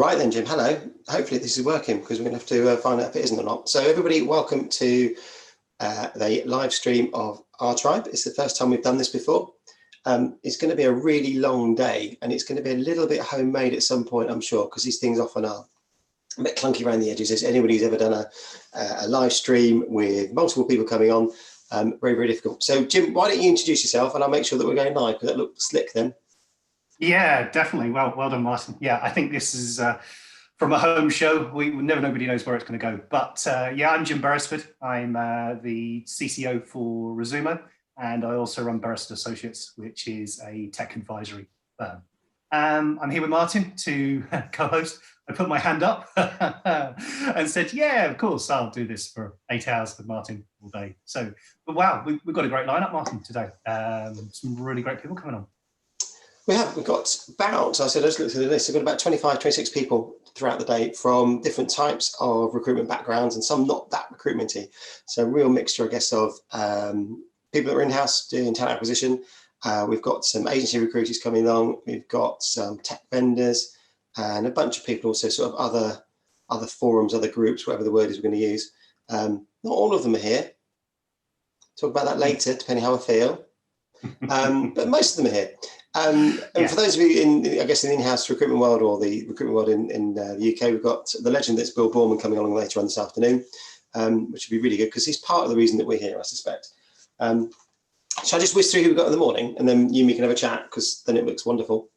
Right then, Jim, hello. Hopefully this is working because we're going to have to find out if it isn't or not. So everybody, welcome to the live stream of our tribe. It's the first time we've done this before. It's going to be a really long day and it's going to be a little bit homemade at some point, I'm sure, because these things often are a bit clunky around the edges. As anybody who's ever done a live stream with multiple people coming on, very, very difficult. So Jim, why don't you introduce yourself and I'll make sure that we're going live because that looked slick then. Yeah, definitely. Well done, Martin. Yeah, I think this is from a home show. Nobody knows where it's going to go. But yeah, I'm Jim Beresford. I'm the CCO for Resumo, and I also run Beresford Associates, which is a tech advisory firm. I'm here with Martin to co-host. I put my hand up and said, yeah, of course, I'll do this for 8 hours with Martin all day. So, but wow, we've got a great lineup, Martin, today. Some really great people coming on. We've got about, I said, let's look through the list. We've got about 25, 26 people throughout the day from different types of recruitment backgrounds and some not that recruitmenty. So a real mixture, I guess, of people that are in-house doing talent acquisition. We've got some agency recruiters coming along. We've got some tech vendors and a bunch of people also sort of other forums, other groups, whatever the word is we're going to use. Not all of them are here. Talk about that later, depending how I feel. But most of them are here. And for those of you in the in-house recruitment world or the recruitment world in the UK, we've got the legend that's Bill Boorman coming along later on this afternoon, which would be really good because he's part of the reason that we're here, I suspect. Shall I just whiz through who we've got in the morning and then you and me can have a chat because then it looks wonderful.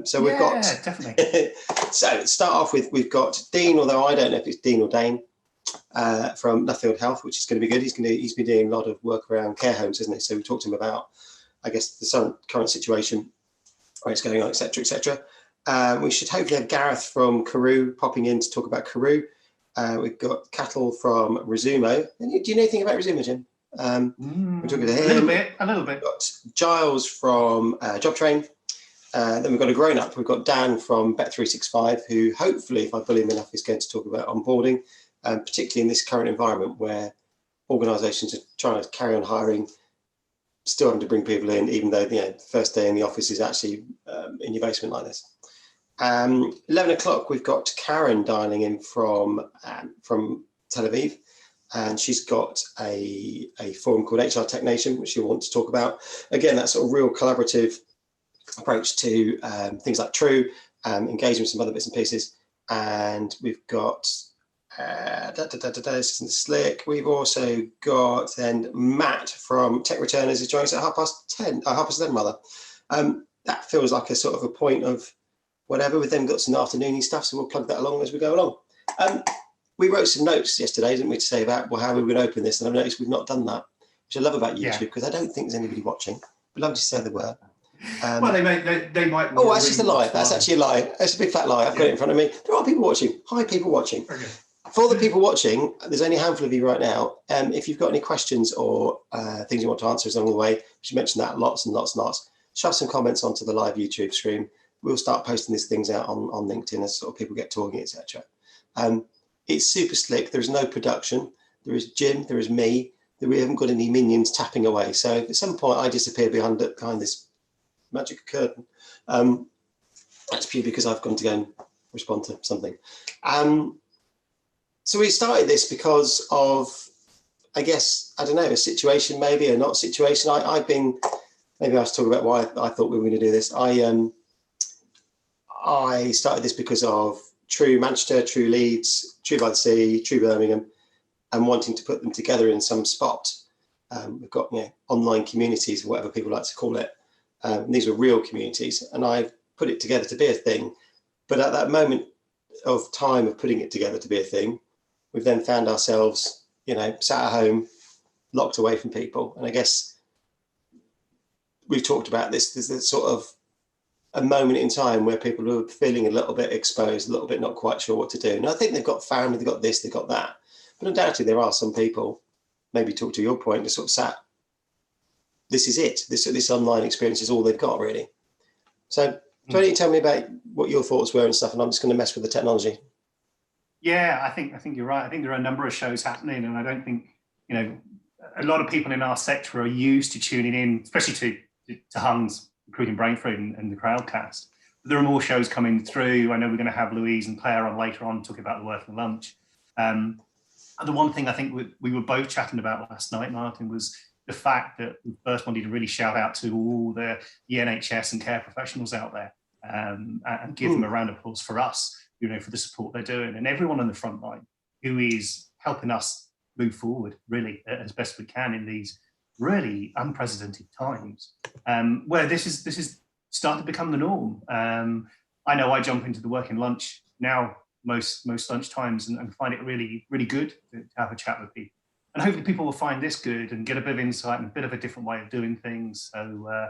So we've got definitely. So let's start off with, we've got Dean, although I don't know if it's Dean or Dane, from Nuffield Health, which is going to be good. He's been doing a lot of work around care homes, isn't he? So we talked to him about, I guess, the current situation, where it's going on, etc., etc. We should hopefully have Gareth from Carew popping in to talk about Carew. We've got Cattle from Resumo. Do you know anything about Resumo, Jim? We're talking to him. A little bit. We've got Giles from JobTrain. Then we've got a grown-up. We've got Dan from Bet365, who hopefully, if I bully him enough, is going to talk about onboarding, particularly in this current environment where organisations are trying to carry on hiring, still having to bring people in, even though the first day in the office is actually in your basement like this. 11 o'clock, we've got Karen dialing in from Tel Aviv, and she's got a forum called HR Tech Nation, which she'll want to talk about. Again, that sort of real collaborative approach to things like True, engaging with some other bits and pieces. And we've got this isn't slick. We've also got then Matt from Tech Returners is joining us at 11:30 rather. That feels like a sort of a point of whatever. We've then got some afternoony stuff, so we'll plug that along as we go along. We wrote some notes yesterday, didn't we, to say about how we were going to open this, and I've noticed we've not done that, which I love about YouTube because I don't think there's anybody watching. We'd love to say there were. Well, they might. Oh, that's just a lie. That's actually a lie. That's a big fat lie. I've got it in front of me. There are people watching. Hi, people watching. Okay. For the people watching, there's only a handful of you right now. If you've got any questions or things you want to answer along the way, we should mention that lots and lots and lots. Shove some comments onto the live YouTube stream. We'll start posting these things out on LinkedIn as sort of people get talking, etc. It's super slick. There's no production. There is Jim. There is me. We haven't got any minions tapping away. So if at some point I disappear behind this magic curtain, that's purely because I've gone to go and respond to something. So we started this because of, I guess, I don't know, a situation maybe, or not situation. Maybe I was talking about why I thought we were going to do this. I started this because of True Manchester, True Leeds, True by the Sea, True Birmingham, and wanting to put them together in some spot. We've got online communities, or whatever people like to call it. These are real communities, and I've put it together to be a thing. But at that moment of time of putting it together to be a thing, we've then found ourselves, sat at home, locked away from people. And I guess we've talked about this. There's this sort of a moment in time where people are feeling a little bit exposed, a little bit not quite sure what to do. And I think they've got family, they've got this, they've got that. But undoubtedly there are some people, maybe talk to your point, that sort of sat, this is it. This online experience is all they've got, really. So why don't you tell me about what your thoughts were and stuff, and I'm just going to mess with the technology. Yeah, I think you're right. I think there are a number of shows happening, and I don't think a lot of people in our sector are used to tuning in, especially to Hung's Recruiting Brain Food and the Crowdcast. There are more shows coming through. I know we're going to have Louise and Claire on later on talking about the working lunch. And the one thing I think we were both chatting about last night, Martin, was the fact that we first wanted to really shout out to all the NHS and care professionals out there, and give them a round of applause for us, for the support they're doing, and everyone on the front line who is helping us move forward really as best we can in these really unprecedented times, where this is starting to become the norm. I know I jump into the working lunch now most lunch times and find it really, really good to have a chat with people. And hopefully people will find this good and get a bit of insight and a bit of a different way of doing things. So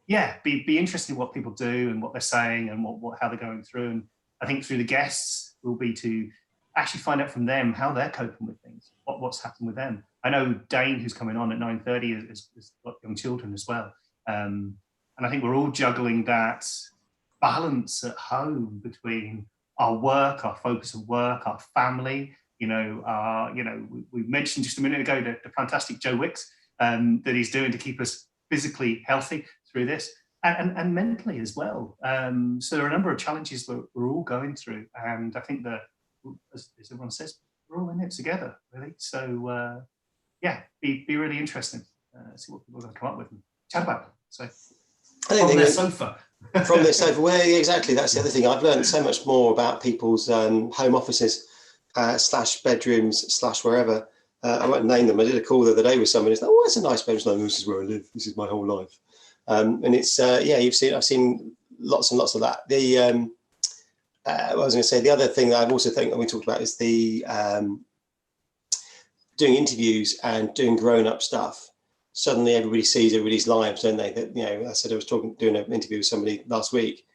be interested in what people do and what they're saying and how they're going through. And I think through the guests will be to actually find out from them how they're coping with things, what's happened with them. I know Dane, who's coming on at 9:30, has got young children as well. And I think we're all juggling that balance at home between our work, our focus of work, our family. We mentioned just a minute ago the fantastic Joe Wicks that he's doing to keep us physically healthy through this and mentally as well. So there are a number of challenges that we're all going through. And I think that, as everyone says, we're all in it together, really. So, be really interesting. See what people are going to come up with and chat about. So, from their sofa. From their sofa, well, yeah, exactly. That's the other thing. I've learned so much more about people's home offices / bedrooms / wherever. I won't name them. I did a call the other day with somebody. It's like, oh, it's a nice bedroom. Like, this is where I live. This is my whole life. And it's I've seen lots and lots of that. I was going to say the other thing that I've also think that we talked about is the doing interviews and doing grown-up stuff. Suddenly everybody sees everybody's lives, don't they? That, I said I was doing an interview with somebody last week,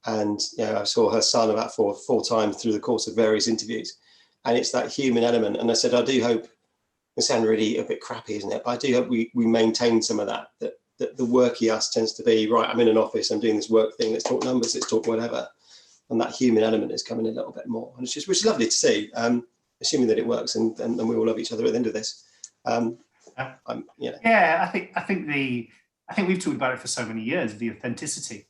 and I saw her son about four times through the course of various interviews, and it's that human element. And I said, I do hope, it sounds really a bit crappy, isn't it? But I do hope we maintain some of that the worky us tends to be, right, I'm in an office, I'm doing this work thing, let's talk numbers, let's talk whatever. And that human element is coming a little bit more. And which is lovely to see, assuming that it works and we all love each other at the end of this. I think we've talked about it for so many years, the authenticity,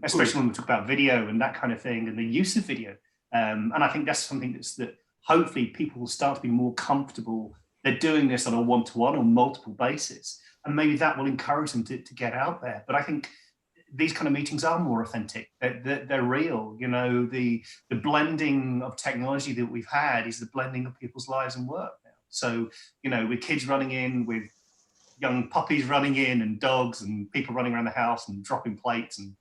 especially when we talk about video and that kind of thing and the use of video. And I think that's something that hopefully people will start to be more comfortable. They're doing this on a one-to-one or multiple basis. And maybe that will encourage them to get out there. But I think these kind of meetings are more authentic. They're real. The blending of technology that we've had is the blending of people's lives and work now. So, with kids running in, with young puppies running in and dogs and people running around the house and dropping plates and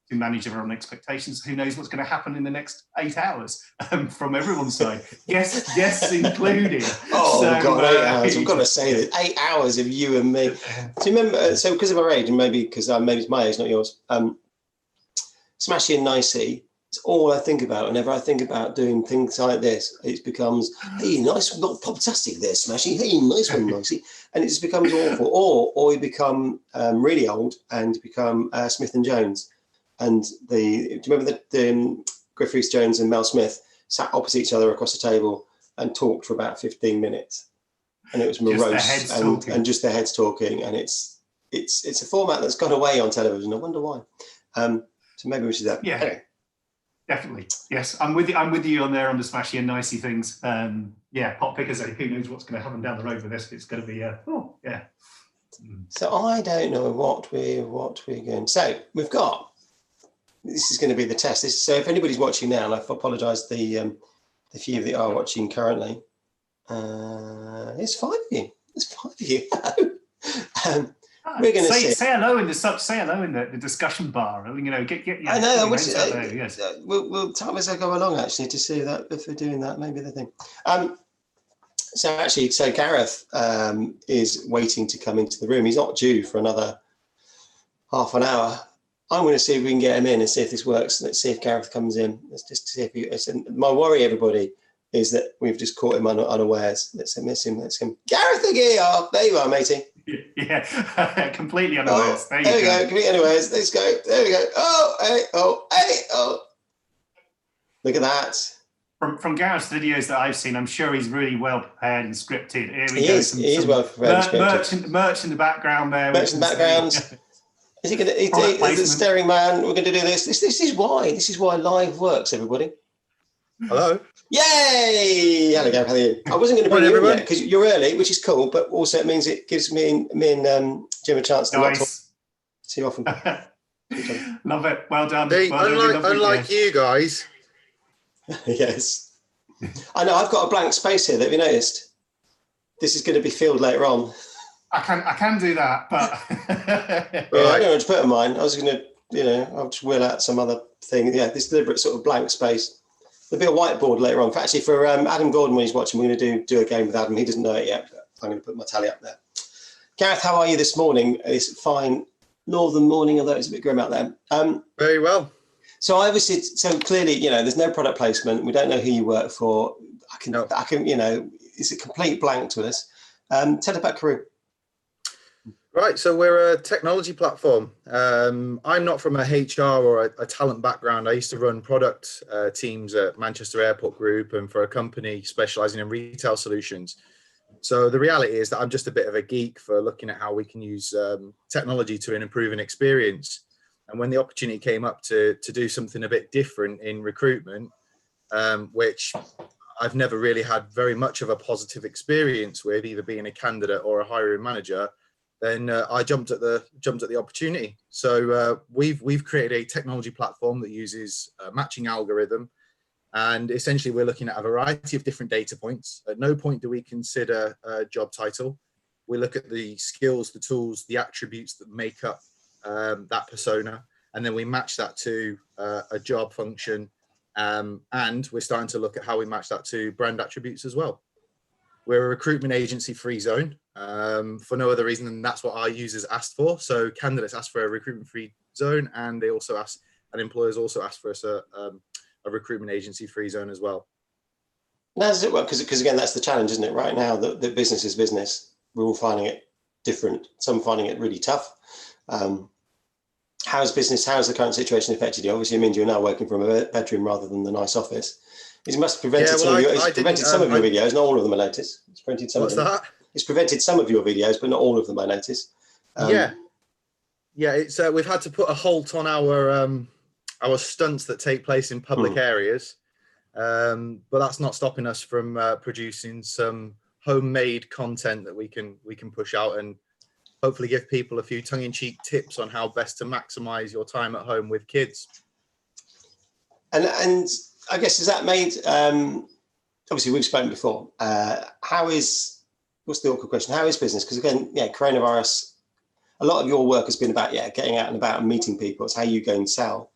to manage their own expectations. Who knows what's going to happen in the next 8 hours from everyone's side, guests included. Oh, so, God, 8 hours. I've got to say that 8 hours of you and me. Do you remember? So, because of our age, and maybe because maybe it's my age, not yours. Smashy and Nicey. It's all I think about whenever I think about doing things like this. It becomes, hey, nice, not fantastic there, Smashy. Hey, nice one, Nicey. And it just becomes awful. Or we become really old and become Smith and Jones. And do you remember the Griff Rhys-Jones and Mel Smith sat opposite each other across the table and talked for about 15 minutes, and it was morose and just their heads talking. And it's a format that's gone away on television. I wonder why. So maybe we should that. Yeah, anyway. Definitely. Yes, I'm with you on there on the Smashy and Nicey things. Pop pickers. Who knows what's going to happen down the road with this? It's going to be So I don't know what we're going. So we've got. This is going to be the test. So if anybody's watching now, and I apologise the few that are watching currently, it's 5 of you. It's 5 of you. We're going to say hello in the discussion bar. Get. I know. Yes. We'll time as I go along actually to see that if we're doing that, maybe the thing. So Gareth is waiting to come into the room. He's not due for another half an hour. I'm going to see if we can get him in and see if this works. Let's see if Gareth comes in. Let's just see if my worry, everybody, is that we've just caught him unawares. Let's miss him. Gareth again. Oh, there you are, matey. Yeah, completely unawares. There we go. Completely unawares. Let's go. There we go. Oh. Look at that. From Gareth's videos that I've seen, I'm sure he's really well prepared and scripted. He is well prepared and scripted. Merch in the background there. Merch in the background. Is he going to? Product The placement. staring man. We're going to do this. This is why. This is why live works, everybody. Hello. Yay! Hello, Gav. How are you? I wasn't going to bring Morning, you in everyone. yet because you're early, which is cool. But also it means it gives me and Jim a chance to not talk Guys, too often. love it. Well done. See, Well done. We love unlike you. you guys, Yes. I know. I've got a blank space here. Have you noticed? This is going to be filled later on. I can do that, but Yeah, I don't know what to put in mine. I was going to, I'll just wheel out some other thing. Yeah, this deliberate sort of blank space. There'll be a whiteboard later on. Actually, for Adam Gordon, when he's watching, we're going to do a game with Adam. He doesn't know it yet, but I'm going to put my tally up there. Gareth, how are you this morning? It's a fine northern morning, although it's a bit grim out there. very well. So clearly, there's no product placement. We don't know who you work for. I can, it's a complete blank to us. Tell about Carew. Right, so we're a technology platform. I'm not from a HR or a talent background. I used to run product teams at Manchester Airport Group and for a company specializing in retail solutions. So the reality is that I'm just a bit of a geek for looking at how we can use technology to improve an experience. And when the opportunity came up to do something a bit different in recruitment, which I've never really had very much of a positive experience with, either being a candidate or a hiring manager, then I jumped at the opportunity. So we've created a technology platform that uses a matching algorithm, and essentially we're looking at a variety of different data points. At no point do we consider a job title. We look at the skills, the tools, the attributes that make up that persona, and then we match that to a job function, and we're starting to look at how we match that to brand attributes as well. We're a recruitment agency free zone for no other reason than that's what our users asked for. So candidates ask for a recruitment free zone, and they also ask, and employers also ask for a recruitment agency free zone as well. Now, does it work? Because again, that's the challenge, isn't it? Right now, the business is business. We're all finding it different. Some finding it really tough. How's the current situation affected you? Obviously, it means you're now working from a bedroom rather than the nice office. It must have prevented some of your videos. Not all of them, I notice. It's prevented some of them. What's that? It's prevented some of your videos, but not all of them, I notice. Yeah. It's we've had to put a halt on our stunts that take place in public areas, but that's not stopping us from producing some homemade content that we can push out and hopefully give people a few tongue-in-cheek tips on how best to maximize your time at home with kids. And I guess, has that made, obviously we've spoken before, what's the awkward question? How is business? Because again, coronavirus, a lot of your work has been about, getting out and about and meeting people. It's how you go and sell.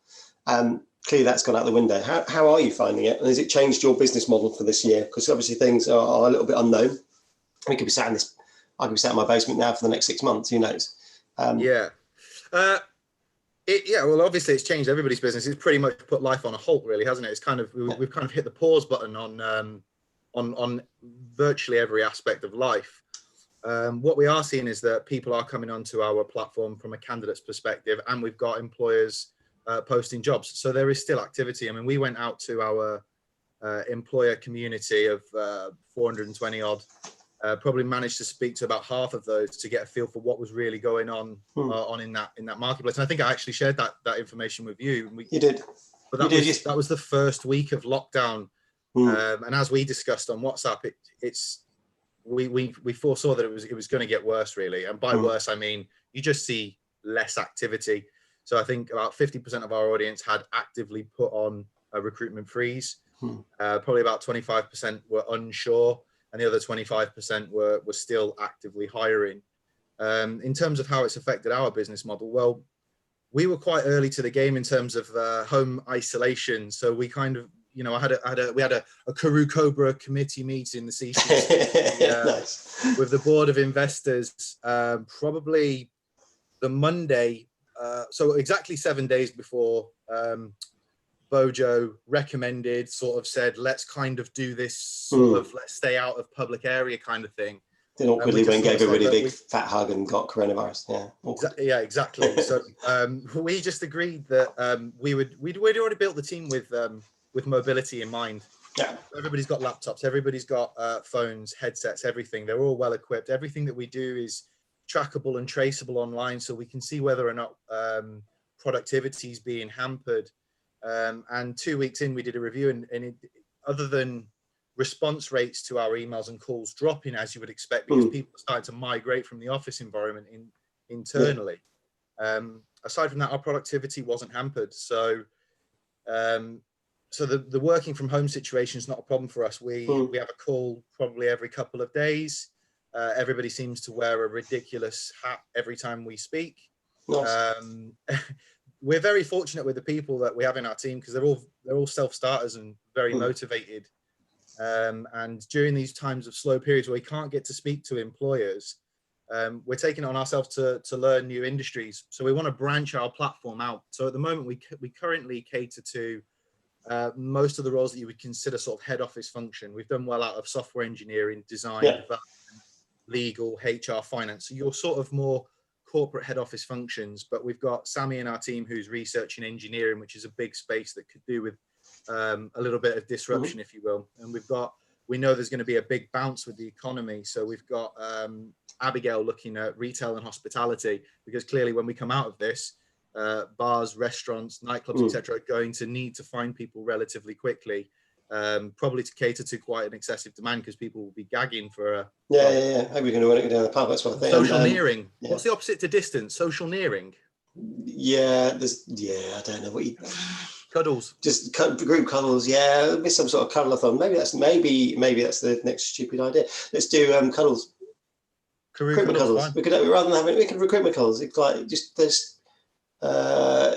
Clearly that's gone out the window. How are you finding it? And has it changed your business model for this year? Because obviously things are a little bit unknown. I could be sat in my basement now for the next 6 months, who knows? Well, obviously it's changed everybody's business. It's pretty much put life on a halt, really, hasn't it? It's kind of we've kind of hit the pause button on virtually every aspect of life. What we are seeing is that people are coming onto our platform from a candidate's perspective, and we've got employers posting jobs. So there is still activity. I mean, we went out to our employer community of 420 odd. Probably managed to speak to about half of those to get a feel for what was really going on in that marketplace. And I think I actually shared that information with you. You did. But that was the first week of lockdown. And as we discussed on WhatsApp, we foresaw that it was going to get worse, really. And by worse, I mean you just see less activity. So I think about 50% of our audience had actively put on a recruitment freeze. Probably about 25% were unsure, and the other 25% were still actively hiring. In terms of how it's affected our business model, well, we were quite early to the game in terms of home isolation. So we kind of, we had a Carew Cobra committee meeting, the C-suite, nice. With the board of investors, probably the Monday. So exactly 7 days before Bojo recommended, sort of said, let's kind of do this sort of let's stay out of public area kind of thing. Then awkwardly went and gave a really big fat hug and got coronavirus. Yeah, exactly. So we just agreed that we'd already built the team with mobility in mind. Yeah. Everybody's got laptops, everybody's got phones, headsets, everything. They're all well equipped. Everything that we do is trackable and traceable online, so we can see whether or not productivity is being hampered. And 2 weeks in, we did a review, and other than response rates to our emails and calls dropping, as you would expect, because people are starting to migrate from the office environment internally. Aside from that, our productivity wasn't hampered. So the working from home situation is not a problem for us. We have a call probably every couple of days. Everybody seems to wear a ridiculous hat every time we speak. Nice. We're very fortunate with the people that we have in our team, because they're all self-starters and very motivated. And during these times of slow periods where we can't get to speak to employers, we're taking it on ourselves to learn new industries. So we want to branch our platform out. So at the moment, we currently cater to most of the roles that you would consider sort of head office function. We've done well out of software engineering, design, development, legal, HR, finance. So you're sort of more corporate head office functions, but we've got Sammy in our team who's research and engineering, which is a big space that could do with a little bit of disruption, if you will. And we know there's going to be a big bounce with the economy. So we've got Abigail looking at retail and hospitality, because clearly when we come out of this, bars, restaurants, nightclubs, etc., are going to need to find people relatively quickly, probably to cater to quite an excessive demand, because people will be gagging for a Maybe we're going to want to go down the pub. That's what I think. Social nearing. What's the opposite to distance? Social nearing. I don't know what you. Cuddles. Just group cuddles. Yeah, with some sort of cuddle-a-thon. Maybe that's the next stupid idea. Let's do cuddles. Recruitment cuddles. We could recruitment cuddles. It's like just there's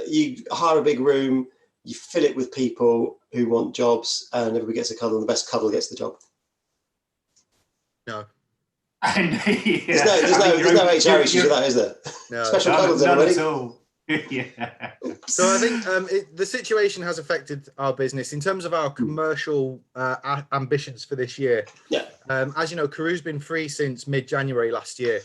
you hire a big room, you fill it with people who want jobs, and everybody gets a cuddle, and the best cuddle gets the job. No. There's no HR issues with that, is there? No. Special cuddles, everybody. Not at all. Yeah. So I think the situation has affected our business in terms of our commercial ambitions for this year. Yeah. As you know, Karoo's been free since mid-January last year.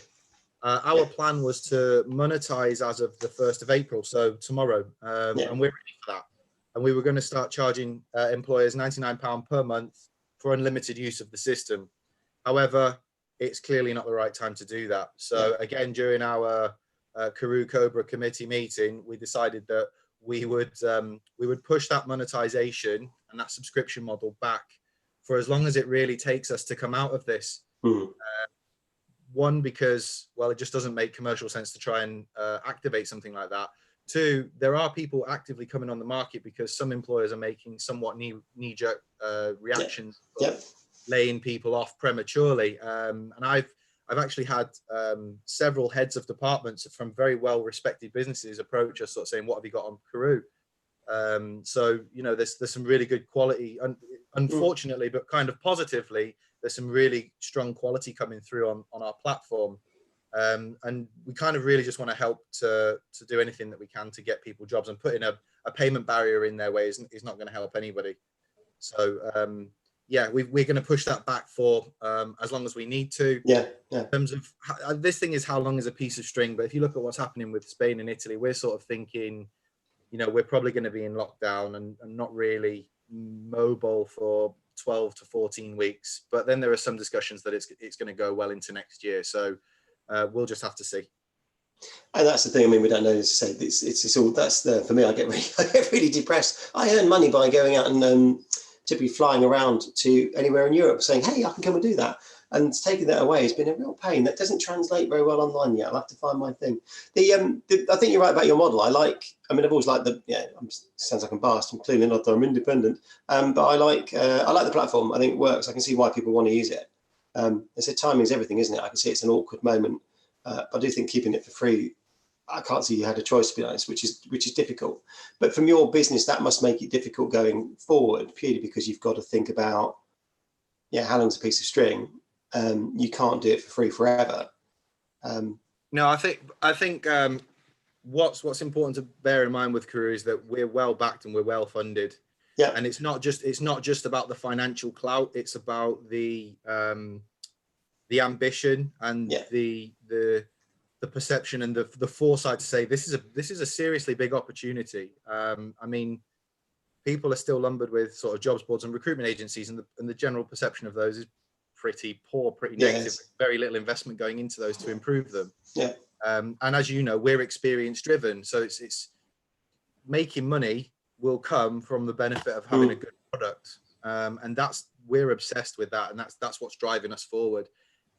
Our plan was to monetize as of the 1st of April, so tomorrow, and we're ready for that. And we were going to start charging employers £99 per month for unlimited use of the system. However, it's clearly not the right time to do that. So again, during our Karoo Cobra committee meeting, we decided that we would push that monetization and that subscription model back for as long as it really takes us to come out of this. One, because, well, it just doesn't make commercial sense to try and activate something like that. Two, there are people actively coming on the market because some employers are making somewhat knee-jerk reactions, laying people off prematurely. And I've actually had several heads of departments from very well-respected businesses approach us, sort of saying, "What have you got on Karoo?" So you know, there's some really good quality. Unfortunately, but kind of positively, there's some really strong quality coming through on our platform. And we kind of really just want to help to do anything that we can to get people jobs, and putting a payment barrier in their way is not going to help anybody. So we're going to push that back for as long as we need to. In terms of this thing is how long is a piece of string, but if you look at what's happening with Spain and Italy, we're sort of thinking, you know, we're probably going to be in lockdown and not really mobile for 12 to 14 weeks. But then there are some discussions that it's going to go well into next year. So we'll just have to see. And that's the thing. I mean, we don't know. As I say, it's all. For me. I get really depressed. I earn money by going out and typically flying around to anywhere in Europe, saying, "Hey, I can come and do that." And taking that away has been a real pain. That doesn't translate very well online yet. I'll have to find my thing. I think you're right about your model. I've always liked sounds like I'm biased. I'm clearly not. I'm independent. But I like the platform. I think it works. I can see why people want to use it. They said timing is everything, isn't it? I can see it's an awkward moment. But I do think keeping it for free, I can't see you had a choice, to be honest, which is difficult. But from your business, that must make it difficult going forward, purely because you've got to think about, how long's a piece of string? You can't do it for free forever. No, I think what's important to bear in mind with Karoo is that we're well backed and we're well funded. Yeah. And it's not just about the financial clout. It's about the ambition and the perception and the foresight to say this is a seriously big opportunity. I mean, people are still lumbered with sort of jobs boards and recruitment agencies, and the general perception of those is pretty poor, pretty Yes. negative, very little investment going into those to improve them. Yeah. And as you know, we're experience driven. So it's making money will come from the benefit of having a good product. And we're obsessed with that. And that's what's driving us forward.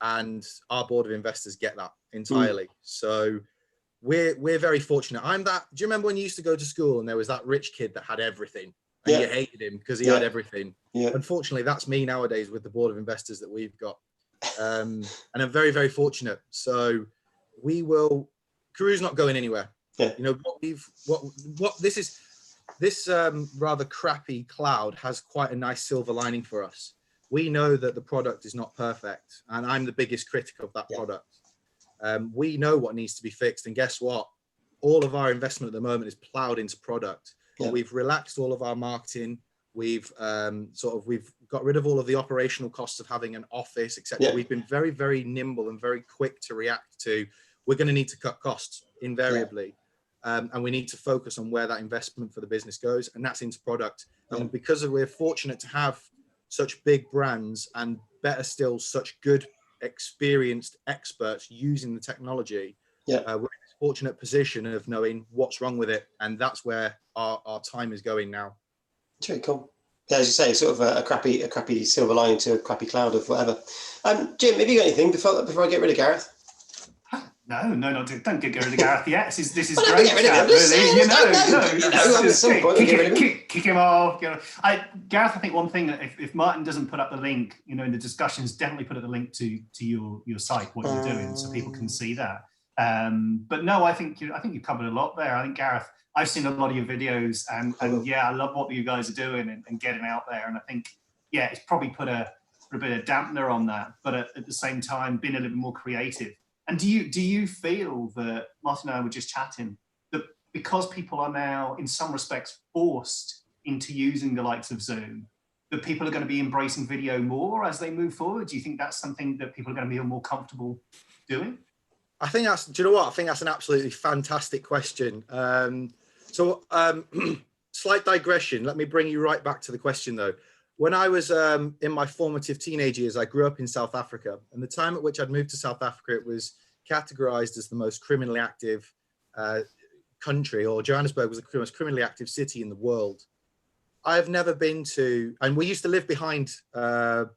And our board of investors get that entirely. So we're very fortunate. Do you remember when you used to go to school and there was that rich kid that had everything and you hated him because he had everything? Yeah. Unfortunately, that's me nowadays with the board of investors that we've got. And I'm very, very fortunate. So Karooooo's not going anywhere. Yeah. You know, this rather crappy cloud has quite a nice silver lining for us. We know that the product is not perfect, and I'm the biggest critic of that product. We know what needs to be fixed, and guess what? All of our investment at the moment is plowed into product. Yeah. We've relaxed all of our marketing. We've we've got rid of all of the operational costs of having an office, etc. Yeah. We've been very, very nimble and very quick to react to. We're going to need to cut costs invariably, and we need to focus on where that investment for the business goes, and that's into product. And because we're fortunate to have such big brands, and better still, such good experienced experts using the technology, we're in this fortunate position of knowing what's wrong with it, and that's where our time is going now. It's very cool. Yeah, as you say, sort of a crappy silver lining to a crappy cloud of whatever. Jim, have you got anything before I get rid of Gareth? No, don't get rid of Gareth yet. This is Well, great. get rid of him. Really, kick him off. Gareth, I think one thing that if Martin doesn't put up the link, in the discussions, definitely put up the link to your site, what you're doing, so people can see that. But no, I think you covered a lot there. I think Gareth, I've seen a lot of your videos, and I love what you guys are doing and getting out there. And I think it's probably put a bit of dampener on that, but at the same time, being a little bit more creative. And do you feel that, Martin and I were just chatting, that because people are now in some respects forced into using the likes of Zoom, that people are going to be embracing video more as they move forward? Do you think that's something that people are going to be more comfortable doing? I think I think that's an absolutely fantastic question. Slight digression. Let me bring you right back to the question though. When I was in my formative teenage years, I grew up in South Africa, and the time at which I'd moved to South Africa, it was categorized as the most criminally active country, or Johannesburg was the most criminally active city in the world. I have never been to, and we used to live behind bars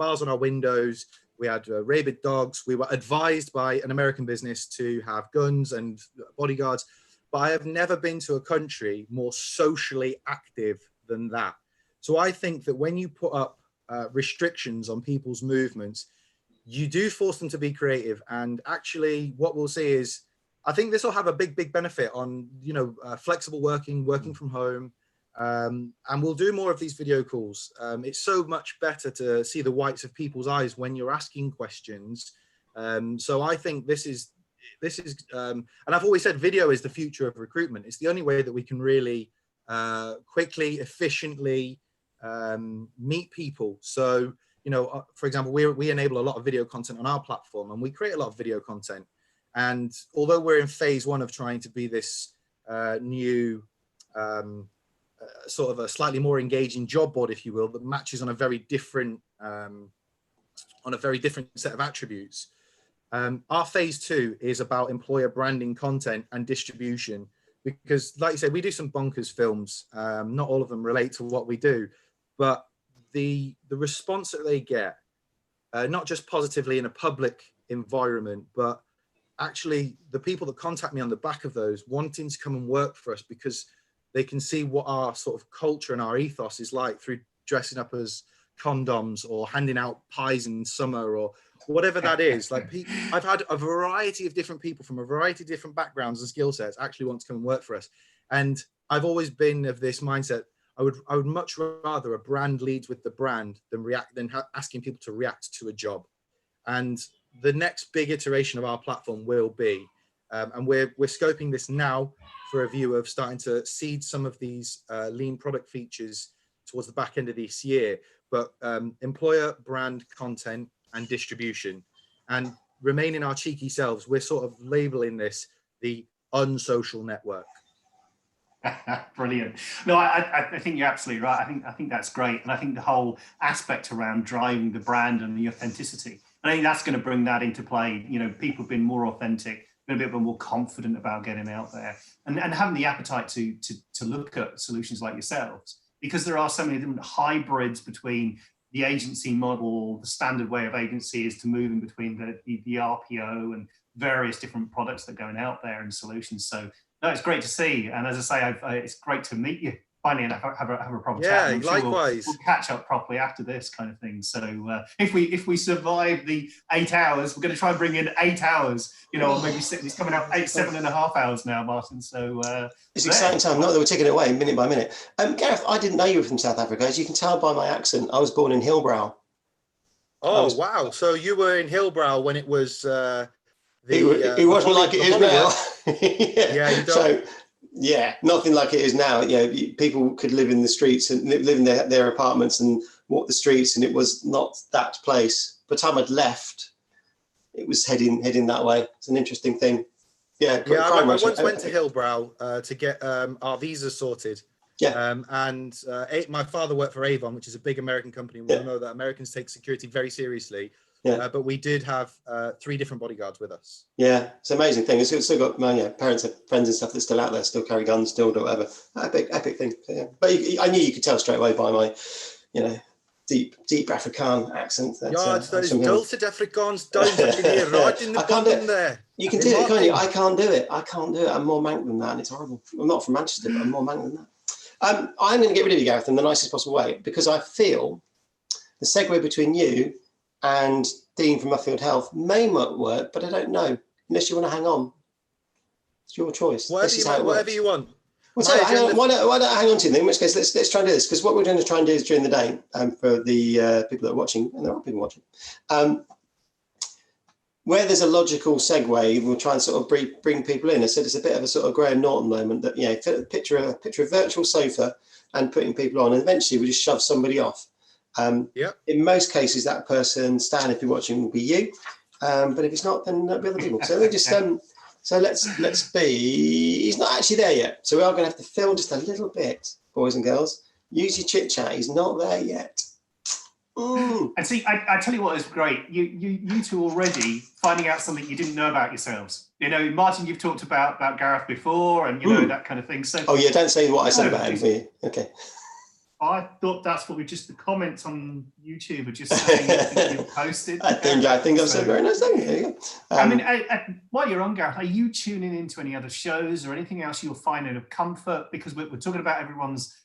on our windows. We had rabid dogs. We were advised by an American business to have guns and bodyguards, but I have never been to a country more socially active than that. So I think that when you put up restrictions on people's movements, you do force them to be creative. And actually what we'll see is, I think this will have a big benefit on, flexible working from home. And we'll do more of these video calls. It's so much better to see the whites of people's eyes when you're asking questions. So I think this is, and I've always said video is the future of recruitment. It's the only way that we can really quickly, efficiently meet people. So, for example, we enable a lot of video content on our platform, and we create a lot of video content. And although we're in phase one of trying to be this new sort of a slightly more engaging job board, if you will, that matches on a very different set of attributes. Our phase two is about employer branding content and distribution, because like you said, we do some bonkers films. Not all of them relate to what we do, but the response that they get, not just positively in a public environment, but actually the people that contact me on the back of those wanting to come and work for us because they can see what our sort of culture and our ethos is like through dressing up as condoms or handing out pies in summer or whatever that is. Like, I've had a variety of different people from a variety of different backgrounds and skill sets actually want to come and work for us. And I've always been of this mindset. I would much rather a brand leads with the brand than asking people to react to a job. And the next big iteration of our platform will be, and we're scoping this now for a view of starting to seed some of these lean product features towards the back end of this year, but employer brand content and distribution. And remaining our cheeky selves, we're sort of labeling this the unsocial network. Brilliant. No, I think you're absolutely right. I think that's great, and I think the whole aspect around driving the brand and the authenticity, I think that's going to bring that into play. You know, people have been more authentic, been a bit more confident about getting out there, and having the appetite to look at solutions like yourselves, because there are so many different hybrids between the agency model. The standard way of agency is to move in between the RPO and various different products that are going out there and solutions. So no, it's great to see, and as I say, it's great to meet you finally and have a proper chat. Yeah, likewise. We'll catch up properly after this kind of thing. So if we survive the 8 hours, we're going to try and bring in 8 hours. You know, or maybe it's coming out 7.5 hours now, Martin. So it's exciting time. Not that we're taking it away minute by minute. Gareth, I didn't know you were from South Africa. As you can tell by my accent, I was born in Hillbrow. Oh wow! So you were in Hillbrow when it was. It wasn't like it is now. Yeah, you don't. So, yeah, nothing like it is now. You know, people could live in the streets and live in their apartments and walk the streets, and it was not that place. By the time I'd left, it was heading that way. It's an interesting thing. Yeah, I once went to Hillbrow to get our visas sorted. Yeah. And my father worked for Avon, which is a big American company. We all know that Americans take security very seriously. Yeah. But we did have 3 different bodyguards with us. Yeah, it's an amazing thing. It's still got parents and friends and stuff that's still out there, still carry guns, still do whatever. Epic thing. So, yeah. But I knew you could tell straight away by my, deep Afrikaans accent. Ja, it's those dulcet Afrikaans down here, right in the bottom there. You can do it, can't you? I can't do it. I'm more mank than that, and it's horrible. I'm not from Manchester, but I'm more mank than that. I'm going to get rid of you, Gareth, in the nicest possible way, because I feel the segue between you and Dean from Muffield Health may not work, but I don't know. Unless you want to hang on, it's your choice. Whatever you want. Well, why don't I hang on to you then? In which case, let's try and do this, because what we're going to try and do is during the day, for the people that are watching, and there are people watching, where there's a logical segue, we'll try and sort of bring people in. I said it's a bit of a sort of Graham Norton moment that picture a virtual sofa and putting people on, and eventually we just shove somebody off. In most cases, that person, Stan, if you're watching, will be you. But if it's not, then there'll be other people. So we just so let's be. He's not actually there yet, so we are going to have to fill just a little bit, boys and girls. Use your chit chat. He's not there yet. And see, I tell you what is great. You two already finding out something you didn't know about yourselves. You know, Martin, you've talked about Gareth before, and you know that kind of thing. So don't say what I said about him for you. Okay. I thought that's what the comments on YouTube are just saying that you've posted. I think I've said very nice thing. There you go. I mean, while you're on, Gareth, are you tuning into any other shows or anything else you're finding of comfort? Because we're talking about everyone's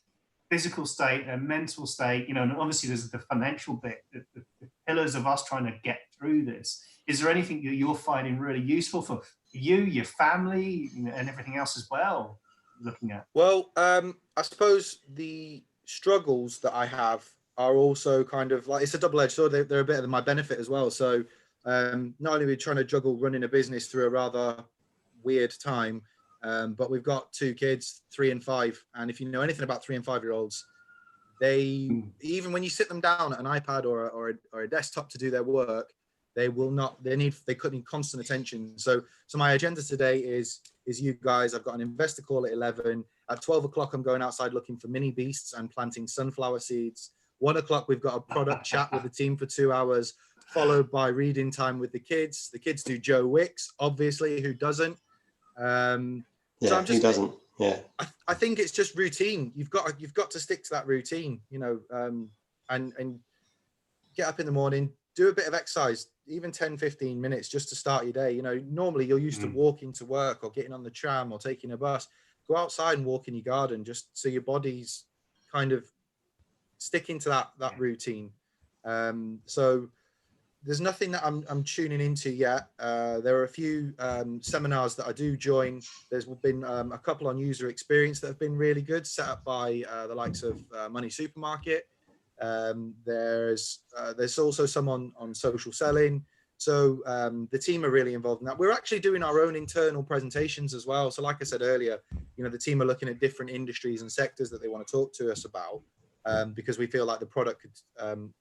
physical state and mental state, and obviously there's the financial bit, the pillars of us trying to get through this. Is there anything that you're finding really useful for you, your family, and everything else as well, looking at? Well, I suppose the struggles that I have are also kind of like, it's a double-edged sword. They're a bit of my benefit as well. So not only are we trying to juggle running a business through a rather weird time, but we've got 2 kids, 3 and 5. And if you know anything about 3 and 5-year-olds, they even when you sit them down at an iPad or a desktop to do their work, they could need constant attention. So my agenda today is you guys. I've got an investor call at 11. At 12 o'clock, I'm going outside looking for mini beasts and planting sunflower seeds. 1 o'clock, we've got a product chat with the team for 2 hours, followed by reading time with the kids. The kids do Joe Wicks, obviously. Who doesn't? So who doesn't? Yeah. I think it's just routine. You've got to stick to that routine, and get up in the morning, do a bit of exercise, even 10, 15 minutes just to start your day. Normally you're used to walking to work or getting on the tram or taking a bus. Go outside and walk in your garden just so your body's kind of sticking to that routine. So there's nothing that I'm tuning into yet. There are a few seminars that I do join. There's been a couple on user experience that have been really good, set up by the likes of Money Supermarket. There's also some on social selling. So the team are really involved in that. We're actually doing our own internal presentations as well. So like I said earlier, the team are looking at different industries and sectors that they want to talk to us about, because we feel like the product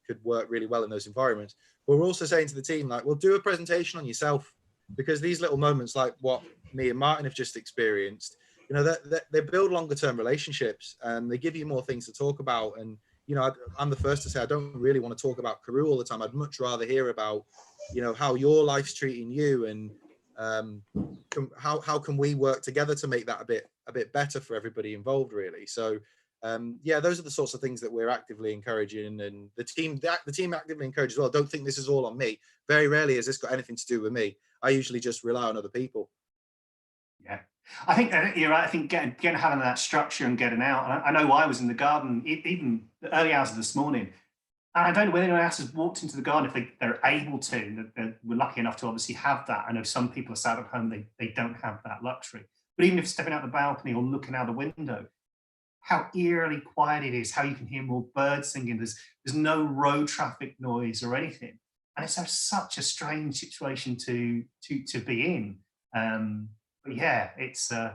could work really well in those environments. But we're also saying to the team, like, we'll do a presentation on yourself, because these little moments like what me and Martin have just experienced, you know, that they build longer term relationships, and they give you more things to talk about. And you know, I'm the first to say I don't really want to talk about Karoo all the time. I'd much rather hear about, you know, how your life's treating you, and how can we work together to make that a bit better for everybody involved, really. So yeah, those are the sorts of things that we're actively encouraging, and the team actively encourages as well. Don't think this is all on me. Very rarely has this got anything to do with me. I usually just rely on other people. Yeah, I think that you're right. I think getting having that structure and getting out. And I know I was in the garden even the early hours of this morning, and I don't know whether anyone else has walked into the garden if they're able to. We're lucky enough to obviously have that. I know some people are sat at home; they don't have that luxury. But even if stepping out the balcony or looking out the window, how eerily quiet it is, how you can hear more birds singing. There's no road traffic noise or anything, and it's such a strange situation to be in. But yeah, it's yeah,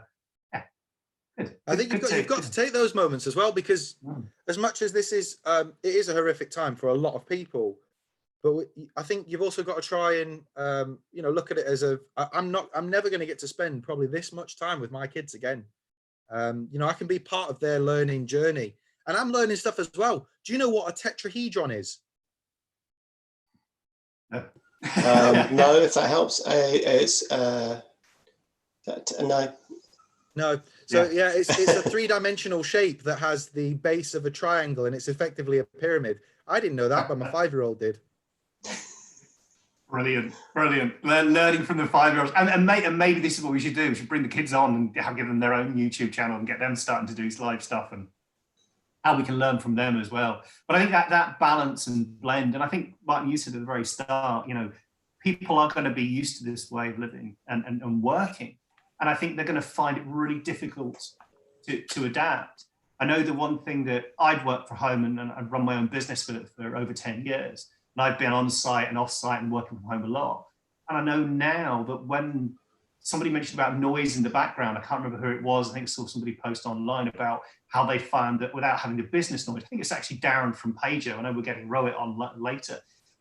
good. I think you've got to take those moments as well, because as much as this is it is a horrific time for a lot of people, but I think you've also got to try and you know, look at it as I'm never going to get to spend probably this much time with my kids again. You know, I can be part of their learning journey, and I'm learning stuff as well. Do you know what a tetrahedron is? No, if that helps. It's no. So yeah, it's a three-dimensional shape that has the base of a triangle, and it's effectively a pyramid. I didn't know that, but my 5-year-old did. Brilliant. Learning from the 5-year-olds, and maybe this is what we should do. We should bring the kids on and give them their own YouTube channel and get them starting to do live stuff, and how we can learn from them as well. But I think that balance and blend, and I think Martin, you said at the very start, you know, people are going to be used to this way of living and working, and I think they're going to find it really difficult to adapt. I know the one thing that I'd worked from home and I'd run my own business for over 10 years. And I've been on site and off site and working from home a lot. And I know now that when somebody mentioned about noise in the background, I can't remember who it was. I think I saw somebody post online about how they found that without having the business noise, I think it's actually Darren from Pager. I know we're getting Rowett on later,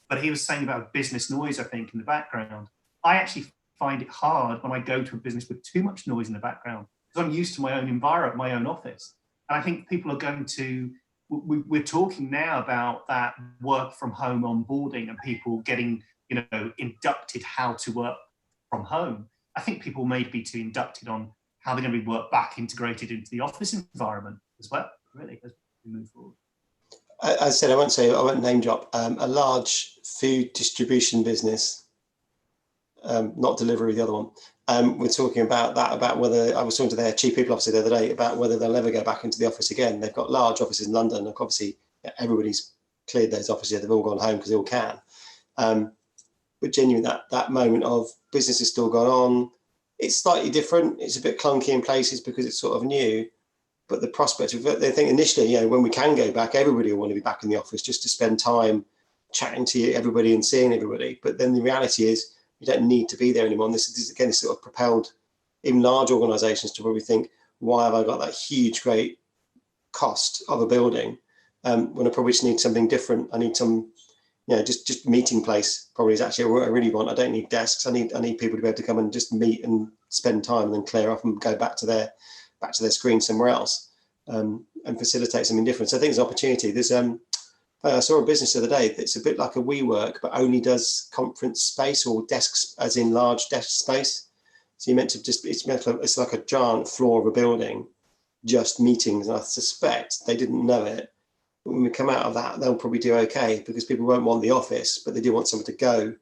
but he was saying about business noise, I think, in the background. I actually find it hard when I go to a business with too much noise in the background, because I'm used to my own environment, my own office. And I think people are going to, we're talking now about that work from home onboarding and people getting, you know, inducted how to work from home. I think people may be too inducted on how they're going to be work back integrated into the office environment as well, really, as we move forward. I said, I won't name drop, a large food distribution business, not delivery, the other one. We're talking about that, about whether, I was talking to their chief people officer the other day about whether they'll ever go back into the office again. They've got large offices in London. Like, obviously, everybody's cleared those offices. They've all gone home because they all can. But genuinely, that moment of business has still gone on. It's slightly different. It's a bit clunky in places because it's sort of new. But the prospect of it, they think initially, you know, when we can go back, everybody will want to be back in the office just to spend time chatting to everybody and seeing everybody. But then the reality is, you don't need to be there anymore. And this is again sort of propelled even large organisations to probably think, why have I got that huge, great cost of a building when I probably just need something different? I need some, you know, just meeting place probably is actually what I really want. I don't need desks. I need people to be able to come and just meet and spend time and then clear off and go back to their screen somewhere else and facilitate something different. So I think there's an opportunity. There's I saw a business the other day that's a bit like a WeWork, but only does conference space or desks, as in large desk space. So you meant to just, it's like a giant floor of a building, just meetings. And I suspect they didn't know it. But when we come out of that, they'll probably do okay, because people won't want the office, but they do want somewhere to go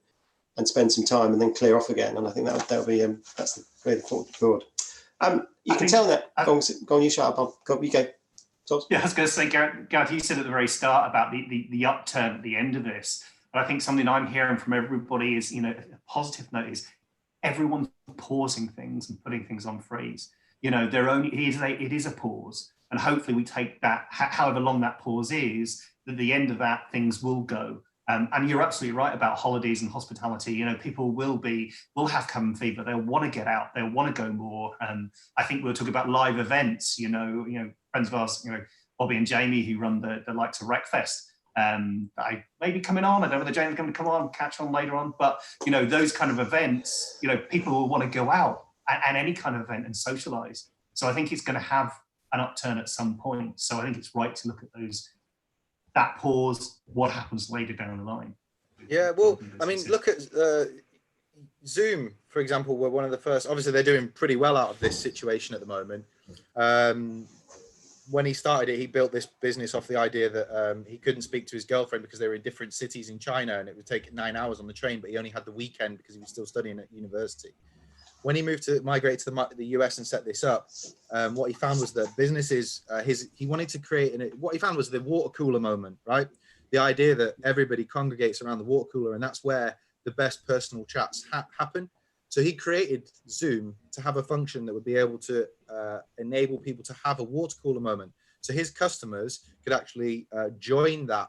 and spend some time and then clear off again. And I think that'll be, that's the way forward. You can tell that, go on, you shut up, you go. Yeah, I was going to say, Gareth, you said at the very start about the upturn at the end of this. But I think something I'm hearing from everybody is, you know, a positive note is everyone's pausing things and putting things on freeze. You know, it is a pause, and hopefully we take that, however long that pause is, at the end of that things will go. And you're absolutely right about holidays and hospitality. You know, people will have cabin fever. They'll want to get out. They'll want to go more. I think we'll talk about live events. You know, friends of ours, you know, Bobby and Jamie, who run the Likes of Wreckfest. I may be coming on. I don't know whether Jamie's going to come on, catch on later on. But you know, those kind of events, you know, people will want to go out and any kind of event and socialise. So I think it's going to have an upturn at some point. So I think it's right to look at that pause, what happens later down the line. Yeah, well, I mean, look at Zoom, for example, were one of the first. Obviously, they're doing pretty well out of this situation at the moment. When he started it, he built this business off the idea that he couldn't speak to his girlfriend because they were in different cities in China, and it would take 9 hours on the train, but he only had the weekend because he was still studying at university. When he migrated to the US and set this up, what he found was that businesses, he wanted to create, what he found was the water cooler moment, right? The idea that everybody congregates around the water cooler, and that's where the best personal chats happen. So he created Zoom to have a function that would be able to enable people to have a water cooler moment. So his customers could actually join that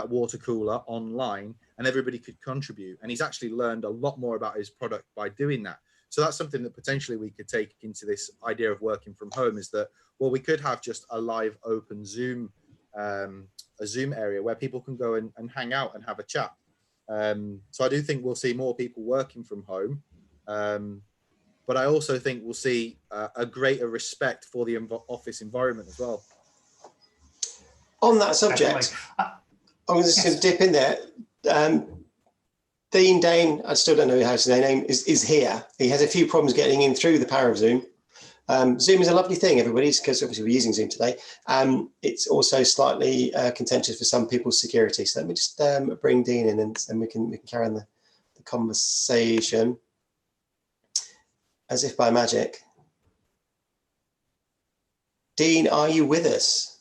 water cooler online, and everybody could contribute. And he's actually learned a lot more about his product by doing that. So that's something that potentially we could take into this idea of working from home, is that, well, we could have just a live open Zoom, a Zoom area where people can go and hang out and have a chat. So I do think we'll see more people working from home, but I also think we'll see a greater respect for the office environment as well. On that subject, I'm just going to dip in there. Dane, I still don't know how to say their name, is here. He has a few problems getting in through the power of Zoom. Zoom is a lovely thing, everybody, because obviously we're using Zoom today. It's also slightly contentious for some people's security. So let me just bring Dean in, and we can carry on the conversation as if by magic. Dean, are you with us?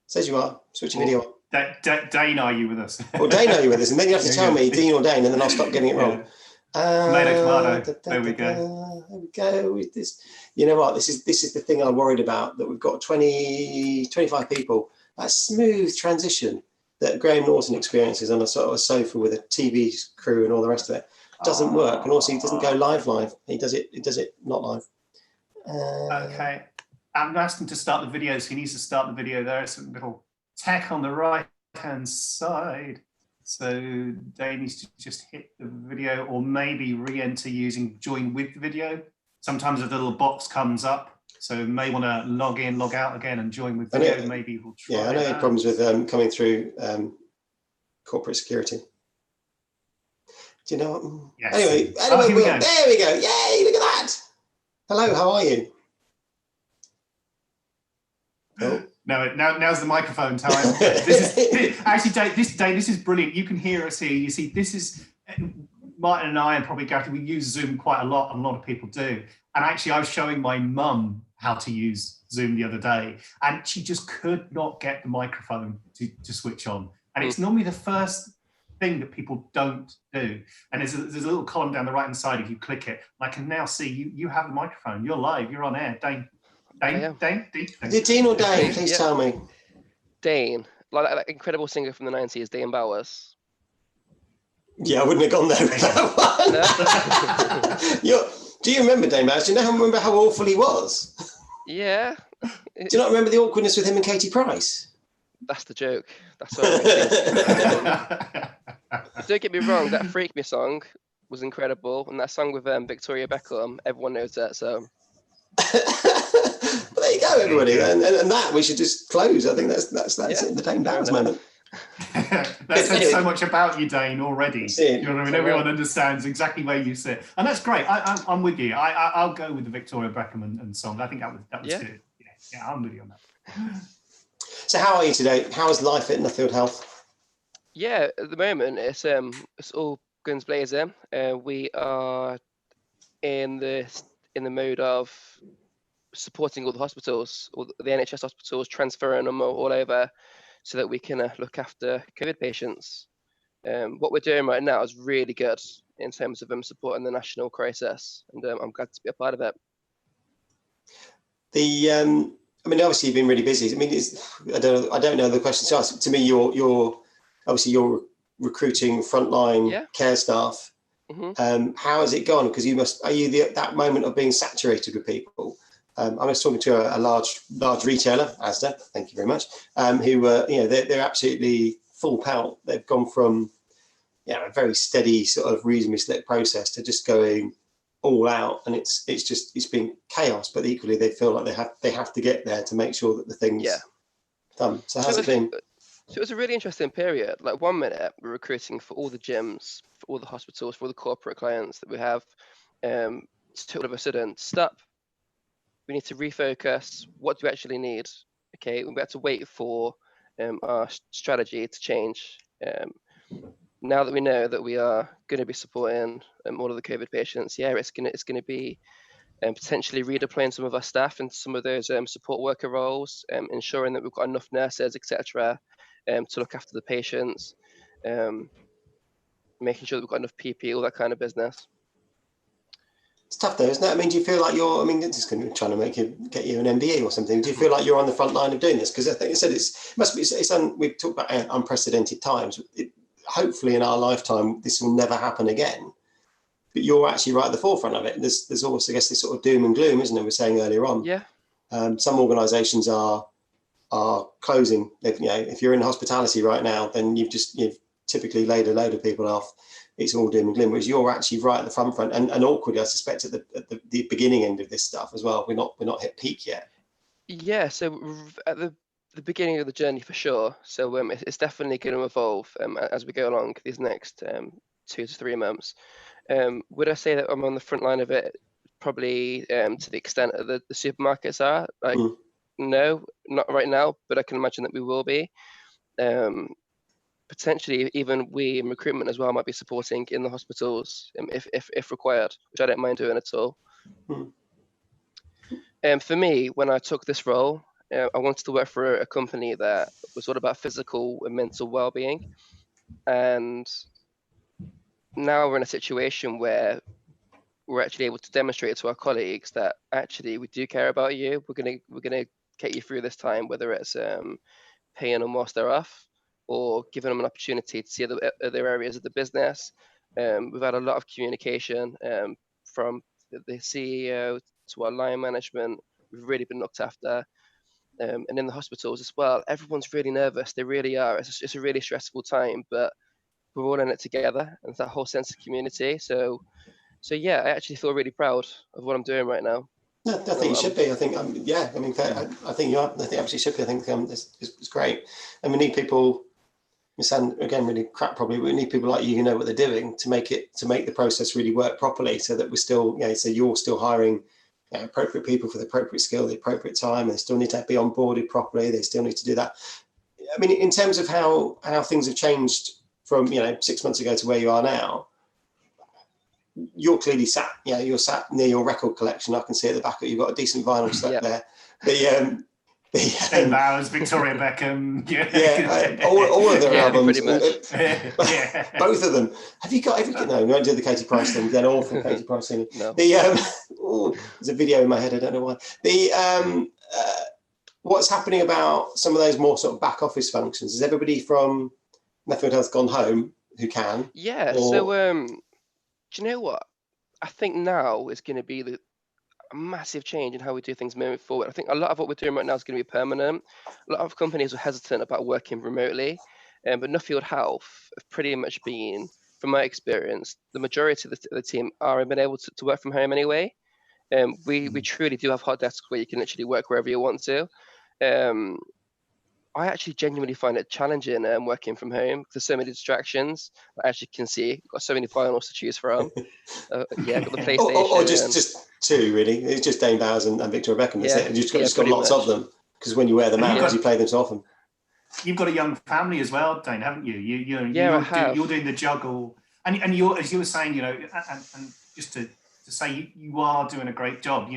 Says you are. Switch your video on. Dane, are you with us? Well, Dane, are you with us? And then you have to tell me Dean or Dane, and then I'll stop getting it wrong. Tomato. There we go. There we go with this. You know what? This is the thing I'm worried about, that we've got 25 people. That smooth transition that Graham Norton experiences on a sort of a sofa with a TV crew and all the rest of it doesn't work. And also, he doesn't go live. He does it not live. Okay. I'm asking to start the video, so he needs to start the video. There's some little tech on the right-hand side. So Dane needs to just hit the video, or maybe re-enter using join with video. Sometimes a little box comes up, so you may want to log in, log out again, and join with video. Maybe we'll try. Yeah, I know you had problems with coming through corporate security. Do you know what? Yes. Anyway, there we go. Yay! Look at that. Hello, how are you? Oh. No, now's the microphone time. Actually, Dane, this is brilliant. You can hear us here. You see, this is Martin and I, and probably Gary, we use Zoom quite a lot, and a lot of people do. And actually, I was showing my mum how to use Zoom the other day, and she just could not get the microphone to switch on. And it's normally the first thing that people don't do. And there's a little column down the right-hand side. If you click it, I can now see you have the microphone. You're live. You're on air, Dane. Dane? Is it Dean or Dane? Please tell me. Dane, like that incredible singer from the 90s, Dane Bowers. Yeah, I wouldn't have gone there with that one. Do you remember Dane Bowers? Do you remember how awful he was? Yeah. Do you not remember the awkwardness with him and Katie Price? That's the joke. That's what I'm thinking. Don't get me wrong, that Freak Me song was incredible, and that song with Victoria Beckham, everyone knows that, so... But there you go, everybody, and that we should just close. I think that's it, the Dane Bowers moment. That says so much about you, Dane, already. You know what I mean? Everyone understands exactly where you sit, and that's great. I'm with you. I'll go with the Victoria Beckham and song. I think that was good. Yeah, I'm with you on that. So, how are you today? How is life at Nuffield Health? Yeah, at the moment it's all guns blazing. We are in the mode of supporting all the hospitals, all the NHS hospitals, transferring them all over so that we can look after COVID patients. What we're doing right now is really good in terms of supporting the national crisis, and I'm glad to be a part of it. I mean, obviously you've been really busy. I mean, I don't know the question to ask. To me, you're recruiting frontline care staff. Mm-hmm. How has it gone? Because are you at that moment of being saturated with people? I was talking to a large retailer, Asda, thank you very much, who they're absolutely full pelt. They've gone from a very steady sort of reasonably slick process to just going all out, and it's been chaos. But equally, they feel like they have to get there to make sure that the thing's done. So how's it been? So it was a really interesting period. Like 1 minute, we're recruiting for all the gyms, for all the hospitals, for all the corporate clients that we have. To all of a sudden, stop. We need to refocus. What do we actually need? Okay, we have to wait for our strategy to change. Now that we know that we are going to be supporting all of the COVID patients, it's going to be potentially redeploying some of our staff into some of those support worker roles, ensuring that we've got enough nurses, etc., to look after the patients, making sure that we've got enough PPE, all that kind of business. It's tough though, isn't it? I mean, do you feel like you're? I mean, this is going to be trying to get you an MBA or something. Do you feel like you're on the front line of doing this? Because I think you said it must be. We've talked about unprecedented times. Hopefully, in our lifetime, this will never happen again. But you're actually right at the forefront of it. There's also, I guess, this sort of doom and gloom, isn't there? We were saying earlier on. Yeah. Some organisations are closing. If you're in hospitality right now, then you've typically laid a load of people off. It's all doom and gloom, whereas you're actually right at the front and awkwardly, I suspect, at the beginning end of this stuff as well. We're not hit peak yet. Yeah, so at the beginning of the journey for sure. So it's definitely going to evolve as we go along these next 2 to 3 months. Would I say that I'm on the front line of it? Probably to the extent that the supermarkets are. No, not right now, but I can imagine that we will be. Potentially even we in recruitment as well might be supporting in the hospitals if required, which I don't mind doing at all. For me, when I took this role, I wanted to work for a company that was all about physical and mental well-being. And now we're in a situation where we're actually able to demonstrate to our colleagues that actually we do care about you. We're gonna get you through this time, whether it's paying them whilst they're off, or giving them an opportunity to see other areas of the business. We've had a lot of communication from the CEO to our line management. We've really been looked after. And in the hospitals as well, everyone's really nervous. They really are. It's a really stressful time, but we're all in it together, and it's that whole sense of community. So yeah, I actually feel really proud of what I'm doing right now. No, I think you should be. I think, I think you are. I think absolutely should be. I think it's great. And we need people. We sound again really crap probably, but we need people like you who know what they're doing to make the process really work properly, so that we're still, so you're still hiring appropriate people for the appropriate skill, the appropriate time, and they still need to be onboarded properly. They still need to do that. I mean, in terms of how things have changed from 6 months ago to where you are now, you're clearly sat near your record collection. I can see at the back that you've got a decent vinyl set there. Steve Bowers, Victoria Beckham, all of their albums, pretty much. Both of them. Have you got? No, we won't do the Katie Price thing. They're awful Katie Price thing. No. There's a video in my head. I don't know why. What's happening about some of those more sort of back office functions? Has everybody from Method Health gone home who can? Yeah. So do you know what? I think now is going to be a massive change in how we do things moving forward. I think a lot of what we're doing right now is going to be permanent. A lot of companies are hesitant about working remotely, but Nuffield Health have pretty much been, from my experience, the majority of the team are been able to work from home anyway. We truly do have hot desks where you can literally work wherever you want to. I actually genuinely find it challenging working from home. There's so many distractions. As you can see, I've got so many finals to choose from. I've got the PlayStation. Or just two, really. It's just Dane Bowers and Victoria Beckham. That's it. You've just got lots of them, because when you wear them out, you play them so often. You've got a young family as well, Dane, haven't you? You're doing the juggle, and you're, as you were saying, and just to say you are doing a great job.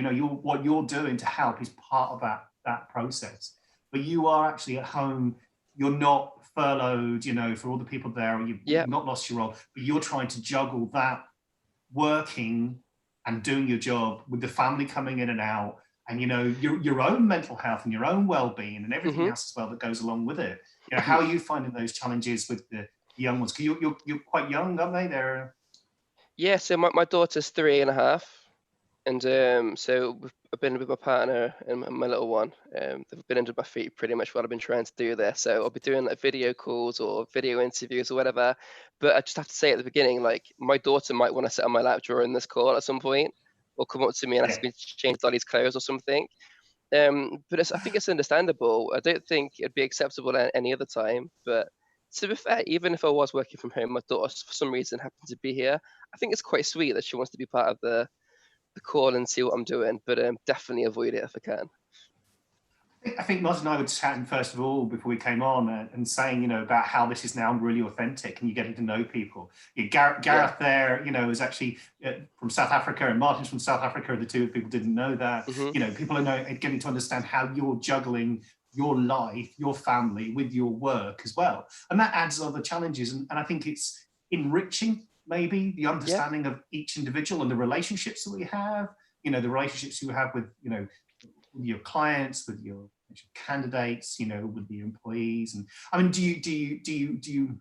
What you're doing to help is part of that process. But you are actually at home. You're not furloughed, for all the people there, or you've not lost your role. But you're trying to juggle that working and doing your job with the family coming in and out, and your own mental health and your own well-being and everything else as well that goes along with it. How are you finding those challenges with the young ones? Because you're quite young, aren't they? Yeah. So my daughter's 3.5. And so I've been with my partner and my little one. They've been under my feet pretty much while I've been trying to do this. So I'll be doing like video calls or video interviews or whatever. But I just have to say at the beginning, like my daughter might want to sit on my lap during this call at some point, or come up to me and Yeah. ask me to change Dolly's clothes or something. But I think it's understandable. I don't think it'd be acceptable at any other time. But to be fair, even if I was working from home, my daughter for some reason happened to be here. I think it's quite sweet that she wants to be part of the call and see what I'm doing, but definitely avoid it if I can. I think Moz and I were chatting first of all before we came on and saying, you know, about how this is now really authentic and you're getting to know people. Gareth there, you know, is actually from South Africa, and Martin's from South Africa. The two people didn't know that. You know, people are getting to understand how you're juggling your life, your family with your work as well. And that adds other challenges. And I think it's enriching, maybe, the understanding of each individual and the relationships that we have, you know, the relationships you have with, you know, with your clients, with your candidates, you know, with the employees. And I mean,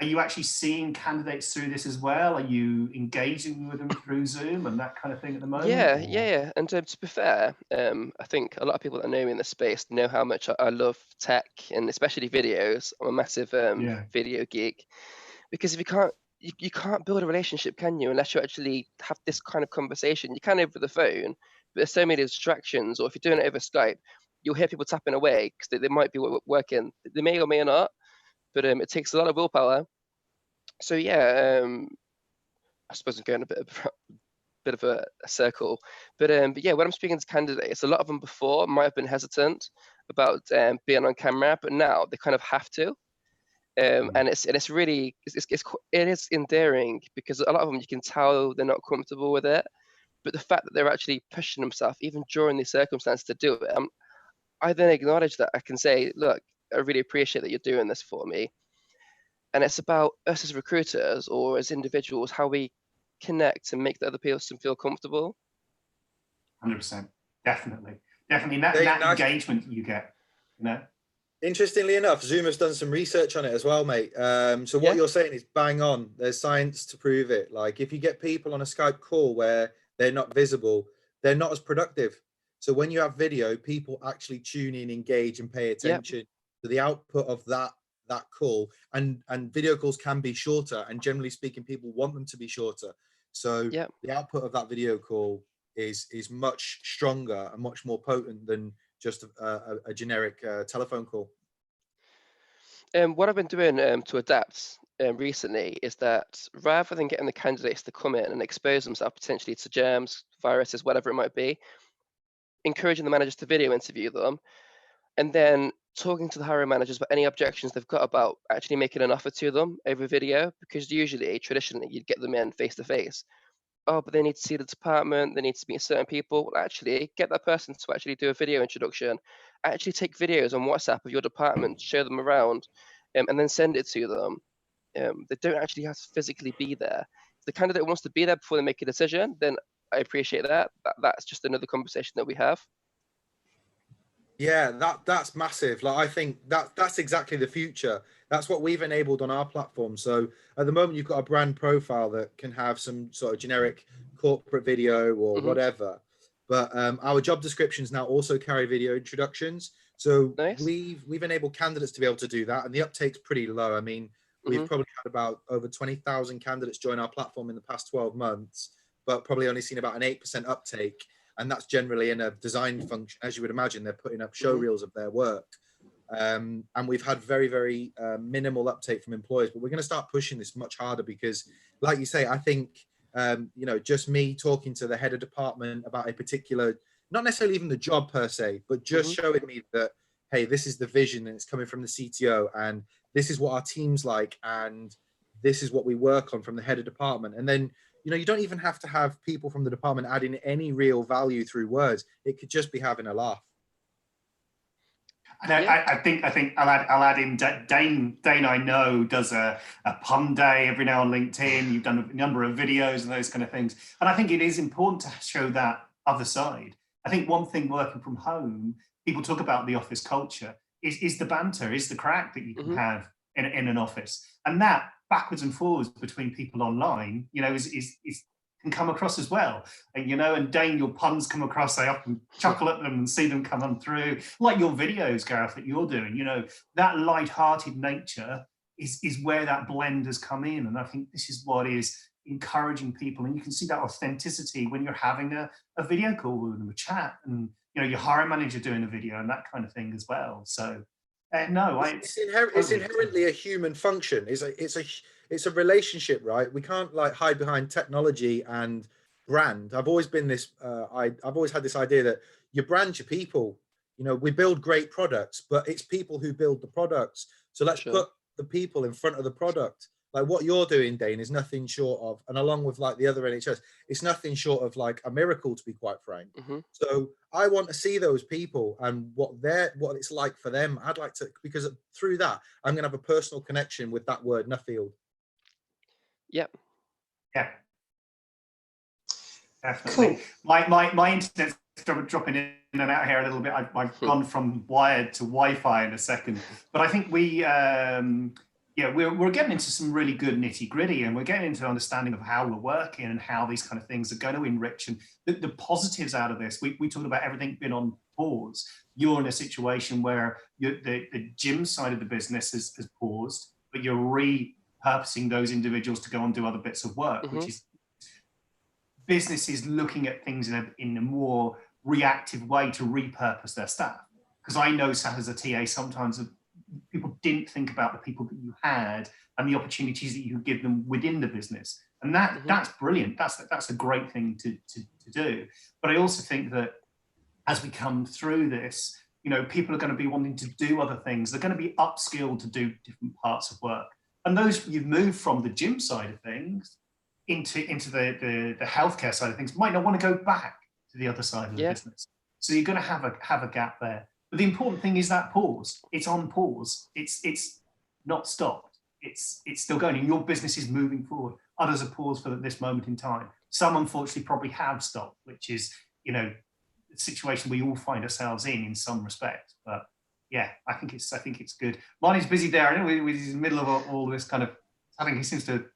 are you actually seeing candidates through this as well? Are you engaging with them through Zoom and that kind of thing at the moment? Yeah. And to be fair, I think a lot of people that know me in this space know how much I love tech and especially videos. I'm a massive video geek, because if you can't build a relationship, can you, unless you actually have this kind of conversation. You can over the phone, but there's so many distractions. Or if you're doing it over Skype, you'll hear people tapping away because they might be working. They may or may not, but it takes a lot of willpower. So yeah, I suppose I'm going a bit of a circle, but yeah, when I'm speaking to candidates, a lot of them before might have been hesitant about being on camera, but now they kind of have to. And it's really it is endearing, because a lot of them you can tell they're not comfortable with it, but the fact that they're actually pushing themselves even during these circumstances to do it, I then acknowledge that. I can say, look, I really appreciate that you're doing this for me. And it's about us as recruiters or as individuals, how we connect and make the other person feel comfortable. 100%, definitely that engagement you get, you know. Interestingly enough, Zoom has done some research on it as well, mate. So what you're saying is bang on. There's science to prove it. Like if you get people on a Skype call where they're not visible, they're not as productive. So when you have video, people actually tune in, engage, and pay attention to the output of that call. And video calls can be shorter, and generally speaking, people want them to be shorter. So the output of that video call is much stronger and much more potent than just a generic telephone call. What I've been doing to adapt recently is that rather than getting the candidates to come in and expose themselves potentially to germs, viruses, whatever it might be, encouraging the managers to video interview them, and then talking to the hiring managers about any objections they've got about actually making an offer to them over video, because usually, traditionally, you'd get them in face to face. Oh, but they need to see the department, they need to meet certain people. Well, actually, get that person to actually do a video introduction. Actually take videos on WhatsApp of your department, show them around, and then send it to them. They don't actually have to physically be there. If the candidate wants to be there before they make a decision, then I appreciate that. That's just another conversation that we have. Yeah, that's massive. Like I think that's exactly the future. That's what we've enabled on our platform. So at the moment, you've got a brand profile that can have some sort of generic corporate video or whatever. But our job descriptions now also carry video introductions. So we've enabled candidates to be able to do that, and the uptake's pretty low. I mean, we've probably had about over 20,000 candidates join our platform in the past 12 months, but probably only seen about an 8% uptake. And that's generally in a design function. As you would imagine, they're putting up show reels of their work. And we've had very, very minimal uptake from employers, but we're going to start pushing this much harder because, like you say, I think, you know, just me talking to the head of department about a particular, not necessarily even the job per se, but just showing me that, hey, this is the vision and it's coming from the CTO and this is what our team's like and this is what we work on from the head of department. And then, you know, you don't even have to have people from the department adding any real value through words. It could just be having a laugh. And I think I'll add in Dane. I know does a pun day every now on LinkedIn. You've done a number of videos and those kind of things. And I think it is important to show that other side. I think one thing working from home, people talk about the office culture, is the banter, is the crack that you can have in an office. And that backwards and forwards between people online, you know, is can come across as well. And, you know, and Dane, your puns come across, I often chuckle at them and see them come on through, like your videos, Gareth, that you're doing. You know, that light-hearted nature is where that blend has come in. And I think this is what is encouraging people. And you can see that authenticity when you're having a video call with them, a chat, and, you know, your hiring manager doing a video and that kind of thing as well. So, it's inherently a human function. It's a relationship, right? We can't like hide behind technology and brand. I've always been this. I've always had this idea that your brand, your people. You know, we build great products, but it's people who build the products. So let's put the people in front of the product. Like what you're doing, Dane, is nothing short of, and along with like the other NHS, it's nothing short of like a miracle, to be quite frank. So I want to see those people and what it's like for them. I'd like to, because through that, I'm going to have a personal connection with that word, Nuffield. Yep. Yeah. Definitely. Cool. My internet's dropping in and out here a little bit. I've gone from wired to Wi-Fi in a second, but I think we. We're getting into some really good nitty gritty, and we're getting into understanding of how we're working and how these kind of things are going to enrich and the positives out of this. We talked about everything being on pause. You're in a situation where the gym side of the business has paused, but you're repurposing those individuals to go and do other bits of work, which is businesses looking at things in a more reactive way to repurpose their staff. Because I know, Sat, as a TA, sometimes people didn't think about the people that you had and the opportunities that you could give them within the business. And that's brilliant. That's a great thing to do. But I also think that as we come through this, you know, people are going to be wanting to do other things. They're going to be upskilled to do different parts of work. And those you've moved from the gym side of things into the healthcare side of things might not want to go back to the other side of the business. So you're going to have a gap there. But the important thing is that pause. It's on pause. It's not stopped. It's still going, and your business is moving forward. Others are paused for this moment in time. Some, unfortunately, probably have stopped, which is, you know, the situation we all find ourselves in some respect. But yeah, I think it's good. Marty's busy there. I know he's in the middle of all this kind of. I think he seems to.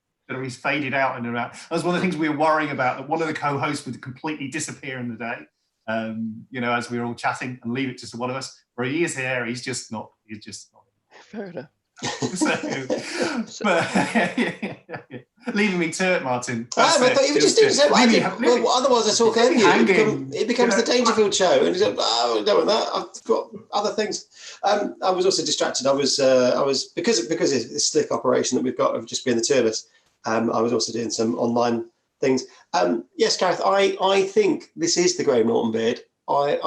He's faded out and around. That was one of the things we were worrying about. That one of the co-hosts would completely disappear in the day. You know, as we were all chatting and leave it to one of us, where he is here, he's just not. Fair enough. Leaving me to it, Martin. You were just doing so. Well, otherwise, I talk over you. It becomes the Dangerfield show, and he's like, "Oh, I don't want that. I've got other things." I was also distracted. I was because of this slick operation that we've got of just being the two of us. I was also doing some online things. Yes, Gareth, I think this is the Graham Norton beard. I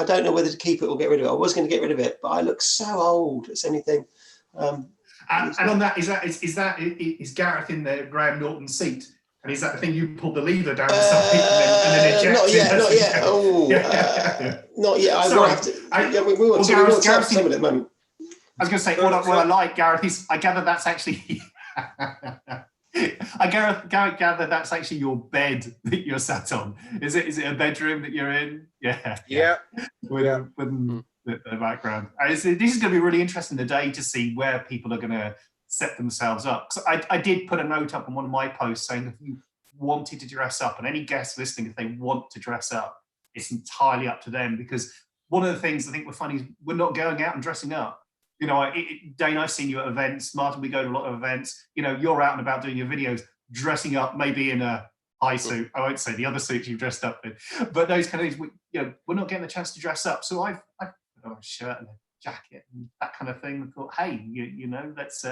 don't know whether to keep it or get rid of it. I was going to get rid of it, but I look so old. It's anything. And on that, is Gareth in the Graham Norton seat? And is that the thing you pull the lever down the side and then eject? Not yet. Oh, not yet. We want to have some at the moment. I was going to say, what I like, Gareth, is I gather that's actually. I gather that's actually your bed that you're sat on. Is it a bedroom that you're in? Yeah. With the background. This is going to be really interesting today to see where people are going to set themselves up. So I did put a note up on one of my posts saying if you wanted to dress up, and any guests listening, if they want to dress up, it's entirely up to them. Because one of the things I think we're finding is we're not going out and dressing up. You know, Dane, I've seen you at events. Martin, we go to a lot of events. You know, you're out and about doing your videos, dressing up, maybe in a high suit. I won't say the other suits you've dressed up in, but those kind of things. We're not getting the chance to dress up. So I've put on a shirt and a jacket and that kind of thing. I thought, hey, you know, let's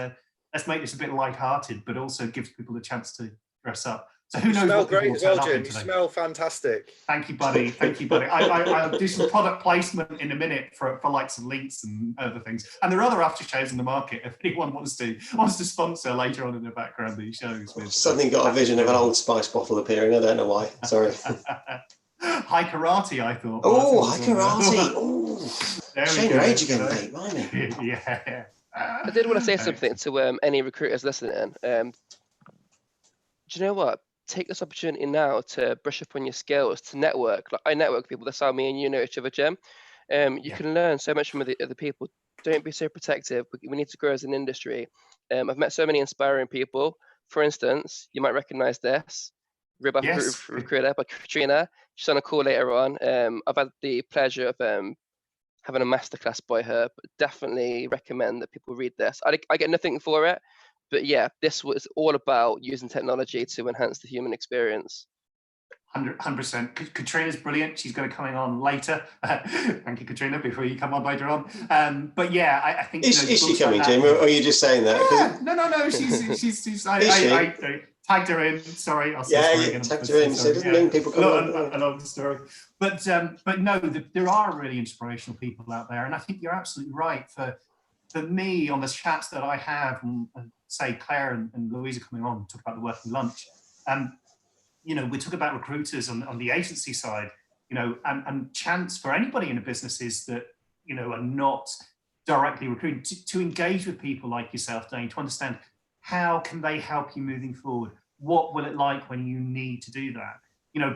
make this a bit lighthearted, but also gives people the chance to dress up. So who knows? You smell great as well, Jim. You smell fantastic. Thank you, buddy. I'll do some product placement in a minute for like some links and other things. And there are other after shows in the market if anyone wants to sponsor later on in the background these shows. Suddenly got a vision of an Old Spice bottle appearing. I don't know why. Sorry. High karate, I thought. Oh, high karate. Oh, shame your age again, mate. Blimey. Yeah. I did want to say something to any recruiters listening. Do you know what? Take this opportunity now to brush up on your skills, to network. Like I network with people. That's how me and you know each other, Jim. You can learn so much from the other people. Don't be so protective. We need to grow as an industry. I've met so many inspiring people. For instance, you might recognize this. Real Life Yes. Recruiter by Katrina. She's on a call later on. I've had the pleasure of having a masterclass by her, but definitely recommend that people read this. I get nothing for it, but yeah, this was all about using technology to enhance the human experience. 100%. Katrina's brilliant. She's going to come on later. Thank you, Katrina, before you come on later on. But yeah, I think... Is she coming, Jim, or are you just saying that? Yeah, no. She's I tagged her in. Sorry, I'll say sorry again. Tagged her in, so it doesn't mean people come on. A long story. But no, there are really inspirational people out there. And I think you're absolutely right. For me, on the chats that I have, and say Claire and Louisa coming on, talk about the working lunch, we talk about recruiters on the agency side, and chance for anybody in a business is that, are not directly recruiting, to engage with people like yourself, Dane, to understand how can they help you moving forward? What will it like when you need to do that?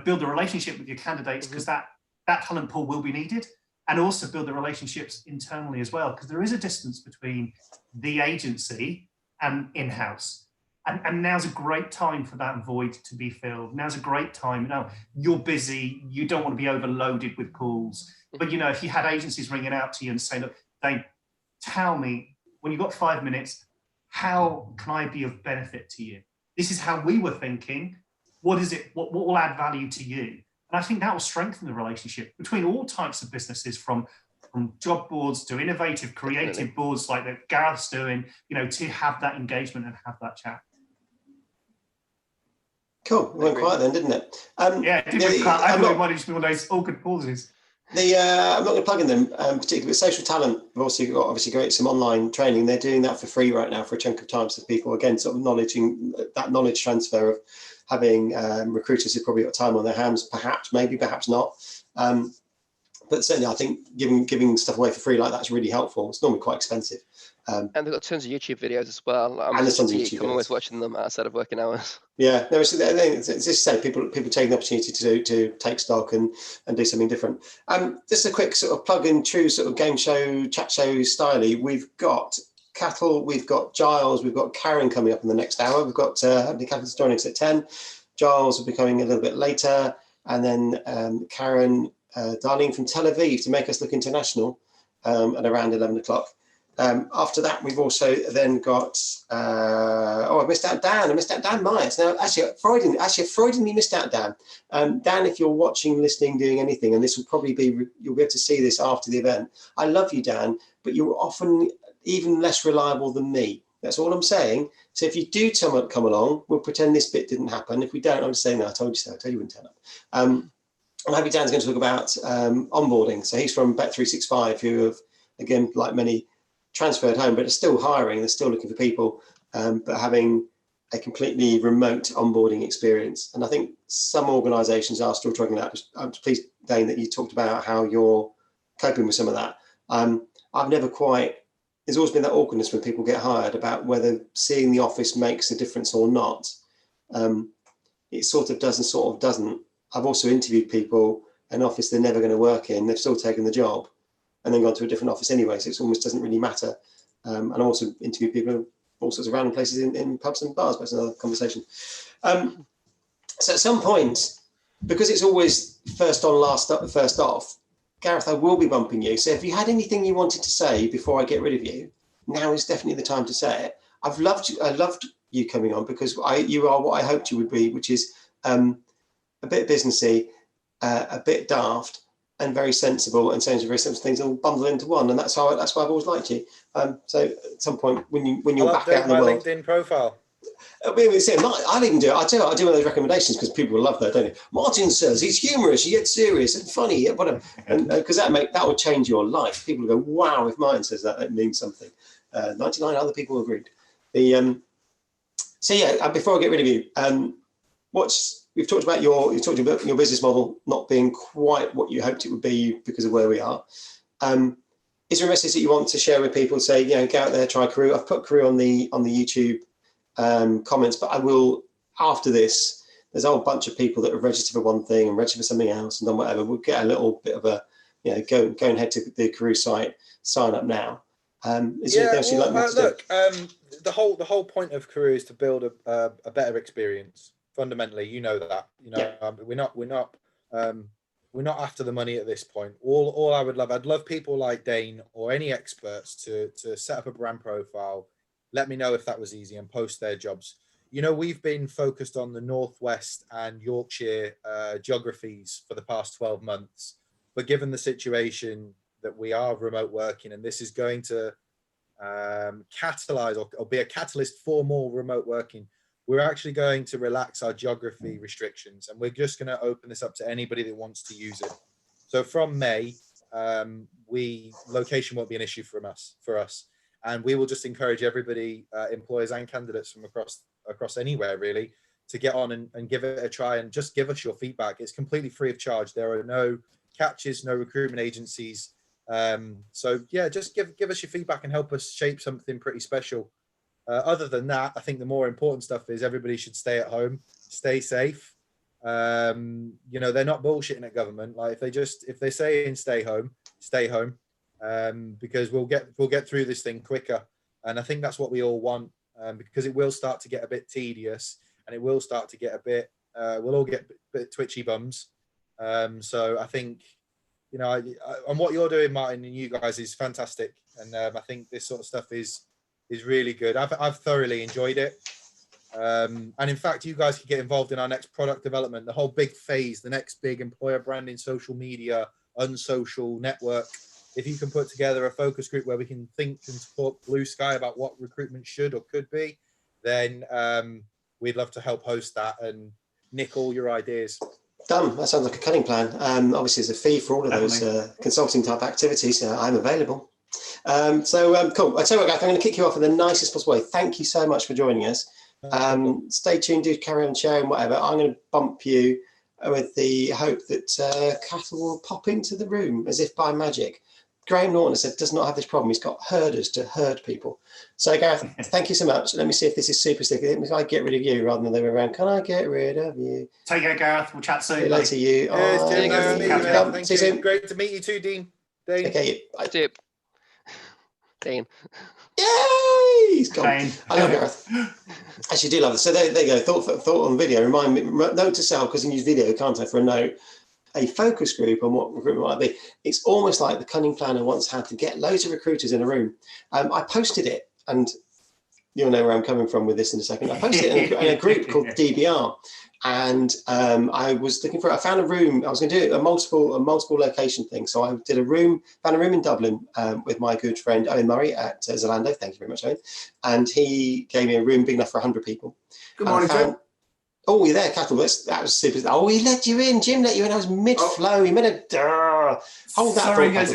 Build a relationship with your candidates, because that talent pool will be needed, and also build the relationships internally as well, because there is a distance between the agency and in-house. And now's a great time for that void to be filled. Now's a great time. You're busy. You don't want to be overloaded with calls. But, if you had agencies ringing out to you and saying, look, Dane, tell me, when you've got 5 minutes, how can I be of benefit to you? This is how we were thinking. What is it? What will add value to you? And I think that will strengthen the relationship between all types of businesses, from job boards to innovative, creative boards like that Gareth's doing, to have that engagement and have that chat. Cool. It went quiet then, didn't it? Yeah, it did went quiet. I thought it might just be one of those awkward pauses. I'm not going to plug in them, particularly with Social Talent. We've obviously got some online training. They're doing that for free right now for a chunk of time. So people, again, sort of knowledge transfer of having recruiters who've probably got time on their hands, perhaps not. But certainly, I think giving stuff away for free like that's really helpful. It's normally quite expensive. And they've got tons of YouTube videos as well. And there's tons of YouTube videos. I'm always watching them outside of working hours. Yeah, no, it's just say people taking the opportunity to take stock and do something different. Just a quick sort of plug in true sort of game show, chat show style. We've got Cattle, we've got Giles, we've got Karen coming up in the next hour. We've got Cathle's joining us at 10. Giles will be coming a little bit later, and then Karen Darlene from Tel Aviv to make us look international at around 11 o'clock. After that, we've also then got, I missed out Dan. I missed out Dan Myers. Now, actually, Freudianly missed out Dan. Dan, if you're watching, listening, doing anything, and this will probably be, you'll be able to see this after the event. I love you, Dan, but you're often even less reliable than me. That's all I'm saying. So if you do come along, we'll pretend this bit didn't happen. If we don't, I'm just saying, no, I told you so. I told you wouldn't turn up. I'm happy Dan's going to talk about onboarding. So he's from Bet365, who have, again, like many, transferred home, but are still hiring. They're still looking for people, but having a completely remote onboarding experience. And I think some organisations are still struggling out. I'm pleased, Dane, that you talked about how you're coping with some of that. I've never quite. There's always been that awkwardness when people get hired about whether seeing the office makes a difference or not. It sort of does and sort of doesn't. I've also interviewed people in an office they're never going to work in. They've still taken the job and then gone to a different office anyway, so it almost doesn't really matter. And I also interview people in all sorts of random places in pubs and bars, but that's another conversation. So at some point, because it's always first on, first off, Gareth, I will be bumping you. So if you had anything you wanted to say before I get rid of you, now is definitely the time to say it. I loved you coming on because you are what I hoped you would be, which is a bit businessy, a bit daft, and very sensible, and saying some very sensible things all bundled into one, and that's why I've always liked you. So at some point when you're back out in the world, LinkedIn profile. I'll even do it. I do one of those recommendations because people will love that, don't they? Martin says he's humorous, yet serious and funny, yet whatever, and because that will change your life. People will go, wow, if Martin says that, it means something. 99 other people agreed. So yeah, before I get rid of you, You've talked about your business model not being quite what you hoped it would be because of where we are. Is there a message that you want to share with people? Say, go out there, try Carew. I've put Carew on the YouTube comments, but I will after this. There's a whole bunch of people that have registered for one thing and registered for something else and done whatever. We'll get a little bit of a, go and head to the Carew site, sign up now. The whole point of Carew is to build a better experience. fundamentally, you know that. Yeah. We're not after the money at this point. All I'd love people like Dane or any experts to set up a brand profile. Let me know if that was easy and post their jobs. We've been focused on the Northwest and Yorkshire geographies for the past 12 months. But given the situation that we are remote working, and this is going to catalyze or be a catalyst for more remote working, we're actually going to relax our geography restrictions, and we're just going to open this up to anybody that wants to use it. So from May, location won't be an issue for us. And we will just encourage everybody, employers and candidates from across anywhere really, to get on and give it a try and just give us your feedback. It's completely free of charge. There are no catches, no recruitment agencies. So yeah, just give us your feedback and help us shape something pretty special. Other than that, I think the more important stuff is everybody should stay at home, stay safe. They're not bullshitting at government. Like if they say stay home, because we'll get through this thing quicker. And I think that's what we all want, because it will start to get a bit tedious, and it will start to get a bit. We'll all get a bit twitchy bums. So I think, and what you're doing, Martin, and you guys is fantastic. And I think this sort of stuff is really good. I've thoroughly enjoyed it. And in fact, you guys could get involved in our next product development, the whole big phase, the next big employer branding, social media, unsocial network. If you can put together a focus group where we can think and talk blue sky about what recruitment should or could be, then we'd love to help host that and nick all your ideas. Done. That sounds like a cunning plan. Obviously, there's a fee for all of those consulting type activities. I'm available. Cool. I tell you what, Gav, I'm going to kick you off in the nicest possible way. Thank you so much for joining us. Stay tuned, do carry on sharing, whatever. I'm going to bump you with the hope that Cattle will pop into the room as if by magic. Graham Norton has said does not have this problem. He's got herders to herd people. So Gareth, thank you so much. Let me see if this is super sticky. If I get rid of you rather than the other way around, can I get rid of you? Take care, Gareth. We'll chat soon. See you later, you. Cheers, Jim. Nice to meet you, man. Thank See you soon. Great to meet you too, Dean. Dane. Okay. Tip. Dane. Yay! He's gone. Dane. I love Gareth. Actually, do love it. So there you go. Thought on video. Remind me. Note to self, because I can use video, can't I, for a note. A focus group on what recruitment might be. It's almost like the cunning planner once had to get loads of recruiters in a room. I posted it, and you'll know where I'm coming from with this in a second. I posted it in a group called DBR, and I was looking for. I found a room. I was going to do a multiple location thing. So I found a room in Dublin with my good friend Owen Murray at Zalando. Thank you very much, Owen. And he gave me a room big enough for 100 people. Good morning, Jim. Oh, you're there, Cattle. That was super. Oh, he let you in. Jim let you in. I was mid-flow. He made a hold that. Sorry, guys.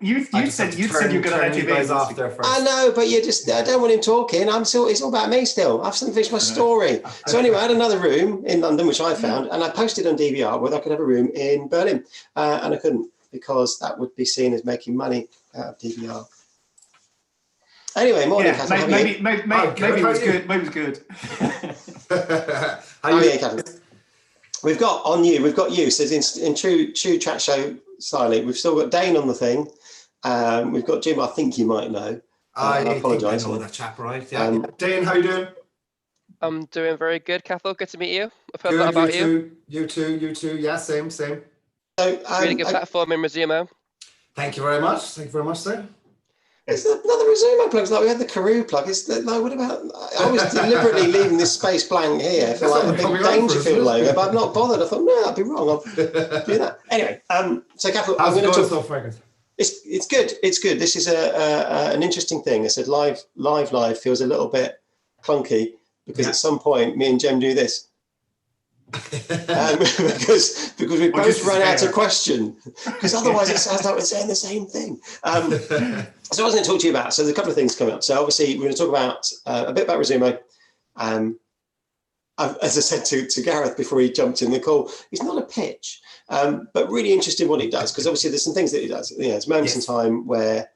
You said you were going to let you guys off there first. I know, but I don't want him talking. It's all about me still. I've still finished my story. So anyway, I had another room in London, which I found, and I posted on DVR whether I could have a room in Berlin, and I couldn't because that would be seen as making money out of DVR. Anyway, morning, Cattle. Maybe it was good. Maybe it was good. We've got you. So in true chat show style, we've still got Dane on the thing. We've got Jim. I think you might know. I apologise. I know that chap, right? Yeah. Dane, how you doing? I'm doing very good, Cathal. Good to meet you. I've heard good, a lot about you. You too. Yeah, same. So, really good platform in Resumo. Thank you very much. Sir. It's another Resumo plug. It's like we had the Karoo plug. It's like, what about? I was deliberately leaving this space blank here for like a big Dangerfield logo, but I'm not bothered. I thought, no, I'd be wrong. I'll do that anyway. So, Catherine, I'm going to talk. It's good. It's good. This is an interesting thing. I said live feels a little bit clunky because at some point me and Jem do this. Because we both run out of question, because otherwise it sounds like we're saying the same thing. So I was going to talk to you about, so there's a couple of things coming up. So obviously we're going to talk about a bit about Resumo. As I said to Gareth before he jumped in the call, it's not a pitch, but really interesting what he does, because obviously there's some things that he does. It's moments in time where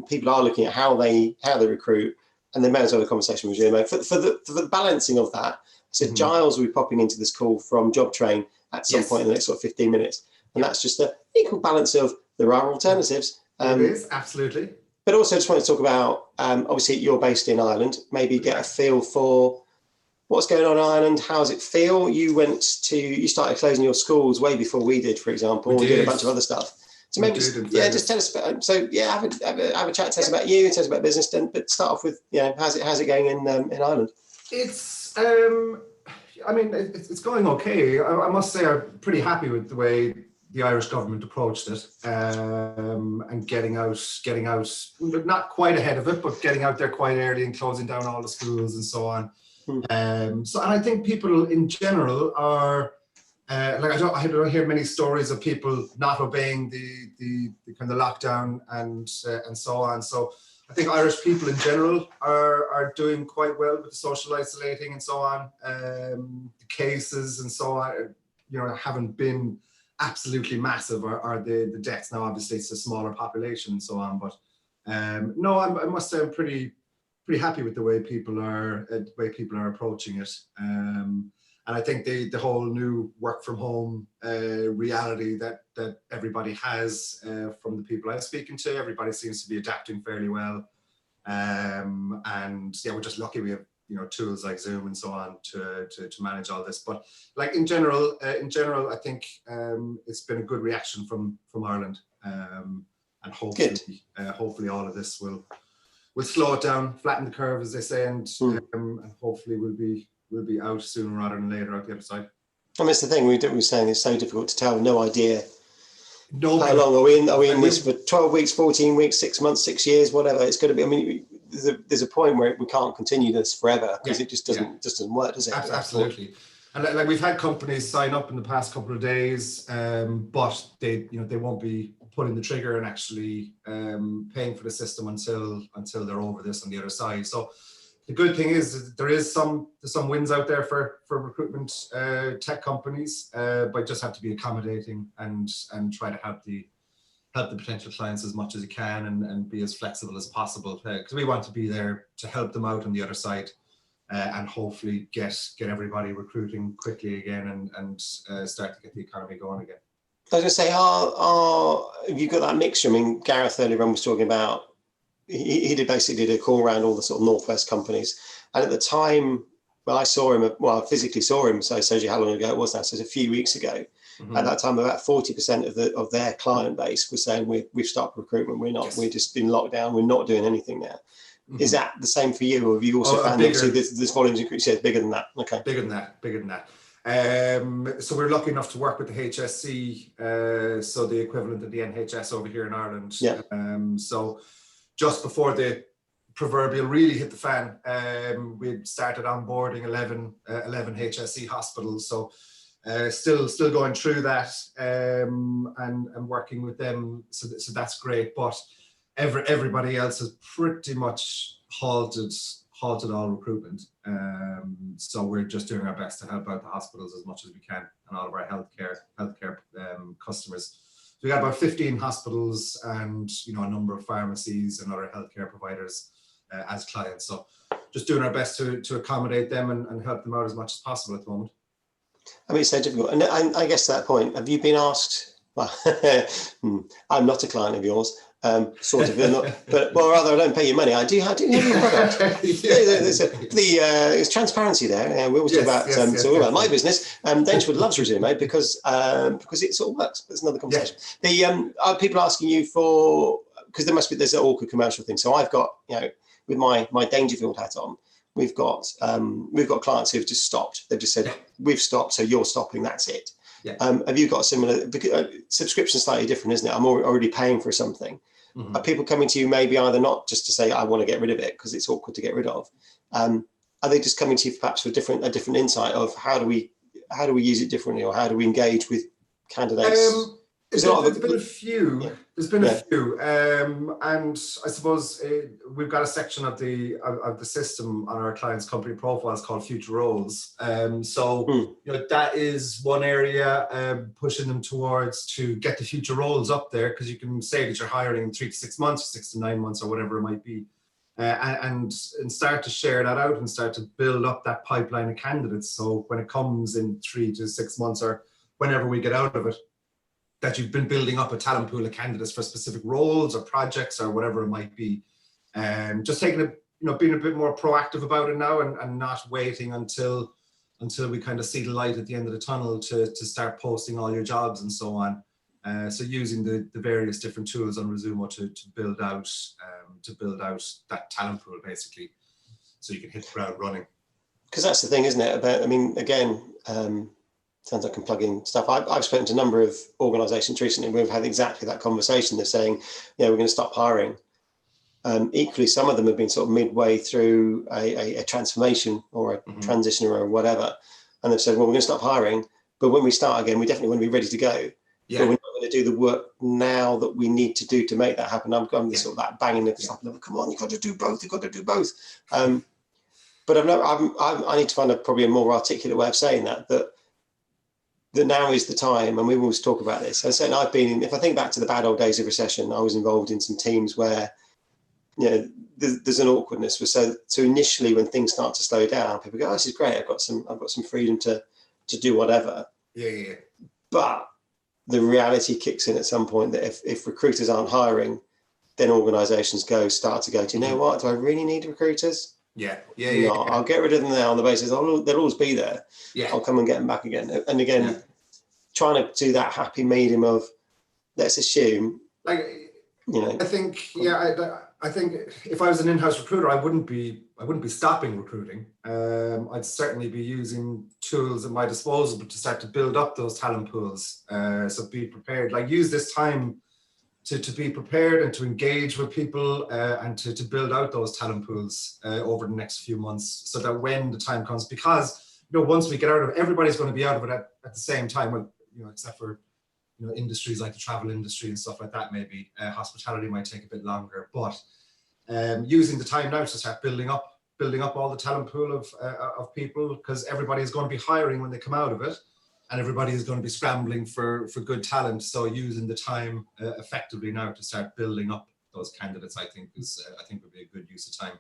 people are looking at how they recruit, and they may as well have a conversation with Resumo for the balancing of that. So Giles will be popping into this call from Job Train at some point in the next sort of 15 minutes. And that's just an equal balance of there are alternatives. It is, absolutely. But also just want to talk about, obviously you're based in Ireland, maybe get a feel for what's going on in Ireland? How does it feel? You started closing your schools way before we did, for example, and doing a bunch of other stuff. So maybe, just tell us about. So have a chat. Tell us about you. Tell us about business. But start off with, how's it going in Ireland? It's it's going okay. I must say I'm pretty happy with the way the Irish government approached it, and getting out, not quite ahead of it, but getting out there quite early and closing down all the schools and so on. And I think people in general are. I don't hear many stories of people not obeying the kind of lockdown and so on. So I think Irish people in general are doing quite well with the social isolating and so on. The cases and so on, haven't been absolutely massive. Or the deaths now, obviously it's a smaller population and so on. But no, I must say I'm pretty happy with the way people are approaching it. And I think the whole new work from home reality that everybody has from the people I'm speaking to, everybody seems to be adapting fairly well. And yeah, we're just lucky we have tools like Zoom and so on to manage all this. But like in general, I think it's been a good reaction from Ireland, and hopefully all of this will slow it down, flatten the curve, as they say, and hopefully we'll be out sooner rather than later out the other side. I mean, it's the thing we're saying it's so difficult to tell. No idea. No. How long are we in? Are we in this for 12 weeks, 14 weeks, 6 months, 6 years, whatever? It's going to be. I mean, there's a point where we can't continue this forever because it just doesn't work, does it? Absolutely. And like we've had companies sign up in the past couple of days, but they won't be pulling the trigger and actually paying for the system until they're over this on the other side. So the good thing is there's some wins out there for recruitment tech companies, but just have to be accommodating and try to help the potential clients as much as you can and be as flexible as possible, because we want to be there to help them out on the other side, and hopefully get everybody recruiting quickly again and start to get the economy going again. I was going to say, have you got that mixture? I mean, Gareth earlier on was talking about, he basically did a call around all the sort of Northwest companies. And at the time, well, I physically saw him, so I told you how long ago it was now, so it's a few weeks ago. Mm-hmm. At that time, about 40% of their client base was saying, we've stopped recruitment, we're just been locked down, we're not doing anything now. Mm-hmm. Is that the same for you, or have you also found obviously this volume's increased? Yeah, bigger than that. Okay. Bigger than that. So we're lucky enough to work with the HSC, so the equivalent of the NHS over here in Ireland. Yeah. So just before the proverbial really hit the fan, we'd started onboarding 11 HSC hospitals. So still going through that, and working with them. So that's great. But everybody else has pretty much halted all recruitment. So we're just doing our best to help out the hospitals as much as we can and all of our healthcare customers. So we got about 15 hospitals and a number of pharmacies and other healthcare providers as clients. So just doing our best to accommodate them and help them out as much as possible at the moment. I mean, it's so difficult. And I guess to that point, have you been asked, well, I'm not a client of yours, sort of, but rather I don't pay you money. I do have your product. There's transparency there. We always talk about my business. Dangerfield loves Resume because it sort of works. There's another conversation. Are people asking you for, because there's an awkward commercial thing. So I've got, with my Dangerfield hat on, we've got clients who've just stopped. They've just said, we've stopped, so you're stopping, that's it. Yeah. Have you got a similar, subscription slightly different, isn't it? I'm already paying for something. Mm-hmm. Are people coming to you maybe either not just to say, I want to get rid of it because it's awkward to get rid of? Are they just coming to you perhaps for a different insight of how do we use it differently, or how do we engage with candidates? There's been a few. Yeah. There's been a few, and I suppose we've got a section of the system on our clients' company profiles called Future Roles. So that is one area, pushing them towards to get the future roles up there, because you can say that you're hiring in 3 to 6 months, 6 to 9 months, or whatever it might be, and start to share that out and start to build up that pipeline of candidates. So when it comes in 3 to 6 months, or whenever we get out of it, that you've been building up a talent pool of candidates for specific roles or projects or whatever it might be. Just taking being a bit more proactive about it now and not waiting until we kind of see the light at the end of the tunnel to start posting all your jobs and so on. So using the various different tools on Resumo to build out that talent pool basically, so you can hit the ground running. Because that's the thing, isn't it? About, I mean, again, sounds like I'm plugging stuff. I've spoken to a number of organisations recently. We've had exactly that conversation. They're saying, we're going to stop hiring. Equally, some of them have been sort of midway through a transformation or a transition or whatever, and they've said, well, we're going to stop hiring, but when we start again, we definitely want to be ready to go. Yeah. But we're not going to do the work now that we need to do to make that happen. I'm sort of that banging the stuff. Come on, you've got to do both. You've got to do both. But I need to find probably a more articulate way of saying that now is the time, and we always talk about this. So certainly I've been in, if I think back to the bad old days of recession, I was involved in some teams where, there's an awkwardness. So initially when things start to slow down, people go, oh, this is great. I've got some freedom to do whatever. Yeah. But the reality kicks in at some point that if recruiters aren't hiring, then organisations start to go, do you know what? Do I really need recruiters? Yeah. I'll get rid of them now on the basis they'll always be there. Yeah. I'll come and get them back again. And again, trying to do that happy medium of, let's assume, I think, I think if I was an in-house recruiter, I wouldn't be stopping recruiting. I'd certainly be using tools at my disposal to start to build up those talent pools. So be prepared, use this time to be prepared and to engage with people and to build out those talent pools over the next few months, so that when the time comes, because once we get out of it, everybody's going to be out of it at the same time. Well, except for industries like the travel industry and stuff like that. Maybe hospitality might take a bit longer, but using the time now to start building up all the talent pool of people, because everybody is going to be hiring when they come out of it. And everybody is going to be scrambling for good talent. So using the time effectively now to start building up those candidates, I think would be a good use of time.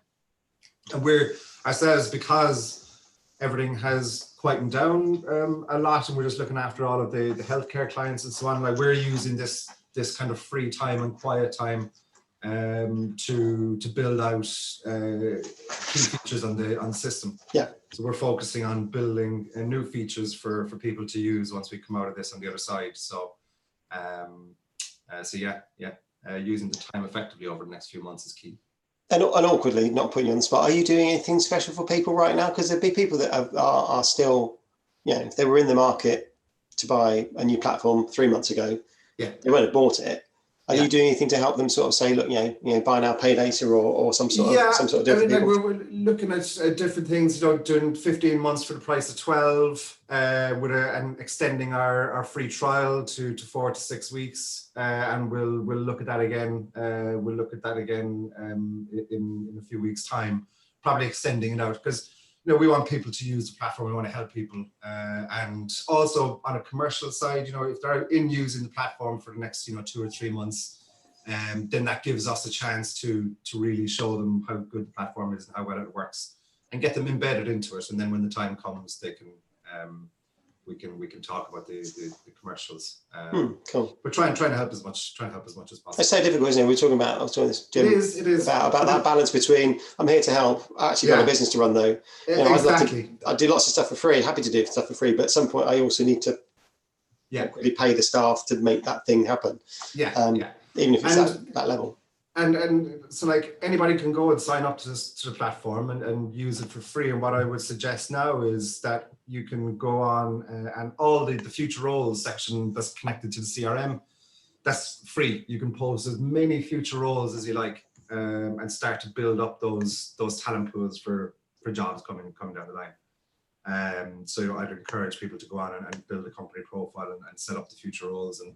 And we're ourselves, because everything has quietened down a lot, and we're just looking after all of the healthcare clients and so on. We're using this kind of free time and quiet time to build out key features on the system. Yeah. So we're focusing on building new features for people to use once we come out of this on the other side. So, using the time effectively over the next few months is key. And awkwardly, not putting you on the spot, are you doing anything special for people right now? Because there'd be people that are still, if they were in the market to buy a new platform 3 months ago, they won't have bought it. Are you doing anything to help them sort of say, look, buy now, pay later, or some sort of different? We're looking at different things. Doing 15 months for the price of 12, and extending our free trial to 4 to 6 weeks, and we'll look at that again. In a few weeks' time, probably extending it out, because we want people to use the platform. We want to help people, and also on a commercial side, if they're in using the platform for the next 2 or 3 months, then that gives us a chance to really show them how good the platform is and how well it works, and get them embedded into it. And then when the time comes, they can we can talk about the commercials. Cool. But trying to help as much as possible. It's so difficult, isn't it? I was talking this, Jim. It is about that balance between, I'm here to help. I actually got a business to run though. Exactly. I do lots of stuff for free. Happy to do stuff for free, but at some point I also need to really pay the staff to make that thing happen. Even if it's that level. And so anybody can go and sign up to the platform and use it for free. And what I would suggest now is that you can go on and all the future roles section that's connected to the CRM, that's free. You can post as many future roles as you like, and start to build up those talent pools for jobs coming down the line. So I'd encourage people to go on and build a company profile and set up the future roles and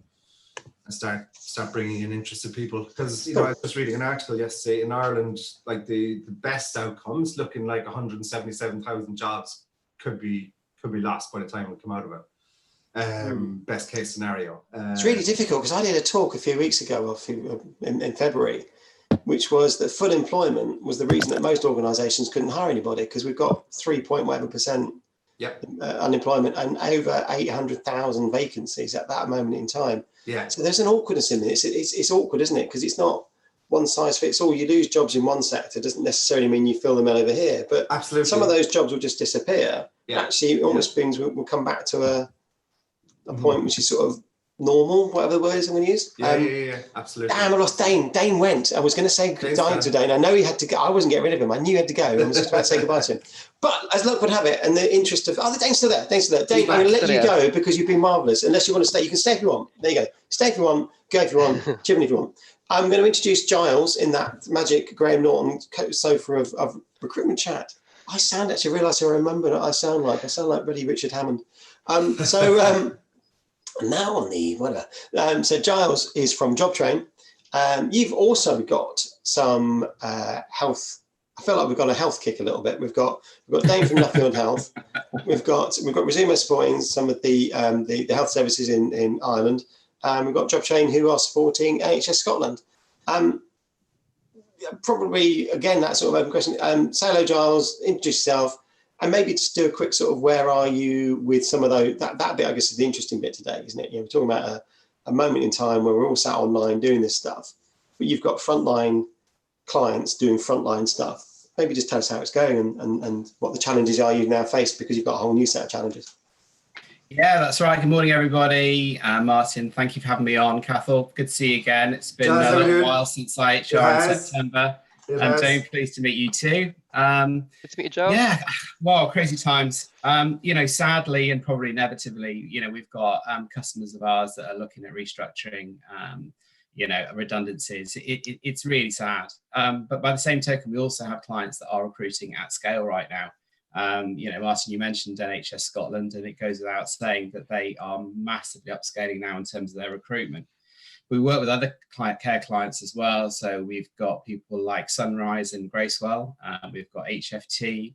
start bringing in interested people, because I was just reading an article yesterday in Ireland, the best outcomes, looking like 177,000 jobs could be lost by the time we come out of it. Best case scenario. It's really difficult, because I did a talk a few weeks ago in February, which was that full employment was the reason that most organisations couldn't hire anybody, because we've got 3% unemployment and over 800,000 vacancies at that moment in time. Yeah. So there's an awkwardness in this. It's awkward, isn't it? Because it's not, one size fits all. You lose jobs in one sector doesn't necessarily mean you fill them over here, but Absolutely. some of those jobs will just disappear. Yeah. Actually, it almost means we'll come back to a point which is sort of normal, whatever the word is I'm going to use. Yeah, absolutely. Damn, I lost Dane. Dane went. I was going to say Dane's goodbye gone. to Dane. I know he had to go. I wasn't getting rid of him. I knew he had to go. I was just about to say goodbye to him. But as luck would have it, and the interest of, Dane's still there. Dane's still there. Dane, I'm going to let you go because you've been marvellous. Unless you want to stay, you can stay if you want. There you go. Stay if you want. Go if you want. Chip in if you want. I'm going to introduce Giles in that magic Graham Norton sofa of recruitment chat. I realised I remember what I sound like. I sound like Ready Richard Hammond. Now on the whatever. So Giles is from JobTrain. You've also got some health. I feel like we've got a health kick a little bit. We've got Dane from Nuffield Health. We've got Resumo supporting some of the health services in Ireland. We've got JobTrain who are supporting NHS Scotland. Probably again that sort of open question. Say hello, Giles. Introduce yourself. And maybe just do a quick sort of where are you with some of those, that bit I guess is the interesting bit today, isn't it? We're talking about a moment in time where we're all sat online doing this stuff, but you've got frontline clients doing frontline stuff. Maybe just tell us how it's going and what the challenges are you've now faced, because you've got a whole new set of challenges. Yeah, that's right. Good morning, everybody. Martin, thank you for having me on. Cathal, good to see you again. It's been a little while since I HR in September. I'm Dane, pleased to meet you too. Good to meet you, Giles. Yeah, well, crazy times. Sadly and probably inevitably, we've got customers of ours that are looking at restructuring, redundancies. It's really sad. But by the same token, we also have clients that are recruiting at scale right now. Martin, you mentioned NHS Scotland, and it goes without saying that they are massively upscaling now in terms of their recruitment. We work with other care clients as well. So we've got people like Sunrise and Gracewell. We've got HFT.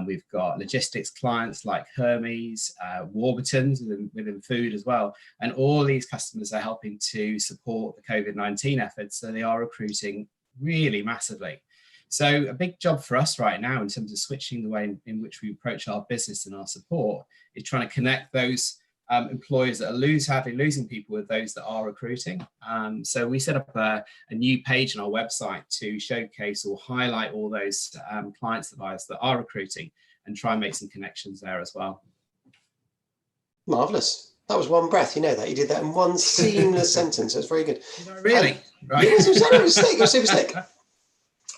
We've got logistics clients like Hermes, Warburton's within food as well. And all these customers are helping to support the COVID-19 efforts. So they are recruiting really massively. So a big job for us right now in terms of switching the way in which we approach our business and our support is trying to connect those employers that are sadly losing people with those that are recruiting. So we set up a new page on our website to showcase or highlight all those clients of ours that are recruiting and try and make some connections there as well. Marvellous. That was one breath, you know that. You did that in one seamless sentence. That's very good. Really? Right. Yeah, it was slick. It was super slick.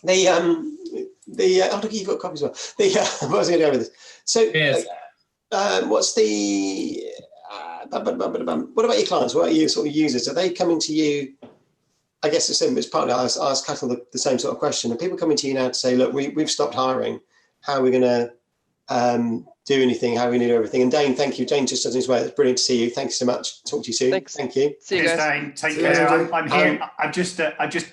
Look, you've got copies as well. What was I going to go with this? So, what's the... what about your clients? What are your sort of users? Are they coming to you? I guess it's partly I asked Cathal the same sort of question. Are people coming to you now to say, look, we've stopped hiring. How are we going to do anything? How are we going to do everything? And Dane, thank you. Dane just on his way. It's brilliant to see you. Thanks so much. Talk to you soon. Thanks. Thank you. See you guys. Dane. Take care. I'm here. I just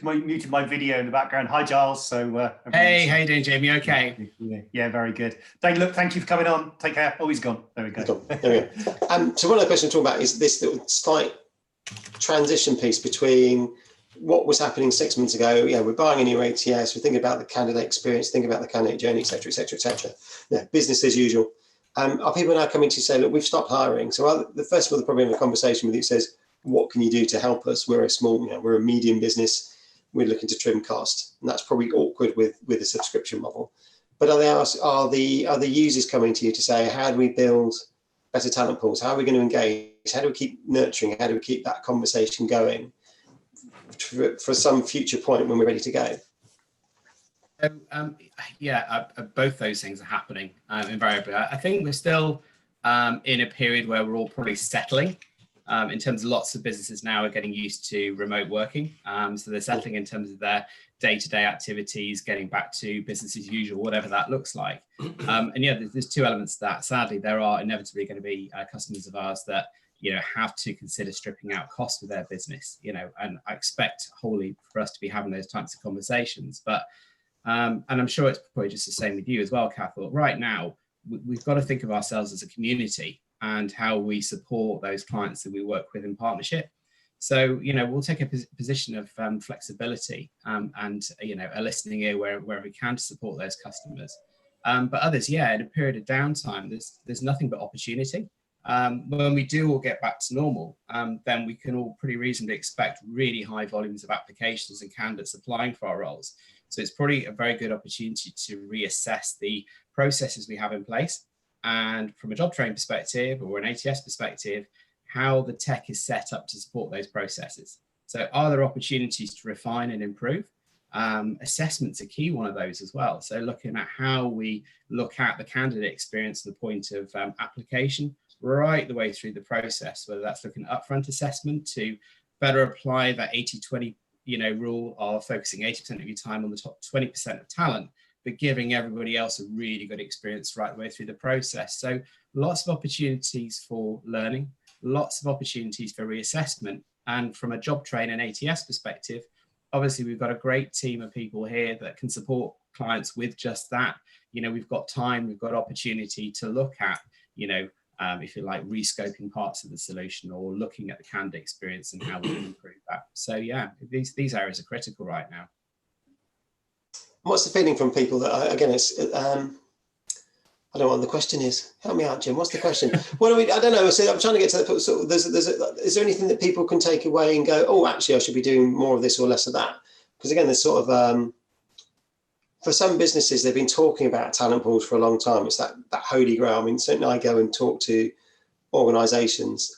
muted my video in the background. Hi, Giles. So hey, how you doing, Jamie? Okay. Yeah, very good. Dane, look, thank you for coming on. Take care. Oh, he's gone. There we go. There we go. So one of the questions I'm talking about is this little slight transition piece between what was happening 6 months ago. We're buying a new ATS. We're thinking about the candidate experience, thinking about the candidate journey, et cetera, et cetera, et cetera. Yeah, business as usual. Are people now coming to say, look, we've stopped hiring? So the first of all, they're probably having a conversation with you says, what can you do to help us? We're a small, we're a medium business. We're looking to trim costs. And that's probably awkward with a subscription model. But are the users coming to you to say, how do we build better talent pools? How are we going to engage? How do we keep nurturing? How do we keep that conversation going for some future point when we're ready to go? Both those things are happening invariably. I think we're still in a period where we're all probably settling in terms of lots of businesses now are getting used to remote working. So they're settling in terms of their day-to-day activities, getting back to business as usual, whatever that looks like. There's two elements to that. Sadly, there are inevitably going to be customers of ours that have to consider stripping out costs with their business, and I expect wholly for us to be having those types of conversations. But and I'm sure it's probably just the same with you as well, Cathal. Right now, we've got to think of ourselves as a community and how we support those clients that we work with in partnership. So, we'll take a position of flexibility and, a listening ear where we can to support those customers. But others, in a period of downtime, there's nothing but opportunity. When we do all get back to normal, then we can all pretty reasonably expect really high volumes of applications and candidates applying for our roles. So it's probably a very good opportunity to reassess the processes we have in place, and from a job training perspective or an ATS perspective, how the tech is set up to support those processes. So are there opportunities to refine and improve? Assessment's a key one of those as well. So looking at how we look at the candidate experience to the point of application, right the way through the process, whether that's looking at upfront assessment to better apply that 80-20 rule of focusing 80% of your time on the top 20% of talent, but giving everybody else a really good experience right the way through the process. So lots of opportunities for learning, lots of opportunities for reassessment. And from a job train and ATS perspective, obviously we've got a great team of people here that can support clients with just that. We've got time, we've got opportunity to look at, if you like, rescoping parts of the solution or looking at the candidate experience and how we can improve that. So yeah, these areas are critical right now. What's the feeling from people that, again, it's, I don't know what the question is. Help me out, Jim. What's the question? I don't know. So I'm trying to get to the sort of, is there anything that people can take away and go, oh, actually, I should be doing more of this or less of that? Because again, there's sort of, for some businesses, they've been talking about talent pools for a long time. It's that holy grail. I mean, certainly I go and talk to organisations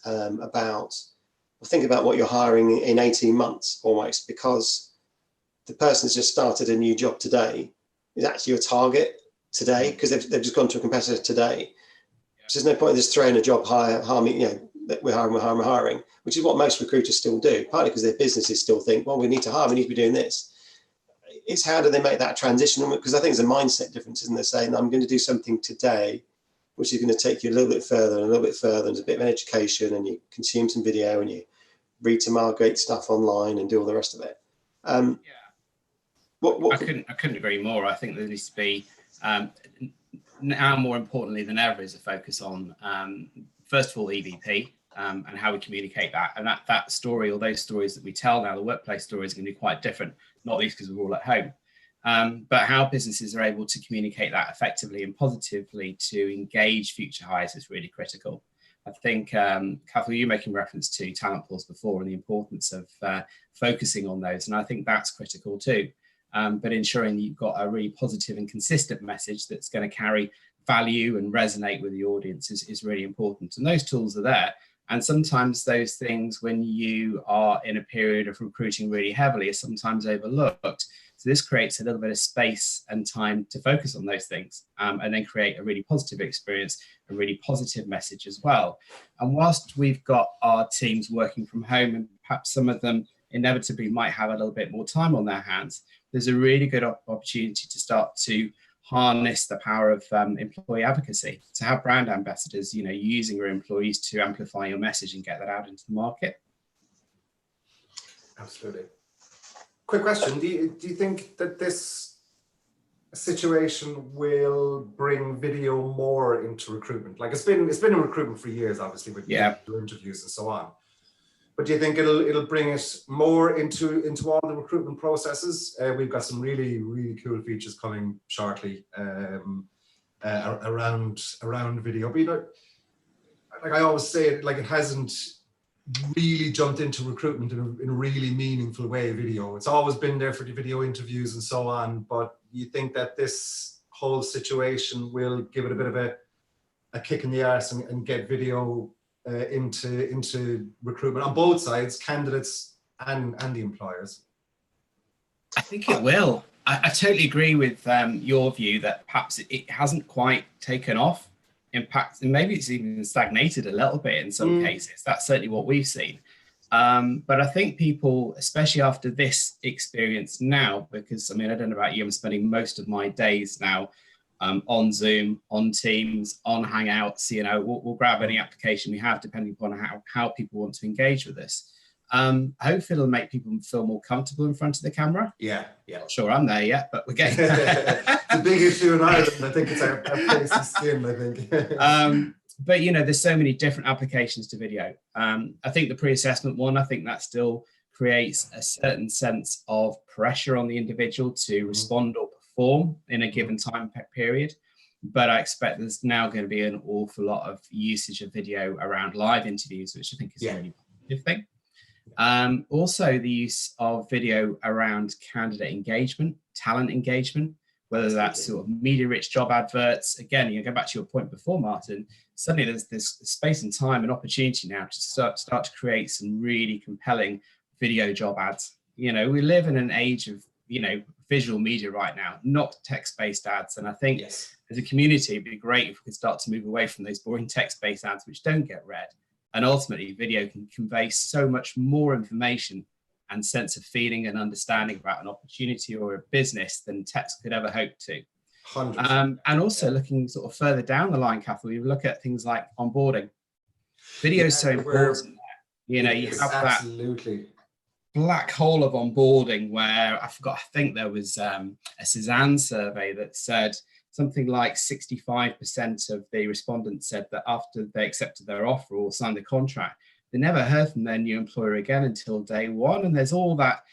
think about what you're hiring in 18 months almost, because the person's just started a new job today is actually your target today, because they've just gone to a competitor today. So there's no point in just throwing a job harming, we're hiring, which is what most recruiters still do, partly because their businesses still think, well, we need to hire, we need to be doing this. It's how do they make that transition? Because I think it's a mindset difference, isn't there? Saying, I'm going to do something today, which is going to take you a little bit further and a little bit further, and there's a bit of an education, and you consume some video and you read some great stuff online and do all the rest of it. I couldn't agree more. I think there needs to be, now more importantly than ever, is a focus on, first of all, EVP and how we communicate that. And that story, or those stories that we tell now, the workplace stories, are going to be quite different, not least because we're all at home. But how businesses are able to communicate that effectively and positively to engage future hires is really critical. I think, Kathleen, you were making reference to talent pools before and the importance of focusing on those. And I think that's critical too. But ensuring that you've got a really positive and consistent message that's going to carry value and resonate with the audience is really important. And those tools are there. And sometimes those things, when you are in a period of recruiting really heavily, are sometimes overlooked. So this creates a little bit of space and time to focus on those things, and then create a really positive experience, a really positive message as well. And whilst we've got our teams working from home, and perhaps some of them inevitably might have a little bit more time on their hands, there's a really good opportunity to start to harness the power of employee advocacy, to have brand ambassadors, using your employees to amplify your message and get that out into the market. Absolutely. Quick question: do you think that this situation will bring video more into recruitment? Like it's been in recruitment for years, obviously, with interviews and so on. But do you think it'll bring it more into all the recruitment processes? We've got some really, really cool features coming shortly around video. But like I always say, it hasn't really jumped into recruitment in a really meaningful way. Video, it's always been there for the video interviews and so on. But you think that this whole situation will give it a bit of a kick in the arse and get video into recruitment on both sides, candidates and the employers? I think it will. I totally agree with your view that perhaps it hasn't quite taken off. In fact, and maybe it's even stagnated a little bit in some cases. That's certainly what we've seen. But I think people, especially after this experience now, because I mean, I don't know about you, I'm spending most of my days now on Zoom, on Teams, on Hangouts. We'll grab any application we have, depending upon how people want to engage with this. Hopefully it'll make people feel more comfortable in front of the camera. Yeah. Not sure I'm there yet, but we're getting there. It's a big issue in Ireland. I think it's our face and skin, I think. But there's so many different applications to video. I think the pre-assessment one, I think that still creates a certain sense of pressure on the individual to respond or perform in a given time period. but I expect there's now going to be an awful lot of usage of video around live interviews, which I think is a really positive thing. Also, the use of video around candidate engagement, talent engagement, whether that's sort of media-rich job adverts. Again, you go back to your point before, Martin. Suddenly, there's this space and time and opportunity now to start to create some really compelling video job ads. You know, we live in an age of, you know, visual media right now, not text-based ads. And I think as a community, it'd be great if we could start to move away from those boring text-based ads which don't get read. And ultimately, video can convey so much more information and sense of feeling and understanding about an opportunity or a business than text could ever hope to. And also looking sort of further down the line, Cathal, you look at things like onboarding. Video is so important. You know, you have that black hole of onboarding where I think there was a Cezanne survey that said something like 65% of the respondents said that after they accepted their offer or signed the contract, they never heard from their new employer again until day one. And there's all that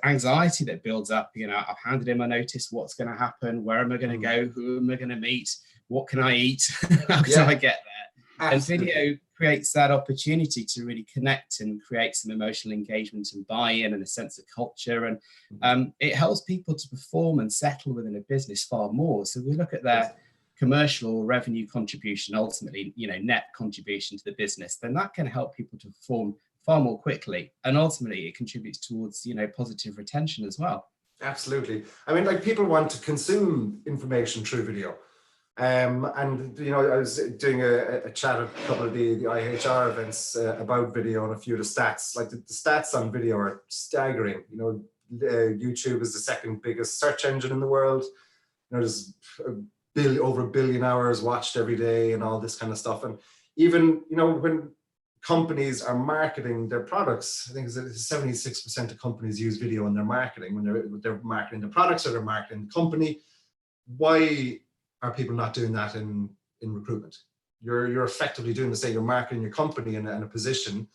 anxiety that builds up. You know, I've handed in my notice, what's going to happen? Where am I going to go? Who am I going to meet? What can I eat? How can I get there? Absolutely. And video creates that opportunity to really connect and create some emotional engagement and buy-in and a sense of culture. And it helps people to perform and settle within a business far more. So we look at their commercial revenue contribution, ultimately, you know, net contribution to the business, then that can help people to perform far more quickly. And ultimately it contributes towards, you know, positive retention as well. Absolutely. I mean, like, people want to consume information through video. And, you know, I was doing a chat at a couple of the IHR events about video and a few of the stats. Like the stats on video are staggering. You know, YouTube is the second biggest search engine in the world. You know, there's over 1 billion hours watched every day and all this kind of stuff. And even, you know, when companies are marketing their products, I think it's 76% of companies use video in their marketing when they're marketing the products or they're marketing the company. Why are people not doing that in recruitment? You're effectively doing the same. You're marketing your company in a position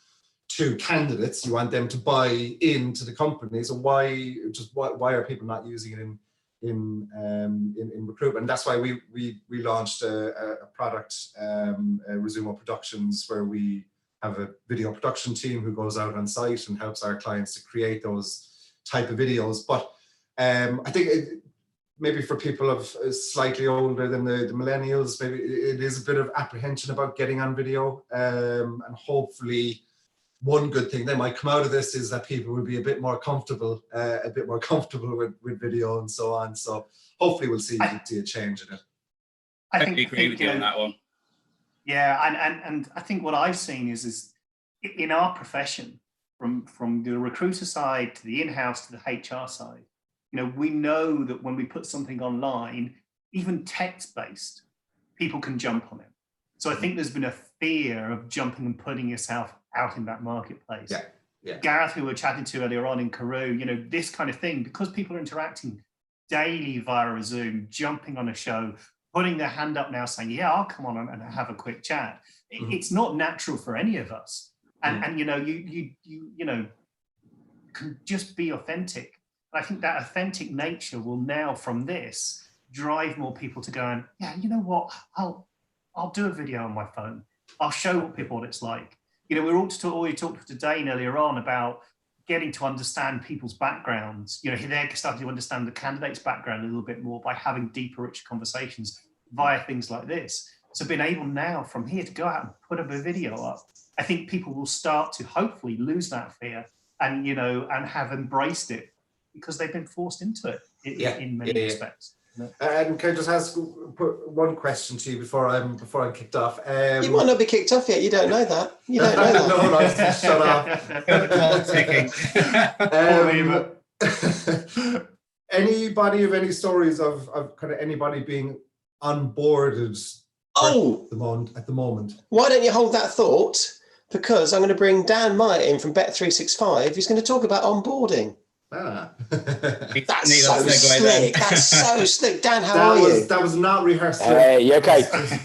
to candidates. You want them to buy into the company. So why are people not using it in recruitment? And that's why we launched a product, Resumo Productions, where we have a video production team who goes out on site and helps our clients to create those type of videos. But I think maybe for people of slightly older than the millennials, maybe it is a bit of apprehension about getting on video. And hopefully one good thing that might come out of this is that people will be a bit more comfortable with video and so on. So hopefully we'll see a change in it. I think, agree with you on that one. Yeah, and I think what I've seen is in our profession, from the recruiter side to the in-house to the HR side, you know, we know that when we put something online, even text-based, people can jump on it. So I think there's been a fear of jumping and putting yourself out in that marketplace. Yeah. Gareth, who we were chatting to earlier on in Carew, you know, this kind of thing, because people are interacting daily via a Zoom, jumping on a show, putting their hand up now saying, yeah, I'll come on and have a quick chat. It's not natural for any of us. And you know, you know, can just be authentic. I think that authentic nature will now, from this, drive more people to go and, yeah, you know what, I'll do a video on my phone. I'll show people what it's like. You know, we talked to Dane earlier on about getting to understand people's backgrounds. You know, they're starting to understand the candidate's background a little bit more by having deeper, rich conversations via things like this. So being able now from here to go out and put up a video up, I think people will start to hopefully lose that fear and, you know, and have embraced it because they've been forced into it in many respects. And can I just ask one question to you before I'm kicked off? You might not be kicked off yet. You don't know that. You don't know that. No, shut up. Anybody have any stories of kind of anybody being onboarded at the moment? Why don't you hold that thought? Because I'm going to bring Dan Myatt in from Bet365. Who's going to talk about onboarding. That's so slick. That's so slick. Dan, how are you? That was not rehearsed. Hey, you okay?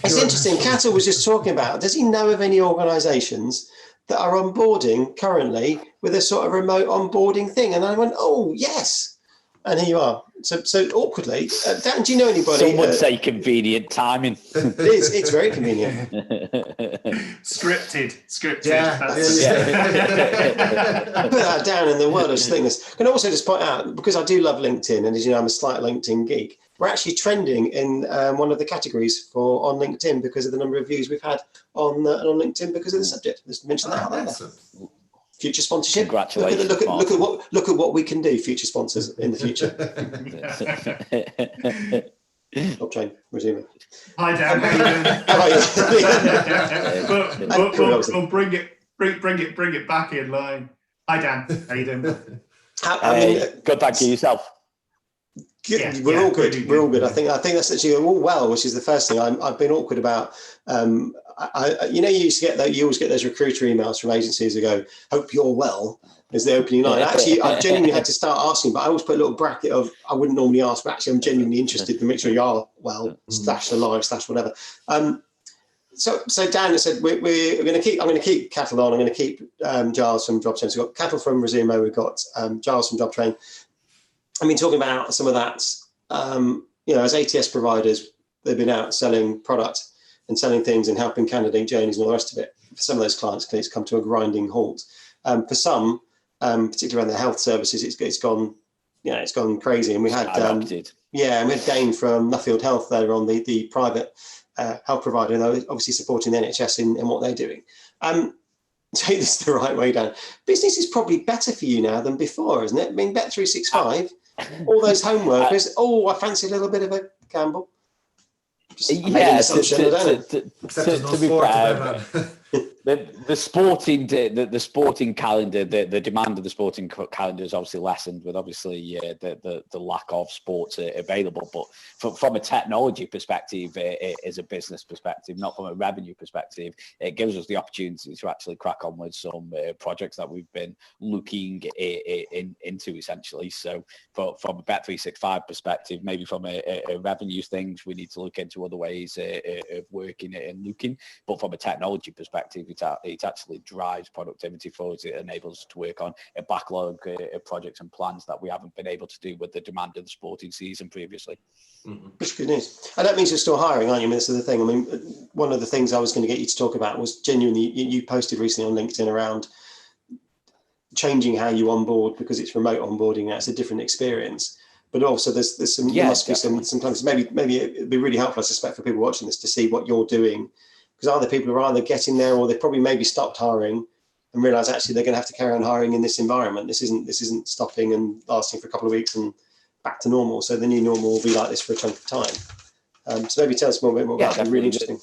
It's interesting. Cathal was just talking about, does he know of any organisations that are onboarding currently with a sort of remote onboarding thing? And I went, oh, yes. And here you are. So awkwardly, Dan, do you know anybody? Some would say convenient timing. It's very convenient. Scripted. Yeah. Put that down in the world of slickness. Can I also just point out, because I do love LinkedIn, and as you know, I'm a slight LinkedIn geek, we're actually trending in one of the categories on LinkedIn because of the number of views we've had on LinkedIn because of the subject. Just mention that out there. Future sponsorship. Congratulations. Look at what we can do, future sponsors in the future. Stop train, resuming. Hi Dan. We'll bring it back in line. Hi Dan. How you doing? Good, thank you. Yourself? Good. We're all good. We're all good. I think that's actually all well, which is the first thing I've been awkward about. You always get those recruiter emails from agencies who go, "Hope you're well," as the opening line. Actually, I genuinely had to start asking, but I always put a little bracket of I wouldn't normally ask, but actually I'm genuinely interested to make sure you are well, /alive, whatever. So Dan has said I'm going to keep Cattle on. I'm going to keep Giles from Job Train. So we've got Cattle from Resumo. We've got Giles from Job Train. I mean, talking about some of that, as ATS providers, they've been out selling product and selling things and helping candidate journeys and all the rest of it. For some of those clients, it's come to a grinding halt. For some, particularly around the health services, it's gone crazy. And we had we had Dane from Nuffield Health there on the private health provider, and they're obviously supporting the NHS in what they're doing. Take this the right way down. Business is probably better for you now than before, isn't it? I mean, Bet365, all those home workers. I fancy a little bit of a gamble. To be fair, the sporting calendar, the demand of the sporting calendar is obviously lessened with obviously the lack of sports available. But from a technology perspective, as a business perspective, not from a revenue perspective, it gives us the opportunity to actually crack on with some projects that we've been looking into essentially. So from a Bet365 perspective, maybe from a revenue things, we need to look into other ways of working and looking. But from a technology perspective, it actually drives productivity for us. It enables us to work on a backlog of projects and plans that we haven't been able to do with the demand of the sporting season previously. Which is good news. And that means you're still hiring, aren't you? I mean, this is the thing. I mean, one of the things I was going to get you to talk about was genuinely, you posted recently on LinkedIn around changing how you onboard because it's remote onboarding. That's a different experience. But also there's some, there must be some plans. Maybe it'd be really helpful, I suspect, for people watching this to see what you're doing. Because either people are either getting there or they've probably maybe stopped hiring and realize actually they're going to have to carry on hiring in this environment. This isn't stopping and lasting for a couple of weeks and back to normal. So the new normal will be like this for a chunk of time. So maybe tell us a bit more about that. Really interesting.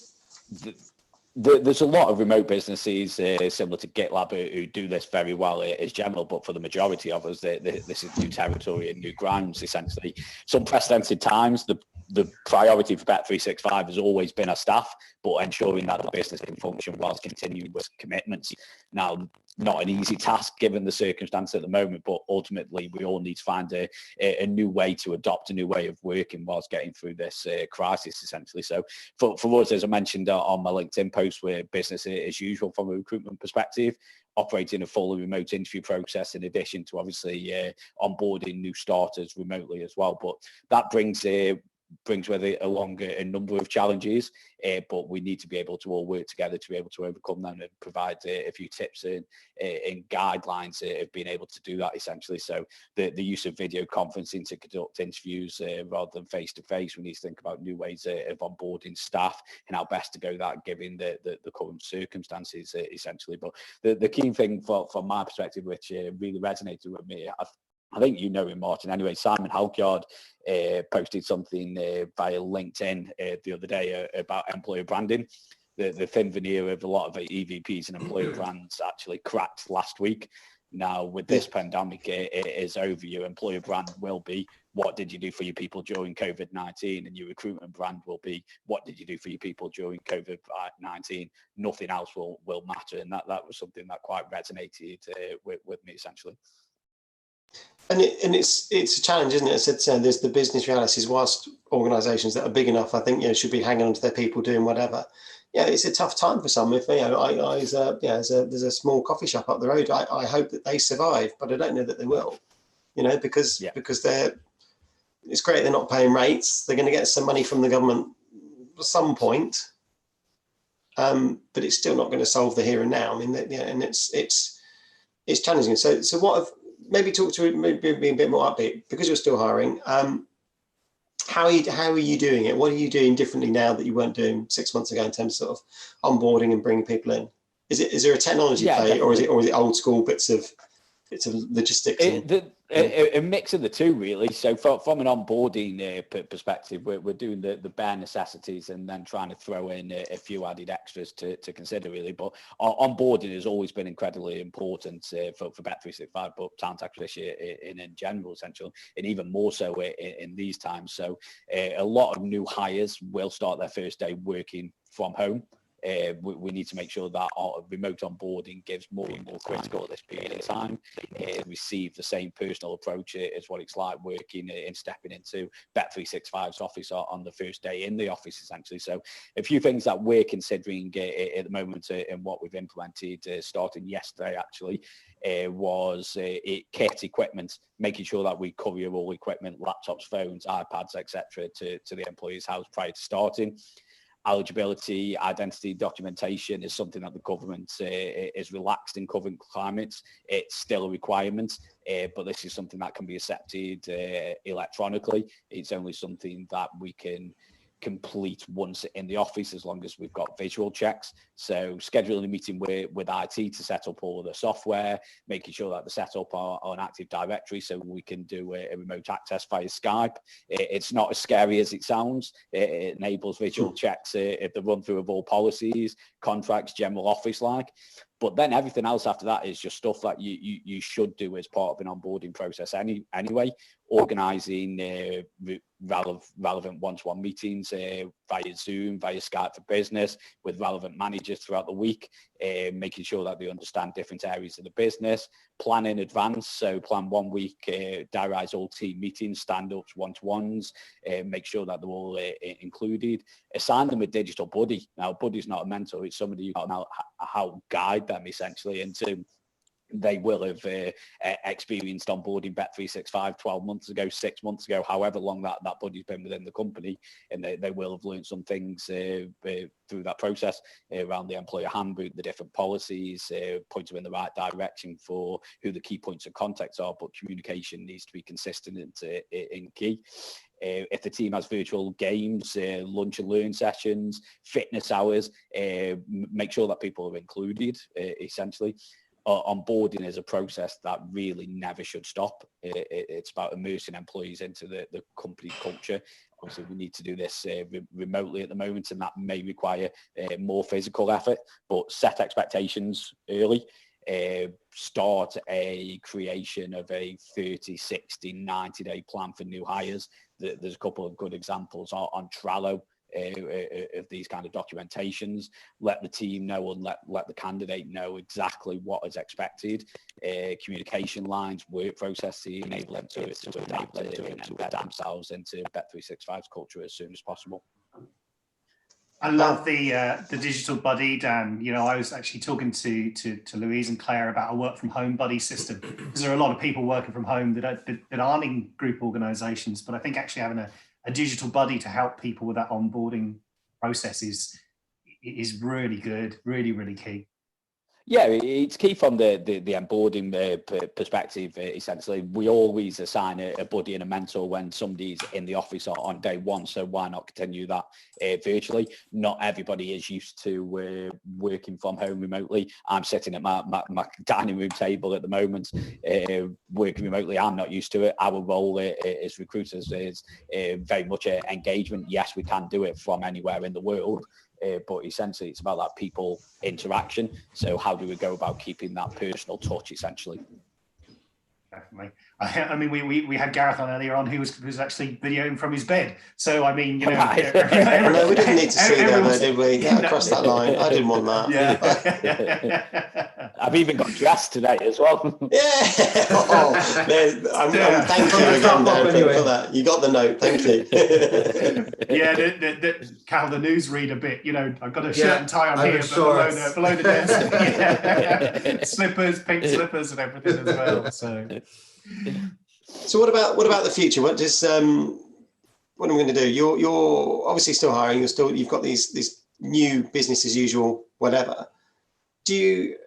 There's a lot of remote businesses similar to GitLab who do this very well as general, but for the majority of us, this is new territory and new grounds, essentially. Some unprecedented times, the priority for Bet365 has always been our staff, but ensuring that the business can function whilst continuing with commitments. Now, not an easy task given the circumstance at the moment, but ultimately we all need to find a new way to adopt a new way of working whilst getting through this crisis, essentially. So for us, as I mentioned on my LinkedIn post, we're business as usual from a recruitment perspective, operating a fully remote interview process in addition to obviously onboarding new starters remotely as well. But that brings with it along a number of challenges, but we need to be able to all work together to be able to overcome them and provide a few tips and guidelines of being able to do that, essentially. So the use of video conferencing to conduct interviews rather than face-to-face, we need to think about new ways of onboarding staff and how best to go that given the current circumstances, essentially. But the key thing from my perspective, which really resonated with me, I think you know him, Martin. Anyway, Simon Halkyard posted something via LinkedIn the other day about employer branding. The thin veneer of a lot of EVPs and employer brands actually cracked last week. Now, with this pandemic, it is over. Your employer brand will be, what did you do for your people during COVID-19? And your recruitment brand will be, what did you do for your people during COVID-19? Nothing else will matter. And that was something that quite resonated with me, essentially. And it's a challenge, isn't it? As I said, there's the business realities. Whilst organisations that are big enough, I think, should be hanging on to their people doing whatever. Yeah, it's a tough time for some. If there's a small coffee shop up the road, I hope that they survive, but I don't know that they will. Because they're it's great they're not paying rates. They're going to get some money from the government at some point, but it's still not going to solve the here and now. I mean, and it's challenging. So what have, maybe talk to maybe be a bit more upbeat, because you're still hiring. How are you doing it? What are you doing differently now that you weren't doing 6 months ago in terms of sort of onboarding and bringing people in? Is there a technology play, or is it old school bits of logistics? A mix of the two, really. So from an onboarding perspective, we're doing the bare necessities and then trying to throw in a few added extras to consider, really. But onboarding has always been incredibly important for Bet365, but talent acquisition in general, essentially, and even more so in these times. So a lot of new hires will start their first day working from home. We need to make sure that our remote onboarding gives more and more critical at this period of time. Receive the same personal approach as what it's like working and stepping into Bet365's office on the first day in the office, essentially. So a few things that we're considering at the moment and what we've implemented starting yesterday, actually, was kit equipment, making sure that we courier all equipment, laptops, phones, iPads, etc., to the employee's house prior to starting. Eligibility, identity documentation is something that the government is relaxed in current climates. It's still a requirement, but this is something that can be accepted electronically. It's only something that we can complete once in the office as long as we've got visual checks. So scheduling a meeting with IT to set up all of the software, making sure that the setup are on Active Directory so we can do a remote access via Skype. It's not as scary as it sounds. It enables visual checks at the run through of all policies, contracts, general office like. But then everything else after that is just stuff that you should do as part of an onboarding process anyway. Organising relevant one-to-one meetings via Zoom, via Skype for Business with relevant managers throughout the week, making sure that they understand different areas of the business, plan in advance. So plan 1 week, diarise all team meetings, stand-ups, one-to-ones, make sure that they're all included. Assign them a digital buddy. Now, buddy's not a mentor, it's somebody you can help guide them essentially into. They will have experienced onboarding Bet365 12 months ago, 6 months ago, however long that buddy's been within the company, and they will have learned some things through that process around the employer handbook, the different policies, point them in the right direction for who the key points of contact are, but communication needs to be consistent and key. If the team has virtual games, lunch and learn sessions, fitness hours, make sure that people are included, essentially. Onboarding is a process that really never should stop. It's about immersing employees into the company culture. Obviously, we need to do this remotely at the moment, and that may require more physical effort, but set expectations early. Start a creation of a 30, 60, 90-day plan for new hires. There's a couple of good examples on Trello of these kind of documentations. Let the team know and let the candidate know exactly what is expected. Communication lines, work processes, enable them to adapt and embed themselves into Bet365's culture as soon as possible. I love the digital buddy, Dan. You know, I was actually talking to Louise and Claire about a work from home buddy system, because there are a lot of people working from home that aren't in group organizations, but I think actually having a digital buddy to help people with that onboarding process is really good, really, really key. Yeah, it's key from the onboarding perspective. Essentially, we always assign a buddy and a mentor when somebody's in the office on day one. So why not continue that virtually? Not everybody is used to working from home remotely. I'm sitting at my dining room table at the moment, working remotely. I'm not used to it. Our role as recruiters is very much engagement. Yes, we can do it from anywhere in the world. But essentially it's about that people interaction. So how do we go about keeping that personal touch, essentially? Definitely. I mean, we had Gareth on earlier on who was actually videoing from his bed. So I mean, you know, no, we didn't need to see that, though, did we? Yeah, across that line. I didn't want that. Yeah. I've even got dressed today as well. Yeah. Thank you again there for that. You got the note. Thank you. Yeah, Cal, the newsreader bit. You know, I've got a shirt and tie on here, but below the desk. Slippers, pink slippers, and everything as well. So. So what about the future? What am I going to do? You're obviously still hiring. You've got these new business as usual, whatever. We've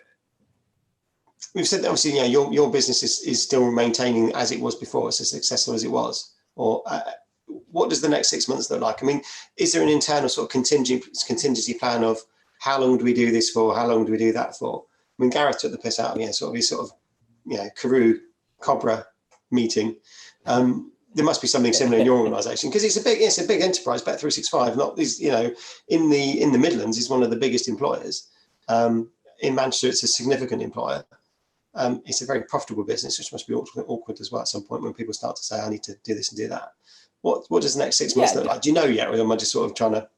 said that obviously, your business is still maintaining as it was before. It's as successful as it was. Or what does the next 6 months look like? I mean, is there an internal sort of contingency plan of how long do we do this for? How long do we do that for? I mean, Gareth took the piss out of me, sort of his Karoo Cobra meeting. There must be something similar in your organisation, because it's a big enterprise. Bet365, not these, in the Midlands, is one of the biggest employers. In Manchester, it's a significant employer. It's a very profitable business, which must be awkward as well at some point when people start to say, I need to do this and do that. What does the next 6 months look like? Do you know yet, or am I just sort of trying to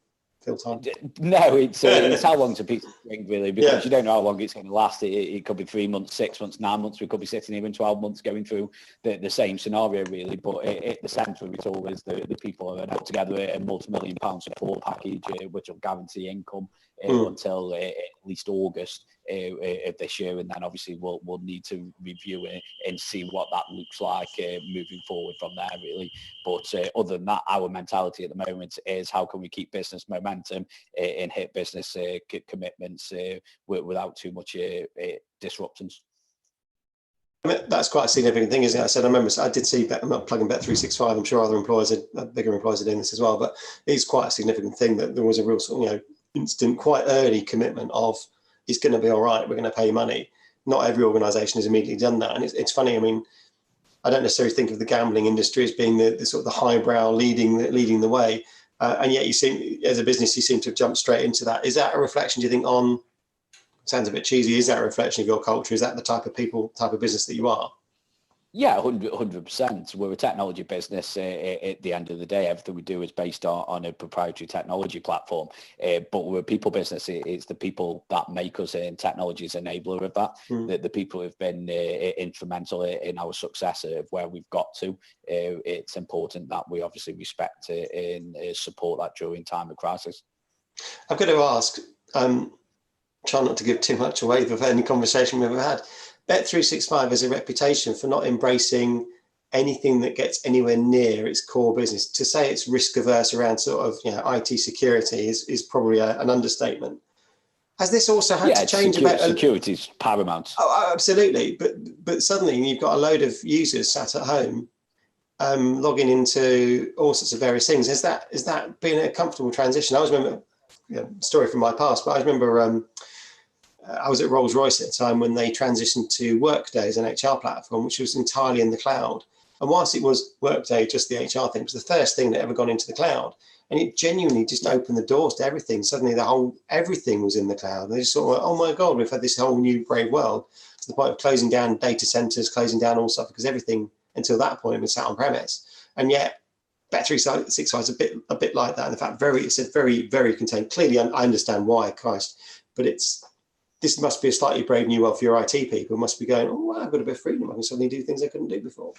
fill time? No, it's how long's a piece of string, really, because you don't know how long it's going to last. It could be 3 months, 6 months, 9 months. We could be sitting here in 12 months going through the same scenario, really. But at the centre of it all is the people who are put together a multi-million pound support package, which will guarantee income until at least August of this year, and then obviously we'll need to review it and see what that looks like moving forward from there, really. But other than that, our mentality at the moment is how can we keep business momentum and hit business commitments without too much disruptions. I mean, that's quite a significant thing, isn't it? I did see, I'm not plugging Bet365, I'm sure other employers, bigger employers are doing this as well, but it's quite a significant thing that there was a real instant, quite early commitment of, it's going to be all right, we're going to pay money. Not every organisation has immediately done that. And it's funny, I mean, I don't necessarily think of the gambling industry as being the sort of the highbrow leading the way. And yet you seem, as a business, you seem to have jumped straight into that. Is that a reflection, do you think, on, sounds a bit cheesy, is that a reflection of your culture? Is that the type of business that you are? Yeah, 100%. We're a technology business. At the end of the day, everything we do is based on a proprietary technology platform. But we're a people business. It's the people that make us, and technology is an enabler of that. The people who've been instrumental in our success of where we've got to. It's important that we obviously respect and support that during time of crisis. I've got to ask, try not to give too much away of any conversation we've ever had. Bet365 has a reputation for not embracing anything that gets anywhere near its core business. To say it's risk averse around sort of IT security is probably an understatement. Has this also had to change? Security is paramount. Oh, absolutely. But suddenly you've got a load of users sat at home logging into all sorts of various things. Has that been a comfortable transition? I always remember, story from my past, but I remember I was at Rolls-Royce at the time when they transitioned to Workday as an HR platform, which was entirely in the cloud. And whilst it was Workday, just the HR thing, it was the first thing that ever gone into the cloud. And it genuinely just opened the doors to everything. Suddenly everything was in the cloud. And they just thought, oh my God, we've had this whole new brave world, to the point of closing down data centers, closing down all stuff, because everything until that point was sat on premise. And yet Bet365 is a bit like that. In fact, it's a very, very contained. Clearly, I understand why, Christ, but this must be a slightly brave new world for your IT people. Must be going, oh, wow, I've got a bit of freedom. I can suddenly do things I couldn't do before.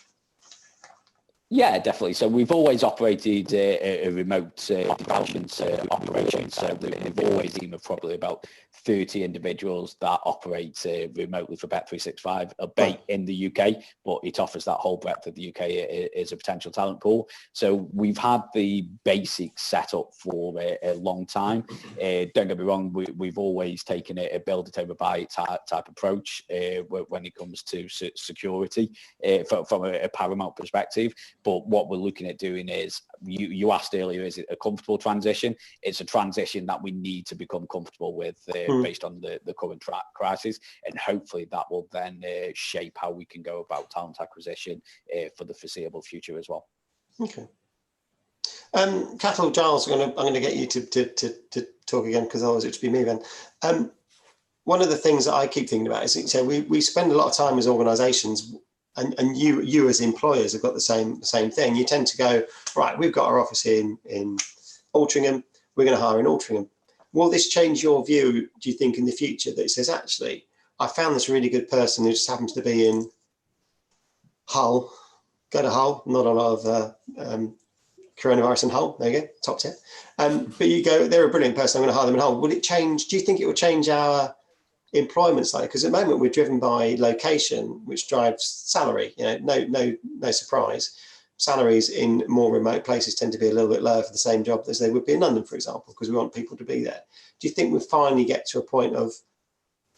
Yeah, definitely. So we've always operated a remote operation. So we've always team of probably about 30 individuals that operate remotely for Bet365, albeit in the UK, but it offers that whole breadth of the UK as a potential talent pool. So we've had the basics set up for a long time. Don't get me wrong, we've always taken a build it over buy it type approach when it comes to security from a paramount perspective. But what we're looking at doing is, you asked earlier, is it a comfortable transition? It's a transition that we need to become comfortable with based on the current crisis. And hopefully that will then shape how we can go about talent acquisition for the foreseeable future as well. Okay. Cathal, Giles, I'm going to get you to talk again, because otherwise it would be me then. One of the things that I keep thinking about is, we spend a lot of time as organisations, and you as employers have got the same thing. You tend to go, right, we've got our office in Altrincham, we're going to hire in Altrincham. Will this change your view, do you think, in the future, that it says, actually, I found this really good person who just happens to be in Hull, go to Hull, not a lot of coronavirus in Hull, there you go, top tip. But you go, they're a brilliant person, I'm going to hire them in Hull. Will it change, do you think it will change our employment side, because at the moment we're driven by location, which drives salary. No surprise. Salaries in more remote places tend to be a little bit lower for the same job as they would be in London, for example, because we want people to be there. Do you think we'll finally get to a point of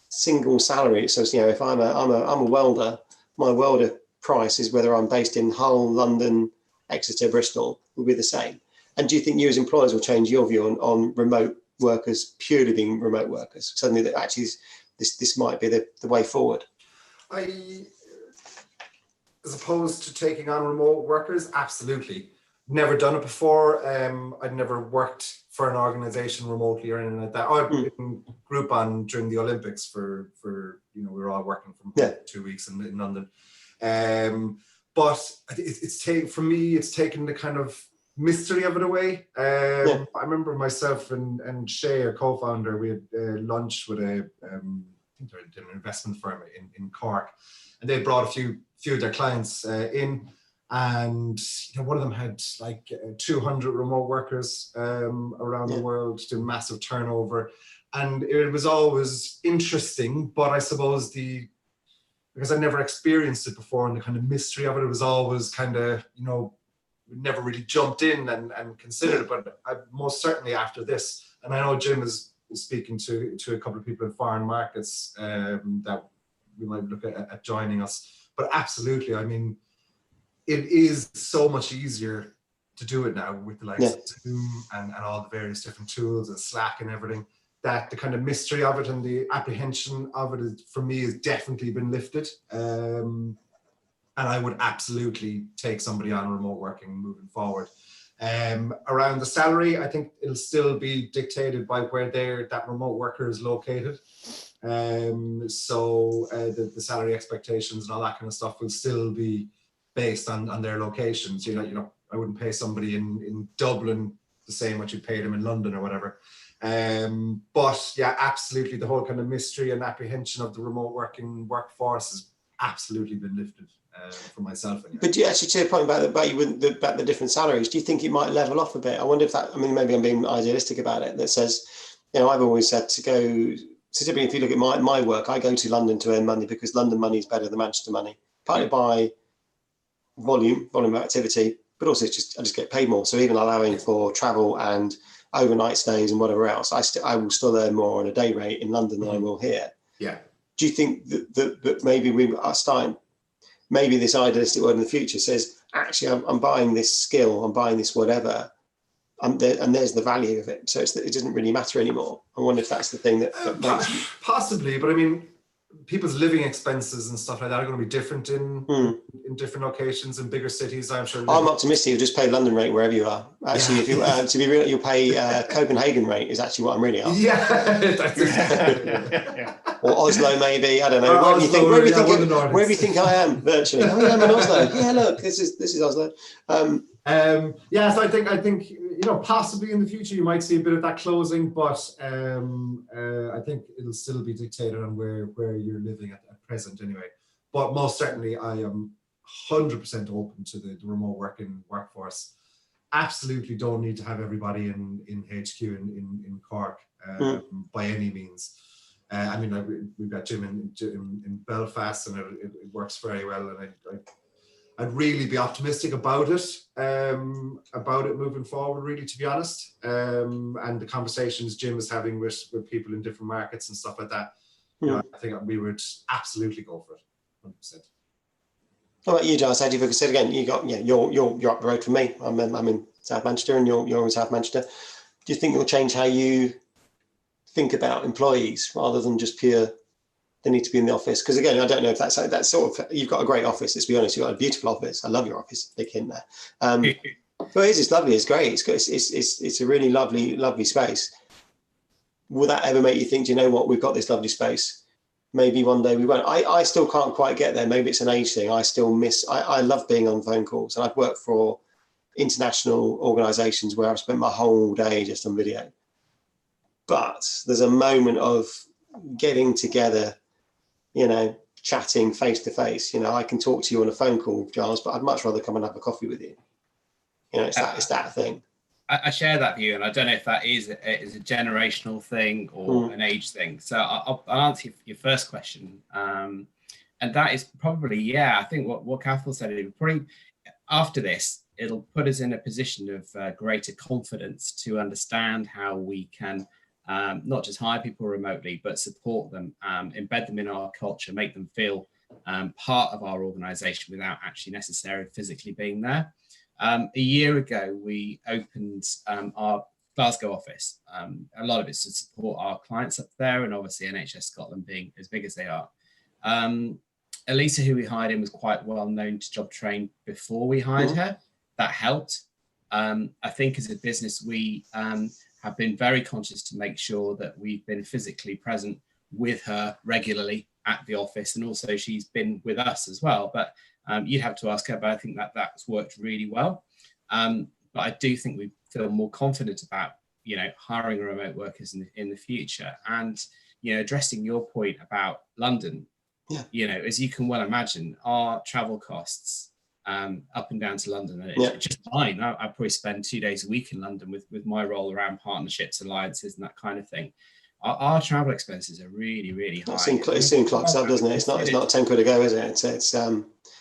single salary? So, if I'm a welder, my welder price is whether I'm based in Hull, London, Exeter, Bristol, will be the same. And do you think you as employers will change your view on remote workers purely being remote workers? Suddenly that actually this might be the way forward. As opposed to taking on remote workers, absolutely. Never done it before. I'd never worked for an organization remotely or anything like that. I've been Groupon during the Olympics for we were all working from 2 weeks in London. But it's taken the kind of mystery of it away. I remember myself and Shay, our co-founder, we had lunch with I think they're an investment firm in Cork, and they brought a few of their clients in, and one of them had like 200 remote workers around the world, doing massive turnover, and it was always interesting. But I suppose because I never experienced it before, and the kind of mystery of it was always kind of never really jumped in and considered it. But most certainly after this, and I know Jim is speaking to a couple of people in foreign markets that we might look at joining us. But absolutely, I mean, it is so much easier to do it now with the likes of Zoom and all the various different tools and Slack and everything, that the kind of mystery of it and the apprehension of it for me has definitely been lifted. And I would absolutely take somebody on remote working moving forward. Around the salary, I think it'll still be dictated by where that remote worker is located. So the salary expectations and all that kind of stuff will still be based on their locations. I wouldn't pay somebody in Dublin the same what you paid them in London or whatever. But yeah, absolutely, the whole kind of mystery and apprehension of the remote working workforce has absolutely been lifted for myself. Anyway. But do you actually, to your point about the different salaries, do you think it might level off a bit? I wonder if that, maybe I'm being idealistic about it, that says, I've always said to go, so typically if you look at my work, I go to London to earn money because London money is better than Manchester money, partly by volume of activity, but also I just get paid more. So even allowing for travel and overnight stays and whatever else, I will still earn more on a day rate in London than I will here. Yeah. Do you think that maybe we are starting, maybe this idealistic world in the future says, actually, I'm buying this skill, I'm buying this whatever, and there's the value of it. So it doesn't really matter anymore. I wonder if that's the thing that makes... Possibly, but I mean, people's living expenses and stuff like that are going to be different in different locations in bigger cities, I'm sure. I'm optimistic you'll just pay London rate wherever you are. Actually, if you to be real, you'll pay Copenhagen rate is actually what I'm really after. Yeah, that's exactly. Or Oslo, maybe. I don't know. Where do you think I am virtually? I'm in Oslo. Yeah, look, this is Oslo. So I think possibly in the future you might see a bit of that closing, but I think it'll still be dictated on where you're living at present anyway. But most certainly I am 100% open to the remote working workforce. Absolutely don't need to have everybody in HQ in Cork by any means. We've got Jim in Belfast, and it works very well, and I'd really be optimistic about it moving forward, really, to be honest. And the conversations Jim is having with people in different markets and stuff like that, I think we would absolutely go for it, 100%. How about you, Giles? How do you said again? You're up the road from me. I'm in South Manchester, and you're in South Manchester. Do you think it'll change how you think about employees rather than just pure? They need to be in the office? Because again, I don't know if that's sort of, you've got a great office. Let's be honest, you've got a beautiful office. I love your office. Big hint there. But it's lovely. It's great. It's a really lovely space. Will that ever make you think, do you know what? We've got this lovely space. Maybe one day we won't. I still can't quite get there. Maybe it's an age thing. I still miss. I love being on phone calls, and I've worked for international organisations where I've spent my whole day just on video. But there's a moment of getting together, chatting face to face. I can talk to you on a phone call, Giles, but I'd much rather come and have a coffee with you. It's that thing. I share that view, and I don't know if that is a generational thing or an age thing. So I'll answer your first question, and that is probably, I think what Cathal said, it probably after this, it'll put us in a position of greater confidence to understand how we can not just hire people remotely, but support them, embed them in our culture, make them feel part of our organisation without actually necessarily physically being there. A year ago, we opened our Glasgow office. A lot of it's to support our clients up there, and obviously NHS Scotland being as big as they are. Elisa, who we hired in, was quite well known to job train before we hired her. That helped. I think as a business, we have been very conscious to make sure that we've been physically present with her regularly at the office, and also she's been with us as well. But you'd have to ask her, but I think that's worked really well. But I do think we feel more confident about, hiring remote workers in the future. And, addressing your point about London, as you can well imagine, our travel costs up and down to London, and it's just fine. I probably spend 2 days a week in London with my role around partnerships, alliances, and that kind of thing. Our travel expenses are really, really high. It soon clocks up, doesn't it? It's not 10 quid a go, is it?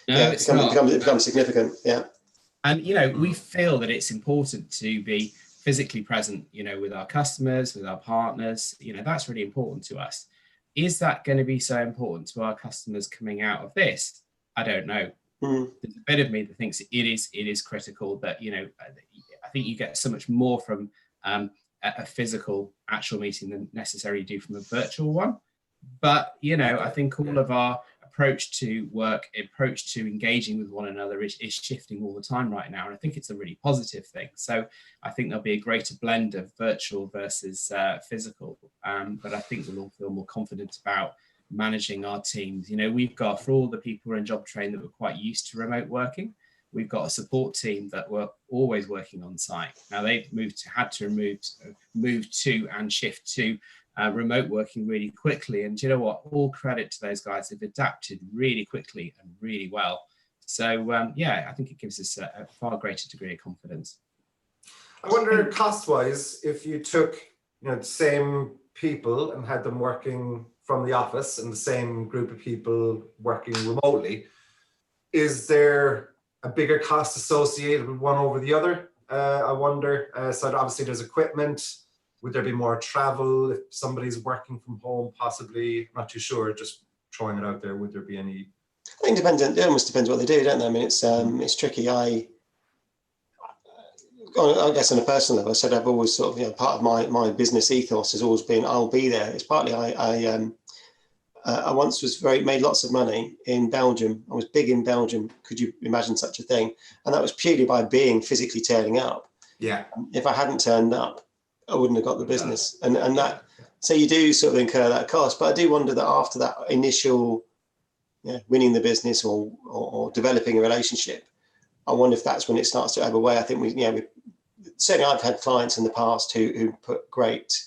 It becomes significant. Yeah. And we feel that it's important to be physically present, with our customers, with our partners. That's really important to us. Is that going to be so important to our customers coming out of this? I don't know. There's a bit of me that thinks it is critical that, I think you get so much more from a physical actual meeting than necessarily do from a virtual one. But, I think all of our approach to work, approach to engaging with one another is shifting all the time right now. And I think it's a really positive thing. So I think there'll be a greater blend of virtual versus physical. But I think we'll all feel more confident about managing our teams. We've got, for all the people who are in job train that were quite used to remote working, we've got a support team that were always working on site. Now they've had to move to and shift to remote working really quickly. And you know what? All credit to those guys. They've adapted really quickly and really well. So I think it gives us a far greater degree of confidence. I wonder, cost-wise, if you took the same people and had them working from the office and the same group of people working remotely, is there a bigger cost associated with one over the other? I wonder. So obviously there's equipment. Would there be more travel if somebody's working from home? Possibly. I'm not too sure. Just throwing it out there. Would there be any? I think it almost depends what they do, don't they? I mean, it's tricky. I guess on a personal level, I said I've always sort of, part of my business ethos has always been I'll be there. It's partly I once made lots of money in Belgium. I was big in Belgium. Could you imagine such a thing? And that was purely by being physically turning up. Yeah. If I hadn't turned up, I wouldn't have got the business. And that, so you do sort of incur that cost. But I do wonder that after that initial winning the business or developing a relationship, I wonder if that's when it starts to ebb away. I think certainly I've had clients in the past who put great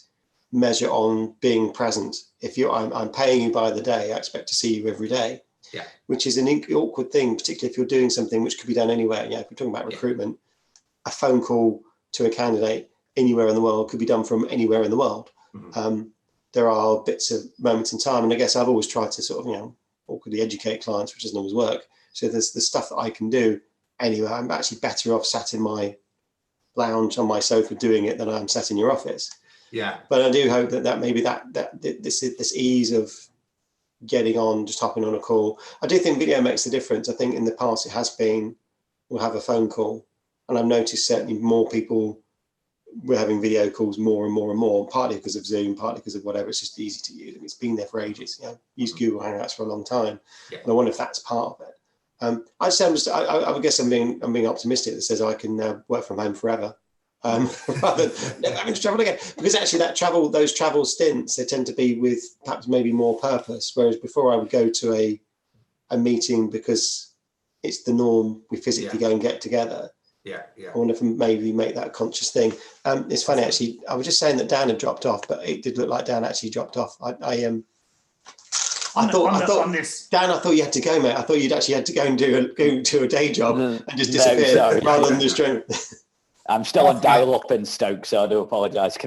measure on being present. If I'm paying you by the day, I expect to see you every day. Yeah. Which is an awkward thing, particularly if you're doing something which could be done anywhere. If we're talking about recruitment, a phone call to a candidate anywhere in the world could be done from anywhere in the world. Mm-hmm. There are bits of moments in time, and I guess I've always tried to sort of awkwardly educate clients, which doesn't always work. So there's the stuff that I can do anywhere. I'm actually better off sat in my lounge on my sofa doing it than I'm sat in your office. Yeah. But I do hope that maybe this ease of getting on, just hopping on a call. I do think video makes the difference. I think in the past it has been, we'll have a phone call, and I've noticed certainly more people were having video calls more and more and more, partly because of Zoom, partly because of whatever. It's just easy to use. I mean, it's been there for ages. Used Google Hangouts for a long time. Yeah. And I wonder if that's part of it. I guess I'm being optimistic that says I can work from home forever. Rather than never having to travel again, because actually those travel stints, they tend to be with perhaps maybe more purpose, whereas before I would go to a meeting because it's the norm, we physically go and get together. I wonder if maybe make that a conscious thing. It's funny actually, I was just saying that Dan had dropped off, but it did look like Dan actually dropped off. I thought Dan, I thought you had to go, mate. I thought you'd actually had to go and go to a day job and just disappear rather than just drink. I'm still on dial-up in Stoke, so I do apologise.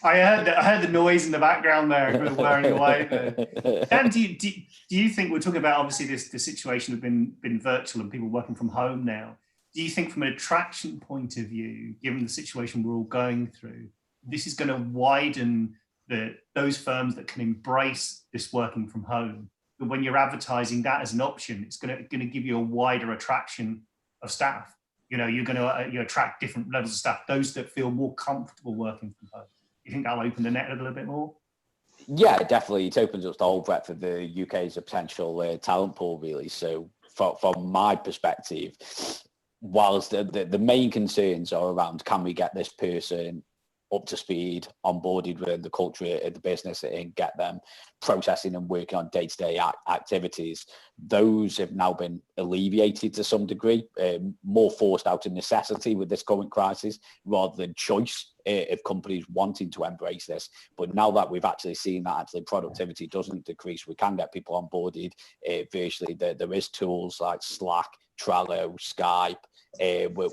I heard the noise in the background there, wearing away. Dan, do you think, we're talking about obviously the situation has been virtual and people working from home now. Do you think from an attraction point of view, given the situation we're all going through, this is going to widen those firms that can embrace this working from home? But when you're advertising that as an option, it's going to give you a wider attraction of staff. You're going to attract different levels of staff, those that feel more comfortable working from home. You think that'll open the net a little bit more? Yeah, definitely. It opens up the whole breadth of the UK as a potential talent pool, really. So from my perspective, whilst the main concerns are around, can we get this person up to speed, onboarded within the culture of the business and get them processing and working on day-to-day activities, those have now been alleviated to some degree, more forced out of necessity with this current crisis rather than choice of companies wanting to embrace this. But now that we've actually seen that actually productivity doesn't decrease, we can get people onboarded virtually. There is tools like Slack, Trello, Skype,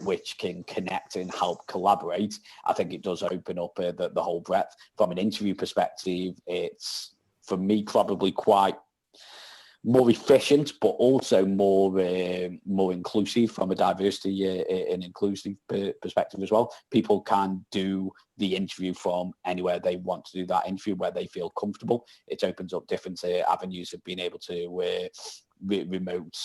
which can connect and help collaborate. I think it does open up the whole breadth. From an interview perspective, it's, for me, probably quite more efficient, but also more inclusive from a diversity and inclusive perspective as well. People can do the interview from anywhere they want to do that interview, where they feel comfortable. It opens up different avenues of being able to remote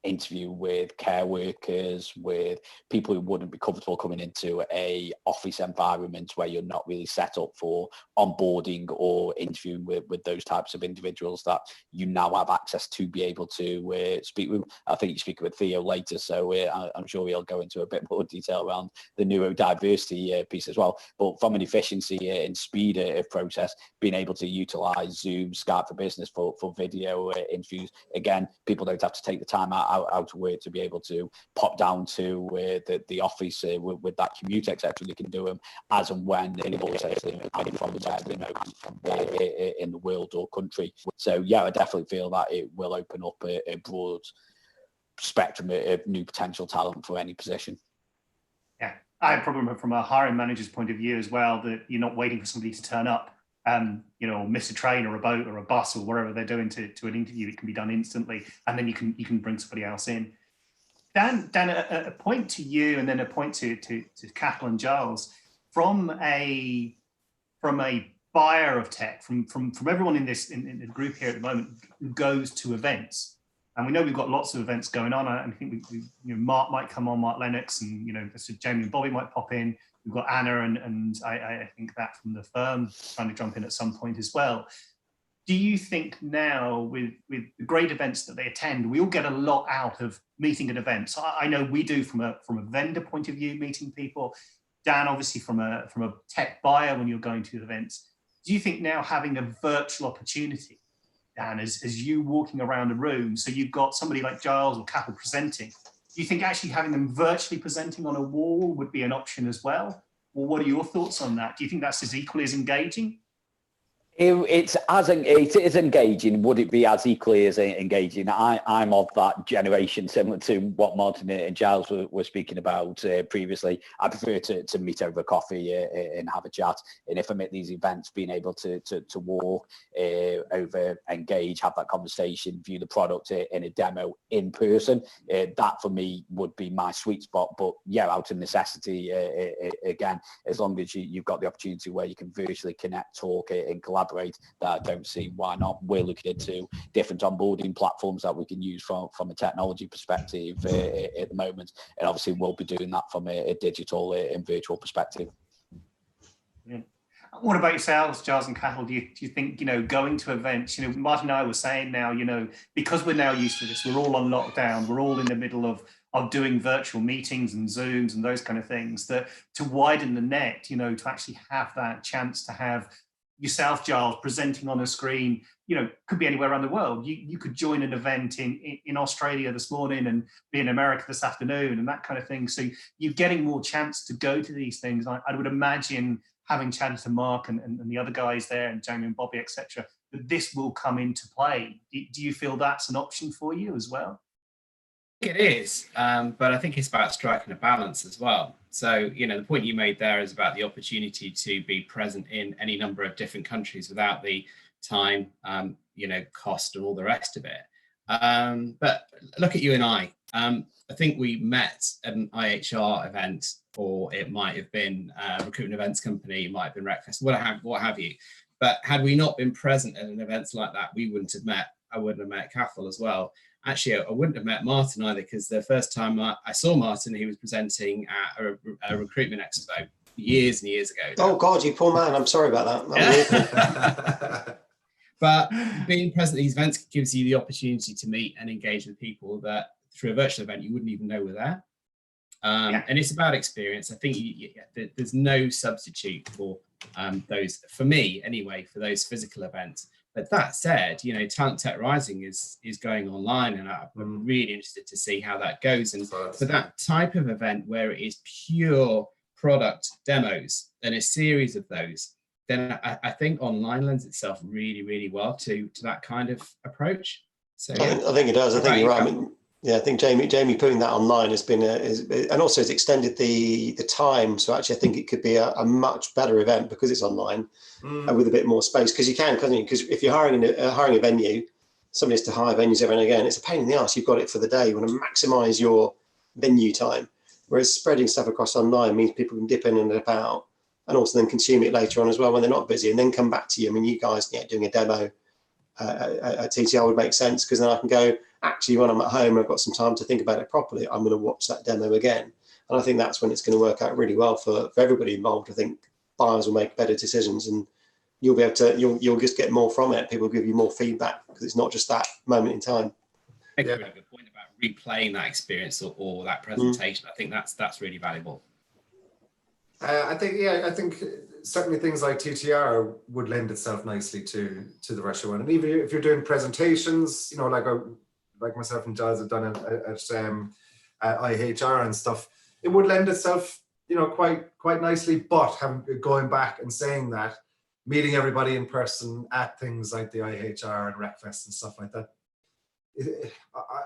interview with care workers, with people who wouldn't be comfortable coming into a office environment where you're not really set up for onboarding or interviewing with those types of individuals that you now have access to be able to speak with. I think you're speaking with Theo later, so I'm sure we'll go into a bit more detail around the neurodiversity piece as well. But from an efficiency and speed of process, being able to utilize Zoom, Skype for Business for video interviews, again, people don't have to take the time out of work to be able to pop down to the office with that commute, etc. They can do them as and when from in the world or country. So yeah, I definitely feel that it will open up a broad spectrum of new potential talent for any position. Yeah, I have a problem from a hiring manager's point of view as well, that you're not waiting for somebody to turn up, miss a train or a boat or a bus or whatever they're doing to an interview. It can be done instantly, and then you can bring somebody else in. Dan, a point to you, and then a point to Cathal and Giles, from a buyer of tech, from everyone in the group here at the moment who goes to events. And we know we've got lots of events going on. I think Mark might come on, Mark Lennox, and so Jamie and Bobby might pop in. We've got Anna and I think that from the firm trying to jump in at some point as well. Do you think now, with the great events that they attend, we all get a lot out of meeting at events? I know we do from a vendor point of view, meeting people. Dan, obviously from a tech buyer when you're going to events. Do you think now having a virtual opportunity, Dan, as you walking around a room, so you've got somebody like Giles or Cathal presenting, do you think actually having them virtually presenting on a wall would be an option as well? Or what are your thoughts on that? Do you think that's as equally as engaging? It is engaging. Would it be as equally as engaging? I'm of that generation, similar to what Martin and Giles were speaking about previously. I prefer to meet over coffee and have a chat. And if I'm at these events, being able to walk over, engage, have that conversation, view the product in a demo in person, that for me would be my sweet spot. But yeah, out of necessity, again, as long as you've got the opportunity where you can virtually connect, talk, and collaborate, that I don't see why not. We're looking into different onboarding platforms that we can use from a technology perspective at the moment, and obviously we'll be doing that from a digital and virtual perspective. Yeah. What about yourselves, Giles and Cathal? Do you think, going to events, Martin and I were saying now, because we're now used to this, we're all on lockdown, we're all in the middle of doing virtual meetings and Zooms and those kind of things, that to widen the net, to actually have that chance to have yourself, Giles, presenting on a screen, could be anywhere around the world. You could join an event in Australia this morning and be in America this afternoon and that kind of thing. So you're getting more chance to go to these things. I would imagine, having chatted to Mark and the other guys there, and Jamie and Bobby, etc., that this will come into play. Do you feel that's an option for you as well? It is, but I think it's about striking a balance as well. So, the point you made there is about the opportunity to be present in any number of different countries without the time, cost and all the rest of it. But look at you and I. I think we met at an IHR event, or it might have been a recruitment events company, it might have been Recfest, what have you. But had we not been present at an event like that, we wouldn't have met. I wouldn't have met Cathal as well. Actually, I wouldn't have met Martin either, because the first time I saw Martin, he was presenting at a recruitment expo years and years ago. Oh God, you poor man! I'm sorry about that. But being present at these events gives you the opportunity to meet and engage with people that through a virtual event you wouldn't even know were there. And it's about experience. I think there's no substitute for those, for me anyway, for those physical events. But that said, Talent Tech Rising is going online, and I'm really interested to see how that goes. And for that type of event where it is pure product demos and a series of those, then I think online lends itself really, really well to that kind of approach. So I think it does. I think you're right. I mean, I think Jamie putting that online has been and also has extended the time. So actually, I think it could be a much better event because it's online with a bit more space. Because can't you? Because if you're hiring a venue, somebody has to hire venues every and again. It's a pain in the arse. You've got it for the day. You want to maximise your venue time. Whereas spreading stuff across online means people can dip in and dip out, and also then consume it later on as well when they're not busy, and then come back to you. I mean, you guys doing a demo at TTR would make sense, because then I can go, actually, when I'm at home and I've got some time to think about it properly, I'm going to watch that demo again. And I think that's when it's going to work out really well for everybody involved. I think buyers will make better decisions, and you'll be able to, you'll just get more from it. People give you more feedback because it's not just that moment in time. I think you have a good point about replaying that experience or that presentation. I think that's really valuable. I think certainly things like TTR would lend itself nicely to the virtual one. And even if you're doing presentations, like myself and Giles have done at IHR and stuff, it would lend itself, quite nicely. But going back and saying that, meeting everybody in person at things like the IHR and Recfest and stuff like that,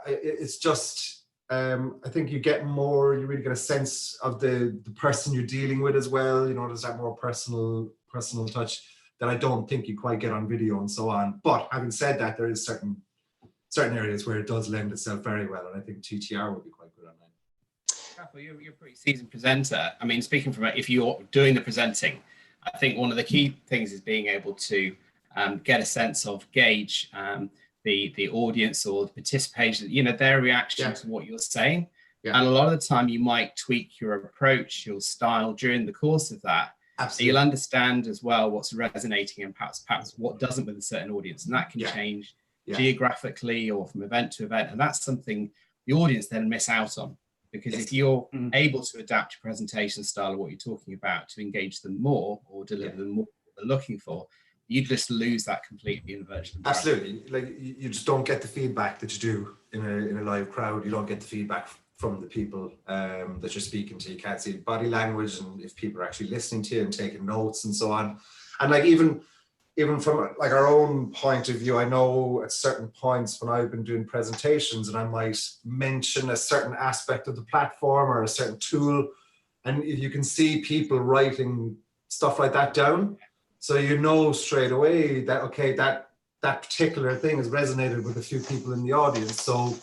it's just. I think you really get a sense of the person you're dealing with as well. There's that more personal touch that I don't think you quite get on video and so on. But having said that, there is certain areas where it does lend itself very well, and I think TTR would be quite good on that. You're a pretty seasoned presenter. I mean, speaking from if you're doing the presenting, I think one of the key things is being able to get a sense of gauge the audience or the participation, their reaction to what you're saying. And a lot of the time you might tweak your approach, your style during the course of that. Absolutely. You'll understand as well what's resonating and perhaps what doesn't with a certain audience. And that can change geographically or from event to event. And that's something the audience then miss out on. Because if you're able to adapt your presentation style of what you're talking about to engage them more or deliver them more what they're looking for, you just lose that completely in a virtual environment. Absolutely. Like you just don't get the feedback that you do in a live crowd. You don't get the feedback from the people that you're speaking to. You can't see body language and if people are actually listening to you and taking notes and so on. And like even from like our own point of view, I know at certain points when I've been doing presentations and I might mention a certain aspect of the platform or a certain tool, and if you can see people writing stuff like that down, so straight away that, okay, that particular thing has resonated with a few people in the audience. So,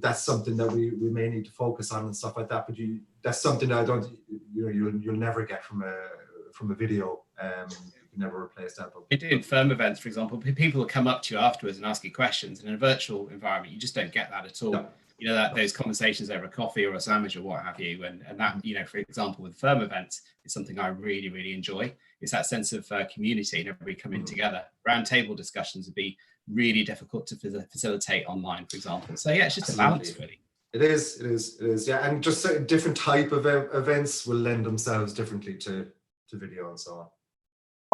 that's something that we may need to focus on and stuff like that. But that's something that you'll never get from a video. You can never replace that. You're doing firm events, for example, people will come up to you afterwards and ask you questions. And in a virtual environment, you just don't get that at all. No. That those conversations over a coffee or a sandwich or what have you, and that, for example, with firm events, is something I really, really enjoy. It's that sense of community and everybody coming together. Round table discussions would be really difficult to facilitate online, for example. So yeah, it's just a balance, really. It is. Yeah, and just a different type of events will lend themselves differently to video and so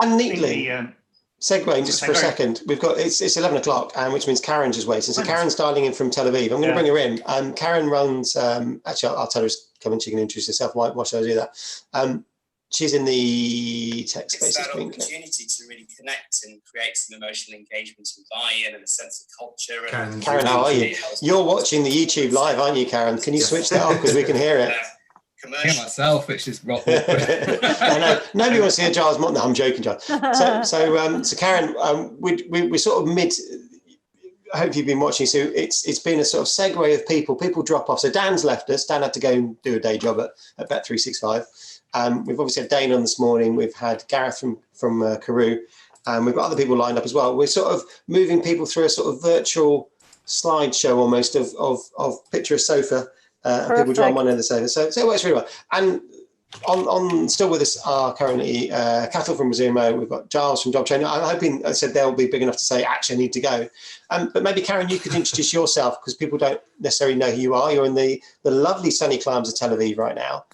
on. And neatly. Segueing just for a second, we've got it's 11 o'clock, which means Karen's just waiting. So Karen's dialing in from Tel Aviv. I'm going to bring her in. Karen runs. Actually, I'll tell her to come and she can introduce herself. Why should I do that? She's in the tech It's space. that opportunity to really connect and create some emotional engagement and buy-in and a sense of culture. And Karen, how are you? You're watching the YouTube live, aren't you, Karen? Can you switch that off because we can hear it? Hear myself, which is rock. I know. Nobody wants to hear Giles. No, I'm joking, Giles. So Karen, we're sort of mid. I hope you've been watching. So it's been a sort of segue of people drop off. So Dan's left us. Dan had to go and do a day job at Bet365. We've obviously had Dane on this morning. We've had Gareth from Carew. We've got other people lined up as well. We're sort of moving people through a sort of virtual slideshow almost of picture a sofa. And people join one end of the sofa. So it works really well. And on still with us are currently Cathal from Resumo. We've got Giles from Job Training. I'm hoping, I said they'll be big enough to say, actually, I need to go. But maybe, Karen, you could introduce yourself because people don't necessarily know who you are. You're in the lovely sunny climes of Tel Aviv right now.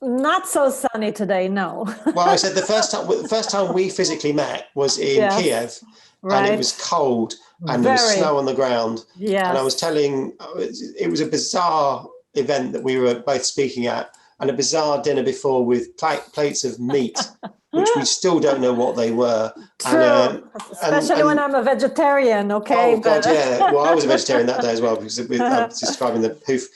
Not so sunny today, no. Well, I said the first time we physically met was in Kiev, and it was cold and there was snow on the ground. Yeah. And I was telling, it was a bizarre event that we were both speaking at, and a bizarre dinner before with plates of meat, which we still don't know what they were. True, especially when I'm a vegetarian, okay? Oh, God, yeah. Well, I was a vegetarian that day as well, because I was describing the hoof.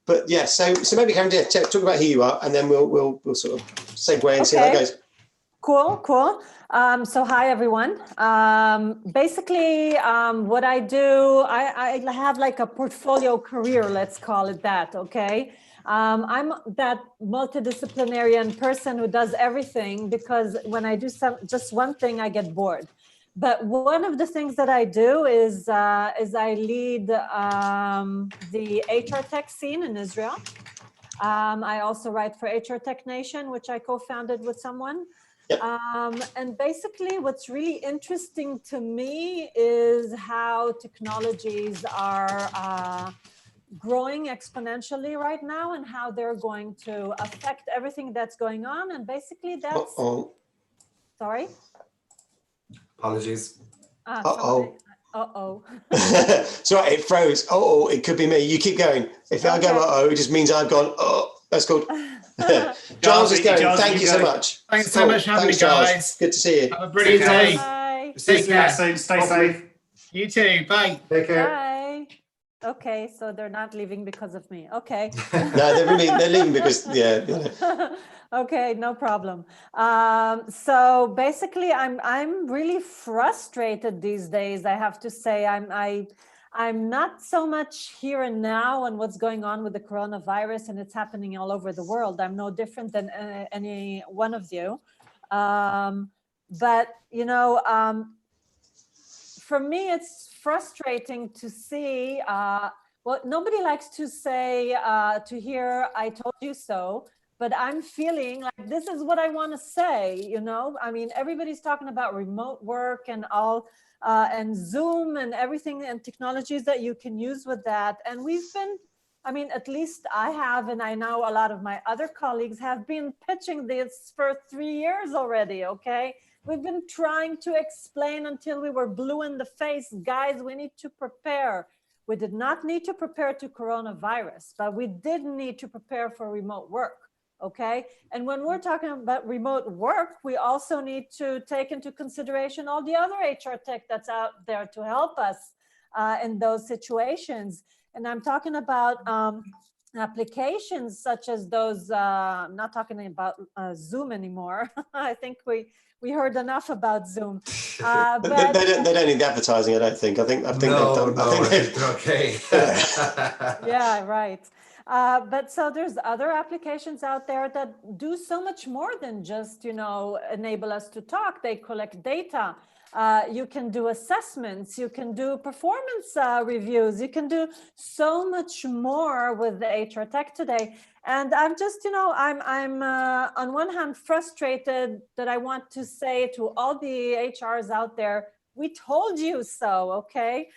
But yeah, so maybe Karen, talk about who you are, and then we'll sort of segue and see how that goes. Cool. So hi, everyone. Basically, what I do, I have like a portfolio career, let's call it that, okay? I'm that multidisciplinarian person who does everything, because when I do just one thing, I get bored. But one of the things that I do is I lead the HR tech scene in Israel. I also write for HR Tech Nation, which I co-founded with someone. Yep. And basically what's really interesting to me is how technologies are growing exponentially right now and how they're going to affect everything that's going on. And basically that's... Sorry? Apologies. So it froze. It could be me. You keep going. If I go it just means I've gone, that's good. Giles is going. Thank you so much. Thanks so much for having me, guys. Good to see you. Have a brilliant day. Bye. Take care. Stay safe. You too. Bye. Take care. Bye. Okay, so they're not leaving because of me. Okay. No, they're leaving because, Okay, no problem. So basically, I'm really frustrated these days. I have to say, I'm not so much here and now on what's going on with the coronavirus, and it's happening all over the world. I'm no different than any one of you. But for me, it's frustrating to see. Well, nobody likes to say, to hear, "I told you so." But I'm feeling like this is what I want to say, I mean, everybody's talking about remote work and all, and Zoom and everything and technologies that you can use with that. And we've been, at least I have, and I know a lot of my other colleagues have been pitching this for 3 years already, okay? We've been trying to explain until we were blue in the face. Guys, we need to prepare. We did not need to prepare to coronavirus, but we did need to prepare for remote work. Okay. And when we're talking about remote work, we also need to take into consideration all the other HR tech that's out there to help us in those situations. And I'm talking about applications such as those, I'm not talking about Zoom anymore. I think we heard enough about Zoom. But they don't need the advertising, I don't think. I think they're okay. Yeah, right. But so there's other applications out there that do so much more than just, enable us to talk. They collect data. You can do assessments. You can do performance reviews. You can do so much more with the HR tech today. And I'm just, I'm on one hand frustrated that I want to say to all the HRs out there, we told you so, okay?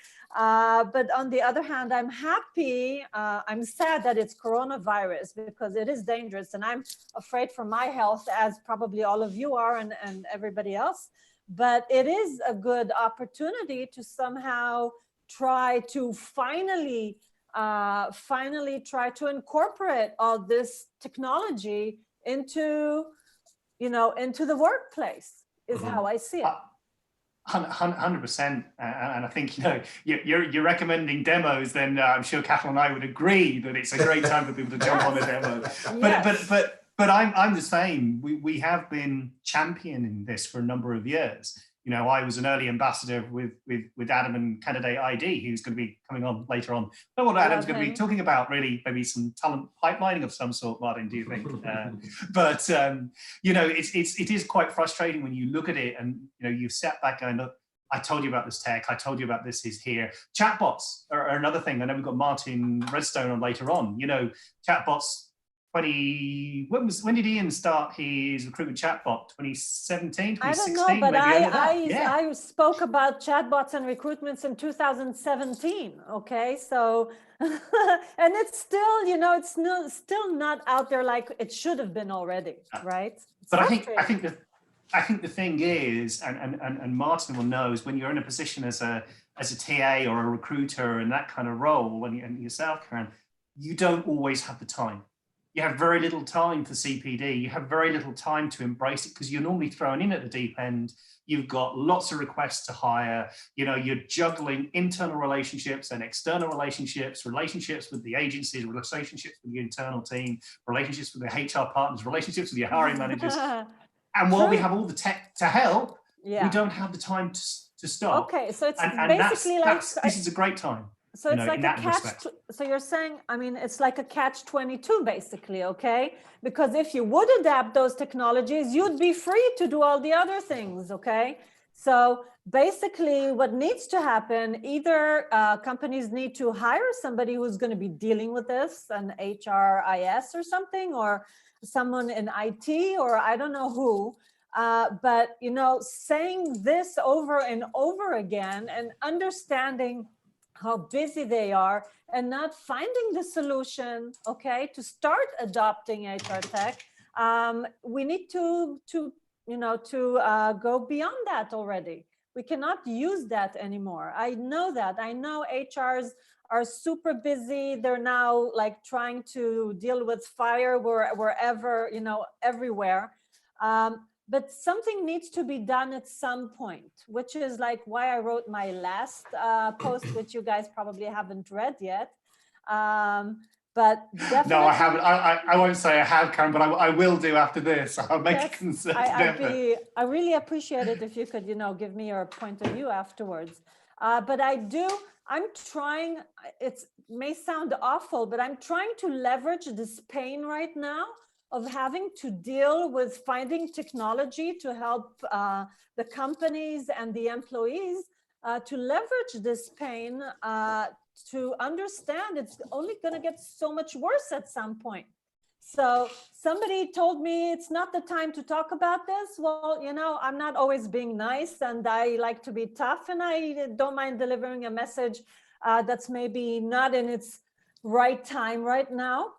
But on the other hand, I'm happy, I'm sad that it's coronavirus because it is dangerous and I'm afraid for my health, as probably all of you are and everybody else. But it is a good opportunity to somehow try to finally finally try to incorporate all this technology into, into the workplace, is how I see it. 100%, and I think you're recommending demos. Then I'm sure Cathal and I would agree that it's a great time for people to jump on a demo. But I'm the same. We have been championing this for a number of years. I was an early ambassador with Adam and Candidate ID, who's going to be coming on later on. I know what Adam's going to be talking about, really, maybe some talent pipelining of some sort, Martin, do you think? But it is quite frustrating when you look at it and, you step back and look, I told you about this tech, I told you about this is here. Chatbots are another thing. I know we've got Martin Redstone on later on. Chatbots, when did Ian start his recruitment chatbot? 2017, 2016? I don't know, but I spoke about chatbots and recruitments in 2017. Okay, so and it's still, it's still not out there like it should have been already, right? But I think the thing is, and Martin will know, is when you're in a position as a TA or a recruiter in that kind of role, and yourself, Karen, you don't always have the time. You have very little time for CPD. You have very little time to embrace it because you're normally thrown in at the deep end. You've got lots of requests to hire. You're juggling internal relationships and external relationships with the agencies, relationships with the internal team, relationships with the HR partners, relationships with your hiring managers. And while we have all the tech to help, we don't have the time to stop. Okay, so it's and basically this is a great time. So it's like a catch. So you're saying, it's like a catch-22, basically, okay? Because if you would adapt those technologies, you'd be free to do all the other things, okay? So basically, what needs to happen, either companies need to hire somebody who's going to be dealing with this, an HRIS or something, or someone in IT, or I don't know who. But saying this over and over again and understanding how busy they are and not finding the solution, okay, to start adopting HR tech, we need to go beyond that already. We cannot use that anymore. I know that. I know HRs are super busy. They're now like trying to deal with fire wherever, everywhere. But something needs to be done at some point, which is like why I wrote my last post, which you guys probably haven't read yet. But definitely. No, I haven't. I won't say I have, Karen, but I will do after this. I'll make a concerted effort. I really appreciate it if you could, give me your point of view afterwards. But I'm trying, it may sound awful, but I'm trying to leverage this pain right now of having to deal with finding technology to help the companies and the employees to leverage this pain to understand it's only going to get so much worse at some point. So somebody told me it's not the time to talk about this. Well, I'm not always being nice, and I like to be tough, and I don't mind delivering a message that's maybe not in its right time right now.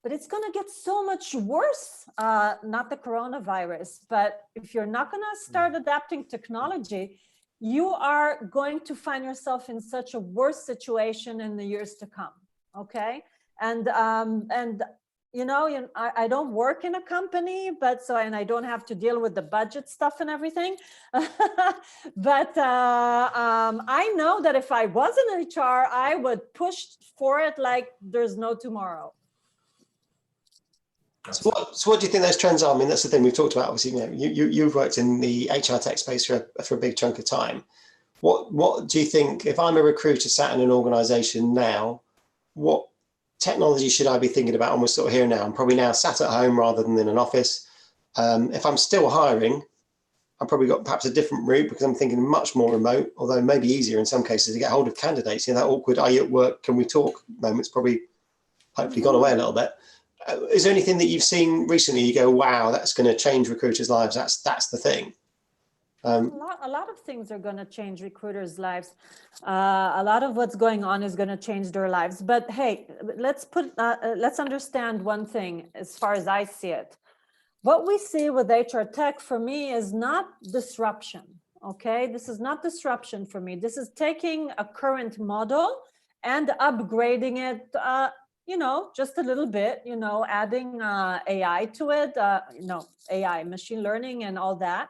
But it's going to get so much worse, not the coronavirus, but if you're not going to start adapting technology, you are going to find yourself in such a worse situation in the years to come, okay? And I don't work in a company, and I don't have to deal with the budget stuff and everything. But I know that if I was in HR, I would push for it like there's no tomorrow. So what do you think those trends are? I mean, that's the thing we've talked about. Obviously, you've worked in the HR tech space for a big chunk of time. What do you think, if I'm a recruiter sat in an organization now, what technology should I be thinking about? And we're sort of here now. I'm probably now sat at home rather than in an office. If I'm still hiring, I've probably got perhaps a different route because I'm thinking much more remote, although maybe easier in some cases to get hold of candidates. That awkward, are you at work, can we talk moment's probably hopefully gone away a little bit. Is there anything that you've seen recently you go, wow, that's going to change recruiters' lives? That's the thing. A lot of things are going to change recruiters' lives. A lot of what's going on is going to change their lives. But hey, let's understand one thing as far as I see it. What we see with HR tech for me is not disruption. Okay, this is not disruption for me. This is taking a current model and upgrading it, you know, just a little bit, you know, adding AI to it, you know, AI, machine learning and all that.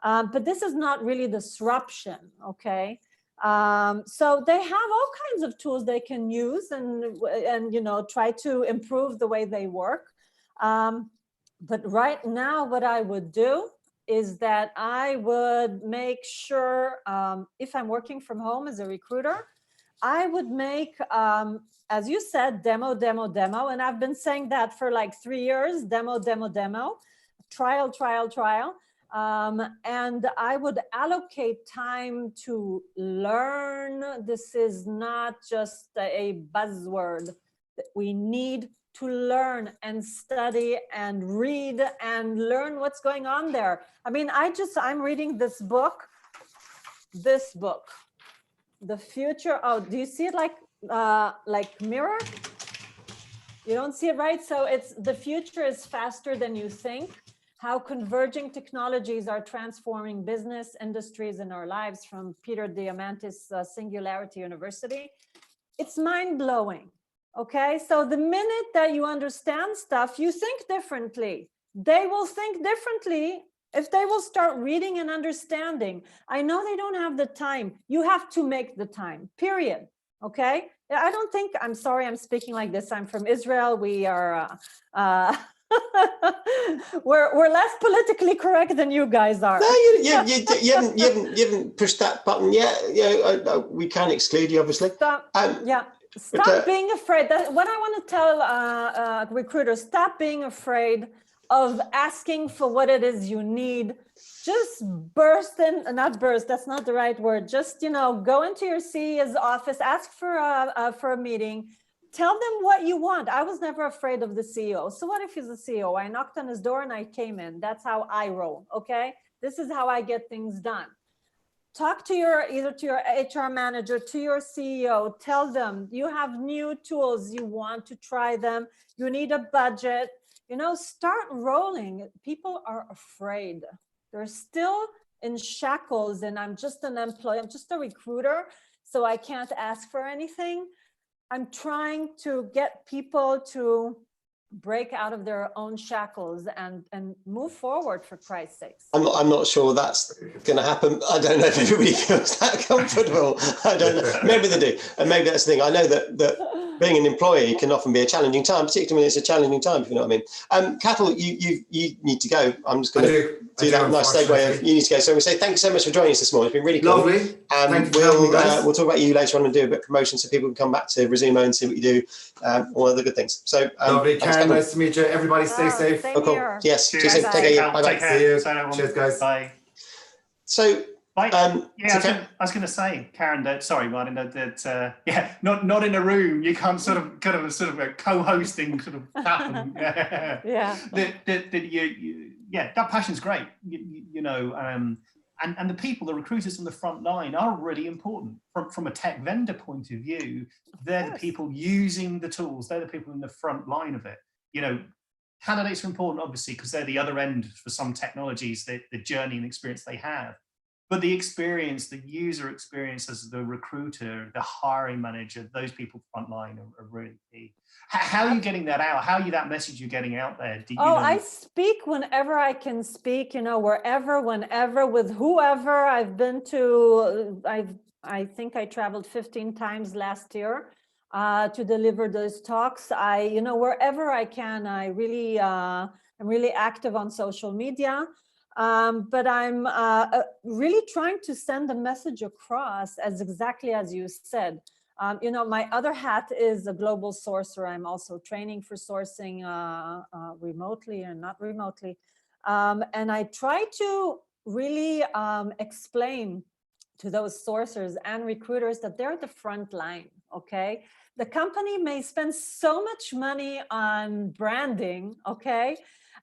But this is not really disruption, okay? So they have all kinds of tools they can use and you know, try to improve the way they work. But right now, what I would do is that I would make sure, if I'm working from home as a recruiter, I would make, as you said, demo, and I've been saying that for like 3 years, demo, trial. And I would allocate time to learn. This is not just a buzzword. We need to learn and study and read and learn what's going on there. I mean, I'm reading this book, The Future. Oh, do you see it like mirror? You don't see it, right? So it's The Future is Faster Than You Think, How Converging Technologies Are Transforming Business, Industries, and Our Lives, from Peter Diamandis, Singularity University. It's mind-blowing. Okay, so the minute that you understand stuff, you think differently. They will think differently if they will start reading and understanding. I know they don't have the time. You have to make the time, period. Okay, I don't think, I'm sorry, I'm speaking like this. I'm from Israel. We are, we're less politically correct than you guys are. No, you haven't pushed that button yet. You know, we can't exclude you, obviously. Stop being afraid. What I want to tell recruiters, stop being afraid of asking for what it is you need. Just not burst, that's not the right word. Just, you know, go into your CEO's office, ask for a meeting, tell them what you want. I was never afraid of the CEO. So what if he's a CEO? I knocked on his door and I came in. That's how I roll, okay? This is how I get things done. Talk to either to your HR manager, to your CEO, tell them you have new tools, you want to try them, you need a budget, you know, start rolling. People are afraid. They're still in shackles, and I'm just an employee, I'm just a recruiter, so I can't ask for anything. I'm trying to get people to break out of their own shackles and move forward, for Christ's sakes. I'm not sure that's going to happen. I don't know if everybody feels that comfortable. I don't know. Maybe they do, and maybe that's the thing. I know that being an employee can often be a challenging time, particularly when it's a challenging time, if you know what I mean. Cathal, you need to go. I'm just going to do that nice segue of you need to go. So we say thank you so much for joining us this morning. It's been really cool. Lovely. And we'll talk about you later on and do a bit of promotion so people can come back to Resumo and see what you do, all other good things. So lovely, Karen, nice to meet you. Everybody stay safe. Cool. Yes, cheers. Take care. Bye. See you. Cheers, guys. Bye. So I was going to say, Karen, that sorry, Martin, not in a room. You can't sort of a co-hosting sort of happen. That passion's great. You know, and the people, the recruiters on the front line are really important from a tech vendor point of view. They're the people using the tools. They're the people in the front line of it. You know, candidates are important, obviously, because they're the other end for some technologies, the journey and experience they have. But the experience, the user experience as the recruiter, the hiring manager, those people frontline are really key. How are you getting that out? How are that message you're getting out there? I speak whenever I can speak, you know, wherever, whenever, with whoever. I've been to, I think I traveled 15 times last year to deliver those talks. Wherever I can, I'm really active on social media. But I'm really trying to send the message across exactly as you said. My other hat is a global sourcer. I'm also training for sourcing remotely and not remotely. And I try to really explain to those sourcers and recruiters that they're the front line, okay? The company may spend so much money on branding, okay?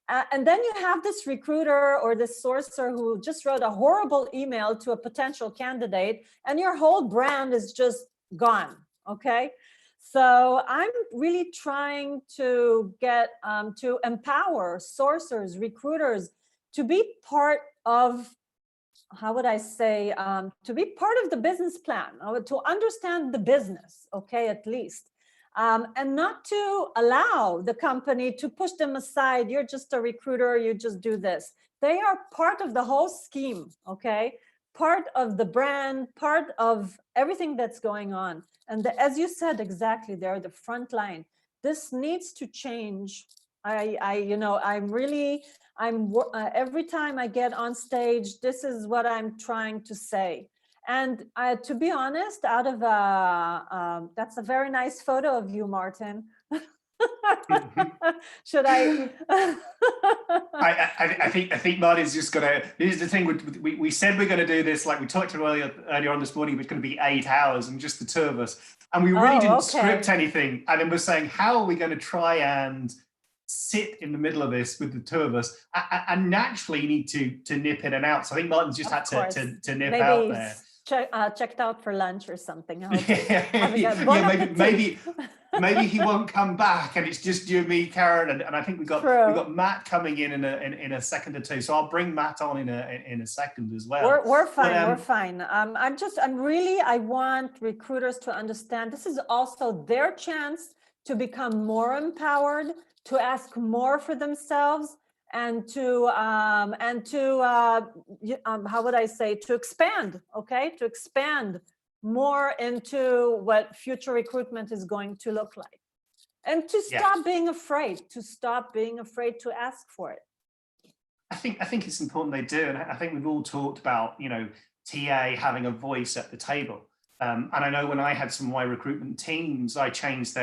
And then you have this recruiter or this sourcer who just wrote a horrible email to a potential candidate, and your whole brand is just gone, okay? So I'm really trying to get to empower sourcers, recruiters to be part of how would I say, to be part of the business plan, or to understand the business, okay, at least. And not to allow the company to push them aside. You're just a recruiter, you just do this. They are part of the whole scheme, okay? Part of the brand, part of everything that's going on. And as you said, exactly, they're the front line. This needs to change. Every time I get on stage, this is what I'm trying to say. And to be honest, that's a very nice photo of you, Martin. Should I? I think Martin's just gonna. This is the thing. We said we're going to do this. Like we talked earlier on this morning, it was going to be 8 hours and just the two of us, and we really didn't script anything. And then we're saying, how are we going to try and sit in the middle of this with the two of us? And naturally, you need to nip in and out. So I think Martin's just had to nip out there. Checked out for lunch or something. Maybe he won't come back, and it's just you, me, Karen, and I think we got Matt coming in a second or two. So I'll bring Matt on in a second as well. We're fine. We're fine. I want recruiters to understand this is also their chance to become more empowered, to ask more for themselves, and to how would I say, to expand, okay, to expand more into what future recruitment is going to look like, and to stop being afraid, to ask for it. I think it's important they do, and I think we've all talked about, TA having a voice at the table. And I know when I had some of my recruitment teams, I changed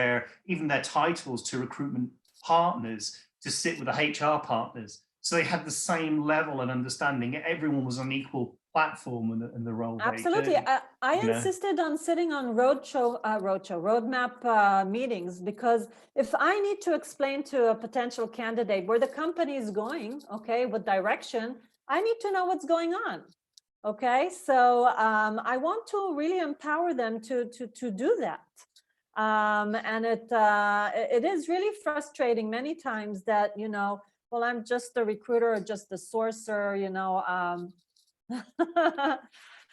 even their titles to recruitment partners, to sit with the HR partners, so they had the same level and understanding. Everyone was on equal platform in the role. Absolutely, I insisted on sitting on roadmap meetings, because if I need to explain to a potential candidate where the company is going, okay, what direction, I need to know what's going on. Okay, so I want to really empower them to do that. And it is really frustrating many times that, well, I'm just a recruiter or just a sourcer,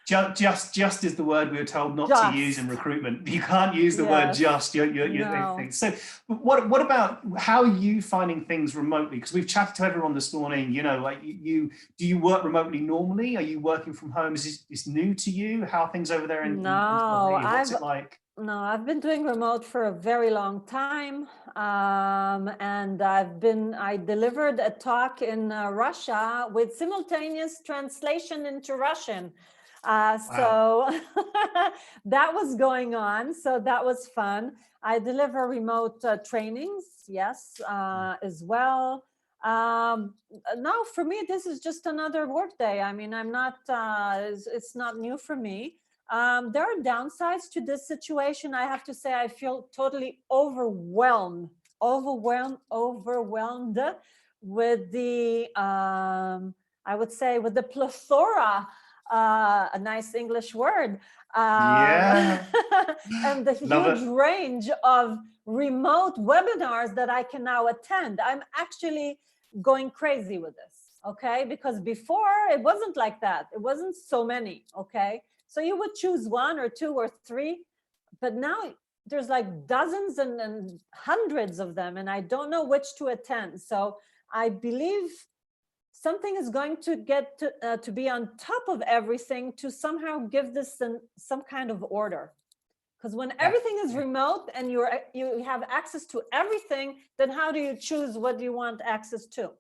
Just is the word we were told not to use in recruitment. You can't use the word just. Thing. So what about, how are you finding things remotely? Because we've chatted to everyone this morning, do you work remotely normally? Are you working from home? Is this new to you? How are things over there in what's it like? No, I've been doing remote for a very long time. And I delivered a talk in Russia with simultaneous translation into Russian. So that was going on. So that was fun. I deliver remote trainings, yes, as well. Now for me, this is just another work day. I mean, I'm not, it's not new for me. There are downsides to this situation. I have to say, I feel totally overwhelmed with the, I would say, with the plethora, a nice English word, and the huge range of remote webinars that I can now attend. I'm actually going crazy with this, okay? Because before it wasn't like that. It wasn't so many, okay? So you would choose 1 or 2 or 3, but now there's like dozens and hundreds of them, and I don't know which to attend. So I believe something is going to get to be on top of everything to somehow give this some kind of order. Because when everything is remote and you have access to everything, then how do you choose what you want access to?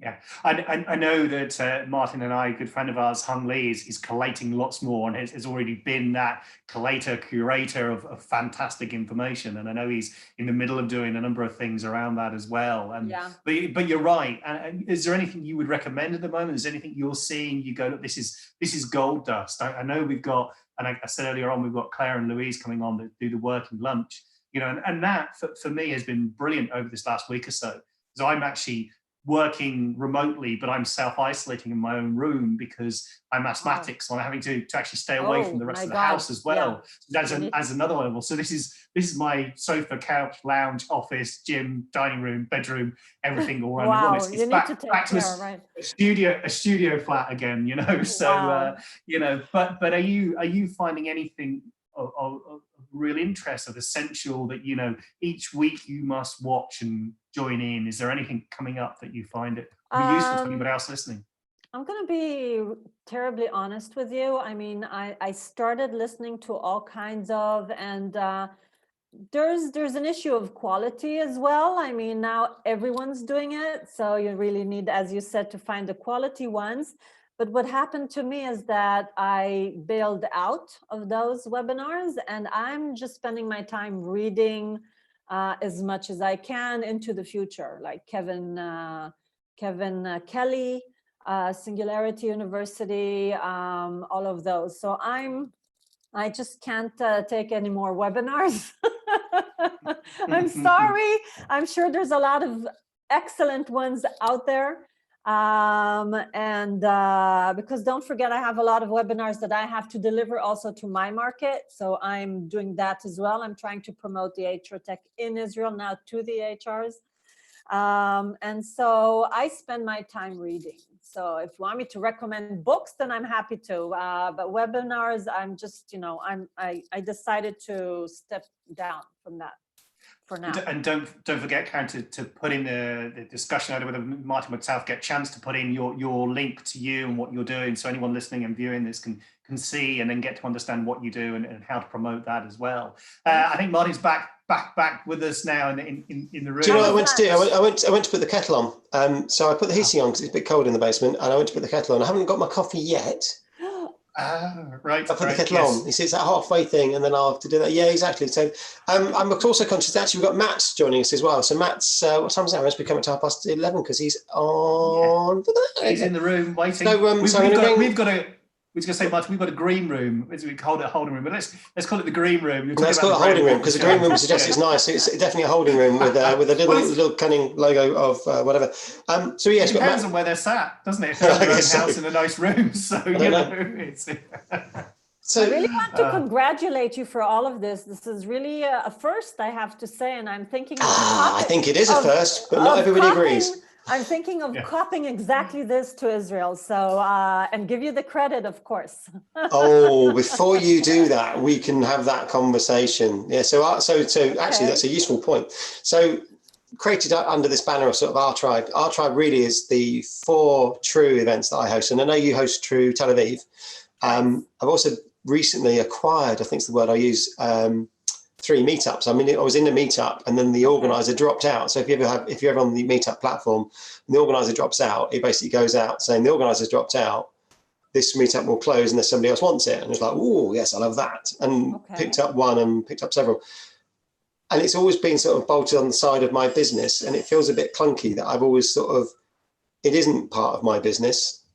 Yeah, I know that Martin and I, a good friend of ours, Hung Lee, is collating lots more and has already been that curator of fantastic information. And I know he's in the middle of doing a number of things around that as well. And but you're right. And is there anything you would recommend at the moment? Is there anything you're seeing? You go, look, this is gold dust. I know we've got, and I said earlier on, we've got Claire and Louise coming on to do the working lunch. And that for me has been brilliant over this last week or so. So I'm actually working remotely, but I'm self-isolating in my own room because I'm asthmatic, so I'm having to actually stay away from the rest of the house as well. Yeah. So as another level. So this is my sofa, couch, lounge, office, gym, dining room, bedroom, everything all around the room. It's back to a studio flat again, you know. So you know, but are you finding anything of real interest, of essential that, you know, each week you must watch and join in? Is there anything coming up that you find it would be useful to anybody else listening? I'm going to be terribly honest with you. I mean, I started listening to all kinds of, and there's an issue of quality as well. I mean, now everyone's doing it, so you really need, as you said, to find the quality ones. But what happened to me is that I bailed out of those webinars, and I'm just spending my time reading as much as I can into the future, like Kevin Kelly, Singularity University, all of those. So I just can't take any more webinars. I'm sorry. I'm sure there's a lot of excellent ones out there. Because don't forget, I have a lot of webinars that I have to deliver also to my market. So I'm doing that as well. I'm trying to promote the HR tech in Israel now to the HRs. And so I spend my time reading. So if you want me to recommend books, then I'm happy to. But webinars, I'm just, you know, I decided to step down from that for now. And don't forget, Karen, to put in the discussion over whether Martin would myself get a chance to put in your link to you and what you're doing, so anyone listening and viewing this can see and then get to understand what you do and how to promote that as well. I think Martin's back with us now in the room. Do you know what I went to do? I went to put the kettle on. So I put the heating on because it's a bit cold in the basement, and I went to put the kettle on. I haven't got my coffee yet. Right. I put the kettle on. You see, it's that halfway thing, and then I'll have to do that. Yeah, exactly. So I'm also conscious that actually we've got Matt joining us as well. So Matt's, what time is that? He must be coming to 11:30 because he's on. Yeah. He's in the room waiting. So, we've got a. I was going to say, Martin, we've got a green room. We call it a holding room, but let's call it the green room. Let's call it a holding room because the green room suggests it's nice. It's definitely a holding room with a little cunning logo of whatever. So yes, it depends on where they're sat, doesn't it? If they're in their own house in a nice room, so you know. It's I really want to congratulate you for all of this. This is really a first, I have to say, and I'm thinking. I think it is a first, but not everybody agrees. I'm thinking of copying exactly this to Israel. So, and give you the credit, of course. Oh, before you do that, we can have that conversation. Yeah. So actually, that's a useful point. So, created under this banner of sort of our tribe. Our tribe really is the 4 True events that I host, and I know you host True Tel Aviv. I've also recently acquired, I think it's the word I use, 3 meetups. I mean, I was in a meetup and then the organizer dropped out. So if you're ever on the meetup platform and the organizer drops out, it basically goes out saying the organizer's dropped out. This meetup will close unless somebody else wants it. And it's like, oh, yes, I love that. And picked up one and picked up several. And it's always been sort of bolted on the side of my business. And it feels a bit clunky that I've always it isn't part of my business,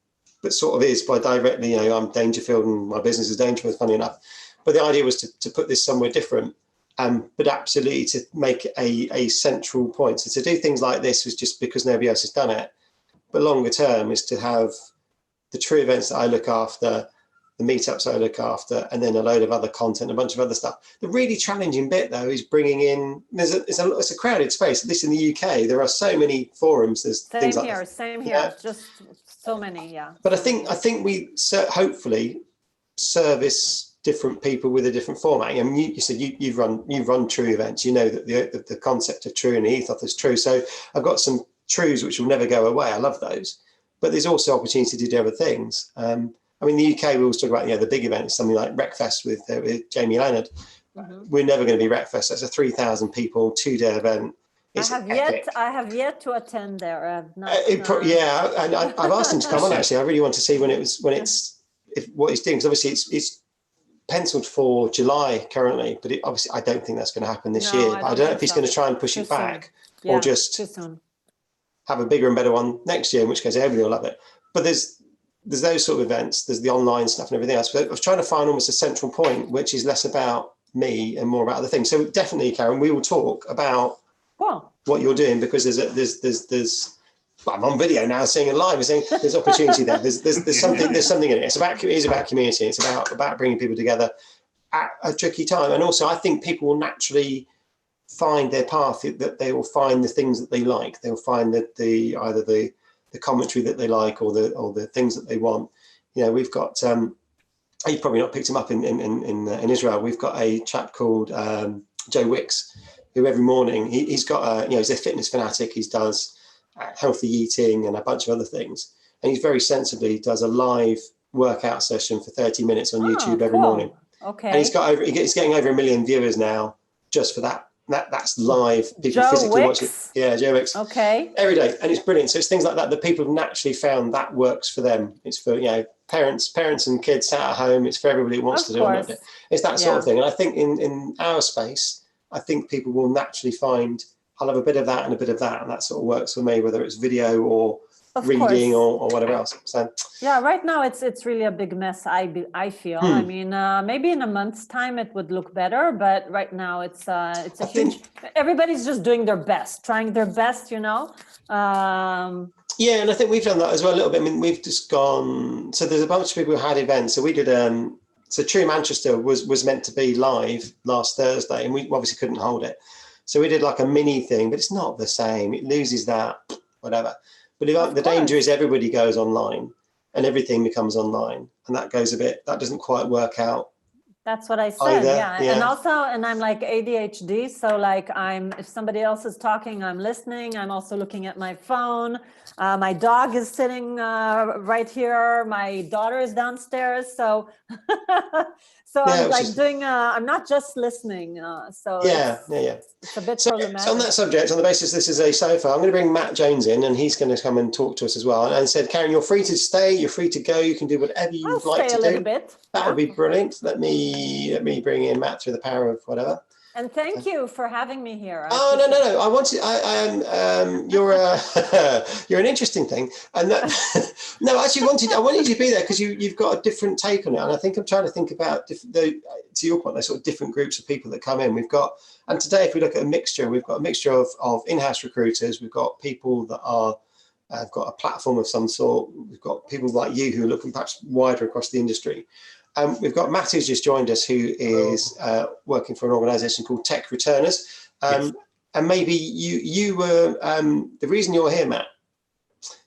but sort of is by directly, you know, I'm Dangerfield and my business is Dangerfield, funny enough. But the idea was to put this somewhere different. But absolutely to make a central point. So to do things like this was just because nobody else has done it. But longer term is to have the True events that I look after, the meetups I look after, and then a load of other content, a bunch of other stuff. The really challenging bit though is bringing in. It's a crowded space. At least in the UK, there are so many forums. There's things like this. Same here. Just so many, yeah. But I think we hopefully service different people with a different format. I mean, you said you've run True events. You know that the concept of True and the ethos is True. So I've got some Trues which will never go away. I love those. But there's also opportunity to do other things. I mean, the UK, we always talk about, the big event is something like Wreckfest with Jamie Leonard. Mm-hmm. We're never going to be Wreckfest. That's a 3,000 people, 2-day event. I have yet to attend there. And I've asked him to come on. Actually, I really want to see what he's doing, because obviously it's penciled for July currently, but obviously I don't think that's going to happen this year. I don't know if he's going to try and push it back or just have a bigger and better one next year, in which case everybody will love it. But there's those sort of events, there's the online stuff and everything else. But I was trying to find almost a central point, which is less about me and more about other things. So definitely, Karen, we will talk about what you're doing, because there's I'm on video now, seeing it live, and saying there's opportunity there. There's something in it. It is about community. It's about bringing people together at a tricky time. And also, I think people will naturally find their path, that they will find the things that they like. They'll find that either the commentary that they like, or the things that they want. You know, we've got you've probably not picked him up in Israel. We've got a chap called Joe Wicks, who every morning he's got he's a fitness fanatic. He does healthy eating and a bunch of other things, and he's very sensibly does a live workout session for 30 minutes on YouTube every morning. Okay. And he's getting over 1 million viewers now just for that. That's live. People Joe physically Wicks? watch it. Yeah, Joe Wicks. Okay. Every day, and it's brilliant. So it's things like that people have naturally found that works for them. It's for parents and kids sat at home. It's for everybody who wants to do it. It's that sort of thing. And I think in our space, I think people will naturally find, I'll have a bit of that and a bit of that, and that sort of works for me, whether it's video or reading or whatever else. So yeah, right now it's really a big mess. I feel. I mean, maybe in a month's time it would look better, but right now it's a huge. Everybody's just doing their best, trying their best, you know. Yeah, and I think we've done that as well a little bit. I mean, we've just gone. So there's a bunch of people who had events. So we did. So True Manchester was meant to be live last Thursday, and we obviously couldn't hold it. So we did like a mini thing, but it's not the same. It loses that whatever. But the danger is everybody goes online and everything becomes online, and that doesn't quite work out. That's what I said. Either, yeah. And also, I'm like ADHD. So like if somebody else is talking, I'm listening. I'm also looking at my phone. My dog is sitting right here. My daughter is downstairs. So, I'm like I'm not just listening. So it's a bit problematic. So on that subject, on the basis this is a sofa, I'm going to bring Matt Jones in, and he's going to come and talk to us as well. And said, Karen, you're free to stay. You're free to go. You can do whatever you'd like to do. I'll stay a little bit. That would be brilliant. Let me bring in Matt through the power of whatever. And thank you for having me here. No. I wanted. You're an interesting thing, and that. No, actually, I wanted you to be there because you've got a different take on it, and I think I'm trying to think about to your point, those sort of different groups of people that come in. And today, if we look at we've got a mixture of in-house recruiters. We've got people that have got a platform of some sort. We've got people like you who are looking perhaps wider across the industry. We've got Matt who's just joined us, who is working for an organisation called Tech Returners. And maybe you were, the reason you're here, Matt,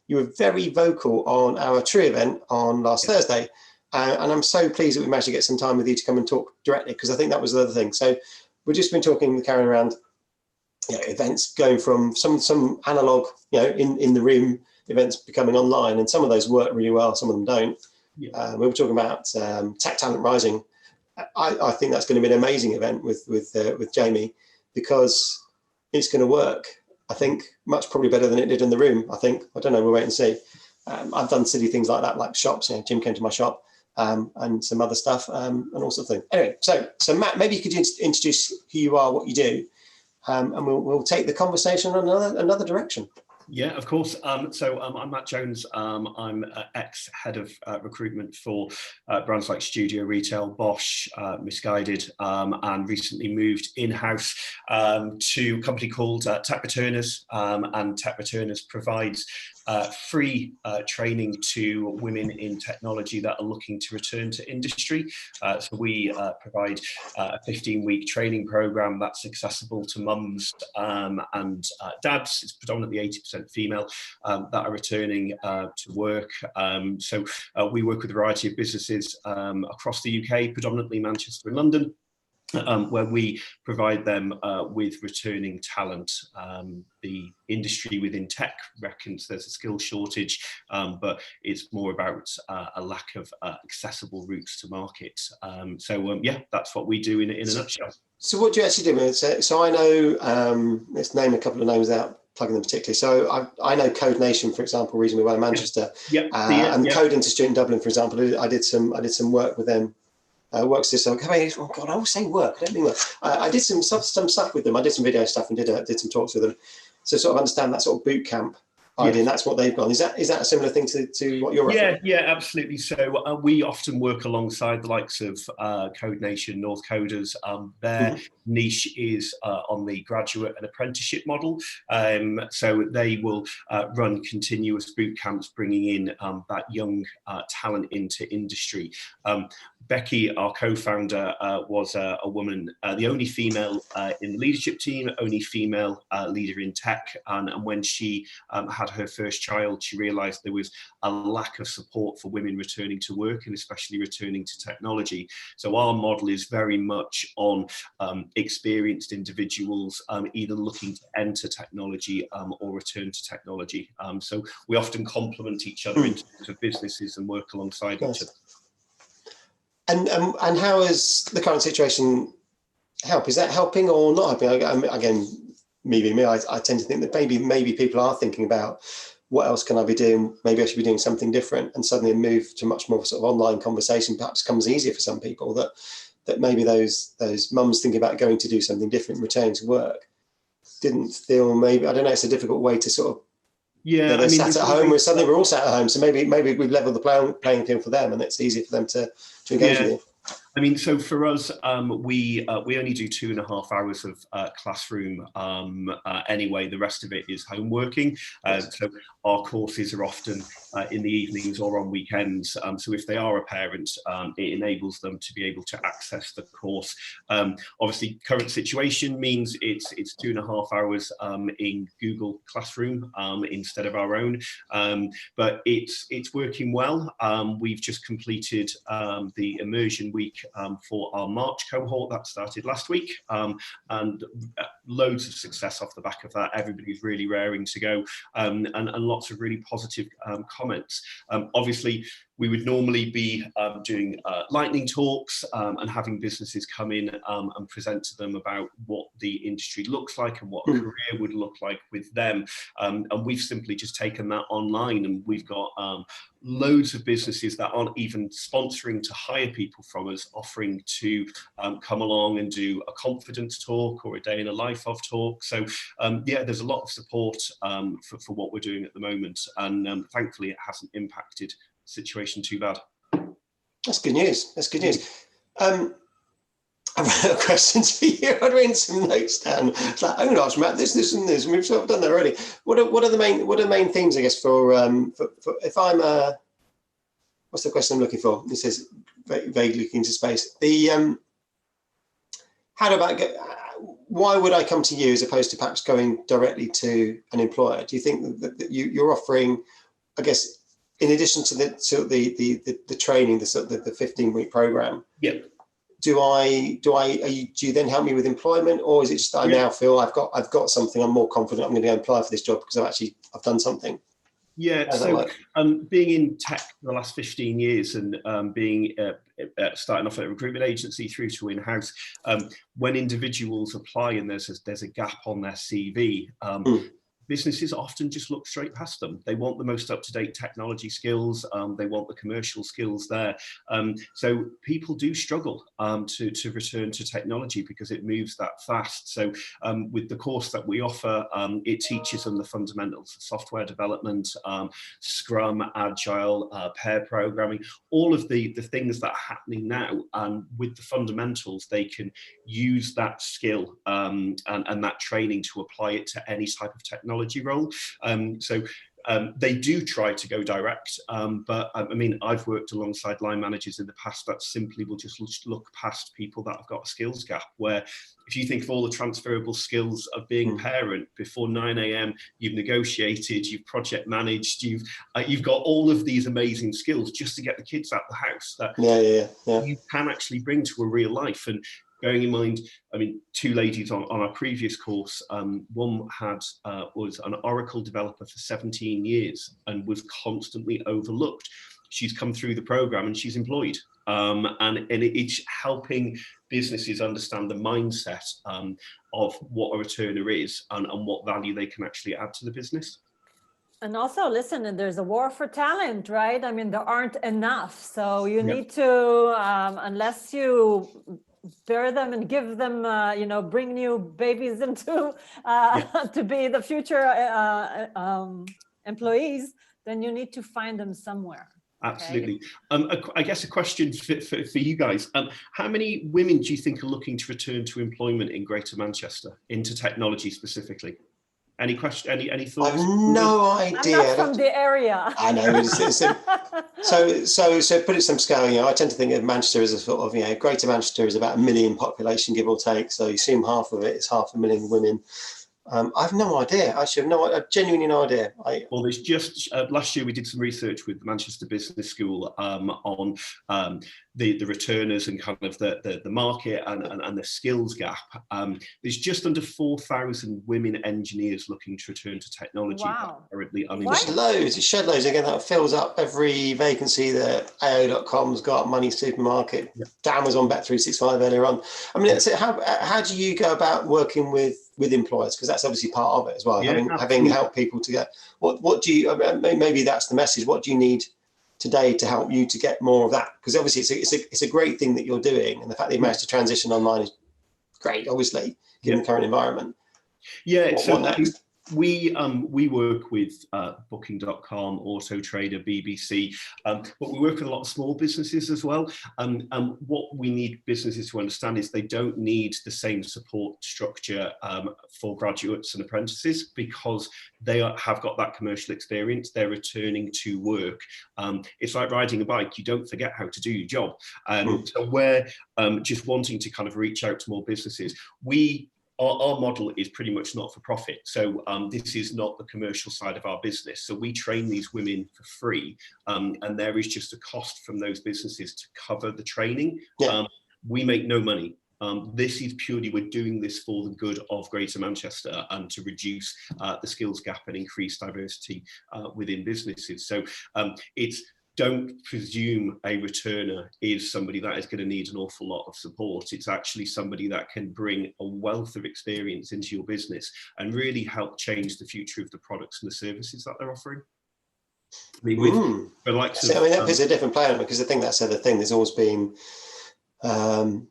you were very vocal on our True event on last Thursday. And I'm so pleased that we managed to get some time with you to come and talk directly, because I think that was the other thing. So we've just been talking with Karen around events going from some analog, in the room events becoming online, and some of those work really well, some of them don't. Yeah. We were talking about Tech Talent Rising. I think that's going to be an amazing event with Jamie, because it's going to work. I think much probably better than it did in the room. I don't know. We'll wait and see. I've done silly things like that, like shops. Jim came to my shop and some other stuff and all sorts of things. Anyway, so Matt, maybe you could introduce who you are, what you do, and we'll take the conversation in another direction. Yeah, of course. So I'm Matt Jones. I'm ex-head of recruitment for brands like Studio Retail, Bosch, Misguided, and recently moved in-house to a company called Tech Returners. And Tech Returners provides free training to women in technology that are looking to return to industry. So we provide a 15-week training program that's accessible to mums and dads. It's predominantly 80% female that are returning to work. So we work with a variety of businesses across the UK, predominantly Manchester and London, where we provide them with returning talent. The industry within tech reckons there's a skill shortage, but it's more about a lack of accessible routes to market. Yeah, that's what we do in a nutshell. So what do you actually do? So I know, let's name a couple of names out, plugging them particularly. So I know Code Nation, for example, reasonably well in Manchester. And Code Institute in Dublin, for example. I did some work with them. Works this. Oh God, I always say work. I don't mean work. I did some stuff with them. I did some video stuff and did some talks with them. So sort of understand that sort of boot camp idea, and that's what they've gone. Is that a similar thing to what you're offering? Yeah, absolutely. So we often work alongside the likes of Code Nation, North Coders. Their niche is on the graduate and apprenticeship model. So they will run continuous boot camps, bringing in that young talent into industry. Becky, our co-founder, was a woman, the only female in the leadership team, only female leader in tech. And when she had her first child, she realized there was a lack of support for women returning to work, and especially returning to technology. So our model is very much on experienced individuals either looking to enter technology or return to technology. So we often complement each other in terms of businesses and work alongside each other. And how is the current situation help? Is that helping or not helping? Again, me, I tend to think that maybe people are thinking about what else can I be doing? Maybe I should be doing something different, and suddenly a move to much more sort of online conversation perhaps comes easier for some people, that maybe those mums thinking about going to do something different, returning to work, didn't feel, maybe, I don't know, it's a difficult way to sort of, they're sat at home, suddenly we're all sat at home, so maybe we've leveled the playing field for them, and it's easier for them to engage with you. I mean, so for us, we only do 2.5 hours of classroom anyway. The rest of it is home working. So our courses are often in the evenings or on weekends. So if they are a parent, it enables them to be able to access the course. Obviously, current situation means it's 2.5 hours in Google Classroom instead of our own. But it's working well. We've just completed the immersion week for our March cohort that started last week, and loads of success off the back of that. Everybody's really raring to go, and lots of really positive comments. Obviously, we would normally be doing lightning talks and having businesses come in and present to them about what the industry looks like and what a career would look like with them. And we've simply just taken that online, and we've got loads of businesses that aren't even sponsoring to hire people from us, offering to come along and do a confidence talk or a day in a life of talk. So yeah, there's a lot of support for what we're doing at the moment, and thankfully it hasn't impacted situation too bad. That's good news. That's good news. I've got questions for you. I've written some notes down. It's like, oh gosh, Matt, this and this. We've sort of done that already. What are the main themes, I guess, for if I'm what's the question I'm looking for? It says vaguely looking into space. The how do I get? Why would I come to you as opposed to perhaps going directly to an employer? Do you think that you're offering, I guess, in addition to the training, the 15-week program? Yep. Do you then help me with employment, or is it just I now feel I've got something, I'm more confident I'm going to go apply for this job because I've done something? Yeah, so being in tech for the last 15 years and being starting off at a recruitment agency through to in-house, when individuals apply and there's a gap on their CV, businesses often just look straight past them. They want the most up-to-date technology skills. They want the commercial skills there. So people do struggle to return to technology because it moves that fast. So with the course that we offer, it teaches them the fundamentals of software development, Scrum, Agile, pair programming, all of the things that are happening now. And with the fundamentals, they can use that skill and that training to apply it to any type of technology role. So they do try to go direct, but I mean, I've worked alongside line managers in the past that simply will just look past people that have got a skills gap, where if you think of all the transferable skills of being a parent, before 9 a.m. you've negotiated, you've project managed, you've got all of these amazing skills just to get the kids out of the house that you can actually bring to a real life. And bearing in mind, I mean, two ladies on our previous course, one was an Oracle developer for 17 years and was constantly overlooked. She's come through the program and she's employed. And it's helping businesses understand the mindset of what a returner is and what value they can actually add to the business. And also, listen, and there's a war for talent, right? I mean, there aren't enough. So you need to, unless you bear them and give them, bring new babies into to be the future employees, then you need to find them somewhere. Absolutely. I guess a question for you guys. How many women do you think are looking to return to employment in Greater Manchester, into technology specifically? Any question? Any thoughts? I've no idea. I'm not from the area. I know. So put it some scale. I tend to think of Manchester as a sort of, Greater Manchester is about 1 million population, give or take. So you assume half of it is 500,000 women. I've no idea. Actually, I've genuinely no idea. Well, there's just last year we did some research with the Manchester Business School on the returners and kind of the market and the skills gap. There's just under 4,000 women engineers looking to return to technology. Wow. Currently It's loads. It's shed loads. Again, that fills up every vacancy that AO.com's got, Money Supermarket, Amazon, Bet365 earlier on. I mean, how do you go about working with employers? Because that's obviously part of it as well. Yeah, having helped people to get what do you? Maybe that's the message. What do you need today to help you to get more of that? Because obviously it's a great thing that you're doing, and the fact that you managed to transition online is great. Obviously, given the current environment. Yeah. What next? We work with Booking.com, Auto Trader, BBC, but we work with a lot of small businesses as well. What we need businesses to understand is they don't need the same support structure for graduates and apprentices, because they have got that commercial experience. They're returning to work. It's like riding a bike. You don't forget how to do your job. So we're just wanting to kind of reach out to more businesses. Our model is pretty much not for profit. So this is not the commercial side of our business. So we train these women for free, and there is just a cost from those businesses to cover the training. We make no money. This is purely, we're doing this for the good of Greater Manchester and to reduce the skills gap and increase diversity within businesses. So don't presume a returner is somebody that is going to need an awful lot of support. It's actually somebody that can bring a wealth of experience into your business and really help change the future of the products and the services that they're offering. I mean, with the likes of, that puts a different play on it, because I think that's the other thing. There's always been, to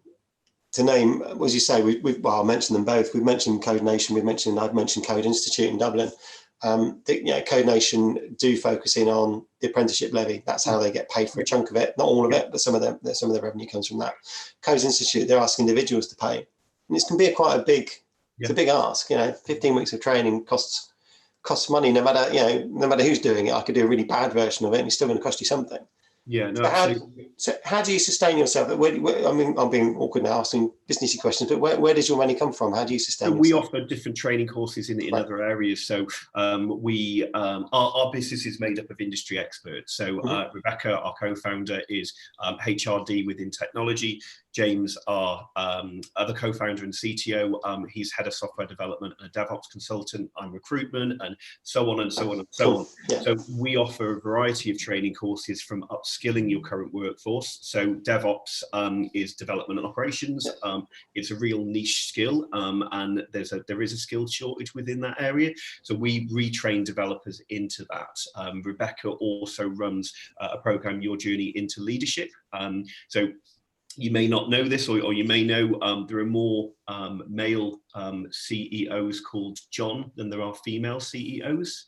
name, as you say, I mentioned them both. We've mentioned Code Nation. I've mentioned Code Institute in Dublin. Code Nation do focus in on the apprenticeship levy. That's how they get paid for a chunk of it, not all of it, but some of the revenue comes from that. Code Institute, they're asking individuals to pay, and this can be quite a big ask. 15 weeks of training costs money, no matter who's doing it. I could do a really bad version of it, and it's still going to cost you something. Yeah, no. So how do you sustain yourself? I mean, I'm being awkward now asking businessy questions, but where does your money come from? How do you sustain yourself? We offer different training courses in other areas. So our business is made up of industry experts. So Rebecca, our co-founder, is HRD within technology. James, our other co-founder and CTO, he's head of software development and a DevOps consultant. I'm recruitment, and so on and so on and so on. Yeah. So we offer a variety of training courses, from upskilling your current workforce. So DevOps is development and operations. It's a real niche skill, and there is a skills shortage within that area. So we retrain developers into that. Rebecca also runs a program, Your Journey into Leadership. So you may not know this, or you may know there are more male CEOs called John than there are female CEOs.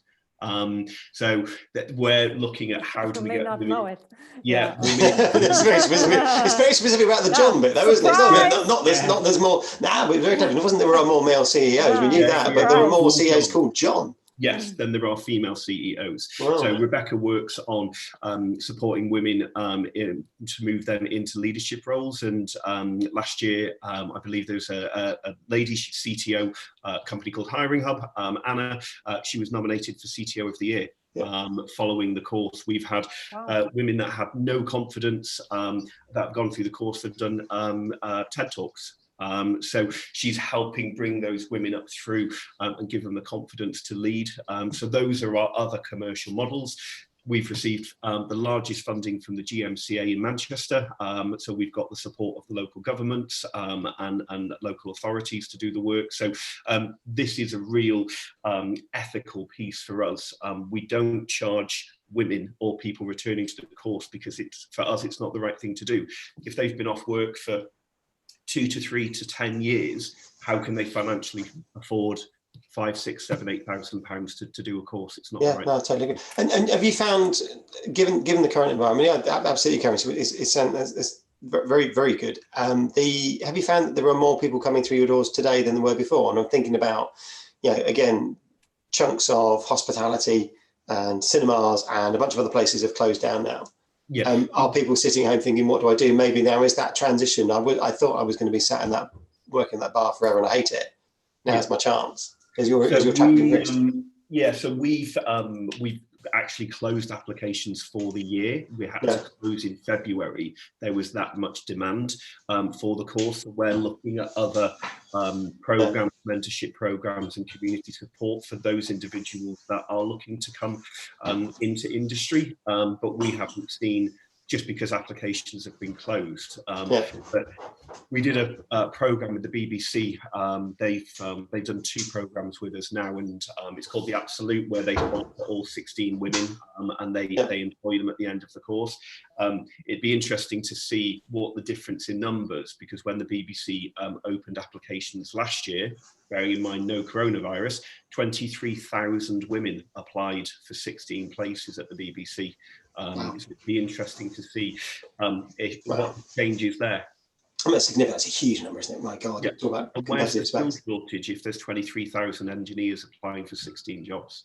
So that we're looking at how do we get women. Know it. Yeah. It's very specific. It's very specific about the John bit, though, isn't it? There's more. We're very clever. It wasn't there were more male CEOs. We knew that, but there were more CEOs called John. Yes, then there are female CEOs. Wow. So Rebecca works on supporting women to move them into leadership roles. And last year, I believe there's a lady, CTO, company called Hiring Hub, Anna. She was nominated for CTO of the Year. Following the course. We've had women that have no confidence that have gone through the course, have done TED Talks. So she's helping bring those women up through and give them the confidence to lead. So those are our other commercial models. We've received the largest funding from the GMCA in Manchester. So we've got the support of the local governments and local authorities to do the work. So this is a real ethical piece for us. We don't charge women or people returning to the course because for us, it's not the right thing to do. If they've been off work for 2 to 3 to 10 years, how can they financially afford £5,000, £6,000, £7,000, £8,000 to do a course. It's not Yeah, right. no, totally agree. And have you found, given the current environment, yeah, absolutely, Karen, it's very, very good. Have you found that there are more people coming through your doors today than there were before? And I'm thinking about, again, chunks of hospitality and cinemas and a bunch of other places have closed down now. Yeah. Are people sitting at home thinking, what do I do? Maybe now is that transition. I thought I was going to be sat in that, working that bar forever and I hate it. Now's my chance. Is your track increased? So we've actually closed applications for the year. We had to close in February. There was that much demand for the course. We're looking at other programs, mentorship programs and community support for those individuals that are looking to come into industry. But we haven't seen, just because applications have been closed. But we did a program with the BBC. They've done 2 programs with us now, and it's called The Absolute, where they sponsor all 16 women and they employ them at the end of the course. It'd be interesting to see what the difference in numbers, because when the BBC opened applications last year, bearing in mind no coronavirus, 23,000 women applied for 16 places at the BBC. So it'd be interesting to see what changes there. I mean, that's significant. That's a huge number, isn't it? My God. Yeah. Talk about And where's the competitive skill shortage if there's 23,000 engineers applying for 16 jobs?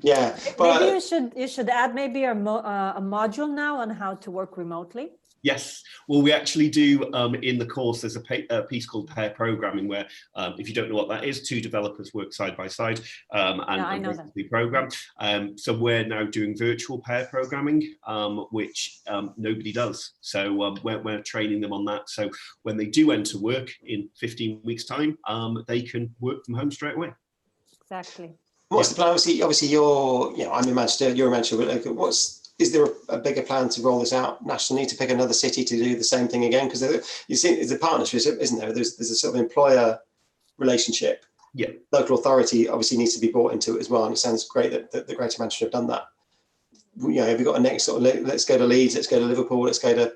Yeah, but maybe you should add maybe a module now on how to work remotely. Yes, well, we actually do in the course. There's a piece called pair programming, where if you don't know what that is, 2 developers work side by side and program. So we're now doing virtual pair programming, which nobody does. So we're training them on that. So when they do enter work in 15 weeks' time, they can work from home straight away. Exactly. What's the plan? Obviously, I'm in Manchester. You're in Manchester. Is there a bigger plan to roll this out nationally, to pick another city to do the same thing again? Because you see, it's a partnership, isn't there? There's a sort of employer relationship. Yeah. Local authority obviously needs to be brought into it as well. And it sounds great that the Greater Manchester have done that. Have you got a next sort of, let's go to Leeds, let's go to Liverpool, let's go to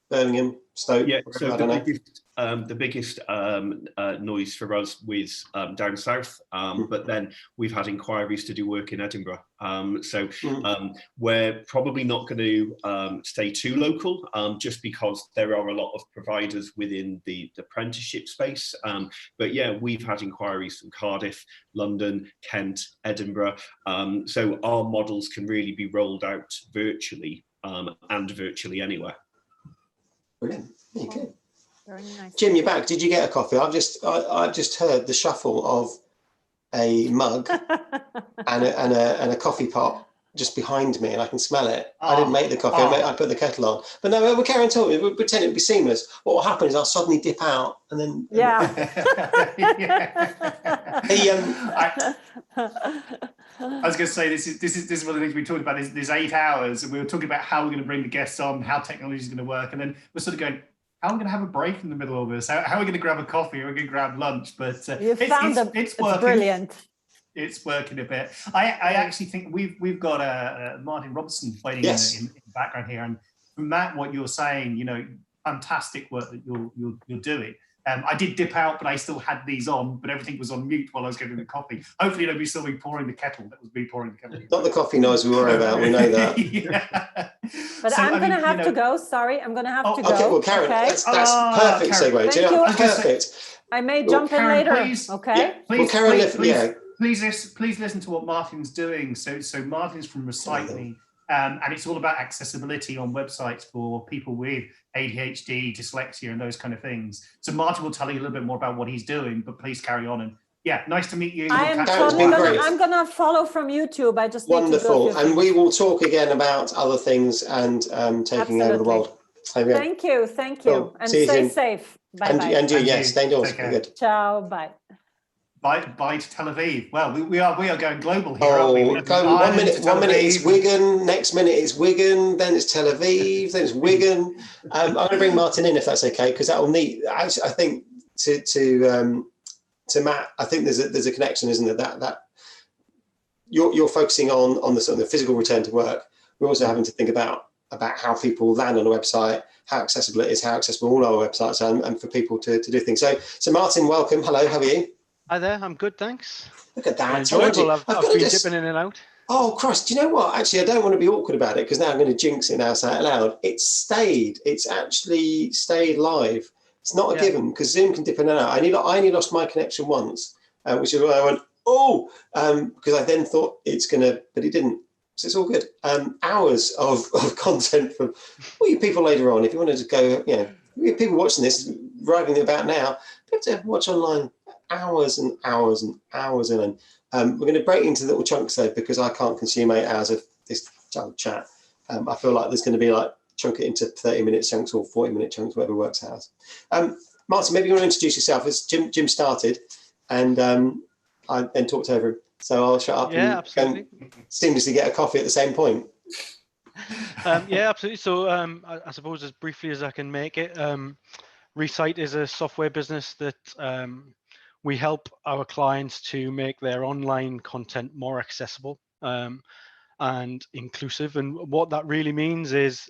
Birmingham, Stoke? Yeah, so I don't know. The biggest noise for us was down south, but then we've had inquiries to do work in Edinburgh. We're probably not going to stay too local, just because there are a lot of providers within the apprenticeship space. But yeah, we've had inquiries from Cardiff, London, Kent, Edinburgh. So our models can really be rolled out virtually and virtually anywhere. Brilliant. Okay. Very nice. Jim, you're back. Did you get a coffee? I've just heard the shuffle of a mug and a coffee pot just behind me, and I can smell it. I didn't make the coffee. I put the kettle on. But no, we're carrying on. We'll pretend it would be seamless. What will happen is I'll suddenly dip out, and then I was going to say this is one of the things we talked about. There's 8 hours, and we were talking about how we're going to bring the guests on, how technology is going to work, and then we're sort of going, how are we going to have a break in the middle of this? How are we going to grab a coffee? Are we going to grab lunch? But it's working. Brilliant. It's working a bit. I actually think we've got Martin Robertson waiting in the background here, and from Matt, what you're saying, fantastic work that you're doing. I did dip out, but I still had these on, but everything was on mute while I was getting the coffee. Hopefully nobody saw me pouring the kettle. That was me pouring the kettle. Not the coffee noise we worry about, we know that. But so, I'm going to have to go. Sorry, I'm going to have to go. Okay, well, Karen, that's perfect segue. Thank you. Perfect. I may jump in later. Please, okay. Yeah, please listen to what Martin's doing. So Martin's from Recycling. And it's all about accessibility on websites for people with ADHD, dyslexia, and those kind of things. So Martin will tell you a little bit more about what he's doing, but please carry on. And yeah, nice to meet you. I'm going to follow from YouTube. I just wonderful. And we will talk again about other things and taking over the world. Thank you. Cool. And stay safe. Bye. And you, yes, stay indoors. Good. Ciao. Bye. Bye to Tel Aviv. Well, we are going global here, aren't we? One minute it's Wigan, next minute it's Wigan, then it's Tel Aviv, then it's Wigan. I'm going to bring Martin in if that's okay, because that will need. I think to Matt, I think there's a connection, isn't there? That you're focusing on the sort of the physical return to work. We're also having to think about how people land on a website, how accessible it is, how accessible all our websites are, and for people to do things. So Martin, welcome. Hello, how are you? Hi there, I'm good, thanks. Look at that. Enjoyable. I've got to been just... dipping in and out. Oh, Christ, do you know what? Actually, I don't want to be awkward about it because now I'm going to jinx it now, say it loud. It's stayed. It's actually stayed live. It's not a given because Zoom can dip in and out. I only lost my connection once, which is why I went, oh, because I then thought it's going to, but it didn't. So it's all good. Hours of content from all you people later on. If you wanted to go, people watching this, writing about now, you have to watch online hours and hours and hours in. We're going to break into little chunks though, because I can't consume 8 hours of this chat. I feel like there's going to be like chunk it into 30-minute chunks or 40-minute chunks, whatever works out. Martin, maybe you want to introduce yourself. As Jim started, and I then talked over him. So I'll shut up and seamlessly get a coffee at the same point. Yeah, absolutely. So I suppose as briefly as I can make it, Recite is a software business that we help our clients to make their online content more accessible and inclusive. And what that really means is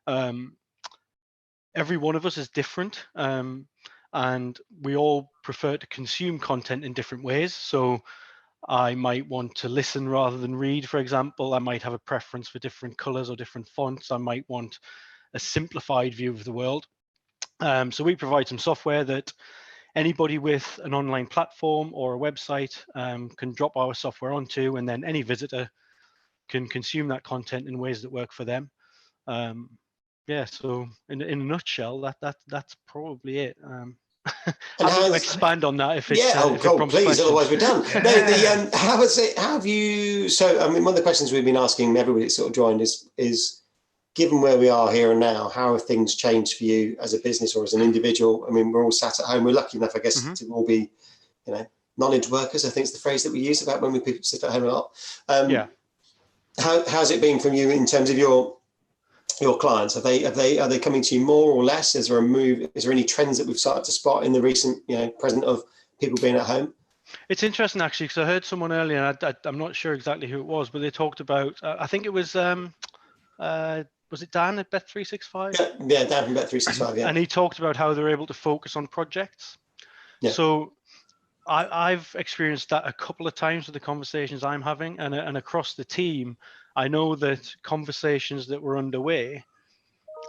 every one of us is different, and we all prefer to consume content in different ways. So I might want to listen rather than read, for example. I might have a preference for different colors or different fonts. I might want a simplified view of the world. So we provide some software that anybody with an online platform or a website can drop our software onto, and then any visitor can consume that content in ways that work for them. Yeah, so in a nutshell, that's probably it. Happy to expand on that if it's please, otherwise we're done. Yeah. No, how is it? Have you? So, I mean, one of the questions we've been asking everybody that's sort of joined is given where we are here and now, how have things changed for you as a business or as an individual? I mean, we're all sat at home. We're lucky enough, I guess, to all be, knowledge workers. I think it's the phrase that we use about when we people sit at home a lot. How's it been from you in terms of your clients? Are they coming to you more or less? Is there a move? Is there any trends that we've started to spot in the recent, present of people being at home? It's interesting actually, because I heard someone earlier, and I'm not sure exactly who it was, but they talked about, I think it was it Dan at Bet365? Yeah, Dan from Bet365, yeah. And he talked about how they're able to focus on projects. Yeah. So I've experienced that a couple of times with the conversations I'm having, and across the team, I know that conversations that were underway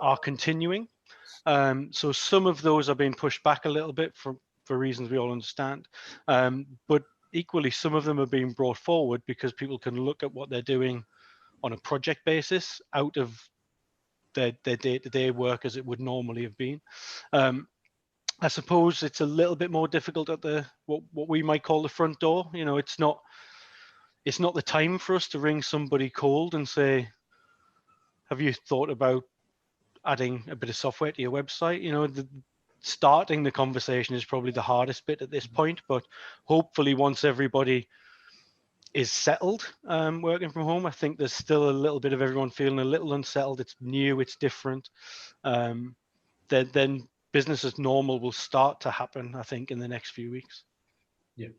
are continuing. So some of those are being pushed back a little bit for reasons we all understand. But equally, some of them are being brought forward because people can look at what they're doing on a project basis out of their day-to-day work as it would normally have been. I suppose it's a little bit more difficult at the what we might call the front door. It's not the time for us to ring somebody cold and say, have you thought about adding a bit of software to your website? Starting the conversation is probably the hardest bit at this point, but hopefully once everybody is settled working from home, I think there's still a little bit of everyone feeling a little unsettled. It's new, it's different. Then business as normal will start to happen, I think, in the next few weeks. Yeah.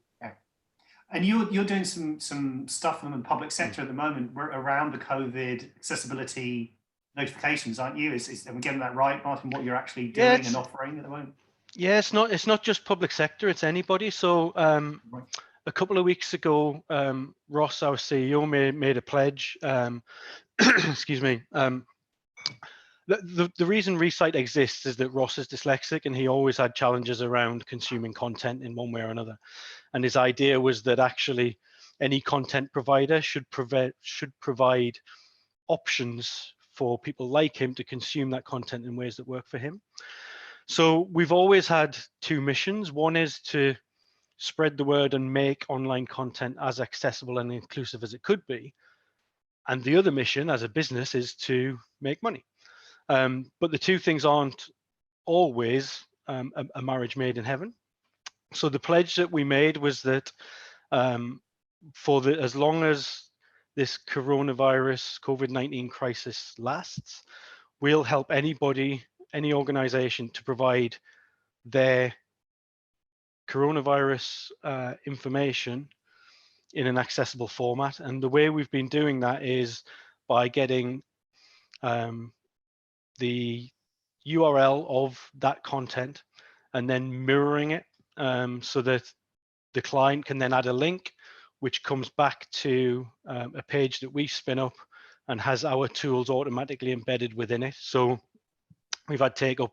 And you're doing some stuff in the public sector at the moment around the COVID accessibility notifications, aren't you? Am I getting that right, Martin? What you're actually doing and offering at the moment? Yeah, it's not just public sector; it's anybody. So a couple of weeks ago, Ross, our CEO, made a pledge. Excuse me. The reason Recite exists is that Ross is dyslexic, and he always had challenges around consuming content in one way or another. And his idea was that actually any content provider should provide options for people like him to consume that content in ways that work for him. So we've always had two missions. One is to spread the word and make online content as accessible and inclusive as it could be. And the other mission as a business is to make money. But the two things aren't always a marriage made in heaven. So the pledge that we made was that as long as this coronavirus COVID-19 crisis lasts, we'll help anybody, any organization to provide their coronavirus information in an accessible format. And the way we've been doing that is by getting the URL of that content and then mirroring it so that the client can then add a link, which comes back to a page that we spin up and has our tools automatically embedded within it. So we've had take up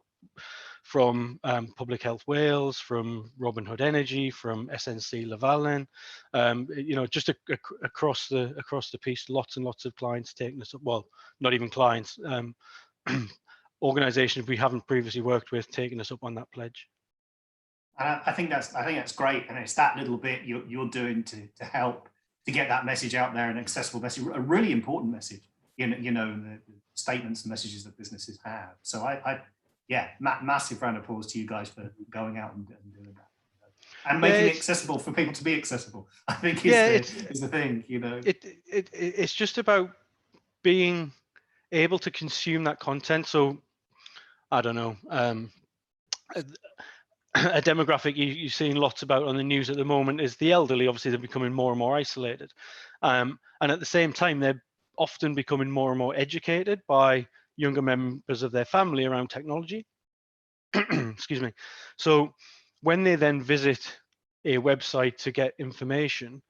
from Public Health Wales, from Robin Hood Energy, from SNC Lavalin, just across the piece, lots and lots of clients taking us up. Well, not even clients, organisations we haven't previously worked with taking us up on that pledge. I think that's great, and it's that little bit you're doing to help to get that message out there, an accessible message, a really important message. The statements and messages that businesses have. So massive round of applause to you guys for going out and doing that, and making it accessible for people to be accessible. I think is the thing. It's just about being able to consume that content. So I don't know. A demographic you're seeing lots about on the news at the moment is the elderly. Obviously, they're becoming more and more isolated, and at the same time, they're often becoming more and more educated by younger members of their family around technology. Excuse me. So when they then visit a website to get information,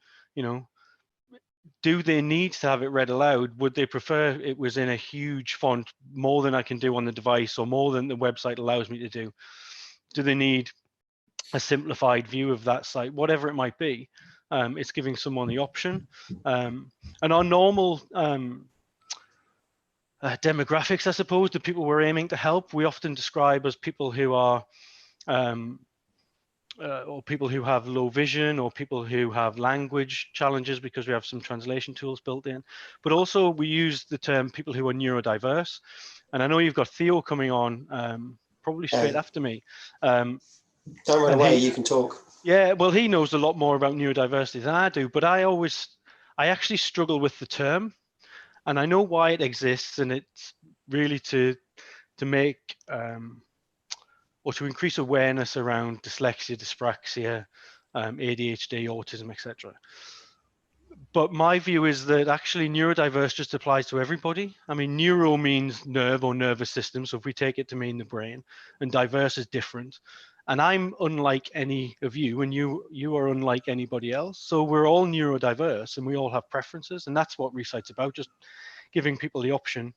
do they need to have it read aloud? Would they prefer it was in a huge font, more than I can do on the device or more than the website allows me to do? Do they need a simplified view of that site? Whatever it might be, it's giving someone the option. And our normal demographics, I suppose, the people we're aiming to help, we often describe as people who are, or people who have low vision, or people who have language challenges, because we have some translation tools built in. But also we use the term people who are neurodiverse. And I know you've got Theo coming on probably straight after me. Don't run away, you can talk. Yeah, well, he knows a lot more about neurodiversity than I do, but I actually struggle with the term, and I know why it exists, and it's really to make or to increase awareness around dyslexia, dyspraxia, ADHD, autism, etc. But my view is that actually neurodiverse just applies to everybody. I mean, neuro means nerve or nervous system, so if we take it to mean the brain, and diverse is different. And I'm unlike any of you, and you are unlike anybody else. So we're all neurodiverse, and we all have preferences, and that's what Resite's about, just giving people the option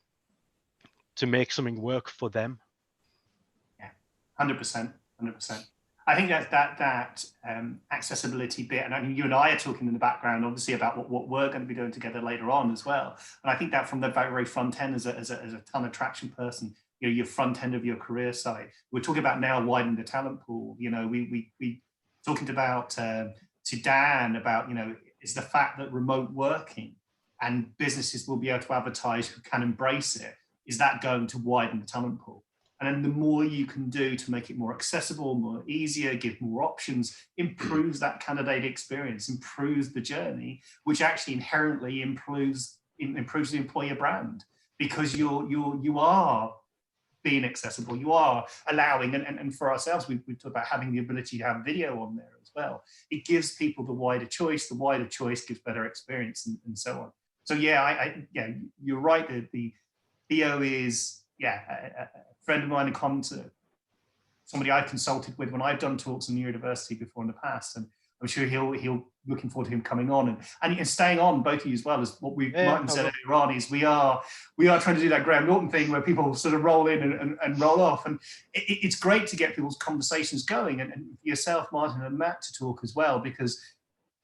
to make something work for them. Yeah, 100%. I think that accessibility bit, and I mean, you and I are talking in the background, obviously, about what we're going to be doing together later on as well. And I think that from the very front end, as a talent attraction person, your front end of your career site, we're talking about now widening the talent pool. We talking about to Dan about is the fact that remote working and businesses will be able to advertise who can embrace it. Is that going to widen the talent pool? And then the more you can do to make it more accessible, more easier, give more options, improves that candidate experience, improves the journey, which actually inherently improves the employer brand, because you are being accessible, you are allowing, and for ourselves, we've talked about having the ability to have video on there as well. It gives people the wider choice gives better experience, and so on. So yeah, you're right. The Theo is a friend of mine, a commentator, somebody I've consulted with when I've done talks on neurodiversity before in the past, and I'm sure he'll looking forward to him coming on and staying on, both of you as well, as what Martin said earlier on, is we are trying to do that Graham Norton thing where people sort of roll in and roll off, and it's great to get people's conversations going, and yourself, Martin, and Matt to talk as well, because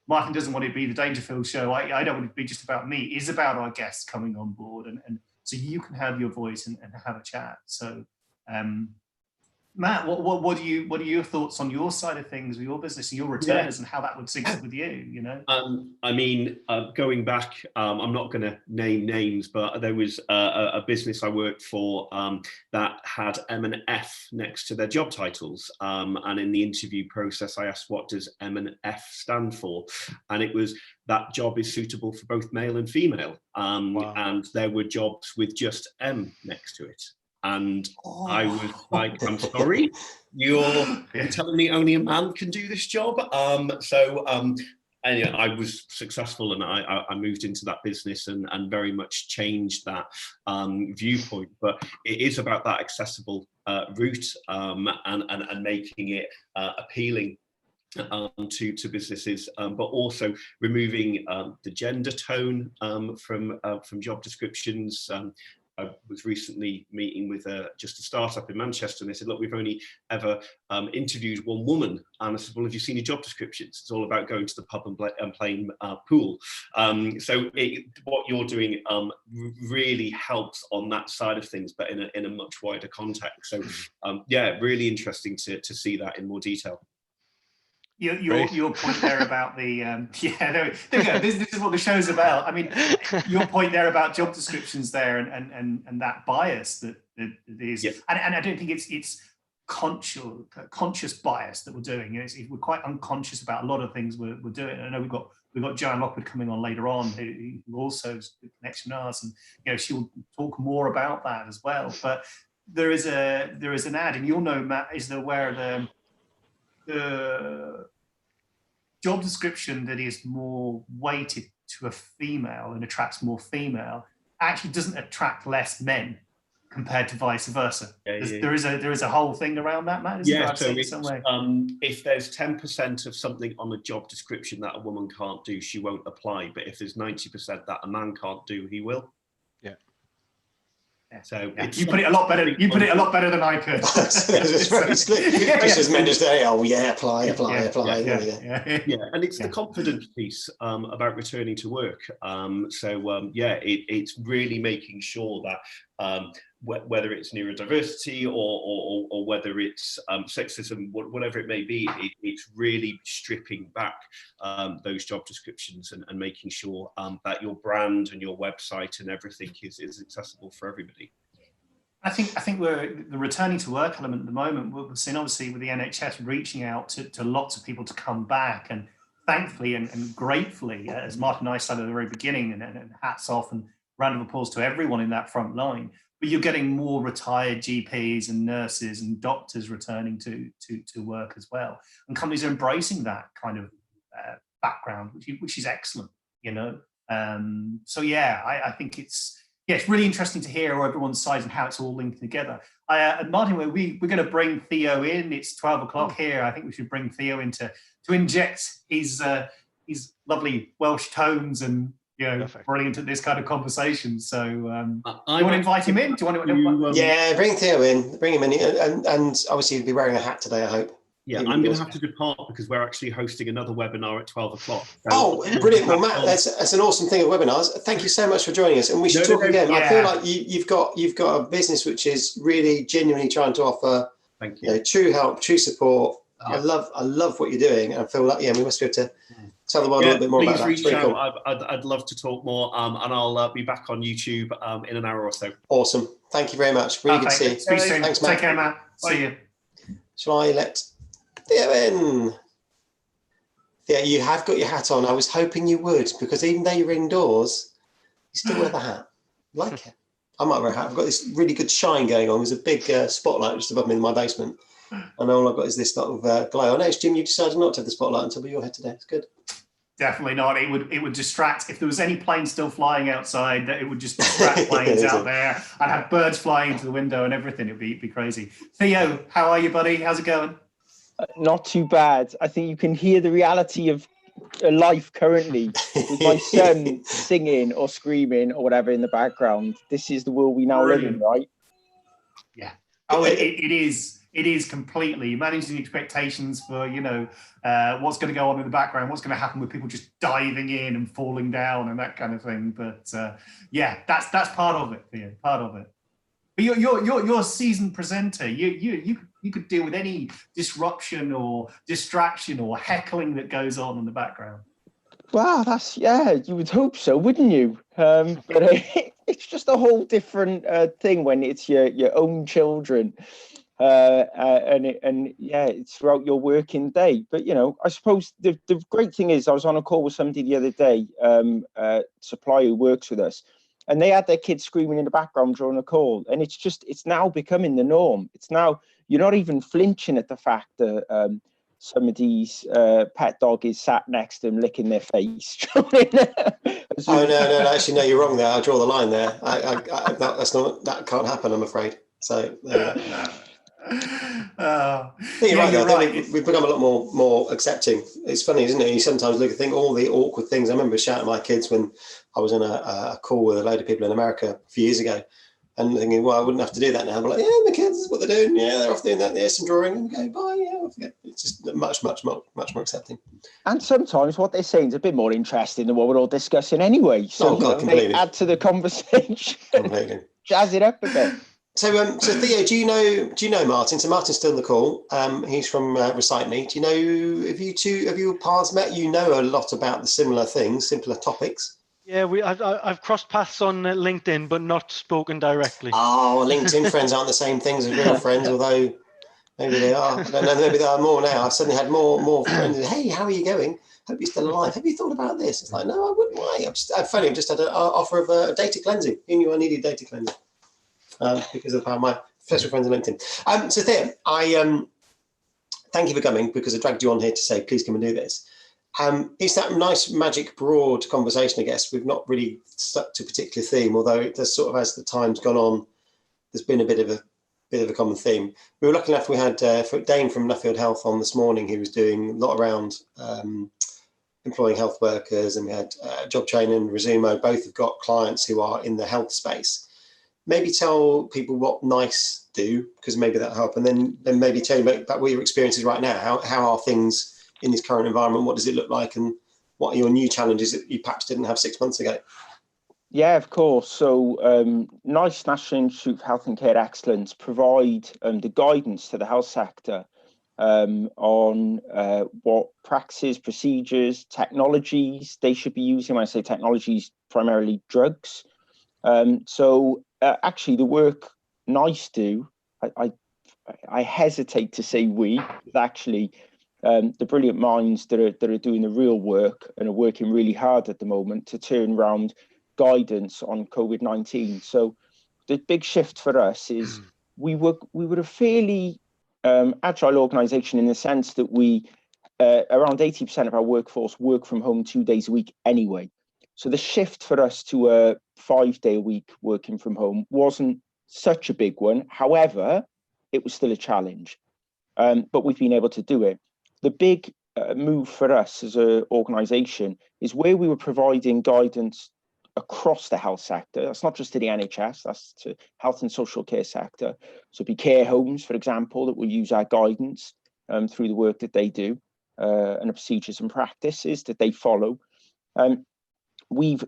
Martin doesn't want it to be the Dangerfield show. I don't want it to be just about me. It's about our guests coming on board, and so you can have your voice and have a chat. So Matt, what are your thoughts on your side of things with your business and your returners, and how that would sync up with you? I mean, going back, I'm not going to name names, but there was a business I worked for that had M and F next to their job titles, and in the interview process, I asked, what does M and F stand for? And it was that job is suitable for both male and female, Wow. and there were jobs with just M next to it. And I was like, I'm sorry, you're telling me only a man can do this job? Anyway, I was successful, and I moved into that business and very much changed that viewpoint. But it is about that accessible route and making it appealing to businesses, but also removing the gender tone from job descriptions. I was recently meeting with just a startup in Manchester, and they said, look, we've only ever interviewed one woman. And I said, well, have you seen your job descriptions? It's all about going to the pub and playing pool. So what you're doing really helps on that side of things, but in a much wider context. So yeah, really interesting to see that in more detail. Your point there about the there we go. This is what the show's about. I mean, your point there about job descriptions there and that bias that is, yeah. and I don't think it's conscious bias that we're doing. We're quite unconscious about a lot of things we're doing. I know we've got Joanne Lockwood coming on later on, who also is a connection with us, and she'll talk more about that as well. But there is an ad, and you'll know, Matt, is there where the job description that is more weighted to a female and attracts more female actually doesn't attract less men compared to vice versa. There is a whole thing around that, Matt. Yeah, so if there's 10% of something on a job description that a woman can't do, she won't apply. But if there's 90% that a man can't do, he will. So you put it a lot better. You put it a lot better than I could. It's very slick. Just as men just say, "Oh yeah, apply." Yeah, and it's the confidence piece about returning to work. It's really making sure that whether it's neurodiversity or whether it's sexism, whatever it may be, it's really stripping back those job descriptions and making sure that your brand and your website and everything is accessible for everybody. I think we're the returning to work element at the moment. We're seeing, obviously, with the NHS reaching out to lots of people to come back, and thankfully and gratefully, as Martin and I said at the very beginning, and hats off and round of applause to everyone in that front line. But you're getting more retired GPs and nurses and doctors returning to work as well, and companies are embracing that kind of background, which is excellent, So yeah, I think it's really interesting to hear everyone's sides and how it's all linked together. Martin, we're going to bring Theo in. It's 12 o'clock here. I think we should bring Theo in to inject his lovely Welsh tones and brilliant at this kind of conversation. So I want to invite him in. Do you want to? Yeah, bring Theo in. Bring him in, and obviously he'll be wearing a hat today, I hope. Yeah, I'm going to have to depart because we're actually hosting another webinar at 12 o'clock. So brilliant. Well, Matt, that's an awesome thing of webinars. Thank you so much for joining us. And we should talk again. Yeah. I feel like you've got a business which is really genuinely trying to offer true help, true support. Yeah. I love what you're doing. And I feel like, we must be able to tell the world a little bit more about that. Please reach out. Cool. I'd love to talk more, and I'll be back on YouTube in an hour or so. Awesome. Thank you very much. Really good to see you. Speak soon. Thanks, Matt. Take care, Matt. Bye. See you. Shall I let Theo in? Yeah, you have got your hat on. I was hoping you would, because even though you're indoors, you still wear the hat. I like it. I might wear a hat. I've got this really good shine going on. There's a big spotlight just above me in my basement. And all I've got is this sort of glow. I know, Jim, you decided not to have the spotlight on top of your head today. It's good. Definitely not. It would distract. If there was any plane still flying outside, that it would just distract planes out there. I'd have birds flying into the window and everything. It'd be crazy. Theo, how are you, buddy? How's it going? Not too bad. I think you can hear the reality of life currently with my son singing or screaming or whatever in the background. This is the world we now live in, right? Yeah. Oh, it is. It is completely managing expectations for, what's going to go on in the background, what's going to happen with people just diving in and falling down and that kind of thing. But that's part of it, Theo, part of it. But you're a seasoned presenter. You could deal with any disruption or distraction or heckling that goes on in the background. Wow, you would hope so, wouldn't you? But it's just a whole different thing when it's your own children. It's throughout your working day. But I suppose the great thing is, I was on a call with somebody the other day, supplier who works with us, and they had their kids screaming in the background during a call, and it's now becoming the norm. It's now, you're not even flinching at the fact that somebody's pet dog is sat next to them licking their face. Oh no, actually no, you're wrong there. I draw the line there. That can't happen, I'm afraid. So there you go. I think you're right, though. I think we've become a lot more accepting. It's funny, isn't it? You sometimes look and think all the awkward things. I remember shouting at my kids when I was in a call with a load of people in America a few years ago, and thinking, well, I wouldn't have to do that now. But like, yeah, my kids, this is what they're doing. Yeah, they're off doing that. There's some drawing, and we go, bye. Yeah, forget. It's just much more accepting. And sometimes what they're saying is a bit more interesting than what we're all discussing anyway. So they add to the conversation. Completely. Jazz it up a bit. So Theo, do you know Martin? So Martin's still on the call. He's from Recite Me. Do you know, have your paths met? You know a lot about the similar things, simpler topics. Yeah, I've crossed paths on LinkedIn, but not spoken directly. Oh, LinkedIn friends aren't the same things as real friends, although maybe they are. I don't know, maybe they are more now. I've suddenly had more friends. Hey, how are you going? Hope you're still alive. Have you thought about this? It's like, no, I wouldn't. Why? I've just had an offer of data cleansing. Who knew I needed data cleansing? Because of my special friends on LinkedIn. So Theo, I thank you for coming, because I dragged you on here to say, please come and do this. It's that nice, magic, broad conversation, I guess. We've not really stuck to a particular theme, although it does sort of, as the time's gone on, there's been a bit of a common theme. We were lucky enough, we had Dane from Nuffield Health on this morning, who was doing a lot around employing health workers, and we had Job Training and Resumo. Both have got clients who are in the health space. Maybe tell people what NICE do, because maybe that'll help, and then maybe tell you about what your experiences right now. How are things in this current environment? What does it look like, and what are your new challenges that you perhaps didn't have 6 months ago? Yeah, of course. So NICE, National Institute for Health and Care Excellence, provide the guidance to the health sector on what practices, procedures, technologies they should be using. When I say technologies, primarily drugs. Actually, the work NICE do, I hesitate to say we, actually the brilliant minds that are doing the real work and are working really hard at the moment to turn around guidance on COVID-19. So the big shift for us is we were a fairly agile organisation, in the sense that we around 80% of our workforce work from home 2 days a week anyway. So the shift for us to a 5 day a week working from home wasn't such a big one. However, it was still a challenge, but we've been able to do it. The big move for us as an organisation is where we were providing guidance across the health sector. That's not just to the NHS, that's to health and social care sector. So it'd be care homes, for example, that will use our guidance through the work that they do and the procedures and practices that they follow. We've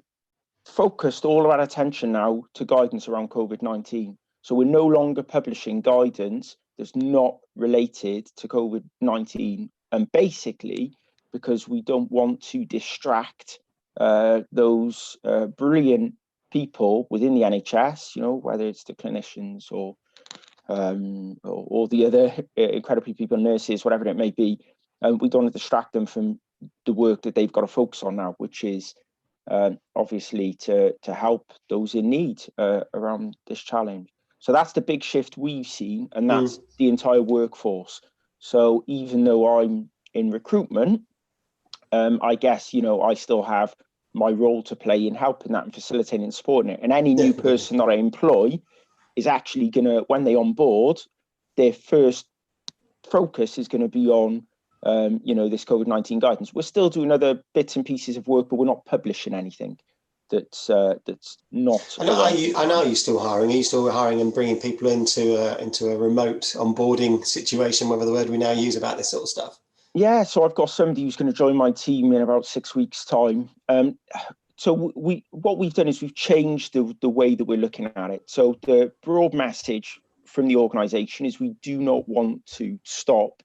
focused all of our attention now to guidance around COVID-19. So we're no longer publishing guidance that's not related to COVID-19, and basically because we don't want to distract those brilliant people within the NHS, you know, whether it's the clinicians or the other incredible people, nurses, whatever it may be. We don't want to distract them from the work that they've got to focus on now, which is obviously to help those in need around this challenge. So that's the big shift we've seen, and that's the entire workforce. So even though I'm in recruitment, I guess, you know, I still have my role to play in helping that and facilitating and supporting it. And any new person that I employ is actually going to, when they on board, their first focus is going to be on, you know, this COVID-19 guidance. We're still doing other bits and pieces of work, but we're not publishing anything that's not. I know you're still hiring. Are you still hiring and bringing people into a remote onboarding situation, whatever the word we now use about this sort of stuff? Yeah, so I've got somebody who's going to join my team in about 6 weeks' time. So what we've done is we've changed the way that we're looking at it. So the broad message from the organisation is we do not want to stop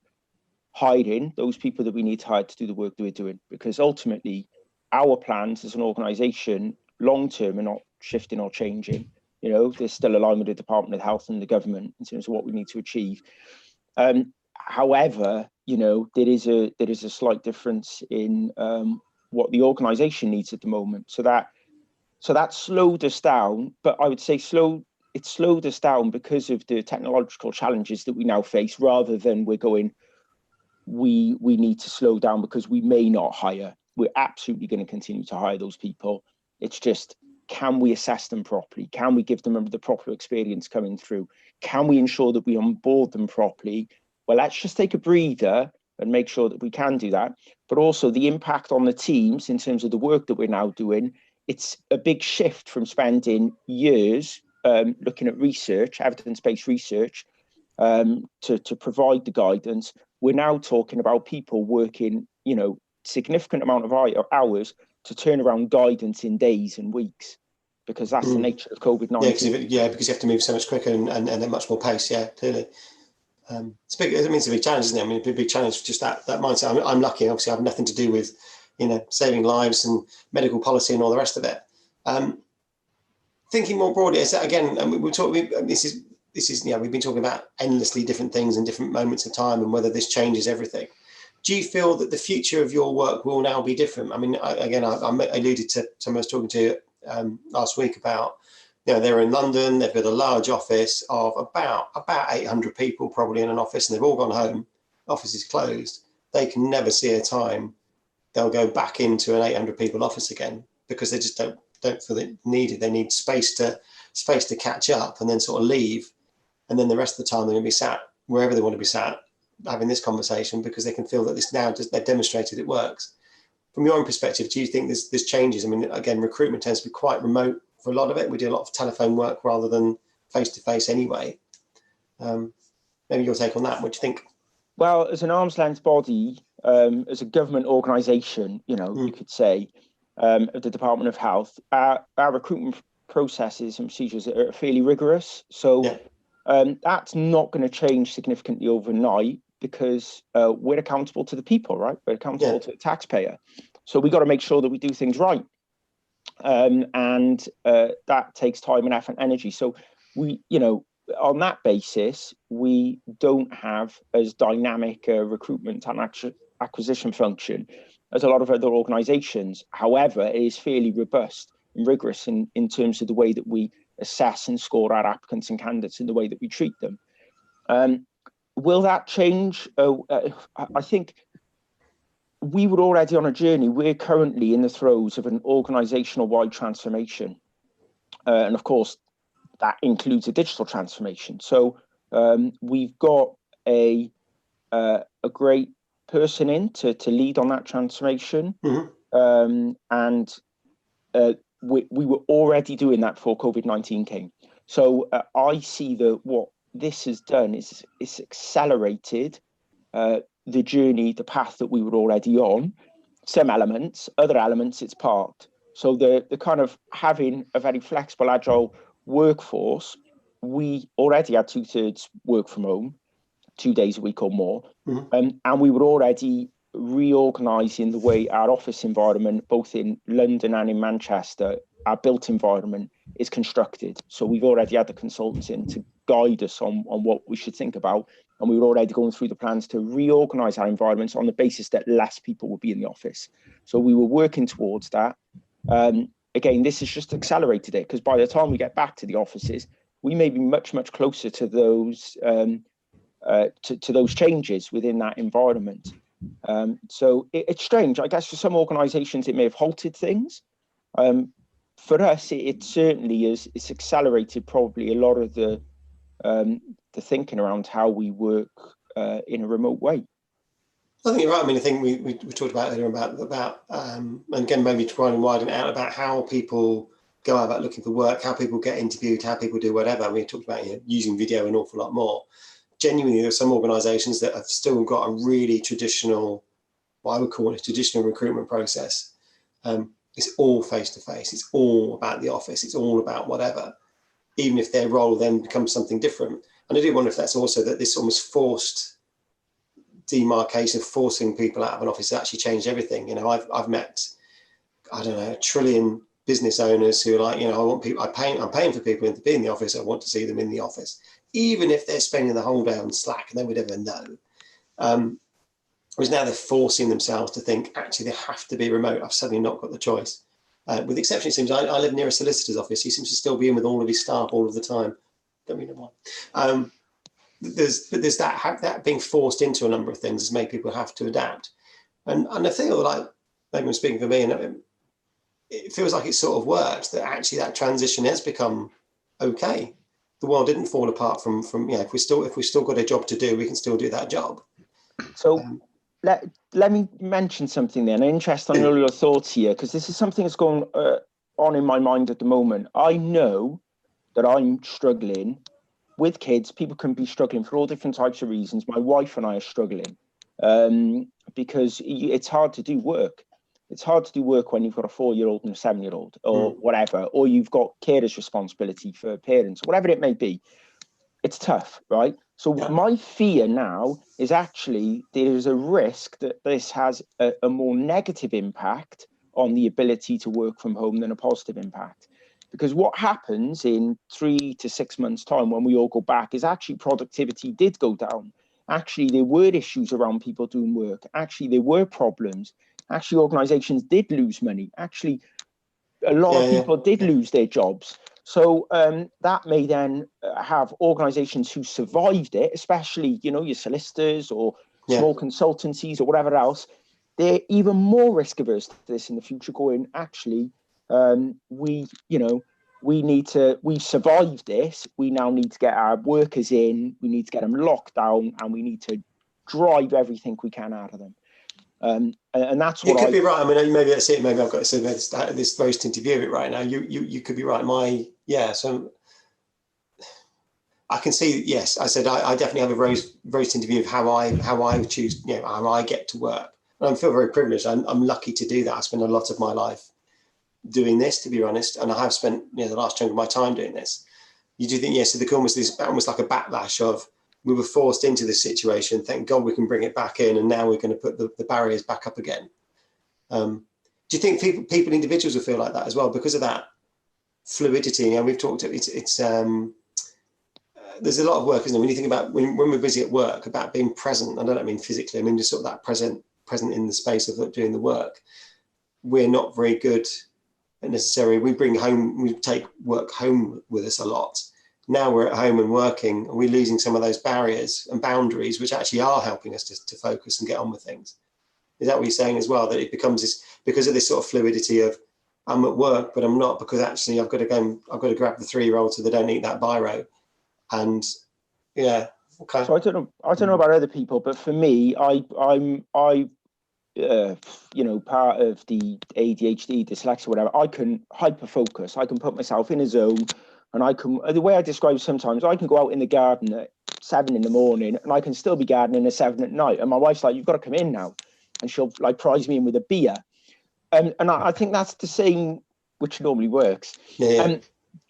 hiring those people that we need to hire to do the work that we're doing, because ultimately our plans as an organisation long term are not shifting or changing. You know, there's still aligned with the Department of Health and the government in terms of what we need to achieve. However, you know, there is a slight difference in what the organisation needs at the moment. So that slowed us down, but I would say it slowed us down because of the technological challenges that we now face, rather than we're going, we need to slow down because we may not hire. We're absolutely going to continue to hire those people. It's just can we assess them properly? Can we give them the proper experience coming through? Can we ensure that we onboard them properly? Well, let's just take a breather and make sure that we can do that. But also the impact on the teams in terms of the work that we're now doing, it's a big shift from spending years looking at research, evidence-based research, to provide the guidance. We're now talking about people working, you know, significant amount of hours to turn around guidance in days and weeks, because that's the nature of COVID-19. Yeah, because you have to move so much quicker and at much more pace. Yeah, clearly. It's big. It means a big challenge, isn't it? I mean, a big challenge, just that mindset. I'm lucky. Obviously, I have nothing to do with, you know, saving lives and medical policy and all the rest of it. Thinking more broadly, is that again, and we've been talking about endlessly different things in different moments of time and whether this changes everything. Do you feel that the future of your work will now be different? I mean, I alluded to someone I was talking to last week about, you know, they're in London, they've got a large office of about 800 people probably in an office, and they've all gone home, office is closed. They can never see a time they'll go back into an 800 people office again, because they just don't feel it needed. They need space to catch up and then sort of leave. And then the rest of the time they're going to be sat wherever they want to be sat, having this conversation, because they can feel that this now, they've demonstrated it works. From your own perspective, do you think this changes? I mean, again, recruitment tends to be quite remote for a lot of it. We do a lot of telephone work rather than face-to-face anyway. Maybe your take on that. What do you think? Well, as an arm's length body, as a government organisation, you know, you could say, of the Department of Health, our recruitment processes and procedures are fairly rigorous. So that's not going to change significantly overnight, because we're accountable to the people, right? We're accountable to the taxpayer. So we got to make sure that we do things right. And that takes time and effort and energy. So we, you know, on that basis, we don't have as dynamic a recruitment and acquisition function as a lot of other organizations. However, it is fairly robust and rigorous in terms of the way that we assess and score our applicants and candidates and the way that we treat them. Will that change? I think we were already on a journey. We're currently in the throes of an organizational wide transformation. And of course, that includes a digital transformation. So we've got a great person in to lead on that transformation. And we were already doing that before COVID-19 came. So I see that what this has done is it's accelerated the journey, the path that we were already on. Some elements, other elements, it's parked. So the kind of having a very flexible, agile workforce, we already had 2/3 work from home, 2 days a week or more. And we were already reorganising the way our office environment, both in London and in Manchester, our built environment is constructed. So we've already had the consultants in to guide us on what we should think about. And we were already going through the plans to reorganise our environments on the basis that less people would be in the office. So we were working towards that. Again, this has just accelerated it, because by the time we get back to the offices, we may be much, much closer to those to those changes within that environment. So it's strange. I guess for some organisations, it may have halted things. For us, it certainly is. It's accelerated probably a lot of the thinking around how we work in a remote way. I think you're right. I mean, I think we talked about earlier about and again, maybe trying to widen it out about how people go about looking for work, how people get interviewed, how people do whatever. We talked about, you know, using video an awful lot more. Genuinely, there are some organisations that have still got a really traditional, what I would call a traditional recruitment process. It's all face-to-face. It's all about the office. It's all about whatever, even if their role then becomes something different. And I do wonder if that's also that this almost forced demarcation, forcing people out of an office has actually changed everything. You know, I've met, I don't know, 1 trillion business owners who are like, you know, I want people, I'm paying for people to be in the office. I want to see them in the office, even if they're spending the whole day on Slack and they would ever know. Whereas now they're forcing themselves to think, actually, they have to be remote. I've suddenly not got the choice. With the exception, it seems, I live near a solicitor's office. He seems to still be in with all of his staff all of the time. Don't really know why. There's that being forced into a number of things has made people have to adapt. And I feel like, maybe I'm speaking for me, and it feels like it's sort of worked, that actually that transition has become okay. The world didn't fall apart from if we still got a job to do, we can still do that job. So let me mention something then. I'm interested in all your thoughts here, because this is something that's going on in my mind at the moment. I know that I'm struggling with kids. People can be struggling for all different types of reasons. My wife and I are struggling because it's hard to do work. It's hard to do work when you've got a 4-year-old and a 7-year-old or whatever, or you've got carers' responsibility for parents, whatever it may be. It's tough, right? So my fear now is actually there's a risk that this has a more negative impact on the ability to work from home than a positive impact. Because what happens in 3 to 6 months' time when we all go back is actually productivity did go down. Actually, there were issues around people doing work. Actually, there were problems. Actually, organizations did lose money. Actually, a lot of people did lose their jobs. So that may then have organizations who survived it, especially, your solicitors or small consultancies or whatever else, they're even more risk averse to this in the future, going, actually, we survived this. We now need to get our workers in. We need to get them locked down, and we need to drive everything we can out of them. And that's what you could be right. I mean, maybe that's it. Maybe I've got this very stinty view of it right now. You could be right. So I can see. Yes, I said I definitely have a very stinty view of how I choose. How I get to work. And I feel very privileged. I'm lucky to do that. I spend a lot of my life doing this, to be honest, and I have spent the last chunk of my time doing this. You do think, so there's almost like a backlash of, we were forced into this situation. Thank God we can bring it back in, and now we're going to put the barriers back up again. Do you think individuals will feel like that as well because of that fluidity? And we've talked. It's there's a lot of work, isn't there? When you think about when we're busy at work, about being present. I don't mean physically. I mean just sort of that present in the space of doing the work. We're not very good necessarily. We take work home with us a lot. Now we're at home and working, and we're losing some of those barriers and boundaries, which actually are helping us to focus and get on with things. Is that what you're saying as well? That it becomes this, because of this sort of fluidity of, I'm at work, but I'm not, because actually I've got to grab the 3-year-old so they don't eat that biro. And okay. So I don't know about other people, but for me, I'm part of the ADHD, dyslexia, whatever. I can hyper focus. I can put myself in a zone. And the way I describe sometimes, I can go out in the garden at 7 in the morning and I can still be gardening at 7 at night. And my wife's like, you've got to come in now. And she'll prize me in with a beer. And I think that's the same, which normally works.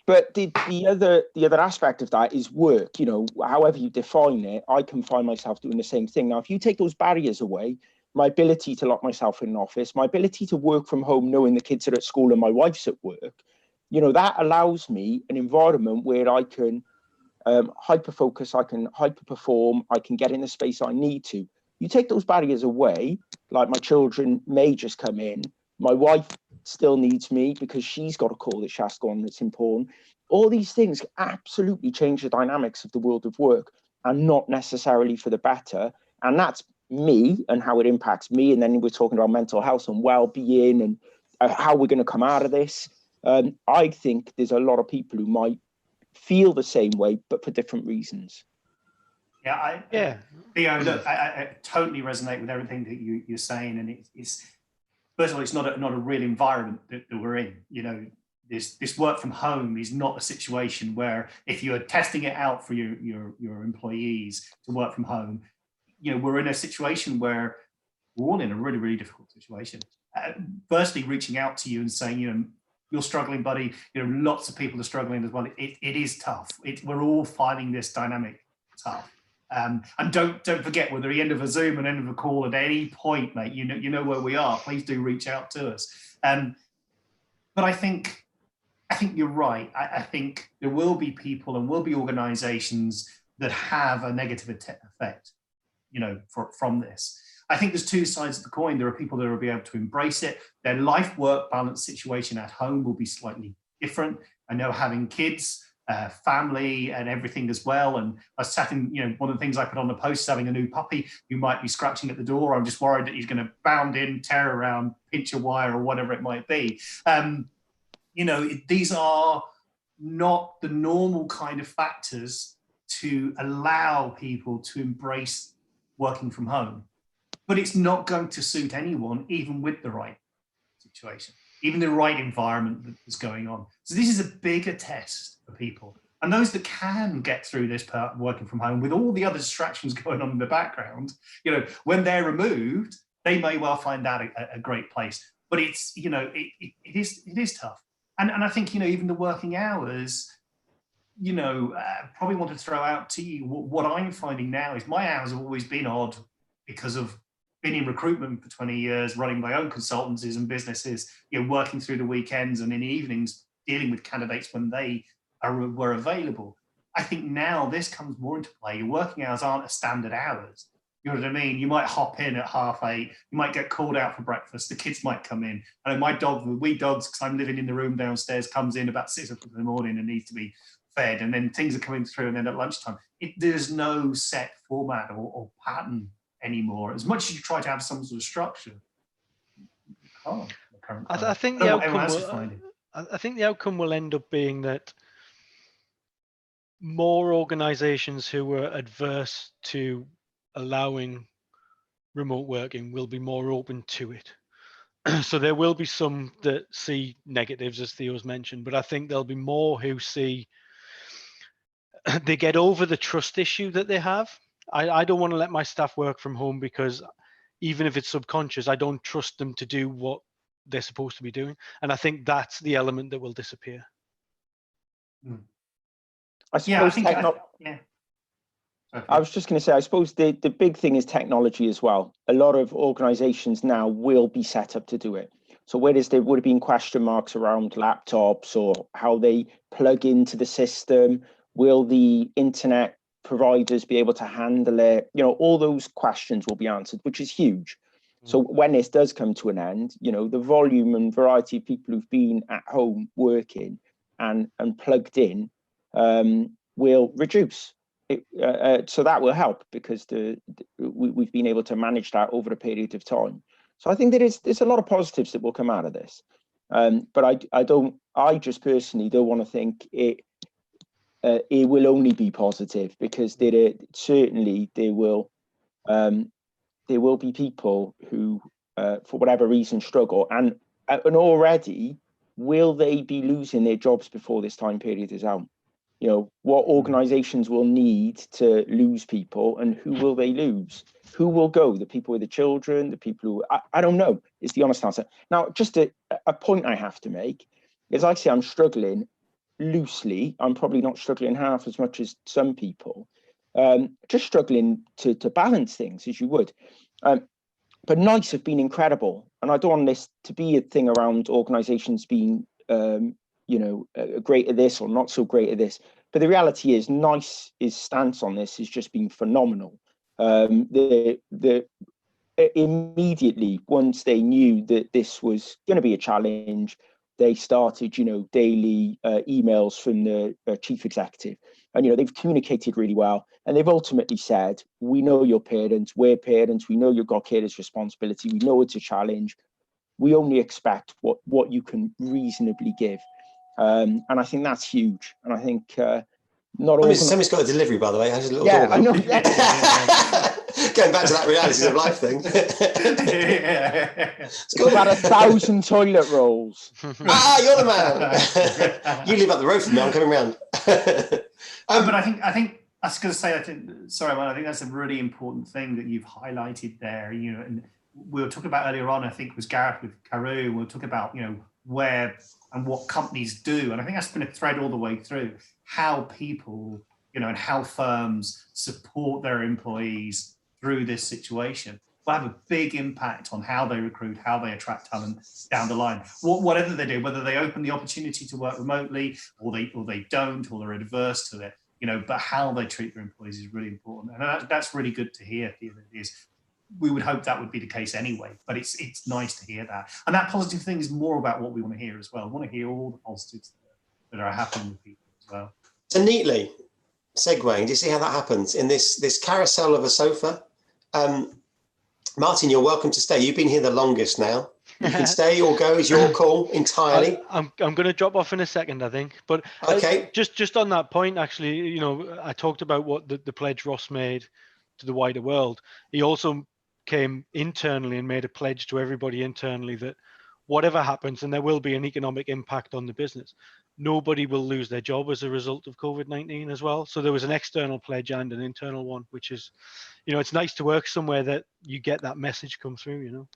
But the other aspect of that is work, however you define it, I can find myself doing the same thing. Now, if you take those barriers away, my ability to lock myself in an office, my ability to work from home, knowing the kids are at school and my wife's at work, that allows me an environment where I can hyper focus, I can hyper perform, I can get in the space I need to. You take those barriers away, like my children may just come in, my wife still needs me because she's got a call that she has to go on that's important. All these things absolutely change the dynamics of the world of work, and not necessarily for the better. And that's me and how it impacts me. And then we're talking about mental health and well-being and how we're going to come out of this. I think there's a lot of people who might feel the same way, but for different reasons. Theo, look, I totally resonate with everything that you're saying, and it's first of all, it's not a real environment that we're in. This work from home is not a situation where, if you're testing it out for your employees to work from home, we're in a situation where we're all in a really, really difficult situation. Firstly, reaching out to you and saying, you're struggling, buddy. Lots of people are struggling as well. It is tough. We're all finding this dynamic tough. And don't forget, we're at the end of a Zoom and end of a call at any point, mate. You know where we are. Please do reach out to us. But I think you're right. I think there will be people and will be organisations that have a negative effect, from this. I think there's two sides of the coin. There are people that will be able to embrace it. Their life-work balance situation at home will be slightly different. I know having kids family and everything as well. And I was chatting, one of the things I put on the post is having a new puppy who might be scratching at the door. I'm just worried that he's going to bound in, tear around, pinch a wire or whatever it might be. These are not the normal kind of factors to allow people to embrace working from home. But it's not going to suit anyone, even with the right situation, even the right environment that is going on. So this is a bigger test for people. And those that can get through this part working from home with all the other distractions going on in the background, when they're removed, they may well find that a great place. But it's, it is tough. And I think, even the working hours, probably want to throw out to you what I'm finding now is my hours have always been odd because of been in recruitment for 20 years, running my own consultancies and businesses, working through the weekends and in the evenings, dealing with candidates when they were available. I think now this comes more into play. Your working hours aren't a standard hours. You know what I mean? You might hop in at 8:30. You might get called out for breakfast. The kids might come in. And my dog, we dogs, because I'm living in the room downstairs, comes in about 6 o'clock in the morning and needs to be fed. And then things are coming through. And then at lunchtime, there's no set format or pattern anymore. As much as you try to have some sort of structure, you can't. I think the outcome I think the outcome will end up being that more organizations who were adverse to allowing remote working will be more open to it. So there will be some that see negatives, as Theo's mentioned, but I think there'll be more who see they get over the trust issue that they have. I don't want to let my staff work from home because even if it's subconscious, I don't trust them to do what they're supposed to be doing. And I think that's the element that will disappear. I suppose I was just going to say, I suppose the big thing is technology as well. A lot of organizations now will be set up to do it. So whereas there would have been question marks around laptops or how they plug into the system, will the internet providers be able to handle it? All those questions will be answered, which is huge. So when this does come to an end, the volume and variety of people who've been at home working and plugged in will reduce. So that will help because we've been able to manage that over a period of time. So I think there's a lot of positives that will come out of this. But I just personally don't want to think it will only be positive, because there will be people who, for whatever reason, struggle, and already will they be losing their jobs before this time period is out? What organizations will need to lose people, and who will they lose? Who will go? The people with the children, the people who, I don't know, is the honest answer. Now, just a point I have to make is I say I'm struggling loosely. I'm probably not struggling half as much as some people, just struggling to balance things as you would. But NICE have been incredible. And I don't want this to be a thing around organizations being, great at this or not so great at this. But the reality is NICE's stance on this has just been phenomenal. Immediately, once they knew that this was going to be a challenge, they started, daily emails from the chief executive. And, they've communicated really well. And they've ultimately said, we know you're parents, we're parents, we know you've got kids' responsibility, we know it's a challenge. We only expect what you can reasonably give. And I think that's huge. And I think not all. Somebody's got a delivery, by the way. I just a little I know. Going back to that reality of life thing. We've had 1,000 toilet rolls. You're the man. You live up the road from me. I'm coming round. But I think I was going to say, I think that's a really important thing that you've highlighted there. And we were talking about earlier on, I think it was Gareth with Carew. We'll talk about where and what companies do, and I think that's been a thread all the way through how people, and how firms support their employees through this situation will have a big impact on how they recruit, how they attract talent down the line. Whatever they do, whether they open the opportunity to work remotely or they don't, or they're adverse to it, but how they treat their employees is really important. And that's really good to hear. We would hope that would be the case anyway, but it's nice to hear that. And that positive thing is more about what we want to hear as well. We want to hear all the positives that are happening with people as well. So neatly segueing, do you see how that happens in this carousel of a sofa? Martin, you're welcome to stay. You've been here the longest now. You can stay or go, is your call entirely. I'm going to drop off in a second, I think. But okay, just on that point, actually, you know, I talked about what the pledge Ross made to the wider world. He also came internally and made a pledge to everybody internally that whatever happens, and there will be an economic impact on the business, nobody will lose their job as a result of COVID-19 as well. So there was an external pledge and an internal one, which is, you know, it's nice to work somewhere that you get that message come through, you know.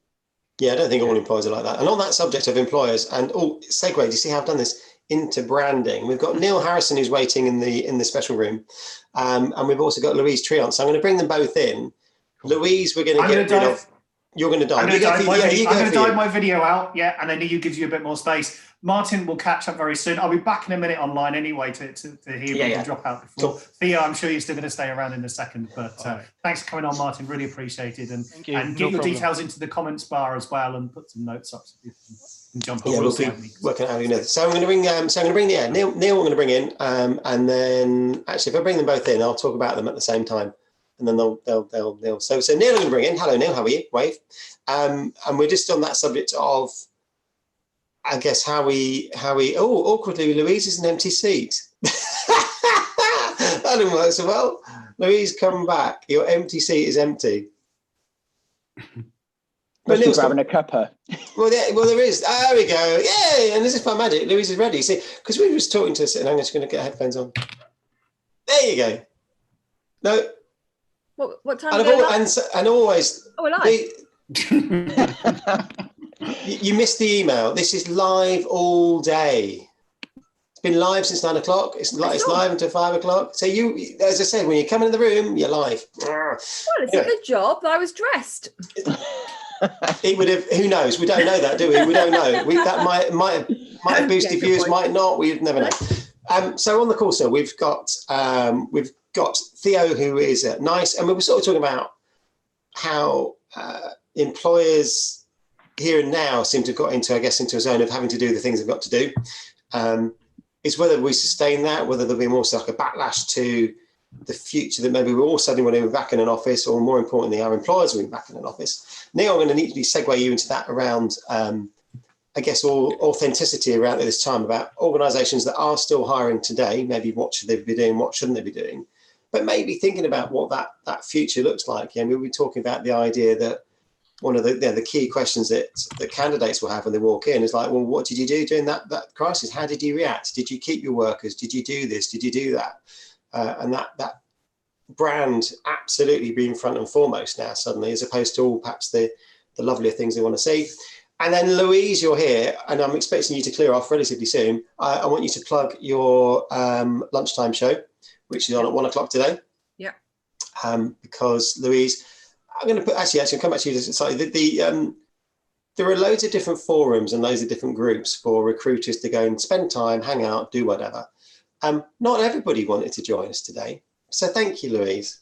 Yeah, I don't think all employers are like that. And on that subject of employers, and segue, do you see how I've done this into branding? We've got Neil Harrison who's waiting in the special room, and we've also got Louise Triant. So I'm going to bring them both in. Louise, we're going to get rid of. You're going to dive. I'm going to dive my video out, yeah, and then you gives you a bit more space. Martin will catch up very soon. I'll be back in a minute online anyway to hear you drop out before. Cool. Theo, I'm sure you're still going to stay around in a second, but thanks for coming on, Martin. Really appreciated. And get your details into the comments bar as well, and put some notes up so you can jump on. Yeah, we'll be working out how you know. So I'm going to bring. Neil. I'm going to bring in, and then actually, if I bring them both in, I'll talk about them at the same time. And then they'll. So Neil, I'm going to bring in. Hello, Neil. How are you? Wave. And we're just on that subject of, I guess, how we. Oh, awkwardly, Louise is an empty seat. That didn't work so well. Louise, come back. Your empty seat is empty. But Neil's having a cuppa. Well, there is. There we go. Yay! And this is by magic. Louise is ready. See, because we were just talking to us, and I'm just going to get headphones on. There you go. No. What time? And always. Oh, we're live. You missed the email. This is live all day. It's been live since 9 o'clock. It's live until 5 o'clock. So you, as I said, when you come in the room, you're live. Well, it's a good job. I was dressed. It would have. Who knows? We don't know that, do we? We don't know. That might have boosted views, might not. We never know. So on the call, so we've got Theo, who is nice, and we were sort of talking about how employers here and now seem to have got into a zone of having to do the things they've got to do. It's whether we sustain that, whether there'll be more like a backlash to the future, that maybe we're all suddenly want to be back in an office, or more importantly, our employers will be back in an office. Neil, I'm going to neatly segue you into that around, I guess, all authenticity around this time about organisations that are still hiring today. Maybe what should they be doing, what shouldn't they be doing? But maybe thinking about what that future looks like. Yeah, we'll be talking about the idea that one of the key questions that candidates will have when they walk in is like, well, what did you do during that crisis? How did you react? Did you keep your workers? Did you do this? Did you do that? And that brand absolutely being front and foremost now suddenly, as opposed to all perhaps the lovelier things they want to see. And then Louise, you're here, and I'm expecting you to clear off relatively soon. I want you to plug your lunchtime show, which is on at 1 o'clock today. Yeah. Because Louise, I'm going to put actually I'll come back to you. Sorry, there are loads of different forums and loads of different groups for recruiters to go and spend time, hang out, do whatever. Not everybody wanted to join us today, so thank you, Louise.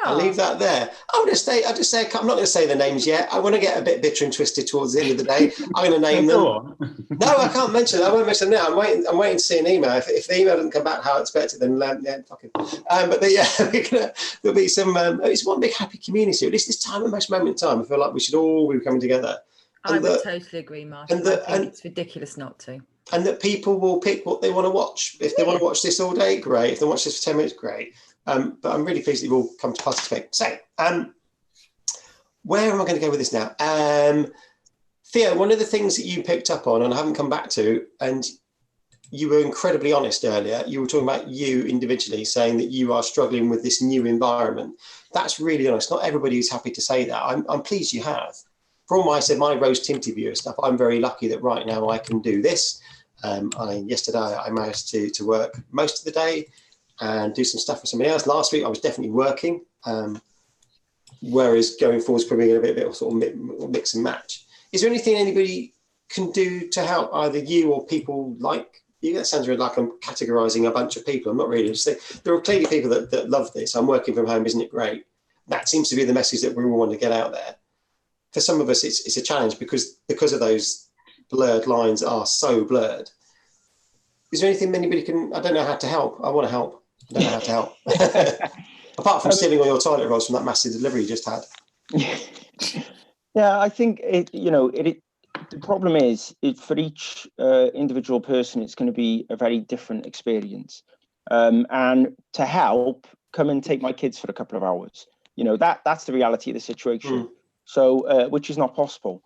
I'll leave that there. I'll just say, I'm not going to say the names yet. I want to get a bit bitter and twisted towards the end of the day. I'm going to name them. No, I can't mention it. I won't mention them now. I'm waiting to see an email. If the email doesn't come back how I expected, then fuck it. But there'll be some. It's one big happy community. At least this time, at most moment in time, I feel like we should all be coming together. I would totally agree, Martin. I think it's ridiculous not to. And that people will pick what they want to watch. If they want to watch this all day, great. If they watch this for 10 minutes, great. But I'm really pleased that you've all come to participate. So, where am I going to go with this now? Theo, one of the things that you picked up on, and I haven't come back to, and you were incredibly honest earlier, you were talking about you individually, saying that you are struggling with this new environment. That's really honest. Not everybody is happy to say that. I'm pleased you have. For all my rose tinted view of stuff, I'm very lucky that right now I can do this. Yesterday, I managed to work most of the day and do some stuff for somebody else. Last week, I was definitely working, whereas going forward is probably a bit of sort of mix and match. Is there anything anybody can do to help either you or people like you? That sounds really like I'm categorising a bunch of people. I'm not really. There are clearly people that love this. I'm working from home, isn't it great? That seems to be the message that we all want to get out there. For some of us, it's a challenge because of those blurred lines are so blurred. is there anything anybody can? I don't know how to help. I want to help. I don't know how to help. Apart from stealing all your toilet rolls from that massive delivery you just had. Yeah, I think the problem is for each individual person, it's going to be a very different experience. And to help, come and take my kids for a couple of hours. That's the reality of the situation. So, which is not possible.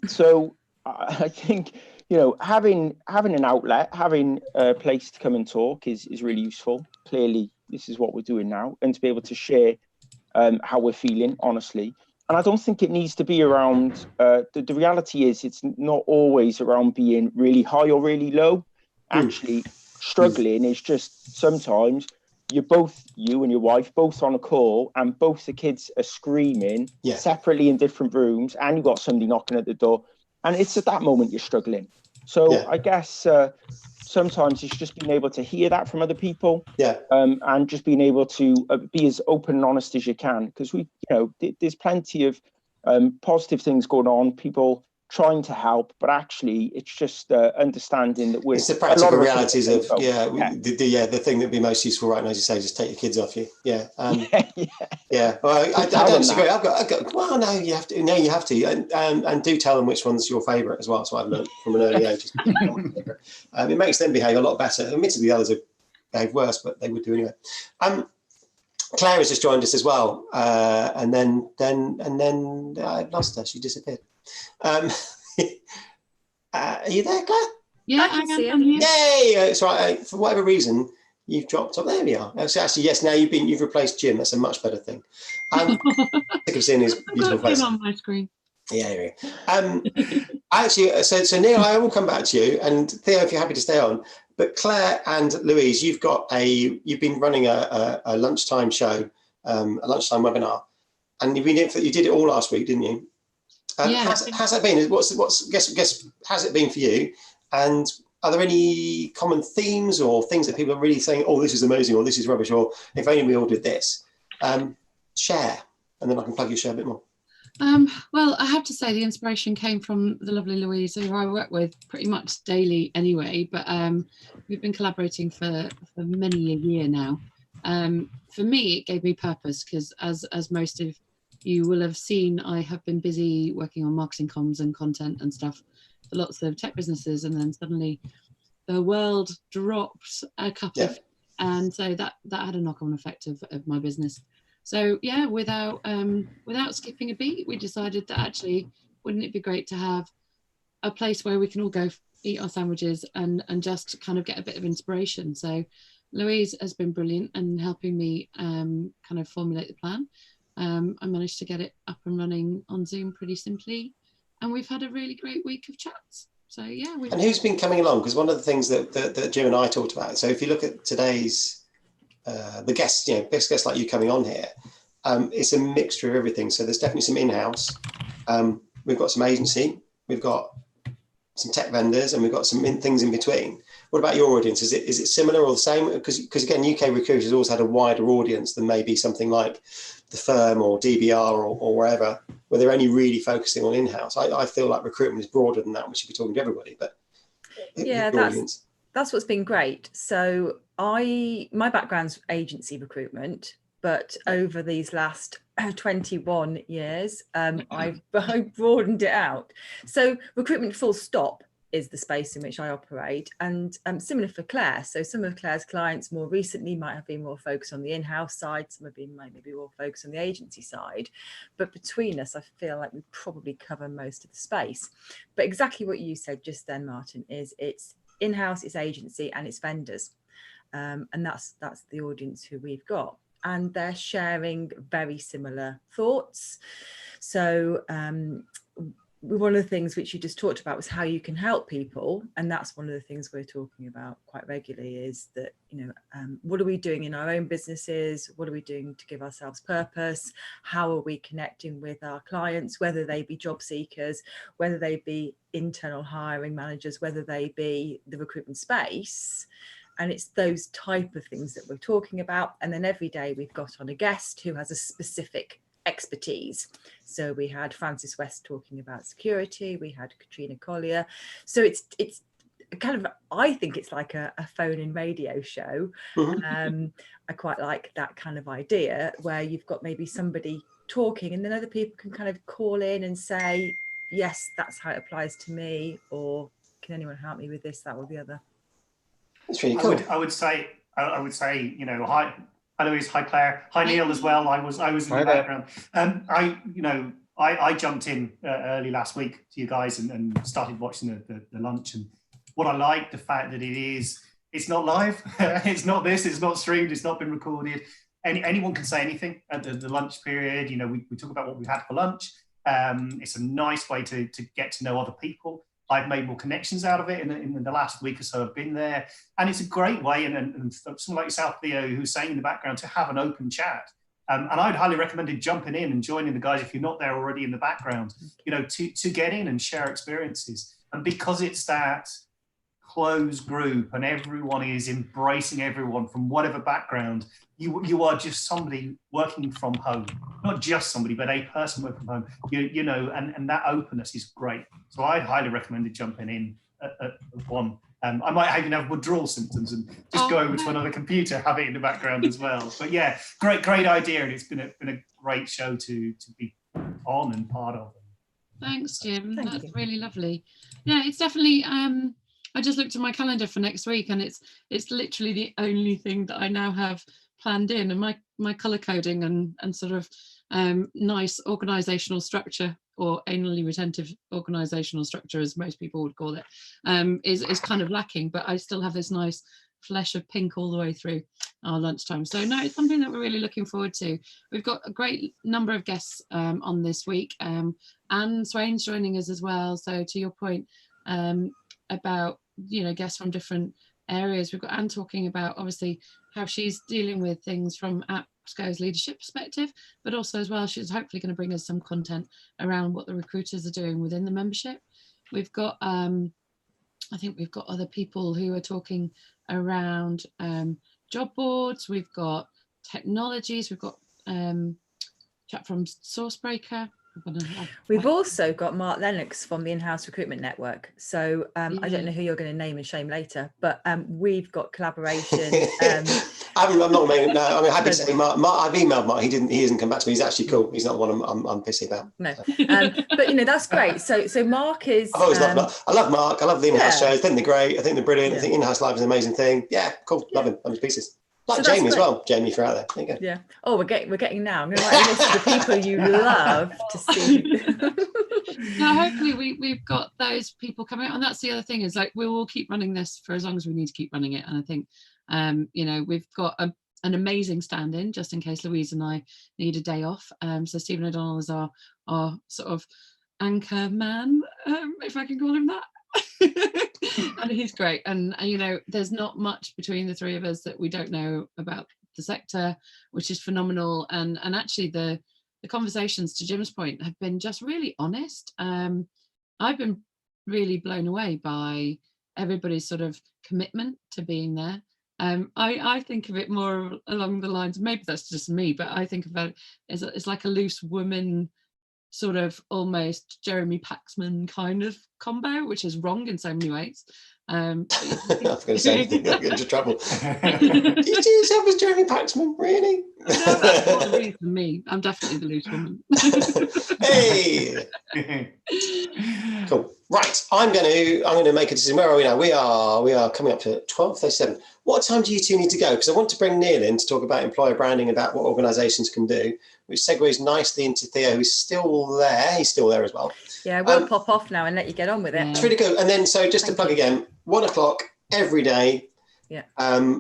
So I think, having an outlet, having a place to come and talk is really useful. Clearly, this is what we're doing now, and to be able to share how we're feeling, honestly. And I don't think it needs to be around, the reality is it's not always around being really high or really low. Actually, struggling is just sometimes you and your wife both on a call and both the kids are screaming separately in different rooms, and you've got somebody knocking at the door, and it's at that moment you're struggling. So I guess sometimes it's just being able to hear that from other people, and just being able to be as open and honest as you can, because there's plenty of positive things going on, people trying to help, but actually it's just understanding that it's the practical realities of the thing that'd be most useful right now, as you say, just take your kids off you. Well, I don't disagree. I've got well, no, you have to and do tell them which one's your favorite as well. So I've learned from an early age. It makes them behave a lot better. Admittedly, the others behave worse, but they would do anyway. Claire has just joined us as well, and then I lost her. She disappeared. Are you there, Claire? Yeah, I can see her. Yay! It's right. For whatever reason, you've dropped off. There we are. So actually, yes. Now you've replaced Jim. That's a much better thing. Sick of seeing his beautiful face on my screen. Yeah. Actually, so Neil, I will come back to you, and Theo, if you're happy to stay on. But Claire and Louise, you've been running a lunchtime show, a lunchtime webinar, and you did it all last week, didn't you? How's that been? Guess how's it been for you? And are there any common themes or things that people are really saying, oh, this is amazing, or this is rubbish, or if only we all did this? Share, and then I can plug your share a bit more. Well, I have to say the inspiration came from the lovely Louise, who I work with pretty much daily anyway, but we've been collaborating for many a year now. For me, it gave me purpose, because as most of you will have seen, I have been busy working on marketing comms and content and stuff for lots of tech businesses, and then suddenly the world dropped a couple of, and so that had a knock-on effect of my business. So yeah, without skipping a beat, we decided that actually, wouldn't it be great to have a place where we can all go eat our sandwiches and just kind of get a bit of inspiration. So Louise has been brilliant in helping me kind of formulate the plan. I managed to get it up and running on Zoom pretty simply, and we've had a really great week of chats. So yeah. And who's been coming along? Because one of the things that Jim and I talked about. So if you look at today's the guests, best guests like you coming on here, it's a mixture of everything. So there's definitely some in-house. We've got some agency. We've got some tech vendors, and we've got some things in between. What about your audience? Is it similar or the same? Because again, UK Recruiters has always had a wider audience than maybe something like The Firm or DBR or wherever, where they're only really focusing on in-house. I feel like recruitment is broader than that. We should be talking to everybody, but yeah, that's what's been great. So my background's agency recruitment, but over these last 21 years, I've broadened it out. So recruitment full stop is the space in which I operate, and similar for Claire. So some of Claire's clients more recently might have been more focused on the in-house side, some have been maybe more focused on the agency side, but between us I feel like we probably cover most of the space. But exactly what you said just then, Martin, is it's in-house, it's agency, and it's vendors, and that's the audience who we've got, and they're sharing very similar thoughts. So one of the things which you just talked about was how you can help people, and that's one of the things we're talking about quite regularly, is that what are we doing in our own businesses, what are we doing to give ourselves purpose, how are we connecting with our clients, whether they be job seekers, whether they be internal hiring managers, whether they be the recruitment space. And it's those type of things that we're talking about. And then every day we've got on a guest who has a specific expertise. So we had Francis West talking about security, we had Katrina Collier. So it's I think it's like a phone-in radio show. I quite like that kind of idea where you've got maybe somebody talking and then other people can kind of call in and say, yes, that's how it applies to me, or can anyone help me with this, that, or the other. That's really cool. I would say, you know, hi Louise, hi Claire, hi Neil as well. I was in the background. I jumped in early last week to you guys and started watching the lunch. And what I like, the fact that it's not live, it's not streamed, it's not been recorded. Anyone can say anything at the lunch period. You know, we talk about what we had for lunch. It's a nice way to get to know other people. I've made more connections out of it in the last week or so I've been there. And it's a great way, and someone like yourself, Theo, who's saying in the background, to have an open chat. And I'd highly recommend jumping in and joining the guys if you're not there already in the background, you know, to get in and share experiences. And because it's that closed group and everyone is embracing everyone from whatever background, you are just somebody working from home, not just somebody, but a person working from home, you know, and that openness is great. So I'd highly recommend jumping in at one. I might even have withdrawal symptoms and just go over to another computer, have it in the background as well. But yeah, great idea, and it's been a great show to be on and part of. Thanks, Jim. That's really lovely. Yeah, it's definitely. I just looked at my calendar for next week, and it's literally the only thing that I now have planned in, and my color coding and sort of nice organizational structure, or anally retentive organizational structure, as most people would call it, is kind of lacking. But I still have this nice flesh of pink all the way through our lunchtime. So no, it's something that we're really looking forward to. We've got a great number of guests on this week. Anne Swain's joining us as well. So to your point about, you know, guests from different areas, we've got Anne talking about obviously how she's dealing with things from APSCO's leadership perspective, but also as well, she's hopefully going to bring us some content around what the recruiters are doing within the membership. We've got, I think we've got other people who are talking around job boards. We've got technologies. We've got chat from Sourcebreaker. We've also got Mark Lennox from the In-House Recruitment Network. So I don't know who you're going to name and shame later, but we've got collaboration. I'm not making. No, I mean, happy to say, Mark. I've emailed Mark. He hasn't come back to me. He's actually cool. He's not the one I'm pissy about. No, but you know, that's great. So Mark is. I always love Mark. I love Mark. I love the In-House shows. I think they're great. I think they're brilliant. I think In-House Live is an amazing thing. Yeah, cool. Love him. Love his pieces. Like so Jamie as well. Jamie, if you're out there. There you go. Yeah. Oh, we're getting now. I'm going to write a list of the people you love to see. Now, hopefully we've got those people coming out, and that's the other thing, is like we will keep running this for as long as we need to keep running it. And I think you know, we've got an amazing stand-in just in case Louise and I need a day off. So Stephen O'Donnell is our sort of anchor man, if I can call him that. And he's great, and you know, there's not much between the three of us that we don't know about the sector, which is phenomenal. And actually the conversations, to Jim's point, have been just really honest. I've been really blown away by everybody's sort of commitment to being there. I think of it more along the lines, maybe that's just me, but I think about it as like a loose woman, sort of almost Jeremy Paxman kind of combo, which is wrong in so many ways. I was going to say anything, I'll get into trouble. You see yourself as Jeremy Paxman, really? No, that's not the reason me. I'm definitely the loose woman. Hey, cool. Right, I'm going to make a decision. Where are we now? We are coming up to 12:37. What time do you two need to go? Because I want to bring Neil in to talk about employer branding, about what organisations can do, which segues nicely into Theo, who's still there. He's still there as well. Yeah, we'll pop off now and let you get on with it. It's really good. And then, so just to plug again, 1 o'clock every day. Yeah.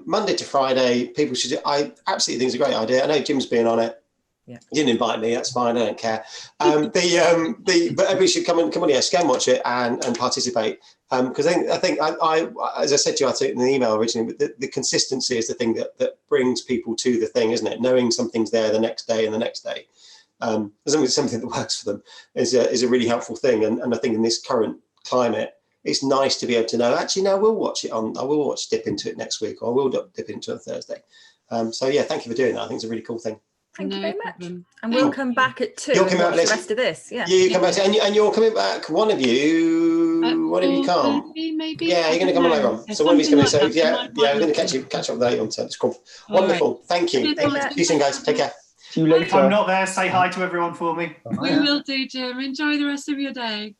Monday to Friday. People should. I absolutely think it's a great idea. I know Jim's been on it. Yeah. You didn't invite me. That's fine. I don't care. But everybody should come on here, scan watch it, and participate. Because I think as I said to you, I think in the email originally, the consistency is the thing that brings people to the thing, isn't it? Knowing something's there the next day and the next day, as long as it's something that works for them, is a really helpful thing. And I think in this current climate, it's nice to be able to know, actually, no, I will watch dip into it next week, or I will dip into it on Thursday. So yeah, thank you for doing that. I think it's a really cool thing. Thank you very much. And we'll come back at 2 You'll and come watch out the rest of this. Yeah. You come back, and you're coming back, one of you. one of you come? Maybe. Yeah, you're going to come later on. So one of you's coming. So yeah, we're going to catch up later on. So it's cool. Wonderful. Thank you. See you soon, guys. Take care. See you later. If I'm not there, say hi to everyone for me. We will do, Jim. Enjoy the rest of your day.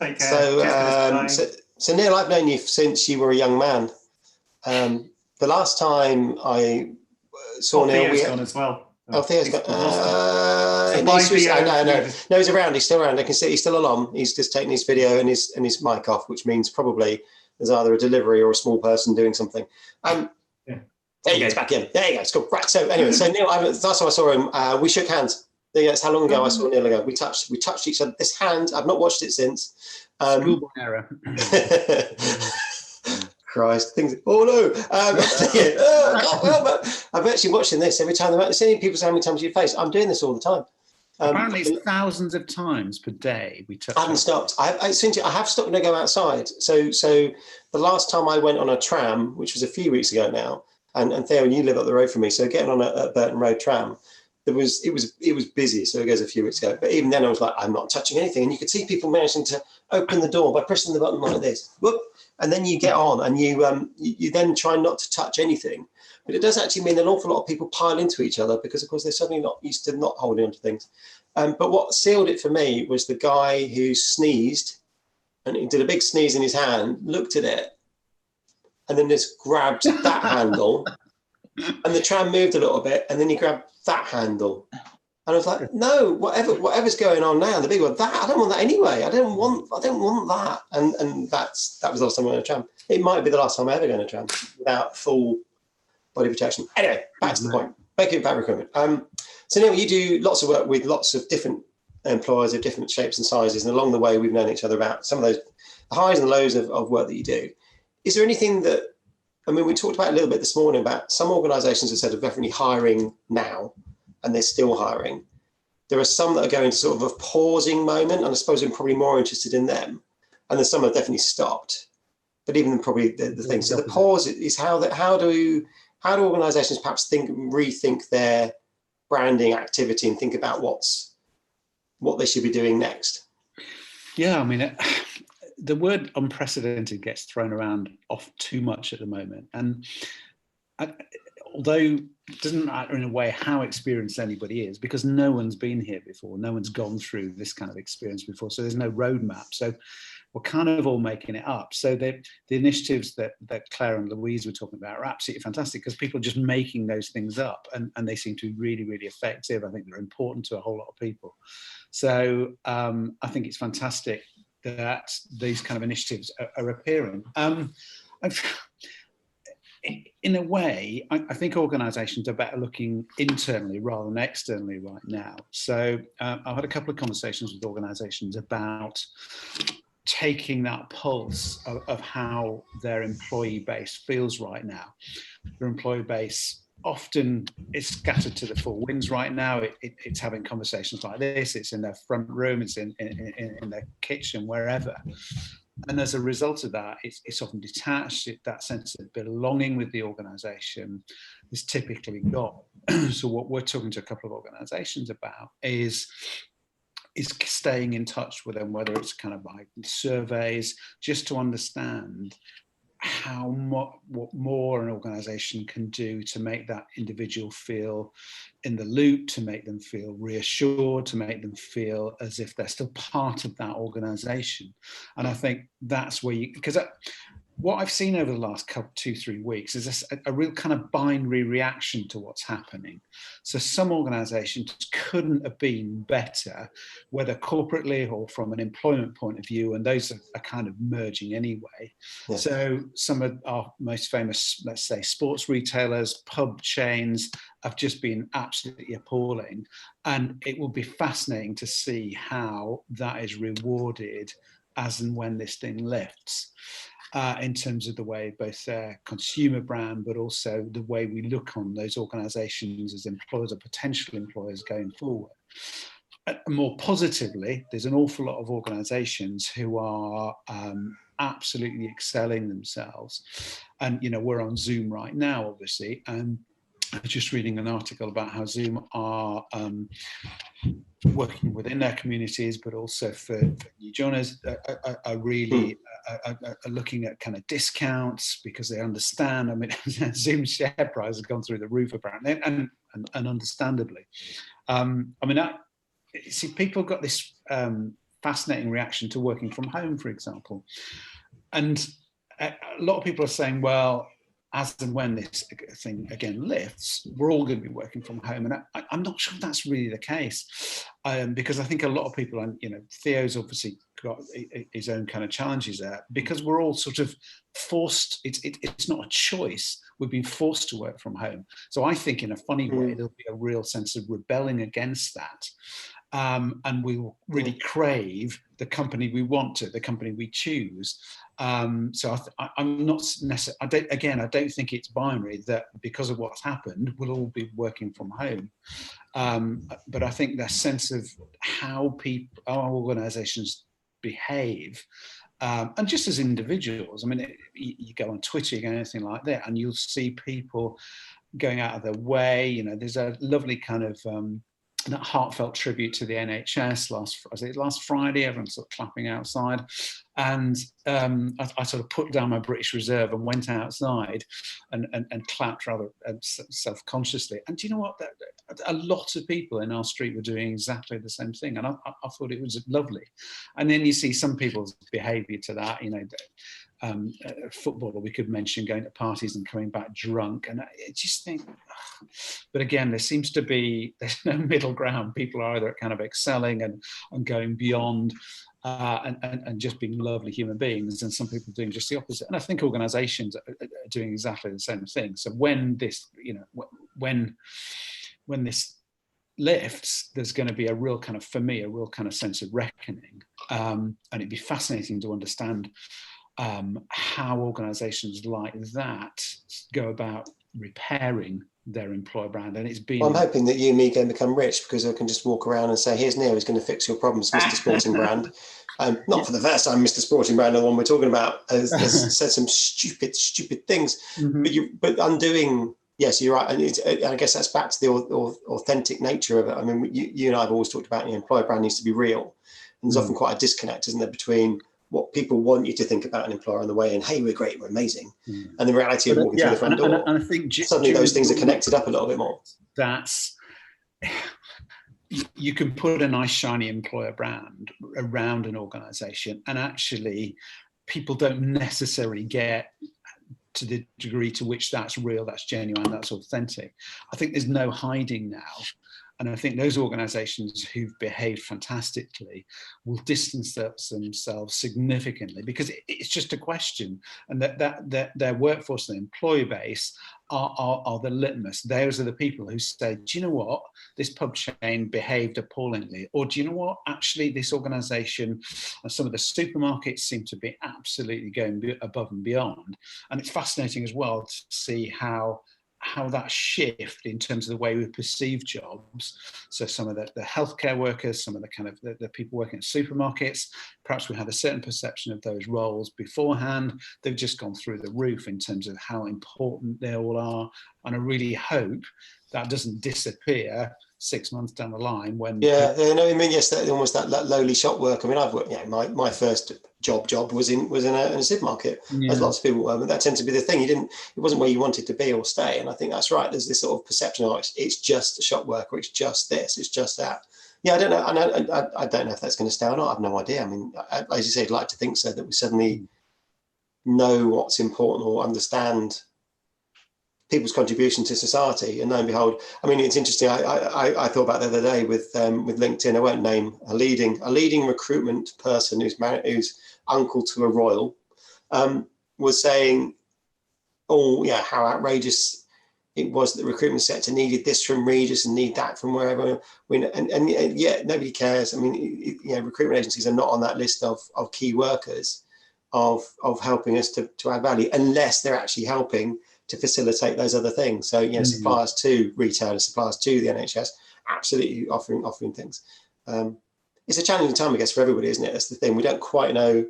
Take care. So Neil, I've known you since you were a young man. The last time I saw Neil, Theo's gone as well. Theo's gone. No, he's around. He's still around. I can see he's still along. He's just taking his video and his mic off, which means probably there's either a delivery or a small person doing something. There he goes back in. There you go. It's cool. Right. So anyway, so Neil, last time I saw him, we shook hands. That's how long ago I saw Neil ago. We touched each other. This hand, I've not watched it since. Schoolboy error. Christ, things. Oh no! I can't help it. I'm actually watching this every time. I'm seeing people say how many times you face. I'm doing this all the time. Apparently, it's thousands of times per day we touch. I haven't stopped. I have stopped when I go outside. So the last time I went on a tram, which was a few weeks ago now, and Theo, you live up the road from me, so getting on a Burton Road tram, it was busy. So it goes a few weeks ago. But even then, I was like, I'm not touching anything, and you could see people managing to open the door by pressing the button like this. Whoop. And then you get on, and you then try not to touch anything. But it does actually mean an awful lot of people pile into each other because, of course, they're suddenly not used to not holding onto things. But what sealed it for me was the guy who sneezed, and he did a big sneeze in his hand, looked at it, and then just grabbed that handle, and the tram moved a little bit, and then he grabbed that handle. And I was like, no, whatever's going on now, the big one, that I don't want that anyway. I don't want that. And that was the last time I went on a tram. It might be the last time I ever go on a tram without full body protection. Anyway, back to the point. Making about recruitment. So Neil, you do lots of work with lots of different employers of different shapes and sizes, and along the way we've known each other about some of those the highs and lows of work that you do. Is there anything that, I mean, we talked about a little bit this morning about some organisations have said are definitely hiring now, and they're still hiring. There are some that are going to sort of a pausing moment, and I suppose I'm probably more interested in them. And there's some that have definitely stopped. But even probably the thing. So the pause is how do organisations perhaps rethink their branding activity and think about what they should be doing next? Yeah, I mean, the word unprecedented gets thrown around off too much at the moment. And although it doesn't matter in a way how experienced anybody is, because no one's been here before, no one's gone through this kind of experience before, so there's no roadmap. So we're kind of all making it up. So the initiatives that Claire and Louise were talking about are absolutely fantastic, because people are just making those things up, and they seem to be really, really effective. I think they're important to a whole lot of people. So I think it's fantastic that these kind of initiatives are appearing. In a way, I think organisations are better looking internally rather than externally right now. So I've had a couple of conversations with organisations about taking that pulse of how their employee base feels right now. Their employee base often is scattered to the four winds right now. It's having conversations like this. It's in their front room. It's in their kitchen, wherever. And as a result of that, it's often detached. That sense of belonging with the organisation is typically gone. So what we're talking to a couple of organisations about is staying in touch with them, whether it's kind of like surveys, just to understand what more an organisation can do to make that individual feel in the loop, to make them feel reassured, to make them feel as if they're still part of that organisation. And I think that's where because what I've seen over the last 2-3 weeks is a real kind of binary reaction to what's happening. So some organisations couldn't have been better, whether corporately or from an employment point of view, and those are kind of merging anyway. Yeah. So some of our most famous, let's say, sports retailers, pub chains have just been absolutely appalling. And it will be fascinating to see how that is rewarded as and when this thing lifts. In terms of the way both their consumer brand, but also the way we look on those organisations as employers or potential employers going forward. More positively, there's an awful lot of organisations who are absolutely excelling themselves. And, you know, we're on Zoom right now, obviously, and I was just reading an article about how Zoom are working within their communities, but also for new joiners, are really are looking at kind of discounts because they understand. I mean, Zoom's share price has gone through the roof apparently, and understandably. I mean, see, people got this fascinating reaction to working from home, for example, and a lot of people are saying, well, as and when this thing again lifts, we're all going to be working from home. And I'm not sure that's really the case, because I think a lot of people, and Theo's obviously got his own kind of challenges there, because we're all sort of forced. It's not a choice. We've been forced to work from home. So I think in a funny way, there'll be a real sense of rebelling against that. And we will really crave the company we want to, the company we choose. So I'm not necessarily, I don't think it's binary that because of what's happened, we'll all be working from home. But I think that sense of how our organizations behave, and just as individuals, I mean, you go on Twitter, you go anything like that, and you'll see people going out of their way. There's a lovely kind of that heartfelt tribute to the NHS last Friday. Everyone's sort of clapping outside, and I sort of put down my British Reserve and went outside and clapped rather self-consciously. And do you know what? A lot of people in our street were doing exactly the same thing, and I thought it was lovely. And then you see some people's behaviour to that. Footballer we could mention going to parties and coming back drunk, and I just think, but again, there's no middle ground. People are either kind of excelling and going beyond and just being lovely human beings, and some people doing just the opposite. And I think organizations are doing exactly the same thing. So when this when this lifts, there's going to be a real kind of sense of reckoning, and it'd be fascinating to understand how organizations like that go about repairing their employer brand. And it's been... Well, I'm hoping that you and me can become rich, because I can just walk around and say, here's Neil, who's going to fix your problems, Mr. Sporting Brand. Not for the first time, Mr. Sporting Brand, the one we're talking about, has said some stupid things. But undoing... Yes, you're right. And I guess that's back to the authentic nature of it. I mean, you and I have always talked about employer brand needs to be real. And there's often quite a disconnect, isn't there, between what people want you to think about an employer on the way in, hey, we're great, we're amazing, and the reality of walking through the front door. And I think suddenly those things are connected up a little bit more. You can put a nice, shiny employer brand around an organization, and actually people don't necessarily get to the degree to which that's real, that's genuine, that's authentic. I think there's no hiding now. And I think those organizations who've behaved fantastically will distance themselves significantly, because it's just a question. And that their workforce and employee base are the litmus. Those are the people who say, do you know what? This pub chain behaved appallingly. Or do you know what? Actually, this organization and some of the supermarkets seem to be absolutely going above and beyond. And it's fascinating as well to see how that shift in terms of the way we perceive jobs. So some of the healthcare workers, some of the kind of the people working at supermarkets, perhaps we had a certain perception of those roles beforehand. They've just gone through the roof in terms of how important they all are. And I really hope that doesn't disappear 6 months down the line when... Yeah, no, I mean, yes, almost that lowly shop work. I mean, I've worked, my first job was in a supermarket, as lots of people were, but that tends to be the thing. It wasn't where you wanted to be or stay. And I think that's right. There's this sort of perception of it's just a shop work, or it's just this, it's just that. Yeah, I don't know. I don't know if that's going to stay or not. I have no idea. I mean, as you say, I'd like to think so, that we suddenly know what's important or understand people's contribution to society, and lo and behold, I mean, it's interesting. I thought about the other day with LinkedIn. I won't name a leading recruitment person who's uncle to a royal, was saying, "Oh yeah, how outrageous it was that the recruitment sector needed this from Regis and need that from wherever." And yet nobody cares. I mean, recruitment agencies are not on that list of key workers of helping us to add value, unless they're actually helping to facilitate those other things. So, suppliers to retailers, suppliers to the NHS, absolutely offering things. It's a challenging time, I guess, for everybody, isn't it? That's the thing. We don't quite know.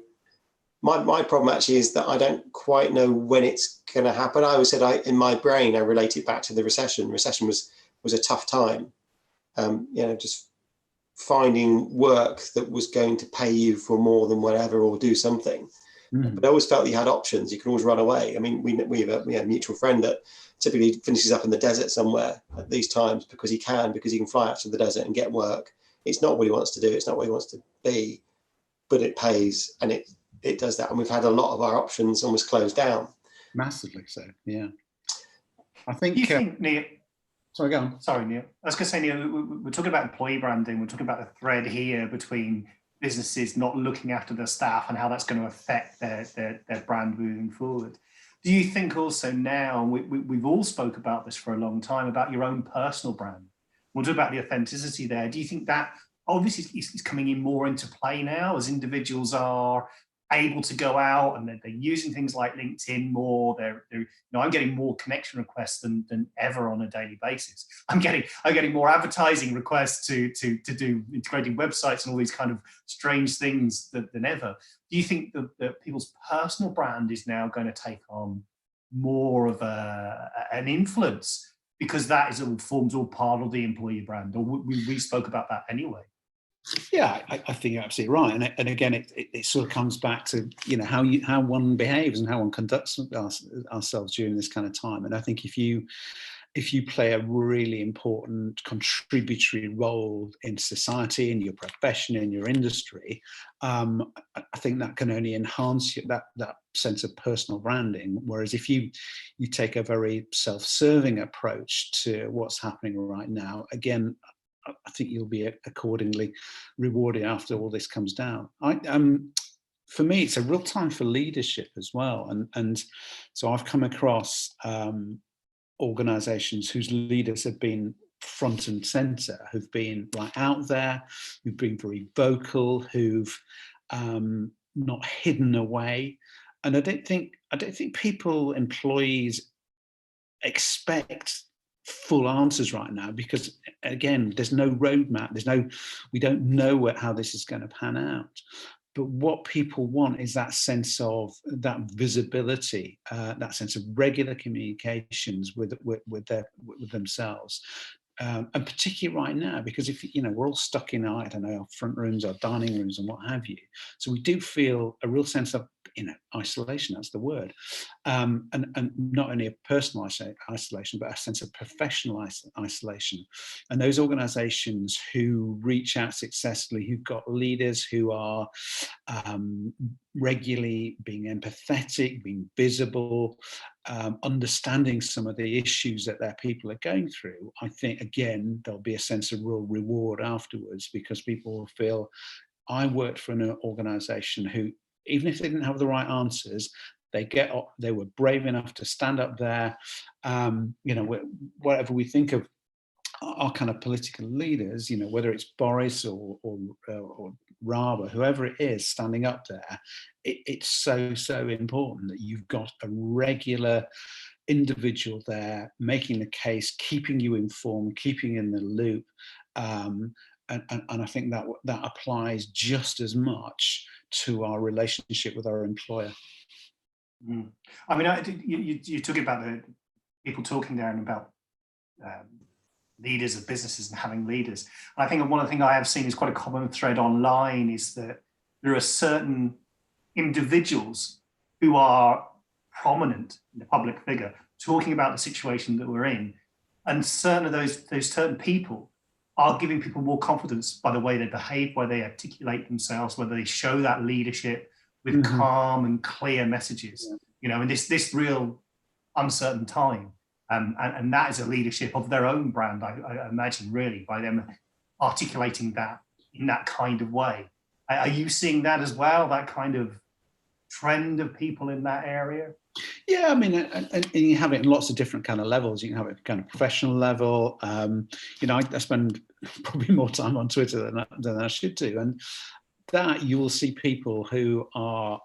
My problem actually is that I don't quite know when it's going to happen. I always said in my brain, I relate it back to the recession. Recession was a tough time. Just finding work that was going to pay you for more than whatever or do something. But I always felt that you had options. You could always run away. I mean, we have a mutual friend that typically finishes up in the desert somewhere at these times because he can fly out to the desert and get work. It's not what he wants to do. It's not what he wants to be, but it pays and it does that. And we've had a lot of our options almost closed down. Massively so, yeah. I think. Do you think, Neil? Sorry, go on. Sorry, Neil. I was going to say, Neil, we're talking about employee branding. We're talking about the thread here between businesses not looking after their staff and how that's going to affect their brand moving forward. Do you think also now, we've all spoke about this for a long time, about your own personal brand? We'll talk about the authenticity there. Do you think that obviously is coming in more into play now as individuals are able to go out and they're using things like LinkedIn more? I'm getting more connection requests than ever on a daily basis. I'm getting more advertising requests to do integrating websites and all these kind of strange things than ever. Do you think that people's personal brand is now going to take on more of an influence because that forms all part of the employee brand? Or we spoke about that anyway. Yeah, I think you're absolutely right, and again, it sort of comes back to how one behaves and how one conducts ourselves during this kind of time. And I think if you play a really important contributory role in society, in your profession, in your industry, I think that can only enhance that sense of personal branding. Whereas if you take a very self-serving approach to what's happening right now, again, I think you'll be accordingly rewarded after all this comes down. For me, it's a real time for leadership as well. And so I've come across organizations whose leaders have been front and center, who've been out there, who've been very vocal, who've not hidden away. And I don't think people, employees, expect full answers right now, because again, there's no roadmap, we don't know how this is going to pan out. But what people want is that sense of that visibility, that sense of regular communications with themselves. And particularly right now, because if we're all stuck in our front rooms, our dining rooms, and what have you, so we do feel a real sense of isolation. That's the word, and not only a personal isolation, but a sense of professional isolation. And those organisations who reach out successfully, who've got leaders who are regularly being empathetic, being visible, understanding some of the issues that their people are going through, I think, again, there'll be a sense of real reward afterwards, because people will feel, I worked for an organisation who, even if they didn't have the right answers, they were brave enough to stand up there. Whatever we think of our kind of political leaders, whether it's Boris or Raab or whoever it is standing up there, it's so important that you've got a regular individual there making the case, keeping you informed, keeping in the loop. And I think that applies just as much to our relationship with our employer. I mean, you're talking about the people talking there and about leaders of businesses and having leaders. And I think one of the things I have seen is quite a common thread online is that there are certain individuals who are prominent in the public figure talking about the situation that we're in. And certain of those certain people are giving people more confidence by the way they behave, where they articulate themselves, whether they show that leadership with calm and clear messages, in this real uncertain time. And that is a leadership of their own brand, I imagine, really, by them articulating that in that kind of way. Are you seeing that as well, that kind of trend of people in that area? Yeah, I mean, and you have it in lots of different kind of levels. You can have it kind of professional level. I spend probably more time on Twitter than I should do, and that you will see people who are,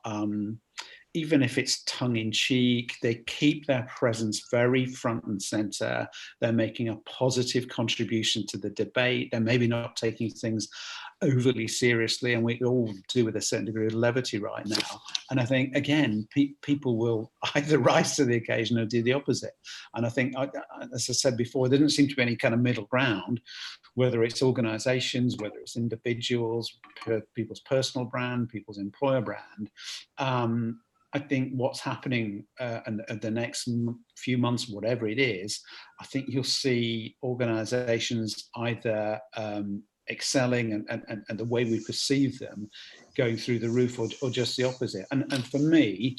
even if it's tongue in cheek, they keep their presence very front and center. They're making a positive contribution to the debate. They're maybe not taking things overly seriously, and we all do with a certain degree of levity right now. And I think, again, people will either rise to the occasion or do the opposite. And I think, as I said before, there doesn't seem to be any kind of middle ground, whether it's organizations, whether it's individuals, people's personal brand, people's employer brand. I think what's happening and the next few months, whatever it is, I think you'll see organizations either excelling and the way we perceive them going through the roof, or just the opposite. And for me,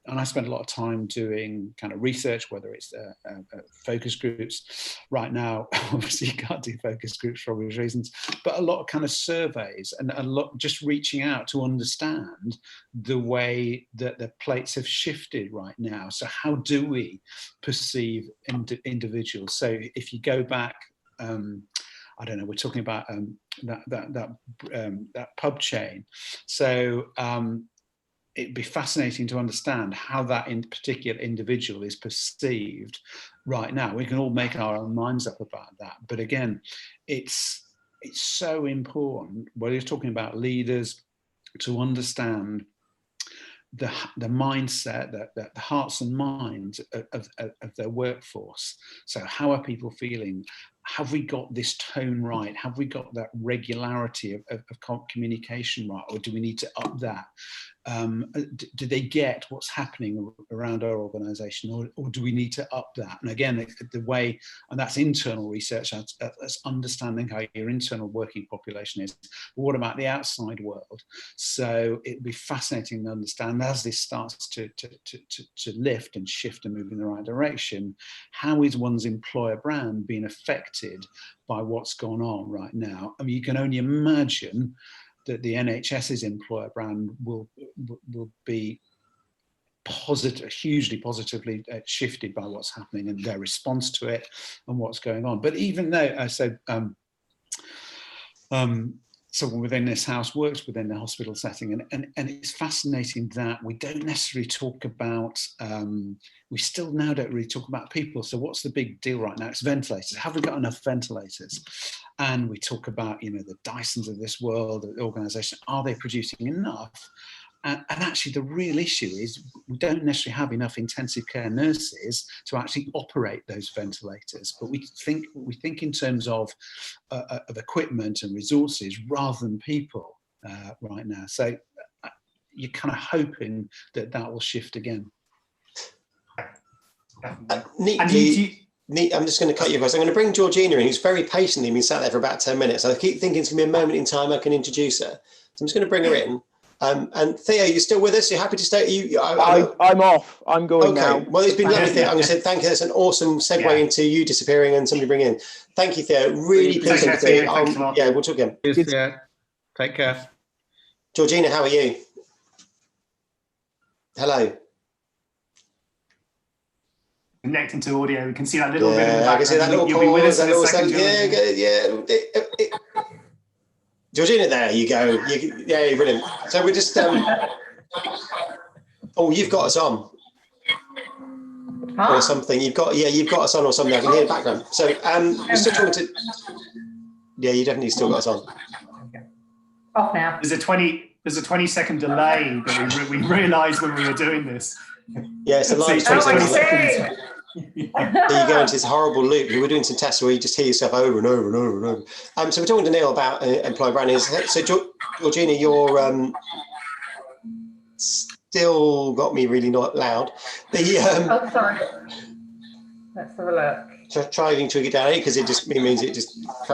and I spend a lot of time doing kind of research, whether it's focus groups. Right now, obviously you can't do focus groups for obvious reasons, but a lot of kind of surveys and a lot just reaching out to understand the way that the plates have shifted right now. So how do we perceive individuals? So if you go back, I don't know, we're talking about that pub chain. So it'd be fascinating to understand how that in particular individual is perceived right now. We can all make our own minds up about that. But again, it's so important, whether you're talking about leaders, to understand the mindset, the hearts and minds of their workforce. So how are people feeling? Have we got this tone right? Have we got that regularity of communication right? Or do we need to up that? Do they get what's happening around our organisation, or do we need to up that? And again, the way, and that's internal research, that's understanding how your internal working population is. But what about the outside world? So it'd be fascinating to understand, as this starts to lift and shift and move in the right direction, how is one's employer brand being affected by what's gone on right now? I mean, you can only imagine that the NHS's employer brand will be hugely positively shifted by what's happening and their response to it and what's going on. But even though I said, someone within this house works within the hospital setting, and it's fascinating that we don't necessarily talk about, we still now don't really talk about people. So what's the big deal right now? It's ventilators. Have we got enough ventilators? And we talk about, you know, the Dysons of this world, the organisation, are they producing enough? And actually the real issue is we don't necessarily have enough intensive care nurses to actually operate those ventilators. But we think in terms of equipment and resources rather than people right now. So you're kind of hoping that will shift again. I'm just going to cut you guys. I'm going to bring Georgina in, who's very patiently been sat there for about 10 minutes. I keep thinking it's going to be a moment in time I can introduce her. So I'm just going to bring her in. And Theo, you're still with us? You're happy to stay? I'm off. I'm going now. Well, it's been lovely, Theo. I'm going to say thank you. That's an awesome segue into you disappearing and somebody bring in. Thank you, Theo. Really pleasing to see you. Yeah, we'll talk again. Take care. Georgina, how are you? Hello. Connecting to audio, we can see that little bit in the background. I can see that little You'll be with us in a second. Yeah. Georgina, there you go. Yeah, brilliant. So we're just, oh, you've got us on. Or something. You've got us on or something. I can hear the background. So we're still talking to, yeah, you definitely still got us on. Off now. There's a 20-second delay that we realised when we were doing this. Yeah, it's a live 20 seconds. So you go into this horrible loop. We were doing some tests where you just hear yourself over and over and over and over. So we're talking to Neil about employer branding. So Georgina, you're still got me really not loud. Oh, sorry. Let's have a look. Trying to get down here because it just means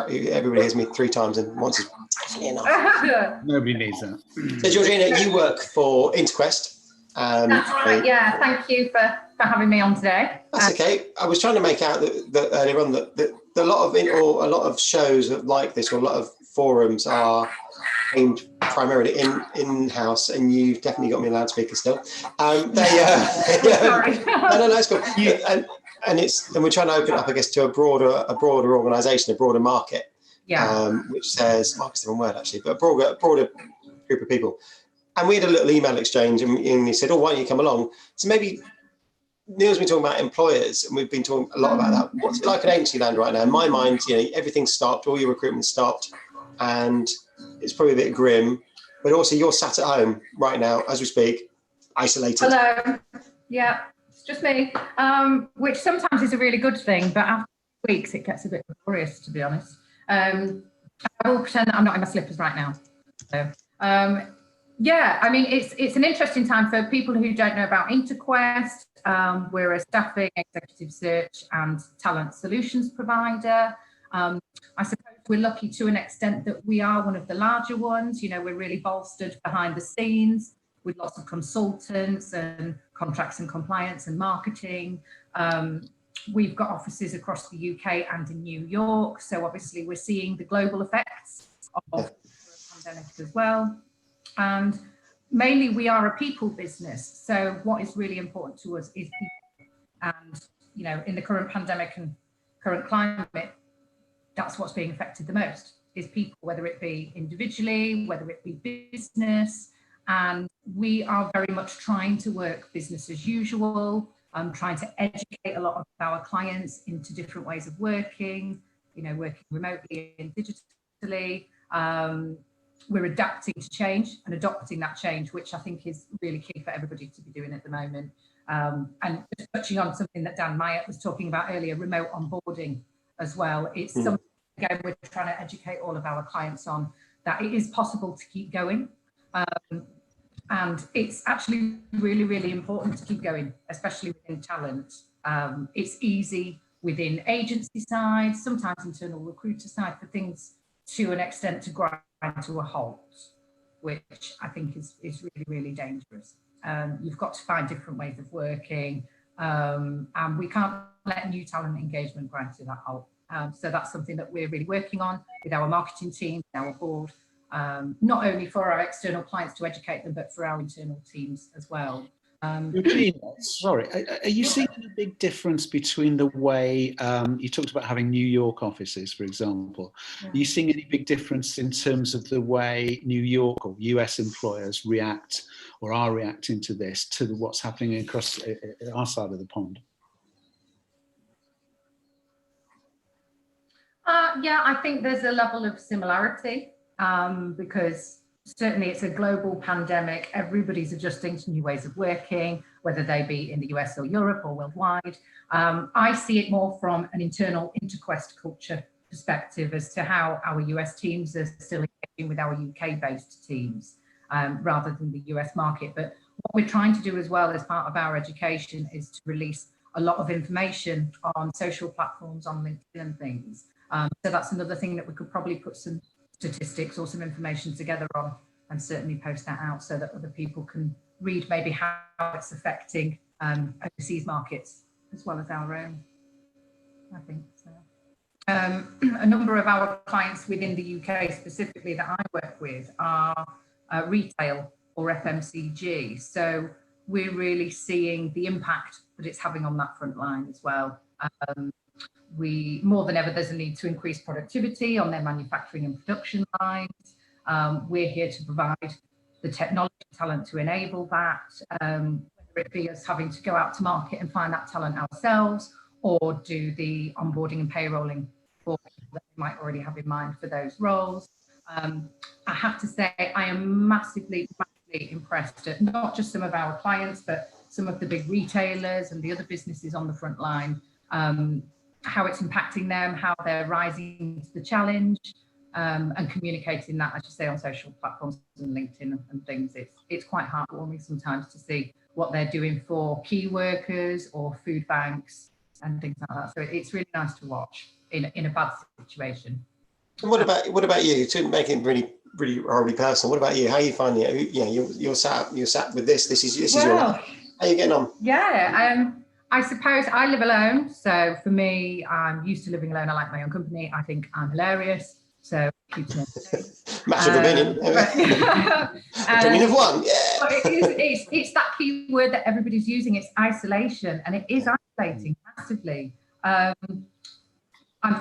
everybody hears me 3 times and once is definitely enough. Nobody needs that. So Georgina, you work for Interquest. That's right. Yeah. Thank you for having me on today. That's okay. I was trying to make out that earlier on that a lot of shows like this, or a lot of forums are aimed primarily in-house, and you've definitely got me a loudspeaker still. Sorry. No, it's cool. And we're trying to open up, I guess, to a broader organisation, a broader market. Yeah. Which says, market's the wrong word actually, but a broader group of people. And we had a little email exchange, and he said, "Oh, why don't you come along?" So maybe Neil's been talking about employers, and we've been talking a lot about that. What's it like in agency land right now? In my mind, everything's stopped, all your recruitment stopped. and it's probably a bit grim, but also you're sat at home right now as we speak, isolated. Hello. Yeah, it's just me, which sometimes is a really good thing, but after weeks it gets a bit laborious, to be honest. I will pretend that I'm not in my slippers right now. So, yeah, I mean, it's an interesting time for people who don't know about Interquest. We're a staffing, executive search and talent solutions provider. I suppose we're lucky to an extent that we are one of the larger ones. You know, we're really bolstered behind the scenes with lots of consultants and contracts and compliance and marketing. We've got offices across the UK and in New York. So obviously we're seeing the global effects of the pandemic as well. And mainly we are a people business. So what is really important to us is people. And, you know, in the current pandemic and current climate, that's what's being affected the most, is people, whether it be individually, whether it be business. And we are very much trying to work business as usual. Trying to educate a lot of our clients into different ways of working, you know, working remotely and digitally. We're adapting to change and adopting that change, which I think is really key for everybody to be doing at the moment. And just touching on something that Dan Myatt was talking about earlier, remote onboarding as well. It's something, again, we're trying to educate all of our clients on, that it is possible to keep going. And it's actually really, really important to keep going, especially within talent. It's easy within agency side, sometimes internal recruiter side, for things to an extent to grind to a halt, which I think is really, really dangerous. You've got to find different ways of working, and we can't let new talent engagement grind to that halt. So that's something that we're really working on with our marketing team, our board, not only for our external clients to educate them, but for our internal teams as well. Regina, sorry, are you seeing a big difference between the way you talked about having New York offices, for example? Yeah. Are you seeing any big difference in terms of the way New York or US employers react or are reacting to this, to what's happening across our side of the pond? Yeah, I think there's a level of similarity because certainly it's a global pandemic. Everybody's adjusting to new ways of working, whether they be in the US or Europe or worldwide. I see it more from an internal Interquest culture perspective as to how our US teams are still engaging with our UK-based teams rather than the US market. But what we're trying to do as well as part of our education is to release a lot of information on social platforms, on LinkedIn and things. So that's another thing that we could probably put some statistics or some information together on and certainly post that out so that other people can read maybe how it's affecting overseas markets as well as our own, I think. So. A number of our clients within the UK specifically that I work with are retail or FMCG. So we're really seeing the impact that it's having on that front line as well. We, more than ever, there's a need to increase productivity on their manufacturing and production lines. We're here to provide the technology talent to enable that, whether it be us having to go out to market and find that talent ourselves or do the onboarding and payrolling for people that we might already have in mind for those roles. I have to say, I am massively impressed at not just some of our clients, but some of the big retailers and the other businesses on the front line, how it's impacting them, how they're rising to the challenge, and communicating that, as you say, on social platforms and LinkedIn and things. It's quite heartwarming sometimes to see what they're doing for key workers or food banks and things like that. So it's really nice to watch in a bad situation. And what about you? To make it really horribly personal, what about you? How are you finding it? You know, you're sat with this. This is your life. How are you getting on? Yeah, I suppose I live alone. So for me, I'm used to living alone. I like my own company. I think I'm hilarious. So keeps me massive opinion. Opinion of one. Yeah. It's that key word that everybody's using. It's isolation, and it is isolating massively. I'm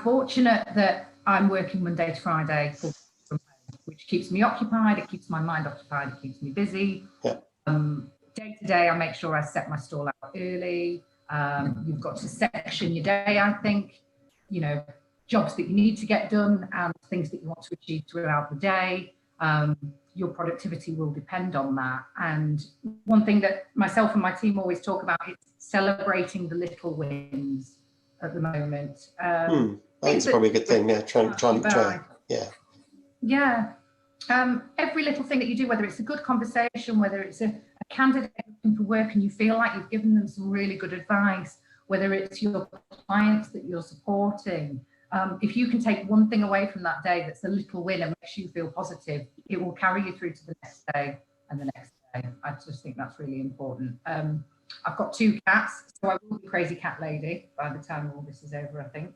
fortunate that I'm working Monday to Friday from home, which keeps me occupied. It keeps my mind occupied. It keeps me busy. Yeah. Day to day, I make sure I set my stall out early. You've got to section your day, I think, you know, jobs that you need to get done and things that you want to achieve throughout the day. Your productivity will depend on that. And one thing that myself and my team always talk about is celebrating the little wins at the moment. That's probably a good thing. Yeah, try. Yeah. Every little thing that you do, whether it's a good conversation, whether it's a candidate looking for work and you feel like you've given them some really good advice, whether it's your clients that you're supporting, if you can take one thing away from that day that's a little win and makes you feel positive, it will carry you through to the next day and the next day. I just think that's really important. I've got 2 cats, so I will be crazy cat lady by the time all this is over, I think.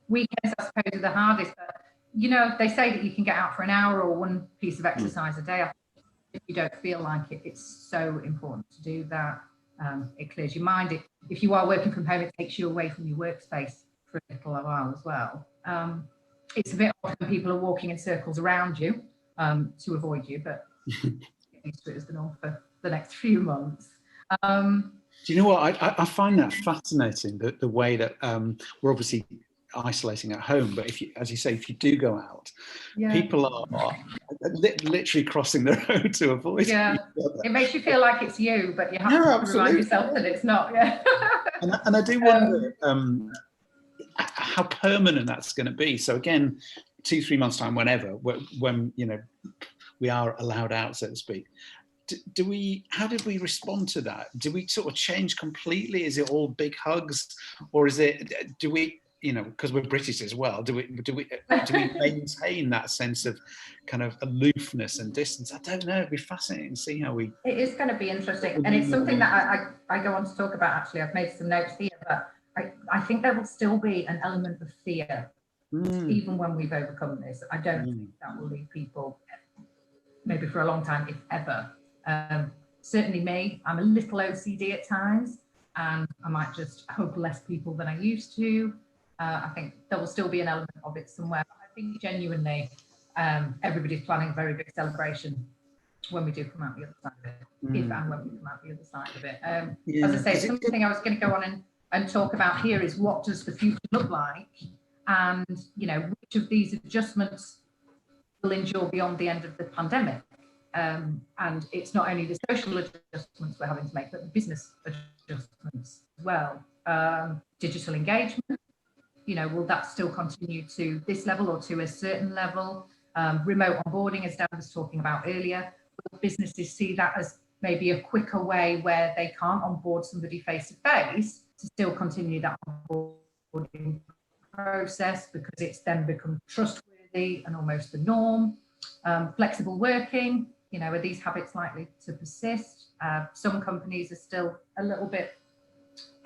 Weekends, I suppose, are the hardest, but you know, they say that you can get out for an hour or one piece of exercise a day. If you don't feel like it, it's so important to do that. It clears your mind. If you are working from home, it takes you away from your workspace for a little while as well. It's a bit odd when people are walking in circles around you to avoid you, but get used to it as the norm for the next few months. Do you know what? I find that fascinating, the way that we're obviously isolating at home, but if you, as you say, if you do go out, people are literally crossing the road to avoid each other. It makes you feel like it's you, but you have to remind yourself that it's not. And I do wonder how permanent that's going to be. So again, 2-3 months time, whenever, when you know we are allowed out, so to speak, how did we respond to that? Do we sort of change completely? Is it all big hugs, or do we, you know, because we're British as well, do we maintain that sense of kind of aloofness and distance? I don't know. It'd be fascinating to see how we. It is going to be interesting, and it's something that I go on to talk about. Actually, I've made some notes here, but I think there will still be an element of fear, even when we've overcome this. I don't think that will leave people, maybe for a long time, if ever. Certainly me, I'm a little OCD at times, and I might just hug less people than I used to. I think there will still be an element of it somewhere. But I think genuinely, everybody's planning a very big celebration when we do come out the other side of it, if and when we come out the other side of it. As I say, something I was going to go on and talk about here is, what does the future look like? And, you know, which of these adjustments will endure beyond the end of the pandemic? And it's not only the social adjustments we're having to make, but the business adjustments as well. Digital engagement, you know, will that still continue to this level or to a certain level? Remote onboarding, as Dan was talking about earlier, will businesses see that as maybe a quicker way where they can't onboard somebody face to face to still continue that onboarding process, because it's then become trustworthy and almost the norm? Flexible working, you know, are these habits likely to persist? Some companies are still a little bit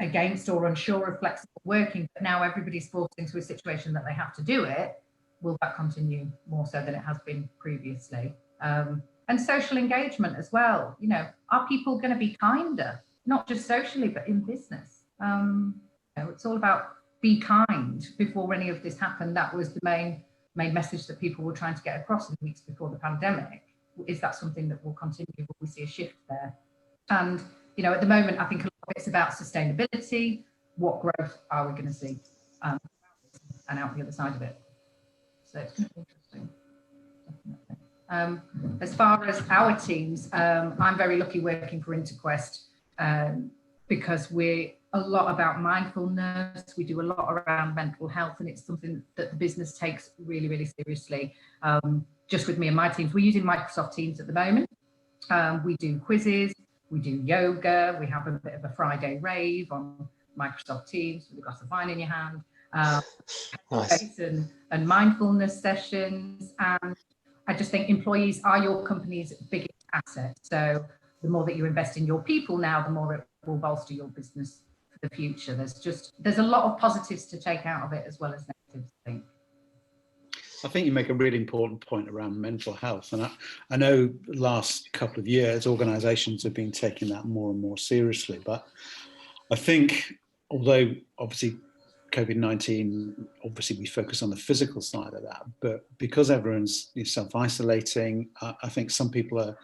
against or unsure of flexible working, but now everybody's forced into a situation that they have to do it. Will that continue more so than it has been previously? And social engagement as well. You know, are people going to be kinder, not just socially, but in business? You know, it's all about be kind. Before any of this happened, that was the main message that people were trying to get across in the weeks before the pandemic. Is that something that will continue? Will we see a shift there? And, you know, at the moment, I think a lot of it's about sustainability. What growth are we going to see? And out the other side of it. So it's going to be interesting. Definitely. As far as our teams, I'm very lucky working for Interquest because we're a lot about mindfulness. We do a lot around mental health, and it's something that the business takes really, really seriously. Just with me and my teams, we're using Microsoft Teams at the moment. We do quizzes, we do yoga, we have a bit of a Friday rave on Microsoft Teams with a glass of wine in your hand, nice. and mindfulness sessions. And I just think employees are your company's biggest asset. So the more that you invest in your people now, the more it will bolster your business for the future. There's a lot of positives to take out of it as well as negatives, I think. I think you make a really important point around mental health. And I know the last couple of years, organisations have been taking that more and more seriously. But I think, although obviously COVID-19, obviously we focus on the physical side of that, but because everyone's self-isolating, I think some people are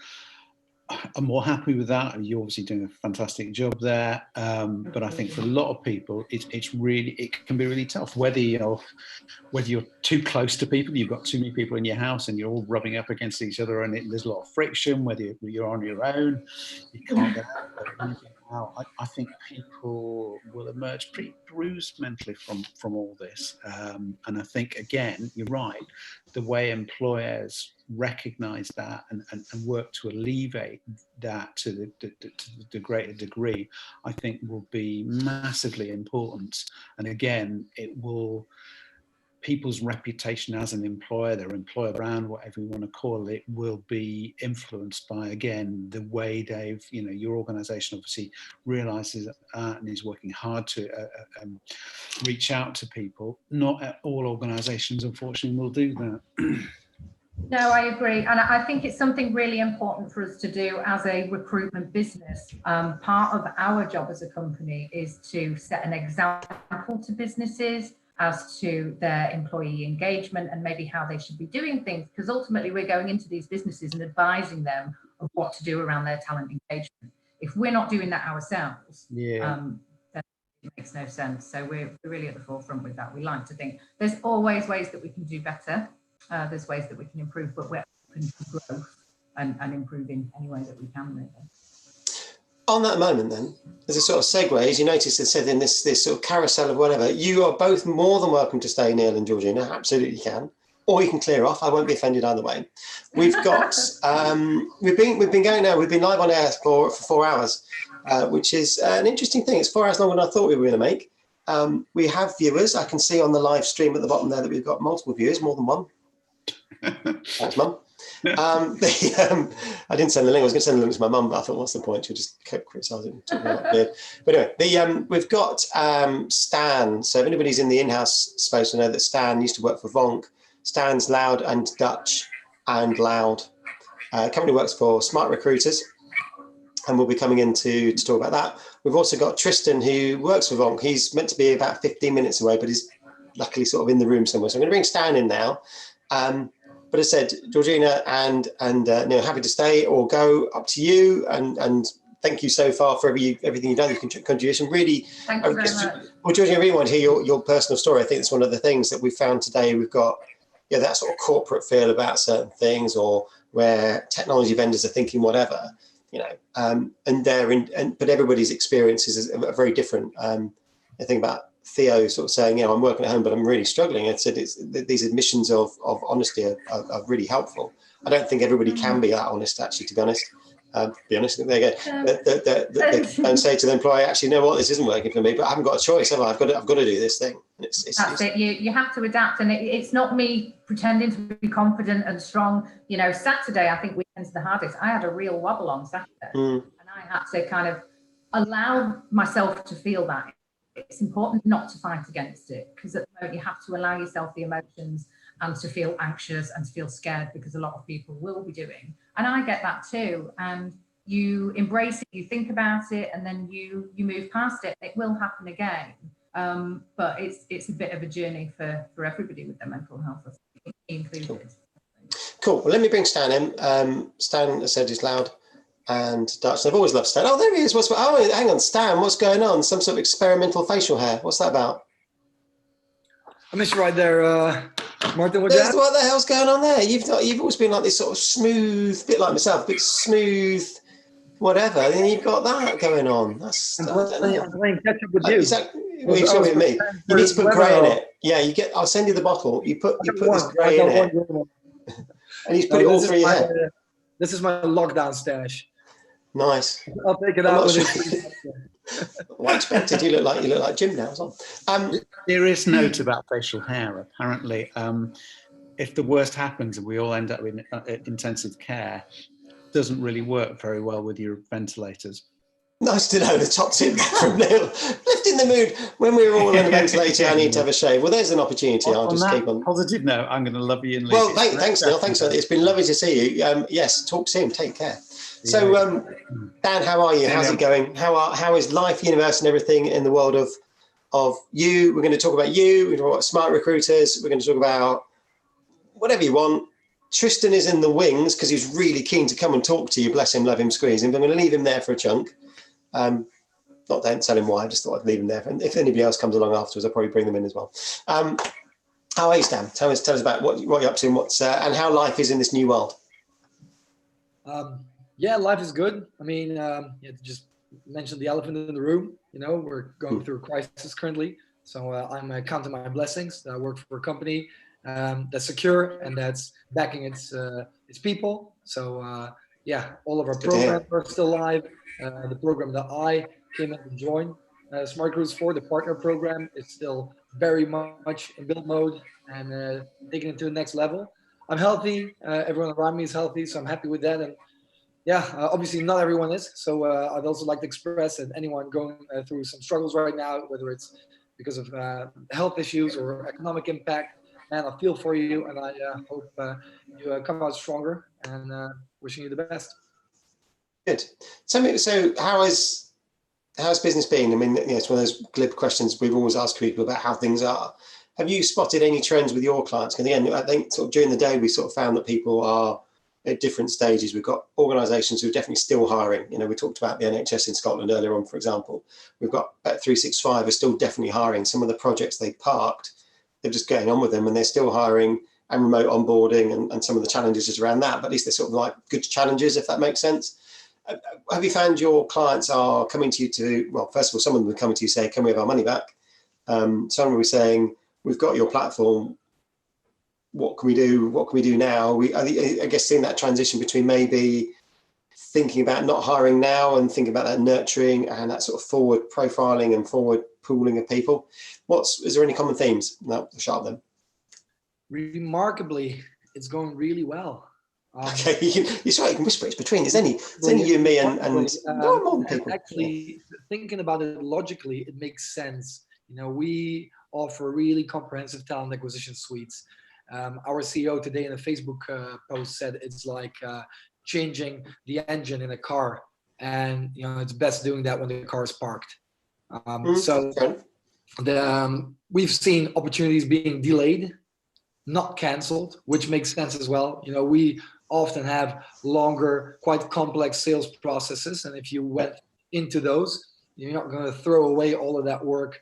I'm more happy with that. You're obviously doing a fantastic job there, but I think for a lot of people, it can be really tough. Whether you're too close to people, you've got too many people in your house, and you're all rubbing up against each other, and there's a lot of friction. Whether you're on your own, you can't get out. I think people will emerge pretty bruised mentally from all this, and I think again, you're right. The way employers recognise that and work to alleviate that to the greater degree, I think will be massively important. And again, it will, people's reputation as an employer, their employer brand, whatever you want to call it, will be influenced by, again, the way they've, your organisation obviously realises that and is working hard to reach out to people. Not all organisations, unfortunately, will do that. No, I agree. And I think it's something really important for us to do as a recruitment business. Part of our job as a company is to set an example to businesses as to their employee engagement and maybe how they should be doing things, because ultimately we're going into these businesses and advising them of what to do around their talent engagement. If we're not doing that ourselves, then it makes no sense. So we're really at the forefront with that. We like to think there's always ways that we can do better. There's ways that we can improve, but we're open to growth and improving any way that we can, really. On that moment then, as a sort of segue, as you noticed, it said in this sort of carousel of whatever, you are both more than welcome to stay, Neil and Georgina, absolutely can. Or you can clear off, I won't be offended either way. We've got, we've been going now, we've been live on air for 4 hours, which is an interesting thing. It's 4 hours longer than I thought we were going to make. We have viewers. I can see on the live stream at the bottom there that we've got multiple viewers, more than one. Thanks, Mum. I didn't send the link. I was going to send the link to my mum, but I thought, what's the point? She'll just keep criticising. But anyway, we've got Stan. So if anybody's in the in-house space will know that Stan used to work for Vonk. Stan's Loud and Dutch and Loud. Company works for Smart Recruiters, and we'll be coming in to talk about that. We've also got Tristan, who works for Vonk. He's meant to be about 15 minutes away, but he's luckily sort of in the room somewhere. So I'm going to bring Stan in now. But as I said, Georgina and Neil, happy to stay or go, up to you. And thank you so far for everything you've done, your contribution. Really, thank you very much. Well, Georgina, I really want to hear your personal story. I think it's one of the things that we found today. We've got that sort of corporate feel about certain things, or where technology vendors are thinking whatever, but everybody's experiences are very different. I think about Theo sort of saying, I'm working at home, but I'm really struggling. I said these admissions of honesty are really helpful. I don't think everybody can be that honest, actually, to be honest. There you go. They can say to the employer, actually, you know what, this isn't working for me, but I haven't got a choice, have I? I've got to do this thing. That's it. You have to adapt, and it's not me pretending to be confident and strong. Saturday, I think weekends the hardest. I had a real wobble on Saturday, and I had to kind of allow myself to feel that. It's important not to fight against it, because at the moment you have to allow yourself the emotions and to feel anxious and to feel scared, because a lot of people will be doing. And I get that too. And you embrace it, you think about it, and then you move past it. It will happen again. But it's a bit of a journey for everybody with their mental health, included. Cool. Well, let me bring Stan in. Stan, as I said, is Loud and Dutch. I've always loved Stan. Oh, there he is. Hang on, Stan, what's going on? Some sort of experimental facial hair. What's that about? I miss you right there, Martin. What the hell's going on there? You've always been like this sort of smooth, bit like myself, a bit smooth, whatever. And then you've got that going on. I'm playing catch up with you. Well, you're talking to me. You need to put grey in it. Yeah, I'll send you the bottle. You put this grey in it, and you put it all through your hair. This is my lockdown stash. Nice. I'll take it out with it. Well, I expected you look like Jim now as well. Serious note about facial hair. Apparently, if the worst happens and we all end up in intensive care, it doesn't really work very well with your ventilators. Nice to know the top tip from Neil. Lifting the mood. When we were all on a ventilator, I need to have a shave. Well, there's an opportunity. I'll just keep on. Positive note, I'm going to love you and leave. Well, thanks, Neil. Thanks. It's been lovely to see you. Yes, talk soon. Take care. So, Dan, how are you? How's it going? How is life, universe, and everything in the world of you? We're going to talk about you. We're going to talk about Smart Recruiters. We're going to talk about whatever you want. Tristan is in the wings because he's really keen to come and talk to you. Bless him, love him, squeeze him. But I'm going to leave him there for a chunk. Not don't tell him why. I just thought I'd leave him there. And if anybody else comes along afterwards, I'll probably bring them in as well. How are you, Stan? Tell us about what you're up to and and how life is in this new world. Yeah, life is good. I mean, just mentioned the elephant in the room. You know, we're going through a crisis currently. So I'm counting my blessings that I work for a company that's secure and that's backing its people. So yeah, all of our programs are still live. The program that I came in to join Smart Cruise for, the partner program, is still very much in build mode and taking it to the next level. I'm healthy. Everyone around me is healthy, so I'm happy with that. And yeah, obviously not everyone is. So I'd also like to express that anyone going through some struggles right now, whether it's because of health issues or economic impact, man, I feel for you, and I hope you come out stronger, and wishing you the best. Good. So how's business been? I mean, it's one of those glib questions we've always asked people about how things are. Have you spotted any trends with your clients? And again, I think sort of during the day we sort of found that people are at different stages. We've got organisations who are definitely still hiring. You know, we talked about the NHS in Scotland earlier on, for example. We've got Bet365 are still definitely hiring. Some of the projects they parked, they're just getting on with them, and they're still hiring, and remote onboarding and some of the challenges is around that. But at least they're sort of like good challenges, if that makes sense. Have you found your clients are coming to you to, well, first of all, some of them are coming to you saying, can we have our money back? Some will be saying, we've got your platform. What can we do? What can we do now? I guess seeing that transition between maybe thinking about not hiring now and thinking about that nurturing and that sort of forward profiling and forward pooling of people. Is there any common themes? No, sharp them. Remarkably, it's going really well. Okay, you're sorry, you can whisper. It's between. It's only you and me and more people. Actually, thinking about it logically, it makes sense. You know, we offer really comprehensive talent acquisition suites. Our CEO today in a Facebook post said it's like changing the engine in a car, and you know it's best doing that when the car is parked. We've seen opportunities being delayed, not cancelled, which makes sense as well. You know, we often have longer, quite complex sales processes, and if you went into those, you're not going to throw away all of that work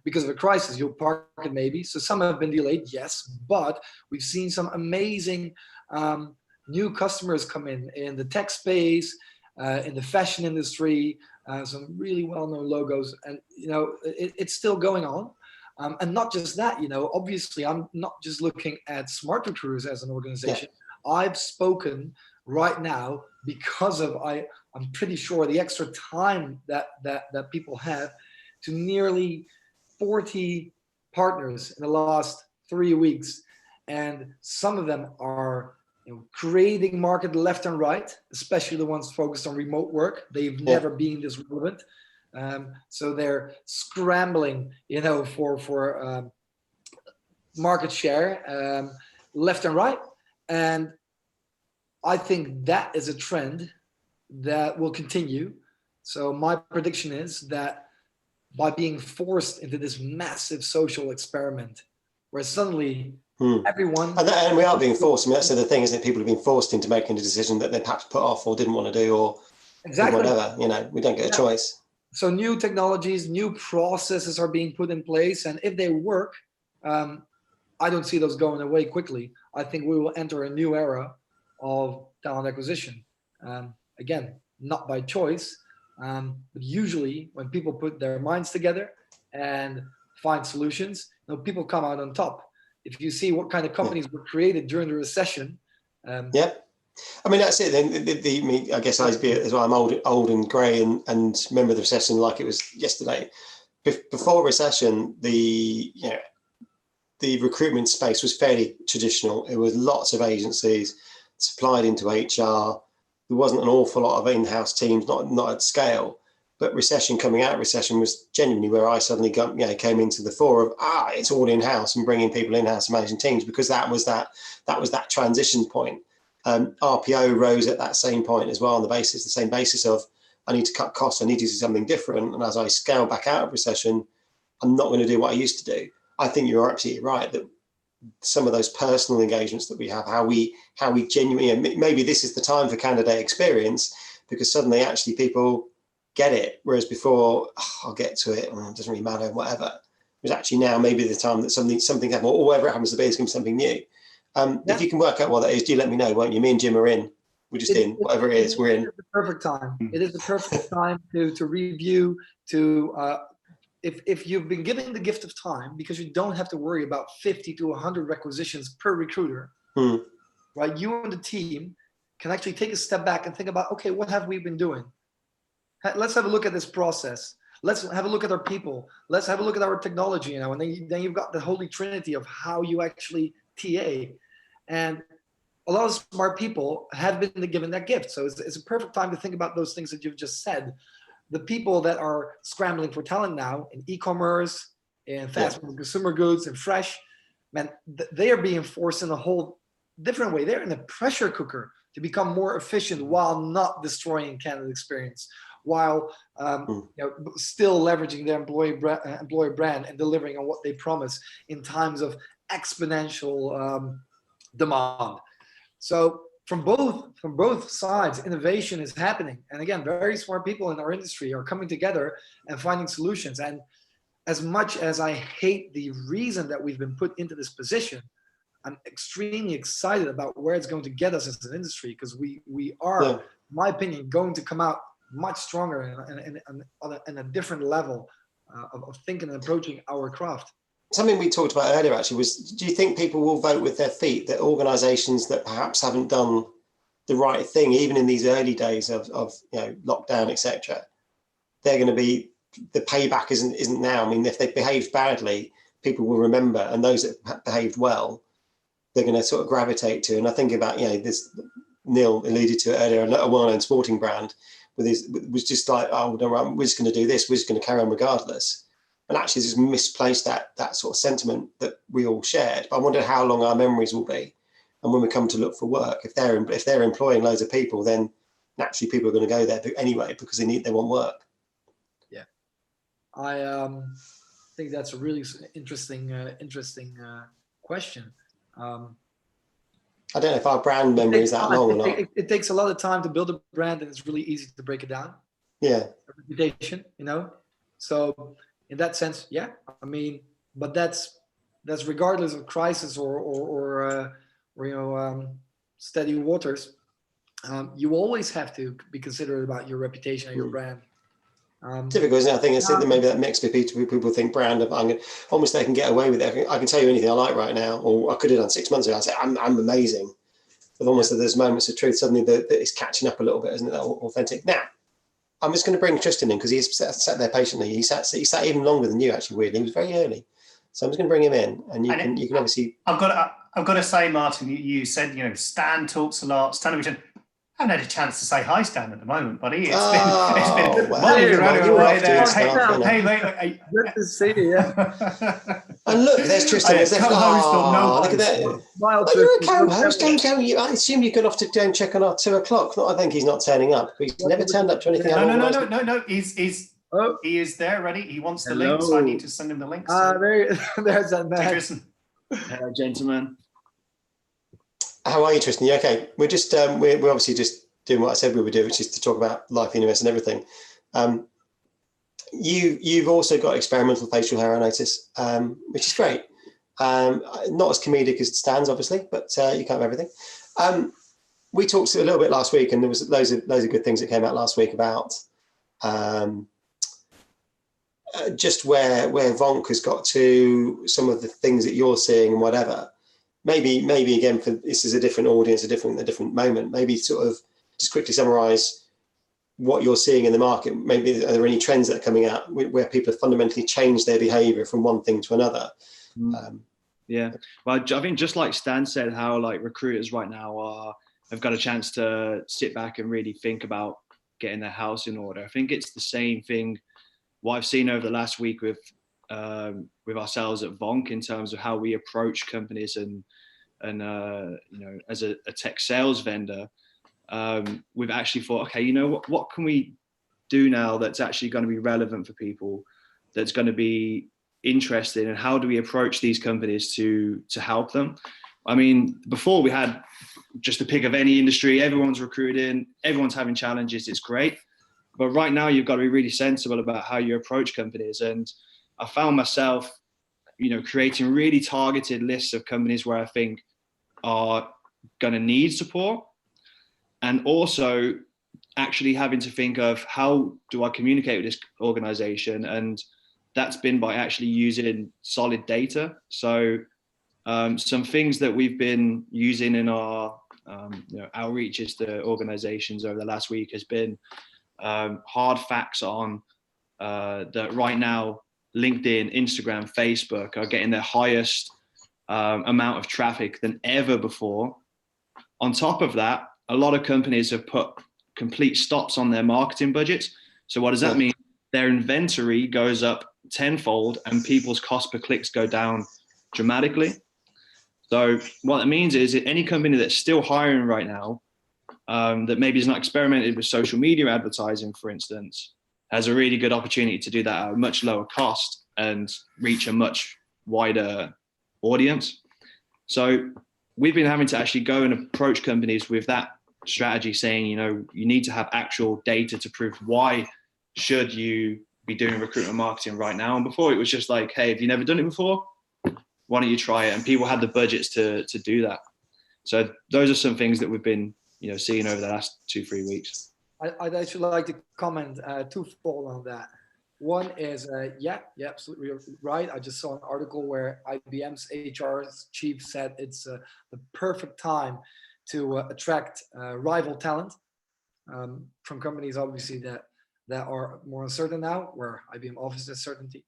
because of a crisis. You'll park it maybe. So some have been delayed, yes, but we've seen some amazing new customers come in the tech space, in the fashion industry, some really well-known logos, and you know it's still going on. And not just that, you know, obviously I'm not just looking at Smart Recruiters as an organization. Yeah. I've spoken right now because of I'm pretty sure the extra time that people have to nearly 40 partners in the last 3 weeks, and some of them are creating market left and right, especially the ones focused on remote work. They've never been this relevant, so they're scrambling, for market share left and right. And I think that is a trend that will continue. So my prediction is that by being forced into this massive social experiment where suddenly everyone... And we are being forced. I mean, that's the thing, isn't it? People have been forced into making a decision that they perhaps put off or didn't want to do or whatever. You know, we don't get a choice. So new technologies, new processes are being put in place. And if they work, I don't see those going away quickly. I think we will enter a new era of talent acquisition. Again, not by choice, but usually when people put their minds together and find solutions, people come out on top. If you see what kind of companies were created during the recession. I mean, that's it. Then I guess as well, I'm old and grey and remember the recession like it was yesterday. Before recession, the recruitment space was fairly traditional. It was lots of agencies supplied into HR. There wasn't an awful lot of in-house teams, not at scale. But coming out of recession was genuinely where I suddenly came into the fore of it's all in-house and bringing people in-house and managing teams, because that was that transition point. RPO rose at that same point as well on the same basis of I need to cut costs, I need to do something different. And as I scale back out of recession, I'm not going to do what I used to do. I think you're absolutely right that some of those personal engagements that we have, how we genuinely, maybe this is the time for candidate experience, because suddenly actually people get it, whereas before, I'll get to it, it doesn't really matter, whatever. Whereas actually now maybe the time that something happens, or whatever it happens to be, is going to be something new. If you can work out what that is, do let me know, won't you? Me and Jim are in. We're just in, whatever it is, we're in. It is the perfect time. It is the perfect time to review, if you've been given the gift of time, because you don't have to worry about 50 to 100 requisitions per recruiter, right? You and the team can actually take a step back and think about, okay, what have we been doing? Let's have a look at this process. Let's have a look at our people. Let's have a look at our technology, and then you've got the holy trinity of how you actually TA. And a lot of smart people have been given that gift. So it's a perfect time to think about those things that you've just said. The people that are scrambling for talent now in e-commerce, in fast-moving consumer goods, and fresh, man, they are being forced in a whole different way. They're in a pressure cooker to become more efficient while not destroying candidate experience, while still leveraging their employer brand and delivering on what they promise in times of exponential demand. So from both sides, innovation is happening. And again, very smart people in our industry are coming together and finding solutions. And as much as I hate the reason that we've been put into this position, I'm extremely excited about where it's going to get us as an industry, because we are, in my opinion, going to come out much stronger and a different level of thinking and approaching our craft. Something we talked about earlier actually was, do you think people will vote with their feet, that organisations that perhaps haven't done the right thing, even in these early days of lockdown, etc., they're going to be, the payback isn't now. I mean, if they behaved badly, people will remember, and those that behaved well, they're going to sort of gravitate to. And I think about, this, Neil alluded to it earlier, a well-known sporting brand was just like, oh, no, we're just going to do this, we're just going to carry on regardless. And actually just misplaced that sort of sentiment that we all shared. But I wonder how long our memories will be. And when we come to look for work, if they're employing loads of people, then naturally people are going to go there anyway, because they want work. Yeah, I think that's a really interesting question. I don't know if our brand memory is that long or not. It takes a lot of time to build a brand, and it's really easy to break it down. Yeah. A reputation, So in that sense, yeah. I mean, but that's regardless of crisis or steady waters. You always have to be considerate about your reputation and your brand. Difficult, isn't it? I think it's maybe that mix between people think brand. Almost they can get away with it. I can tell you anything I like right now, or I could have done 6 months ago. I say I'm amazing, but almost there's moments of truth suddenly that it's catching up a little bit, isn't it? That authentic. Now, I'm just going to bring Tristan in because he's sat there patiently. He sat even longer than you, actually. Weirdly, he was very early, so I'm just going to bring him in, and you can obviously. I've got to say, Martin, you said Stan talks a lot. Stan, I haven't had a chance to say hi, Stan, at the moment, buddy. It's been Hey, mate. Good to see you. Yeah. And look, there's Tristan. Look at that. You're a co-host. Don't go. I assume you got off to go and check on our 2 o'clock. I think he's not turning up. He's never turned up to anything. No. He is there, ready. He wants the link, so I need to send him the link. There's that man. Hello, gentlemen. How are you, Tristan? You okay? We're just we're obviously just doing what I said we would do, which is to talk about Life Universe and everything. You've also got experimental facial hair, I notice, which is great. Not as comedic as it stands, obviously, but you can't have everything. We talked a little bit last week, and there was loads of good things that came out last week about just where Vonk has got to, some of the things that you're seeing and whatever. Maybe again, for this is a different audience, a different moment. Maybe sort of just quickly summarize what you're seeing in the market. Maybe are there any trends that are coming out where people have fundamentally changed their behavior from one thing to another? Yeah, well, I think just like Stan said, how like recruiters right now have got a chance to sit back and really think about getting their house in order. I think it's the same thing what I've seen over the last week with ourselves at Vonk in terms of how we approach companies and as a tech sales vendor, we've actually thought, okay, what can we do now that's actually going to be relevant for people, that's going to be interested in how do we approach these companies to help them. I mean, before we had just a pick of any industry, everyone's recruiting, everyone's having challenges, it's great. But right now you've got to be really sensible about how you approach companies. And I found myself, creating really targeted lists of companies where I think are going to need support, and also actually having to think of how do I communicate with this organization. And that's been by actually using solid data. So some things that we've been using in our outreaches to organizations over the last week has been hard facts on that right now LinkedIn, Instagram, Facebook are getting their highest amount of traffic than ever before. On top of that, a lot of companies have put complete stops on their marketing budgets. So what does that mean? Their inventory goes up tenfold and people's cost per clicks go down dramatically. So what that means is that any company that's still hiring right now, that maybe has not experimented with social media advertising, for instance, has a really good opportunity to do that at a much lower cost and reach a much wider audience. So we've been having to actually go and approach companies with that strategy, saying, you need to have actual data to prove why should you be doing recruitment marketing right now. And before it was just like, hey, have you never done it before? Why don't you try it? And people had the budgets to do that. So those are some things that we've been, seeing over the last 2-3 weeks. I'd actually like to comment twofold on that. One is, yeah, absolutely right. I just saw an article where IBM's HR chief said it's the perfect time to attract rival talent from companies, obviously, that are more uncertain now, where IBM offers that certainty.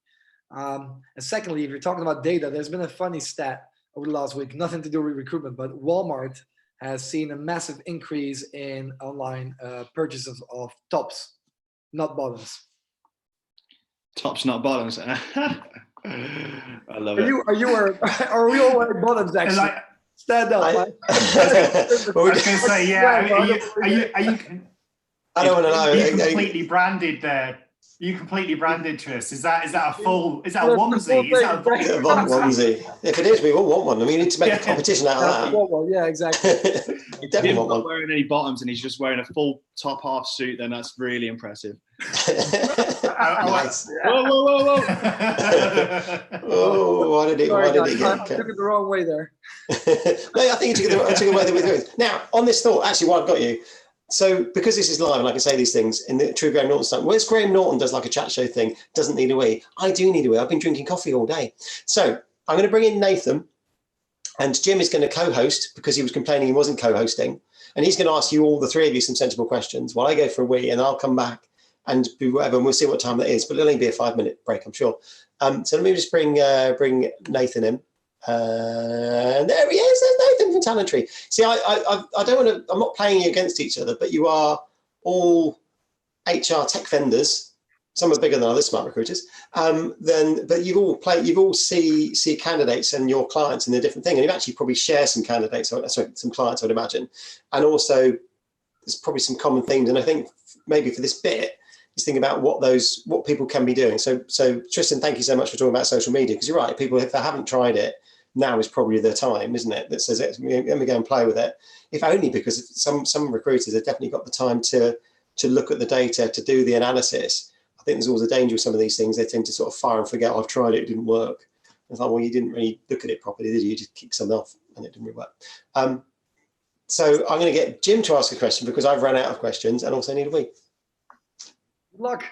And secondly, if you're talking about data, there's been a funny stat over the last week, nothing to do with recruitment, but Walmart has seen a massive increase in online purchases of tops, not bottoms. Tops, not bottoms. I love it. Are we all wearing bottoms, actually? Stand up. I was going to say, yeah. Are you I don't want to know. You completely branded there. You completely branded, Tris. Is that a full? Is that a onesie? Is that a onesie? If it is, we all want one. I mean, we need to make a competition out of that. Yeah, exactly. You definitely He's want not one. wearing any bottoms and he's just wearing a full top half suit, then that's really impressive. Nice. Whoa. Oh, why did it get? I took it the wrong way there. No, I think you took it away with it. Now, on this thought, actually, while I've got you, so because this is live and I can say these things in the true Graham Norton style, whereas Graham Norton does like a chat show thing, doesn't need a wee, I do need a wee. I've been drinking coffee all day. So I'm going to bring in Nathan, and Jim is going to co-host because he was complaining he wasn't co-hosting. And he's going to ask you, all the three of you, some sensible questions while I go for a wee, and I'll come back and do whatever, and we'll see what time that is. But it'll only be a 5-minute break, I'm sure. So let me just bring Nathan in. And there he is. There's Nathan from Talent Tree. See, I don't want to. I'm not playing you against each other, but you are all HR tech vendors. Some are bigger than others, smart recruiters. But you've all see candidates and your clients in a different thing, and you've actually probably share some candidates, some clients, I would imagine, and also there's probably some common themes. And I think maybe for this bit, is think about what people can be doing. So Tristan, thank you so much for talking about social media, because you're right. People, if they haven't tried it, now is probably the time, isn't it? That says, let me go and play with it. If only because some recruiters have definitely got the time to look at the data, to do the analysis. I think there's always a danger with some of these things. They tend to sort of fire and forget, I've tried it, it didn't work. It's like, well, you didn't really look at it properly, did you? You just kicked something off and it didn't really work. So I'm going to get Jim to ask a question because I've run out of questions and also need a week. Good luck.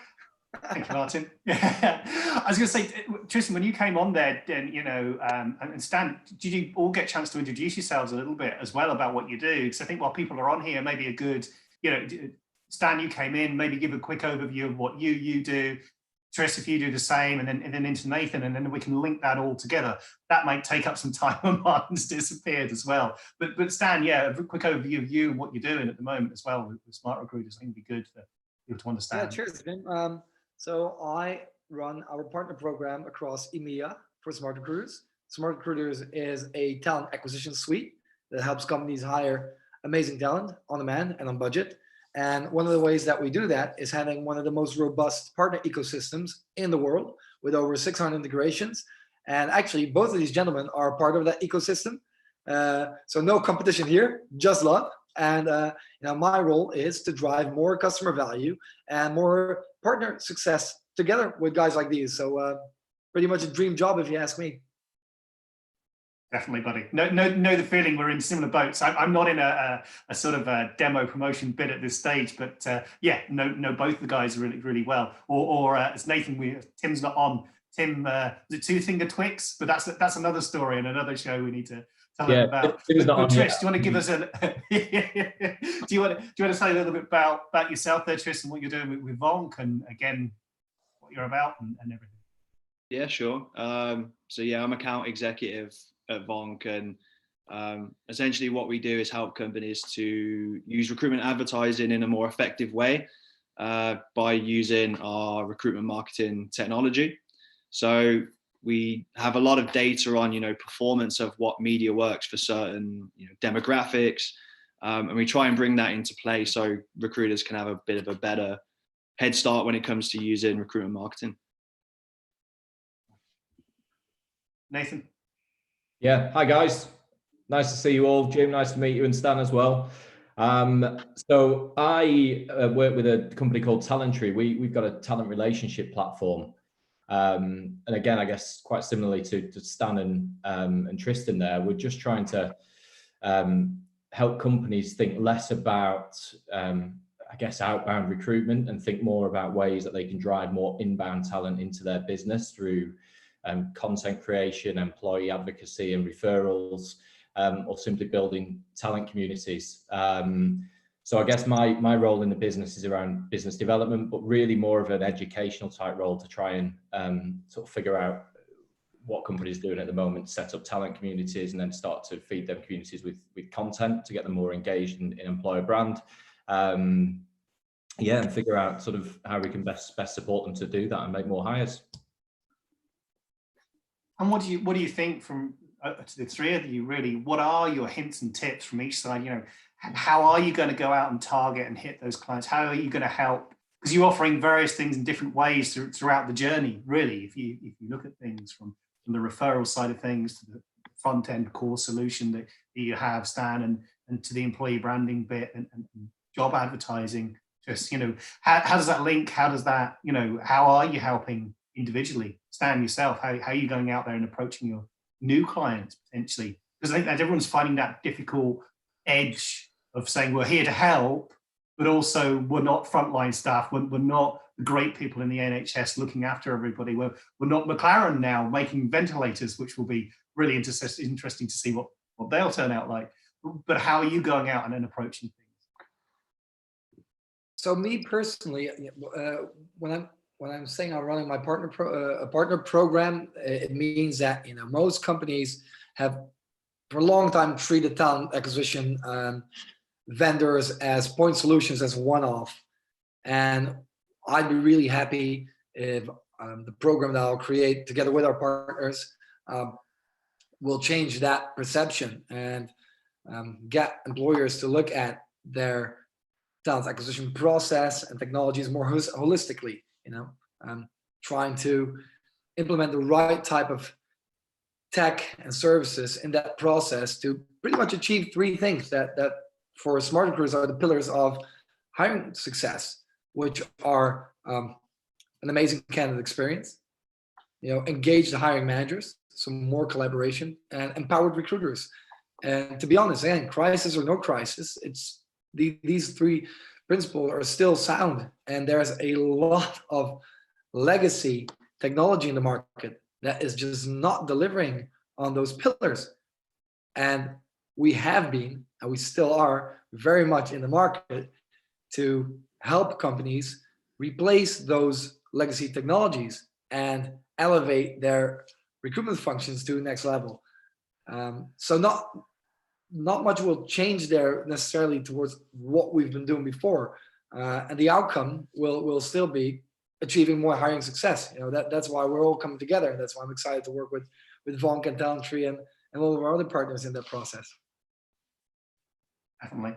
Thank you, Martin. I was going to say, Tristan, when you came on there, and Stan, did you all get a chance to introduce yourselves a little bit as well about what you do? Because I think while people are on here, maybe a good, Stan, you came in, maybe give a quick overview of what you do. Tris, if you do the same, and then into Nathan, and then we can link that all together. That might take up some time when Martin's disappeared as well. But Stan, a quick overview of you and what you're doing at the moment as well with Smart Recruiters. I think it'd be good for people to understand. Yeah, cheers, Jim. So I run our partner program across EMEA for Smart Recruiters. Smart Recruiters is a talent acquisition suite that helps companies hire amazing talent on demand and on budget. And one of the ways that we do that is having one of the most robust partner ecosystems in the world, with over 600 integrations. And actually, both of these gentlemen are part of that ecosystem. So no competition here, just love. And my role is to drive more customer value and more partner success together with guys like these. So pretty much a dream job, if you ask me. Definitely, buddy. Know the feeling. We're in similar boats. I'm not in a sort of a demo promotion bit at this stage, but yeah, know both the guys really well. Or as Nathan, Tim's not on. Tim, the Two Finger Twix, but that's another story and another show we need to tell them about. But Tris, do you want to give us a? do you want to say a little bit about yourself there, Tris, and what you're doing with Vonk, and again, what you're about and everything? Yeah, sure. So yeah, I'm account executive at Vonk, and essentially what we do is help companies to use recruitment advertising in a more effective way by using our recruitment marketing technology. So we have a lot of data on, performance of what media works for certain, demographics, and we try and bring that into play so recruiters can have a bit of a better head start when it comes to using recruitment marketing. Nathan. Yeah, hi guys. Nice to see you all. Jim, nice to meet you, and Stan as well. So I work with a company called Talentry. We've got a talent relationship platform. And again, I guess quite similarly to Stan and Tristan there, we're just trying to help companies think less about, I guess, outbound recruitment and think more about ways that they can drive more inbound talent into their business through content creation, employee advocacy and referrals, or simply building talent communities. So I guess my role in the business is around business development, but really more of an educational type role to try and sort of figure out what companies are doing at the moment, set up talent communities, and then start to feed them communities with content to get them more engaged in employer brand. Yeah, and figure out sort of how we can best support them to do that and make more hires. And what do you think from to the three of you, really? What are your hints and tips from each side? How are you going to go out and target and hit those clients? How are you going to help? Because you're offering various things in different ways throughout the journey, really. If you look at things from the referral side of things to the front end core solution that you have, Stan, and to the employee branding bit and job advertising, just, how does that link? How does that, how are you helping individually? Stan, yourself, how are you going out there and approaching your new clients potentially? Because I think that everyone's finding that difficult edge of saying we're here to help, but also we're not frontline staff. We're not the great people in the NHS looking after everybody. We're not McLaren now making ventilators, which will be really interesting to see what they'll turn out like. But how are you going out and then approaching things? So me personally, when I'm saying I'm running my partner program, it means that most companies have for a long time treated talent acquisition vendors as point solutions, as one-off, and I'd be really happy if the program that I'll create together with our partners will change that perception and get employers to look at their talent acquisition process and technologies more holistically. Trying to implement the right type of tech and services in that process to pretty much achieve three things that for smart recruiters are the pillars of hiring success, which are an amazing candidate experience, engaged hiring managers, some more collaboration, and empowered recruiters. And to be honest, again, crisis or no crisis, it's these three principles are still sound, and there's a lot of legacy technology in the market that is just not delivering on those pillars. And we have been, and we still are, very much in the market to help companies replace those legacy technologies and elevate their recruitment functions to the next level. So not much will change there necessarily towards what we've been doing before, and the outcome will still be achieving more hiring success. That's why we're all coming together, and that's why I'm excited to work with Vonk and Talentry and all of our other partners in that process. Definitely.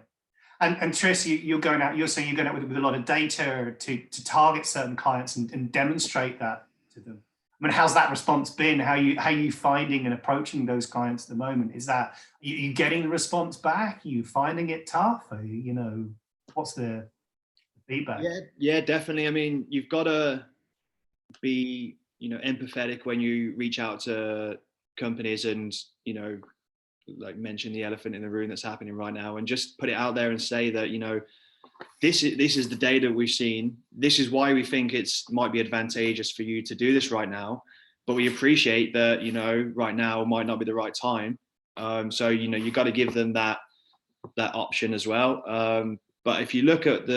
And Tris, you're saying you're going out with a lot of data to target certain clients and demonstrate that to them. I mean, how's that response been? How you finding and approaching those clients at the moment? Is that you getting the response back? Are you finding it tough? Are you, what's the feedback? Yeah, definitely. I mean, you've got to be, empathetic when you reach out to companies and, like mention the elephant in the room that's happening right now, and just put it out there and say that, this is the data we've seen. This is why we think might be advantageous for you to do this right now, but we appreciate that, right now might not be the right time. So, you got to give them that option as well. But if you look at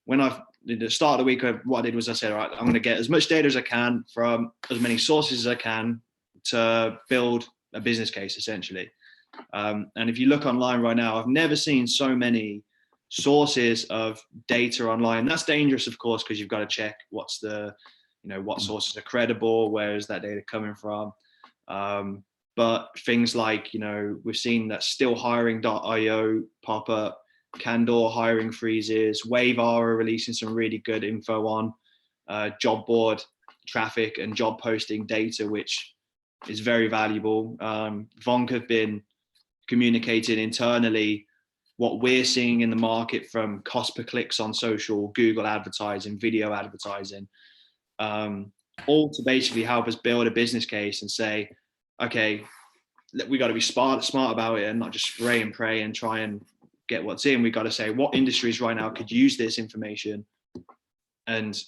when at the start of the week, what I did was I said, all right, I'm going to get as much data as I can from as many sources as I can to build a business case, essentially. And if you look online right now, I've never seen so many sources of data online. That's dangerous, of course, because you've got to check what sources are credible, where is that data coming from. But things like, we've seen that stillhiring.io pop up, Candor hiring freezes, Wave are releasing some really good info on job board traffic and job posting data, which is very valuable. Vonk have been communicating internally what we're seeing in the market from cost per clicks on social, Google advertising, video advertising, all to basically help us build a business case and say, okay, we got to be smart about it and not just spray and pray and try and get what's in. We got to say what industries right now could use this information and,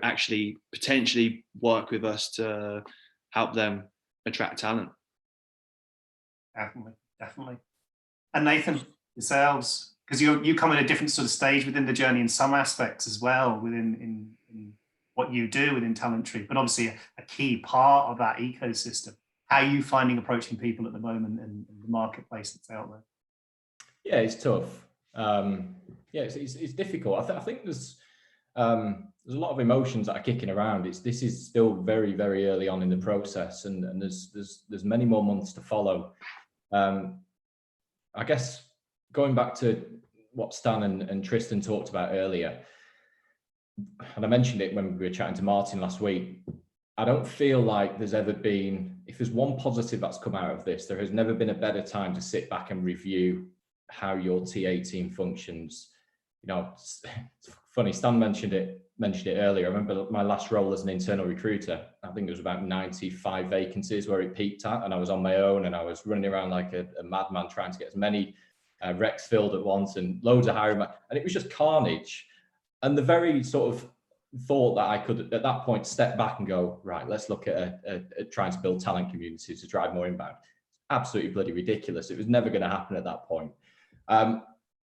actually potentially work with us to help them attract talent. Definitely. And Nathan, yourselves, because you come at a different sort of stage within the journey in some aspects as well within in what you do within Talentry, but obviously a key part of that ecosystem. How are you finding approaching people at the moment and the marketplace that's out there? Yeah, it's tough. It's difficult. I think there's a lot of emotions that are kicking around. This is still very, very early on in the process, and there's many more months to follow. I guess going back to what Stan and Tristan talked about earlier, and I mentioned it when we were chatting to Martin last week, I don't feel like there's ever been, if there's one positive that's come out of this, there has never been a better time to sit back and review how your TA team functions. It's funny, Stan mentioned it earlier. I remember my last role as an internal recruiter, I think there was about 95 vacancies where it peaked at, and I was on my own and I was running around like a madman trying to get as many recs filled at once and loads of hiring, and it was just carnage. And the very sort of thought that I could at that point step back and go, right, let's look at trying to build talent communities to drive more inbound. Absolutely bloody ridiculous. It was never going to happen at that point.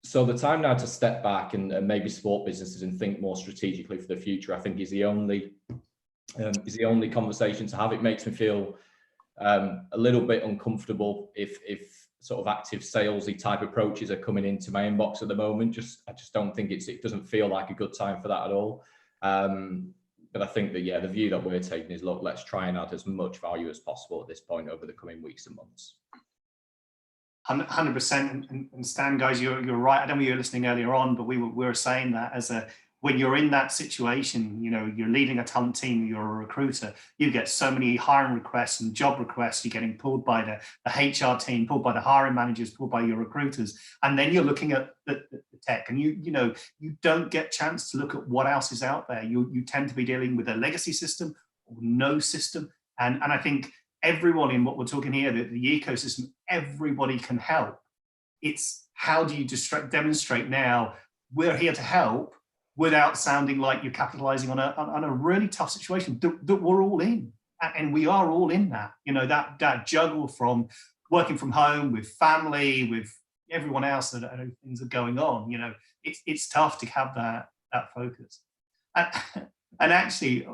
So the time now to step back and maybe support businesses and think more strategically for the future, I think is the only conversation to have. It makes me feel a little bit uncomfortable if sort of active salesy type approaches are coming into my inbox at the moment. I just don't think it doesn't feel like a good time for that at all. But I think that, the view that we're taking is, look, let's try and add as much value as possible at this point over the coming weeks and months. 100%. And Stan, guys, you're right. I don't know if you were listening earlier on, but we were saying that when you're in that situation, you're leading a talent team, you're a recruiter, you get so many hiring requests and job requests, you're getting pulled by the HR team, pulled by the hiring managers, pulled by your recruiters. And then you're looking at the tech, and you don't get a chance to look at what else is out there. You tend to be dealing with a legacy system or no system. And I think everyone in what we're talking here, the ecosystem, everybody can help. It's how do you demonstrate now we're here to help without sounding like you're capitalizing on a really tough situation that we're all in. And we are all in that, that juggle from working from home with family, with everyone else that things are going on. It's tough to have that focus. And actually,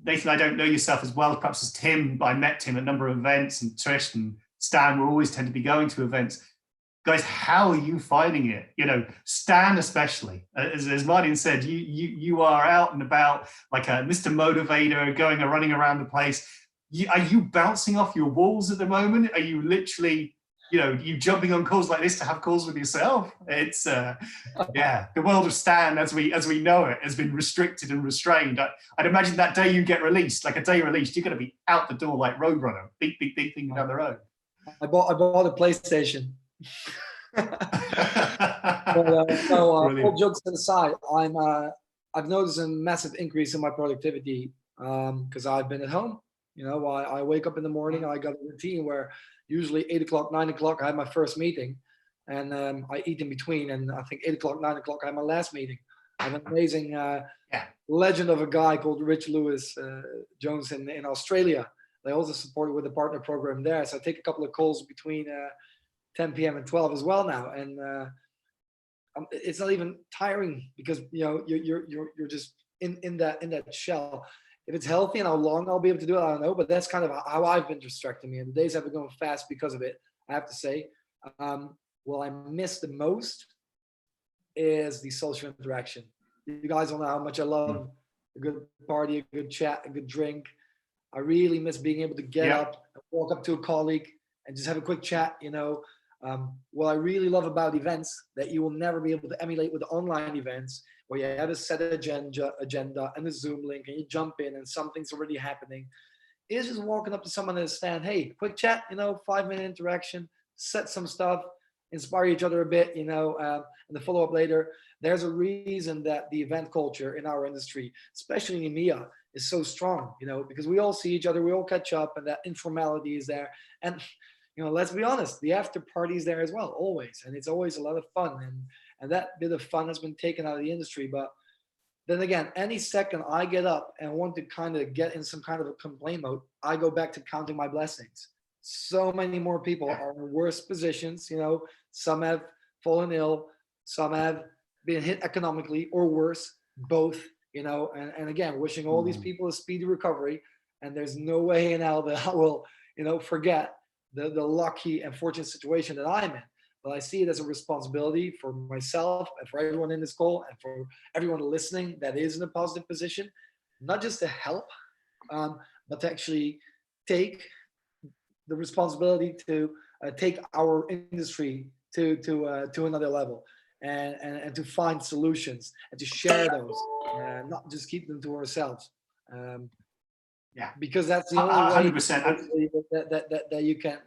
Nathan, I don't know yourself as well, perhaps as Tim, but I met Tim at a number of events, and Trish and Stan, we always tend to be going to events. Guys, how are you finding it? Stan especially, as Martin said, you are out and about like a Mr. Motivator, going and running around the place. Are you bouncing off your walls at the moment? Are you literally you jumping on calls like this to have calls with yourself. It's yeah, the world of Stan as we know it has been restricted and restrained. I'd imagine that day you get released, like a day released, you're going to be out the door like Roadrunner, beep beep beep, thinking down the road. I bought a PlayStation. All jokes aside, I've noticed a massive increase in my productivity because I've been at home. I wake up in the morning. I got a routine where usually 8 o'clock, 9 o'clock, I have my first meeting, and I eat in between. And I think 8 o'clock, 9 o'clock, I have my last meeting. I have an amazing legend of a guy called Rich Lewis Jones in Australia. They also support with the partner program there. So I take a couple of calls between 10 p.m. and 12 as well now, and it's not even tiring because you're just in that shell. If it's healthy and how long I'll be able to do it, I don't know. But that's kind of how I've been distracting me, and the days have been going fast because of it. I have to say, what I miss the most is the social interaction. You guys don't know how much I love a good party, a good chat, a good drink. I really miss being able to get up and walk up to a colleague and just have a quick chat. What I really love about events that you will never be able to emulate with online events, where you have a set agenda and a Zoom link, and you jump in and something's already happening, is just walking up to someone at a stand. Hey, quick chat, 5-minute interaction, set some stuff, inspire each other a bit, and the follow up later. There's a reason that the event culture in our industry, especially in EMEA, is so strong, because we all see each other, we all catch up, and that informality is there. And let's be honest, the after party is there as well, always, and it's always a lot of fun. And that bit of fun has been taken out of the industry. But then again, any second I get up and want to kind of get in some kind of a complaint mode, I go back to counting my blessings. So many more people are in worse positions. Some have fallen ill, some have been hit economically, or worse, both. And again, wishing all these people a speedy recovery. And there's no way in hell that I will, forget the lucky and fortunate situation that I'm in. But I see it as a responsibility for myself and for everyone in this call and for everyone listening that is in a positive position, not just to help, but to actually take the responsibility to take our industry to another level and to find solutions and to share those, not just keep them to ourselves. Because that's the only 100% way that you can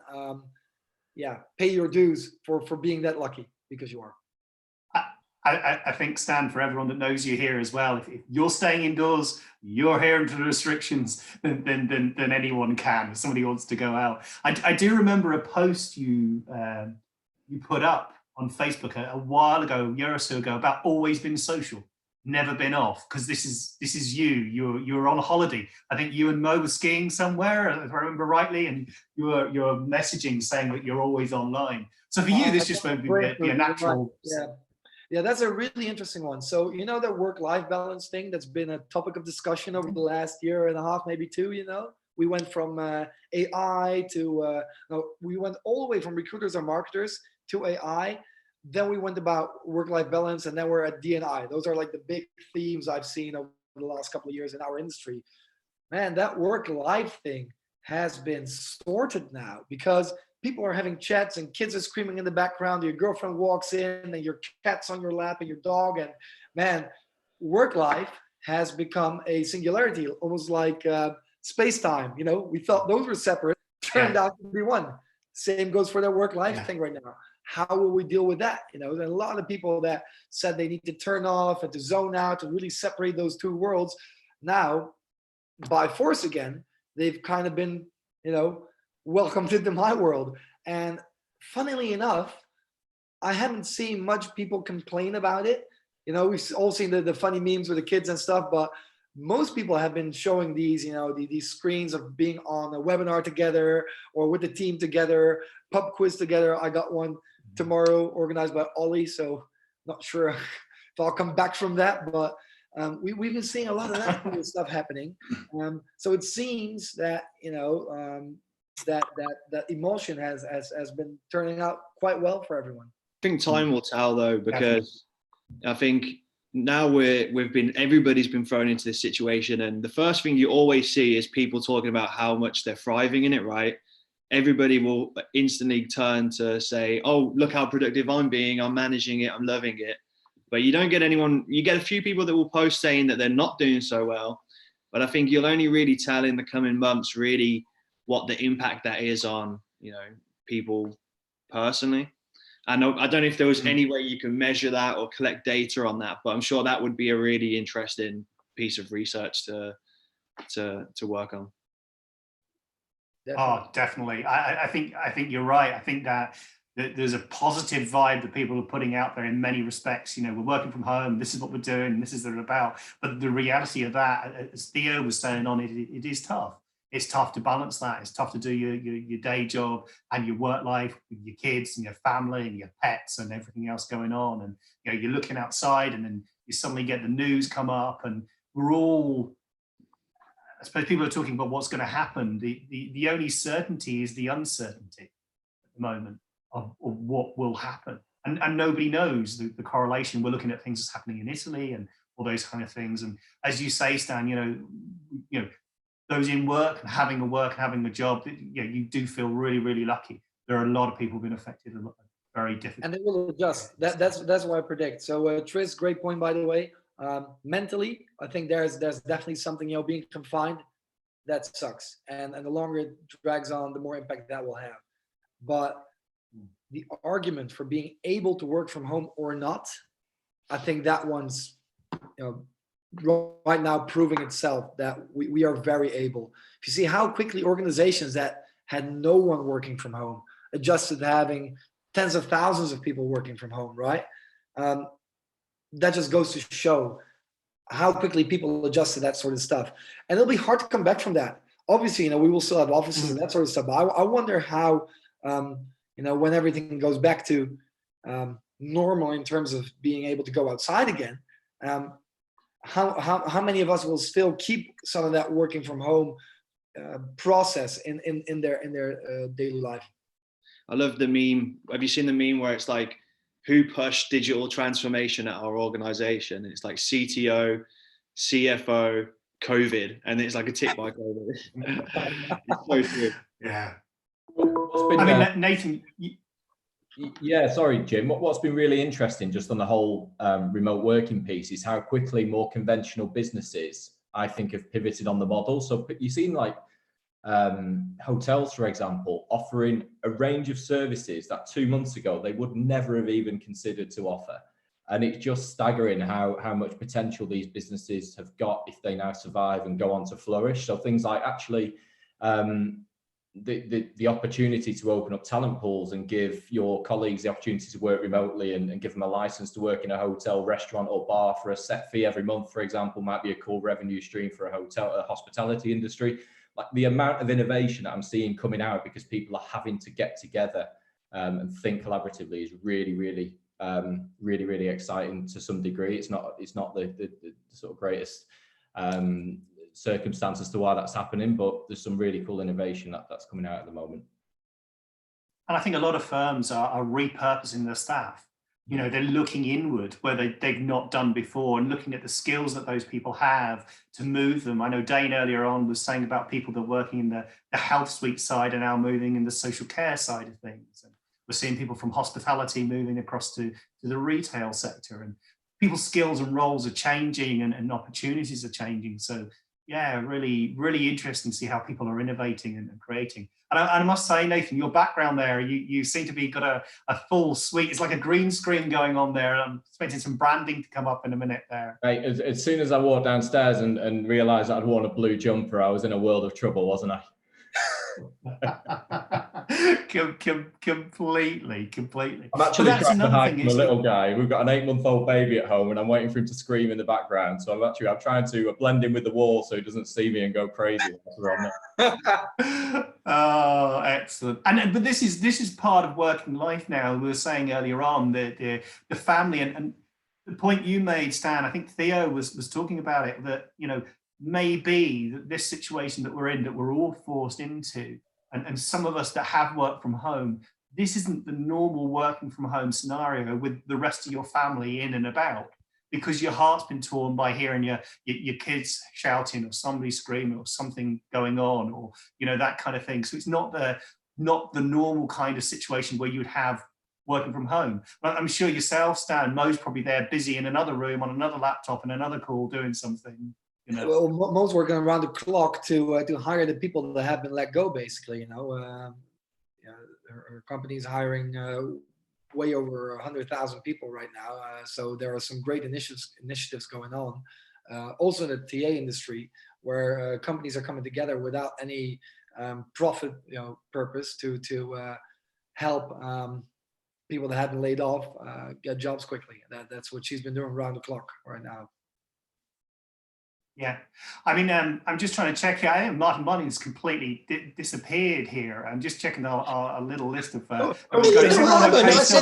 pay your dues for being that lucky, because you are. I think, Stan, for everyone that knows you here as well, if you're staying indoors, you're adhering to the restrictions, then anyone can. If somebody wants to go out. I do remember a post you put up on Facebook a while ago, a year or so ago, about always been social, never been off, because this is you're on a holiday. I think you and Mo were skiing somewhere, if I remember rightly, and you're messaging saying that you're always online. So for you, this just won't be a natural. Yeah, that's a really interesting one. So the work-life balance thing that's been a topic of discussion over the last year and a half, maybe two. We went from AI to we went all the way from recruiters and marketers to AI. Then we went about work-life balance, and then we're at D&I. Those are like the big themes I've seen over the last couple of years in our industry. Man, that work-life thing has been sorted now, because people are having chats and kids are screaming in the background. Your girlfriend walks in and your cat's on your lap and your dog. And man, work-life has become a singularity, almost like space-time. We thought those were separate, turned out to be one. Same goes for their work-life thing right now. How will we deal with that? There's a lot of people that said they need to turn off and to zone out, to really separate those two worlds. Now, by force again, they've kind of been, welcomed into my world. And funnily enough, I haven't seen much people complain about it. We've all seen the funny memes with the kids and stuff, but most people have been showing these, these screens of being on a webinar together or with the team together, pub quiz together. I got one tomorrow organized by Ollie, so not sure if I'll come back from that, but we've been seeing a lot of that kind of stuff happening. So it seems that, that emotion has been turning out quite well for everyone. I think time will tell, though, because I think now everybody's been thrown into this situation, and the first thing you always see is people talking about how much they're thriving in it, right? everybody will instantly turn to say, oh, look how productive I'm being, I'm managing it, I'm loving it. But you don't get anyone, you get a few people that will post saying that they're not doing so well. But I think you'll only really tell in the coming months really what the impact that is on, people personally. I don't know if there was any way you can measure that or collect data on that, but I'm sure that would be a really interesting piece of research to work on. Oh, definitely. I think you're right. I think that there's a positive vibe that people are putting out there in many respects. We're working from home. This is what we're doing. This is what it's about. But the reality of that, as Theo was saying on it, it is tough. It's tough to balance that. It's tough to do your day job and your work life with your kids and your family and your pets and everything else going on. And you're looking outside, and then you suddenly get the news come up, and we're all, I suppose people are talking about what's going to happen. The only certainty is the uncertainty at the moment of what will happen. And nobody knows the correlation. We're looking at things that's happening in Italy and all those kind of things. And as you say, Stan, those in work and having a job, you do feel really, really lucky. There are a lot of people who've been affected, very difficult. And they will adjust. That's what I predict. So Tris, great point, by the way. Mentally, I think there's definitely something, being confined, that sucks. And the longer it drags on, the more impact that will have. But the argument for being able to work from home or not, I think that one's, right now proving itself that we are very able. If you see how quickly organizations that had no one working from home adjusted to having tens of thousands of people working from home, right? That just goes to show how quickly people adjust to that sort of stuff. And it'll be hard to come back from that. Obviously, we will still have offices and that sort of stuff, but I wonder how, when everything goes back to normal in terms of being able to go outside again, how many of us will still keep some of that working from home process in their daily life? I love the meme. Have you seen the meme where it's like, who pushed digital transformation at our organization? It's like CTO, CFO, COVID, and it's like a tick by COVID. It's so true. Yeah. Nathan. Yeah, sorry, Jim. What's been really interesting just on the whole remote working piece is how quickly more conventional businesses, I think, have pivoted on the model. So you've seen hotels, for example, offering a range of services that 2 months ago they would never have even considered to offer. And it's just staggering how much potential these businesses have got if they now survive and go on to flourish. So things like actually the opportunity to open up talent pools and give your colleagues the opportunity to work remotely and give them a license to work in a hotel, restaurant or bar for a set fee every month, for example, might be a cool revenue stream for a hospitality industry. Like the amount of innovation that I'm seeing coming out because people are having to get together and think collaboratively is really, really, really exciting to some degree. It's not the sort of greatest circumstances to why that's happening, but there's some really cool innovation that's coming out at the moment. And I think a lot of firms are repurposing their staff. They're looking inward where they've not done before and looking at the skills that those people have to move them. I know Dane earlier on was saying about people that are working in the health suite side are now moving in the social care side of things. And we're seeing people from hospitality moving across to the retail sector, and people's skills and roles are changing and opportunities are changing. So yeah, really, really interesting to see how people are innovating and creating. And I must say, Nathan, your background there, you seem to be got a full suite. It's like a green screen going on there. I'm expecting some branding to come up in a minute there. Right, as soon as I walked downstairs and realised I'd worn a blue jumper, I was in a world of trouble, wasn't I? Completely. I'm actually trying to hide from a little guy. We've got an 8-month-old baby at home, and I'm waiting for him to scream in the background. So I'm trying to blend in with the wall so he doesn't see me and go crazy. Oh, excellent! But this is part of working life now. We were saying earlier on the family and the point you made, Stan. I think Theo was talking about it, that maybe this situation that we're in, that we're all forced into, and some of us that have worked from home, this isn't the normal working from home scenario with the rest of your family in and about, because your heart's been torn by hearing your kids shouting or somebody screaming or something going on, or that kind of thing. So it's not the not the normal kind of situation where you would have working from home. I'm sure yourself, Stan, Mo's probably there busy in another room on another laptop and another call doing something. You know. Well, Mo's working around the clock to hire the people that have been let go, basically. You know, our company's hiring way over 100,000 people right now. So there are some great initiatives going on. Also in the TA industry, where companies are coming together without any profit, purpose to help people that have been laid off get jobs quickly. That's what she's been doing around the clock right now. Yeah, I mean, I'm just trying to check here. I think Martin Bunning's completely disappeared here. I'm just checking our little list of. I said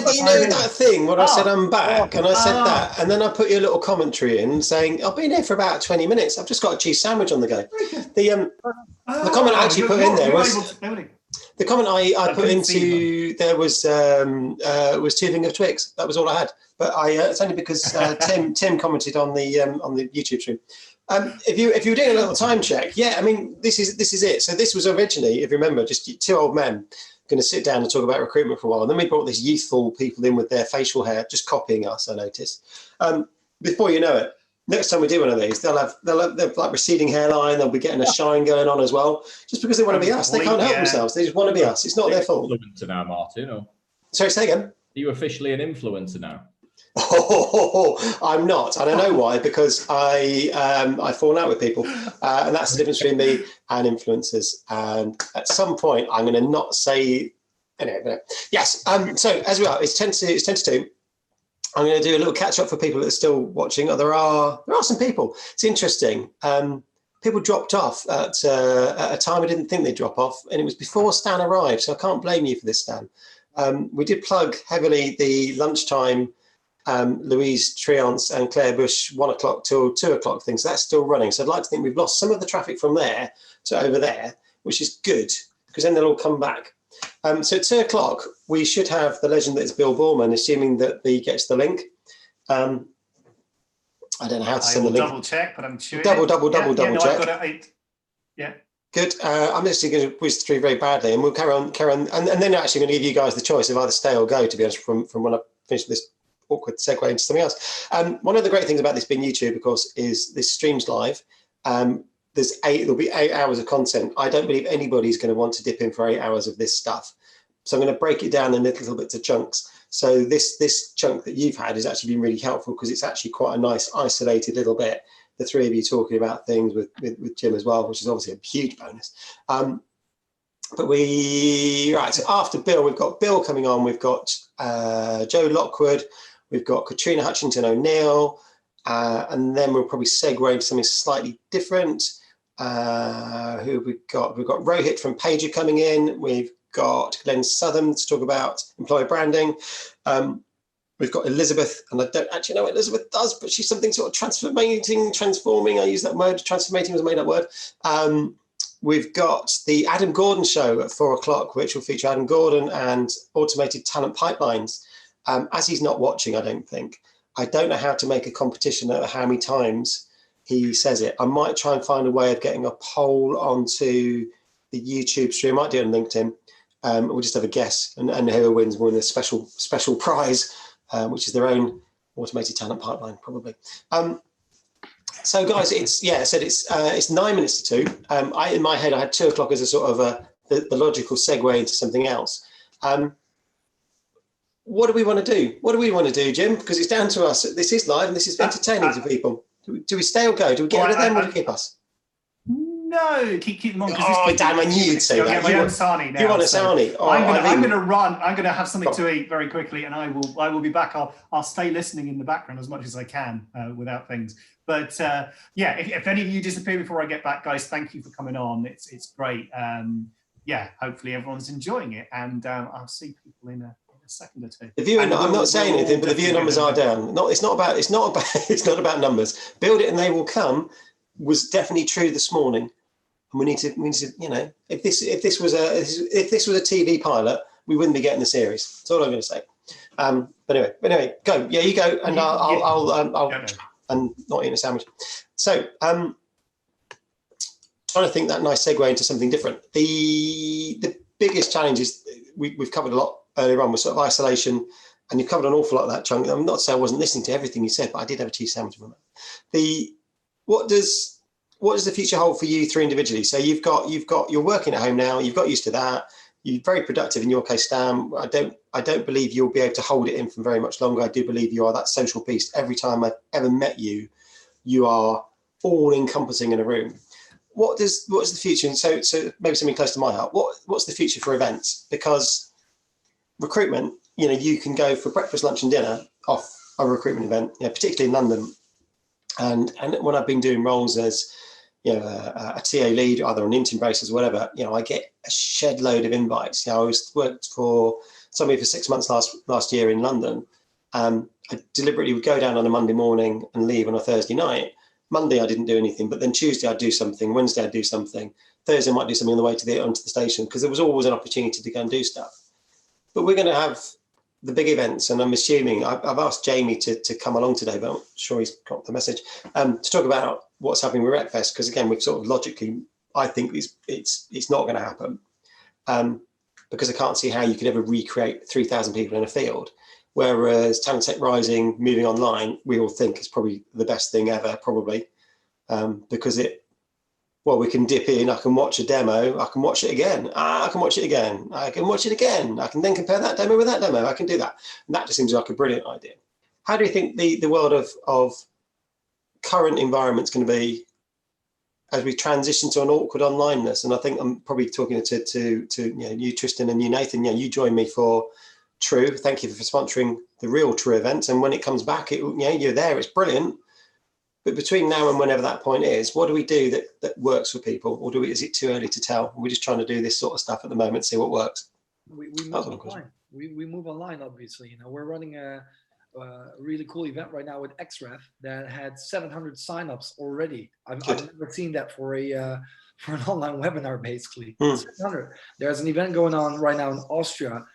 that, that thing when I said I'm back, and I said that, and then I put your little commentary in saying I've been here for about 20 minutes. I've just got a cheese sandwich on the go. The comment I actually put in there was the comment I put into there was teething of Twix. That was all I had, but it's only because Tim commented on the YouTube stream. If you were doing a little time check, yeah, I mean, this is it. So this was originally, if you remember, just two old men going to sit down and talk about recruitment for a while. And then we brought these youthful people in with their facial hair, just copying us, I noticed. Before you know it, next time we do one of these, they'll have like receding hairline, they'll be getting a shine going on as well, just because they want to be us. They can't help themselves. They just want to be us. It's not their fault. Influencer now, Martin. Or... Sorry, say again. Are you officially an influencer now? Oh, I'm not, and I know why, because I fall out with people, and that's the difference between me and influencers. And at some point, I'm going to not say anyway. Yes. So as we are, it's 10 to 2. I'm going to do a little catch up for people that are still watching. There are some people. It's interesting. People dropped off at a time I didn't think they'd drop off, and it was before Stan arrived. So I can't blame you for this, Stan. We did plug heavily the lunchtime. Louise Triance and Claire Bush 1 o'clock till 2 o'clock thing, so that's still running. So I'd like to think we've lost some of the traffic from there to over there, which is good because then they'll all come back. So at 2 o'clock we should have the legend that is Bill Borman, assuming that he gets the link. I don't know how to send the link. Double check, but I'm sure. Double check. I've got it. Yeah. Good. I'm actually going to whiz through very badly, and we'll carry on, and then actually going to give you guys the choice of either stay or go. To be honest, from when I finish this awkward segue into something else. One of the great things about this being YouTube, of course, is this streams live. There'll be 8 hours of content. I don't believe anybody's going to want to dip in for 8 hours of this stuff. So I'm going to break it down in little bits of chunks. So this chunk that you've had has actually been really helpful because it's actually quite a nice isolated little bit. The three of you talking about things with Jim as well, which is obviously a huge bonus. So after Bill, we've got Bill coming on. We've got Joe Lockwood. We've got Katrina Hutchington O'Neill, and then we'll probably segue into something slightly different. Who have we got? We've got Rohit from Pager coming in. We've got Glenn Southern to talk about employer branding. We've got Elizabeth, and I don't actually know what Elizabeth does, but she's something sort of transforming. I use that word. Transformating was a made-up word. We've got the Adam Gordon show at 4 o'clock, which will feature Adam Gordon and automated talent pipelines. As he's not watching, I don't know how to make a competition of how many times he says it. I might try and find a way of getting a poll onto the YouTube stream. I might do it on LinkedIn. We'll just have a guess, and whoever wins will win a special prize, which is their own automated talent pipeline, probably. So guys, it's 9 minutes to 2. In my head, I had 2 o'clock as a sort of the logical segue into something else. What do we want to do? What do we want to do, Jim? Because it's down to us. This is live and this is entertaining to people. Do we stay or go? Do we get rid of them or do we keep us? No, keep them on. Oh, damn, I knew you'd say that. You want Sani now. You want a Sani. I'm going to run. I'm going to have something to eat very quickly, and I will be back. I'll stay listening in the background as much as I can without things. But yeah, if any of you disappear before I get back, guys, thank you for coming on. It's great. Yeah, hopefully everyone's enjoying it, and I'll see people in a second or two. I'm not saying anything, but the viewer numbers are down. It's not about numbers. Build it and they will come was definitely true this morning. And we need to, if this was a TV pilot, we wouldn't be getting the series. That's all I'm going to say. But anyway, go. Yeah, you go, and I'll and not eating a sandwich. So, trying to think that nice segue into something different. The biggest challenges we've covered a lot earlier on was sort of isolation, and you've covered an awful lot of that chunk. I'm not saying I wasn't listening to everything you said, but I did have a cheese sandwich on that. What does the future hold for you three individually? So you're working at home now, you've got used to that, you're very productive in your case, Stan. I don't believe you'll be able to hold it in for very much longer. I do believe you are that social beast. Every time I've ever met you, you are all encompassing in a room. What's the future? And so maybe something close to my heart. What's the future for events? Because recruitment, you can go for breakfast, lunch and dinner off a recruitment event, particularly in London. And when I've been doing roles as a TA lead, either on interim basis or whatever, I get a shed load of invites. I worked for somebody for 6 months last year in London. I deliberately would go down on a Monday morning and leave on a Thursday night. Monday I didn't do anything, but then Tuesday I'd do something, Wednesday I'd do something, Thursday I might do something on the way onto the station, because there was always an opportunity to go and do stuff. But we're going to have the big events, and I'm assuming I've asked Jamie to come along today, but I'm sure he's got the message, to talk about what's happening with Wreckfest, because again, we've sort of logically, I think it's not going to happen, because I can't see how you could ever recreate 3,000 people in a field. Whereas Talent Tech Rising, moving online, we all think is probably the best thing ever, probably, because we can dip in, I can watch a demo, I can watch it again, I can watch it again, I can watch it again, I can then compare that demo with that demo, I can do that. And that just seems like a brilliant idea. How do you think the world of current environment is going to be as we transition to an awkward onlineness? And I think I'm probably talking to you, Tristan, and you, Nathan. You joined me for True. Thank you for sponsoring the real True events. And when it comes back, you're there. It's brilliant. But between now and whenever that point is, what do we do that works for people, or is it too early to tell? We're just trying to do this sort of stuff at the moment, see what works. We move online. We move online, obviously. We're running a really cool event right now with XREF that had 700 signups already. I've never seen that for an online webinar, basically. 700. There's an event going on right now in Austria,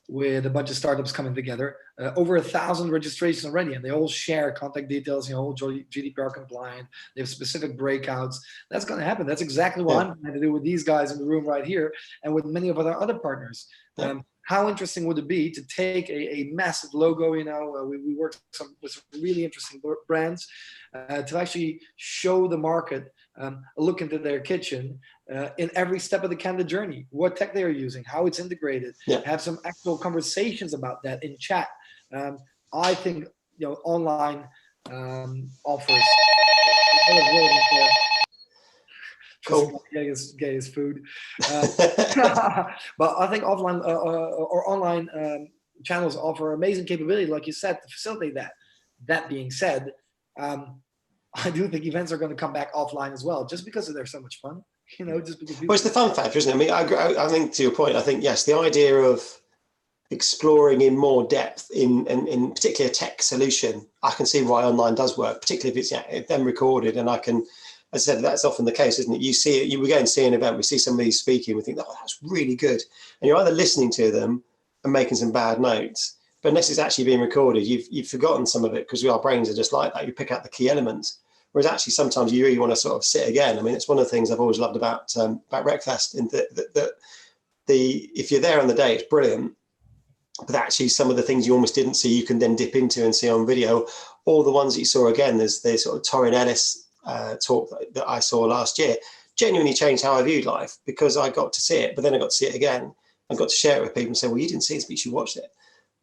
with a bunch of startups coming together, over 1,000 registrations already, and they all share contact details, all GDPR compliant. They have specific breakouts. That's going to happen. That's exactly what I'm trying to do with these guys in the room right here, and with many of our other partners. How interesting would it be to take a massive logo? We work with some really interesting brands to actually show the market a look into their kitchen in every step of the candidate journey, what tech they are using, how it's integrated, have some actual conversations about that in chat. I think online offers. Cool. Getting his food, but I think offline or online channels offer amazing capability, like you said, to facilitate that. That being said, I do think events are going to come back offline as well, just because they're so much fun. Just because. Well, it's the fun factor, isn't it? I mean, I think to your point, I think yes, the idea of exploring in more depth in particularly a tech solution, I can see why online does work, particularly if it's then recorded, and I can. As I said, that's often the case, isn't it? You see it, we go and see an event, we see somebody speaking, we think, oh, that's really good. And you're either listening to them and making some bad notes, but unless it's actually being recorded, you've forgotten some of it, because our brains are just like that. You pick out the key elements. Whereas actually sometimes you really want to sort of sit again. I mean, it's one of the things I've always loved about Wreckfest, in that if you're there on the day, it's brilliant. But actually some of the things you almost didn't see, you can then dip into and see on video. All the ones that you saw again, there's the sort of Torrin Ellis talk that I saw last year, genuinely changed how I viewed life, because I got to see it, but then I got to see it again and got to share it with people and say, well, you didn't see this, but you watched it.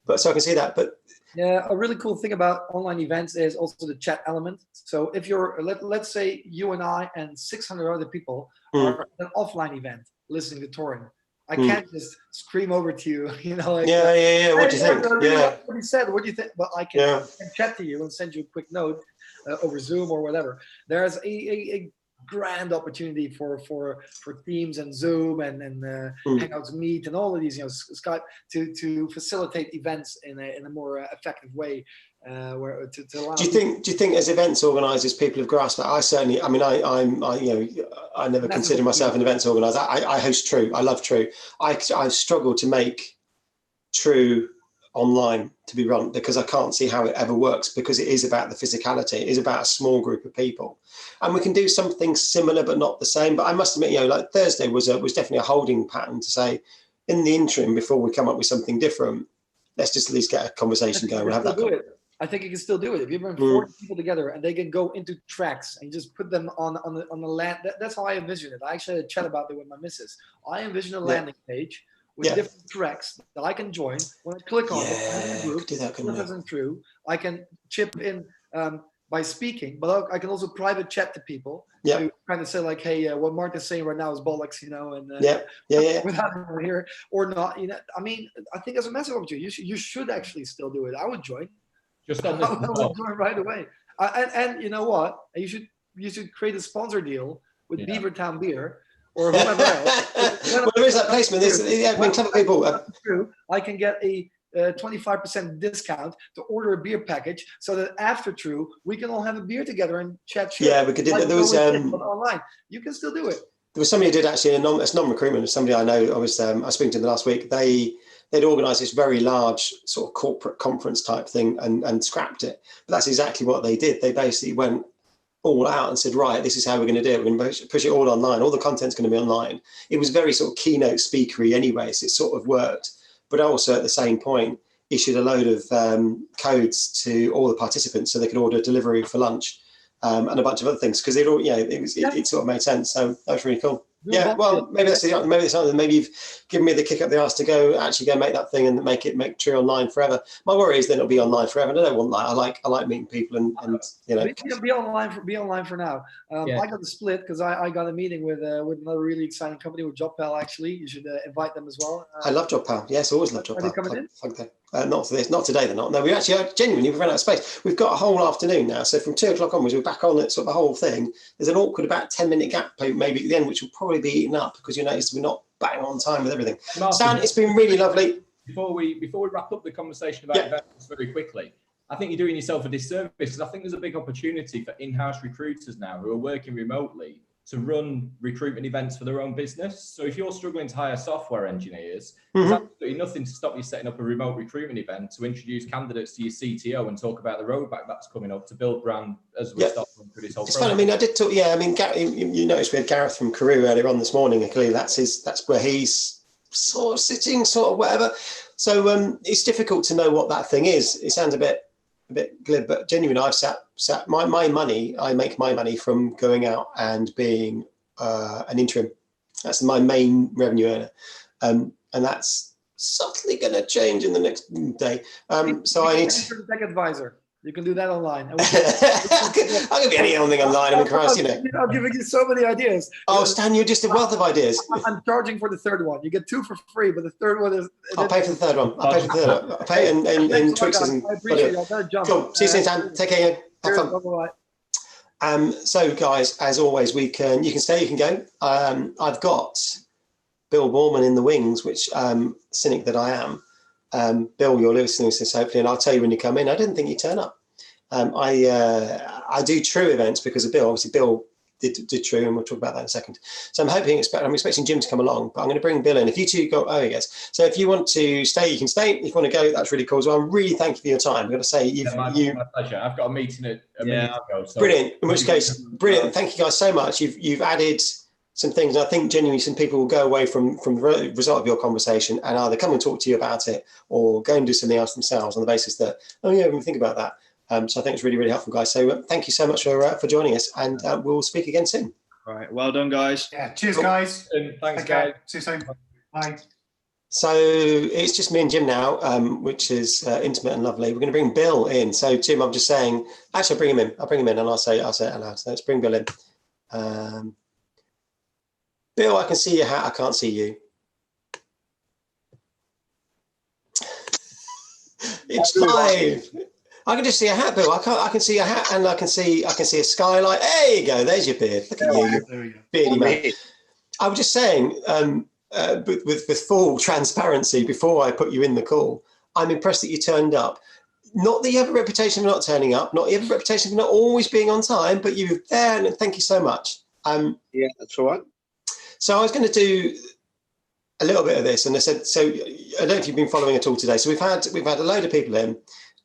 But so I can see that. But yeah, a really cool thing about online events is also the chat element. So if you're, let's say you and I and 600 other people are at an offline event listening to Torrin, I can't just scream over to you, What do you think? What you said, what do you think? But I can chat to you and send you a quick note over Zoom or whatever. There's a grand opportunity for Teams and Zoom and Hangouts Meet and all of these, Skype to facilitate events in a more effective way. Where to allow. Do you think as events organisers, people have grasped that? I certainly. I mean, I never consider myself an events organiser. I host True. I love True. I've struggled to make True online to be run, because I can't see how it ever works, because it is about the physicality. It is about a small group of people, and we can do something similar but not the same. But I must admit, like Thursday was definitely a holding pattern to say, in the interim, before we come up with something different, let's just at least get a conversation going. We'll have that. I think you can still do it. If you bring 40 people together and they can go into tracks and you just put them on the land. That's how I envision it. I actually had a chat about it with my missus. I envision a landing page with different tracks that I can join. When I click on it, group, through, I can chip in by speaking, but I can also private chat to people. To kind of say like, hey, what Martin's saying right now is bollocks, and without anyone here or not, I mean, I think there's a massive opportunity. You should actually still do it. I would join. Just on this, I would join right away. And you know what? You should create a sponsor deal with Beavertown Beer or whoever else. Well, there is that placement. Clever people. I can get a 25% discount to order a beer package, so that after True we can all have a beer together and chat shit. Yeah, we could do that. There was online. You can still do it. There was somebody who did actually it's non-recruitment. Somebody I know. I was speaking to them last week. They'd organised this very large sort of corporate conference type thing and scrapped it. But that's exactly what they did. They basically went all out and said, right, this is how we're going to do it. We're going to push it all online. All the content's going to be online. It was very sort of keynote speakery anyway, so it sort of worked. But also at the same point, issued a load of codes to all the participants so they could order delivery for lunch and a bunch of other things, because it sort of made sense. So that was really cool. Yeah, well, maybe that's the answer. Maybe you've given me the kick up the arse to go make that thing and make True online forever. My worry is then it'll be online forever. I don't want that. I like meeting people and be online for now. I got the split because I got a meeting with another really exciting company, with JobPal. Actually, you should invite them as well. I love JobPal. Yes, always love JobPal. Are they coming in? Not for this. Not today. They're not. No, we actually genuinely we've run out of space. We've got a whole afternoon now. So from 2 o'clock onwards, we're back on it. Sort of the whole thing. There's an awkward about 10-minute gap maybe at the end, which will probably be eaten up because you notice we're not bang on time with everything. Martin, Stan, it's been really lovely. Before we wrap up the conversation about events very quickly, I think you're doing yourself a disservice, because I think there's a big opportunity for in-house recruiters now who are working remotely to run recruitment events for their own business. So if you're struggling to hire software engineers, there's absolutely nothing to stop you setting up a remote recruitment event to introduce candidates to your CTO and talk about the roadmap that's coming up to build brand as we start going through this whole process. Fun. I mean, I did talk. Yeah, I mean, you noticed we had Gareth from Carew earlier on this morning, and clearly that's where he's sort of sitting, sort of whatever. So it's difficult to know what that thing is. It sounds a bit glib, but genuinely, I've sat my money. I make my money from going out and being an interim. That's my main revenue earner, and that's subtly going to change in the next day. So I need to. Tech advisor. You can do that online. I can be anything online. I mean, Christ, I'm giving you so many ideas. Oh, Stan, you're just a wealth of ideas. I'm charging for the third one. You get 2 for free, but the third one is. I'll pay for the third one. I'll pay in Twixes and. I appreciate it. I better jump. Cool. See you soon, Stan. Take care. Have fun. Bye-bye. So, guys, as always, you can stay, you can go. I've got Bill Borman in the wings, which cynic that I am. Bill, you're listening to this hopefully, and I'll tell you when you come in. I didn't think you'd turn up. I do True events because of Bill. Obviously, Bill did True, and we'll talk about that in a second. So I'm expecting Jim to come along, but I'm going to bring Bill in. If you two go, oh yes. So if you want to stay, you can stay. If you want to go, that's really cool as well. I'm really thank you for your time. I've got to say, my pleasure. I've got a meeting at a minute ago. So. Brilliant. In which case, brilliant. Thank you guys so much. You've added some things, and I think genuinely some people will go away from the result of your conversation and either come and talk to you about it or go and do something else themselves on the basis that, oh yeah, we think about that. So I think it's really, really helpful, guys. So thank you so much for joining us, and we'll speak again soon. All right. Well done, guys. Yeah. Cheers, guys. Thanks, guys. See you soon. Bye. So it's just me and Jim now, which is intimate and lovely. We're going to bring Bill in. So Jim, I'm just saying, actually, I'll bring him in, and I'll say it aloud. So let's bring Bill in. Bill, I can see your hat. I can't see you. It's live. I can just see a hat, Bill. I can see a hat, and I can see a skylight. There you go. There's your beard. Look at you, beardy man. I was just saying, with full transparency, before I put you in the call, I'm impressed that you turned up. Not that you have a reputation for not turning up. Not that you have a reputation for not always being on time, but you're there, and thank you so much. Yeah, that's all right. So I was going to do a little bit of this, and I said, so I don't know if you've been following at all today. So we've had a load of people in,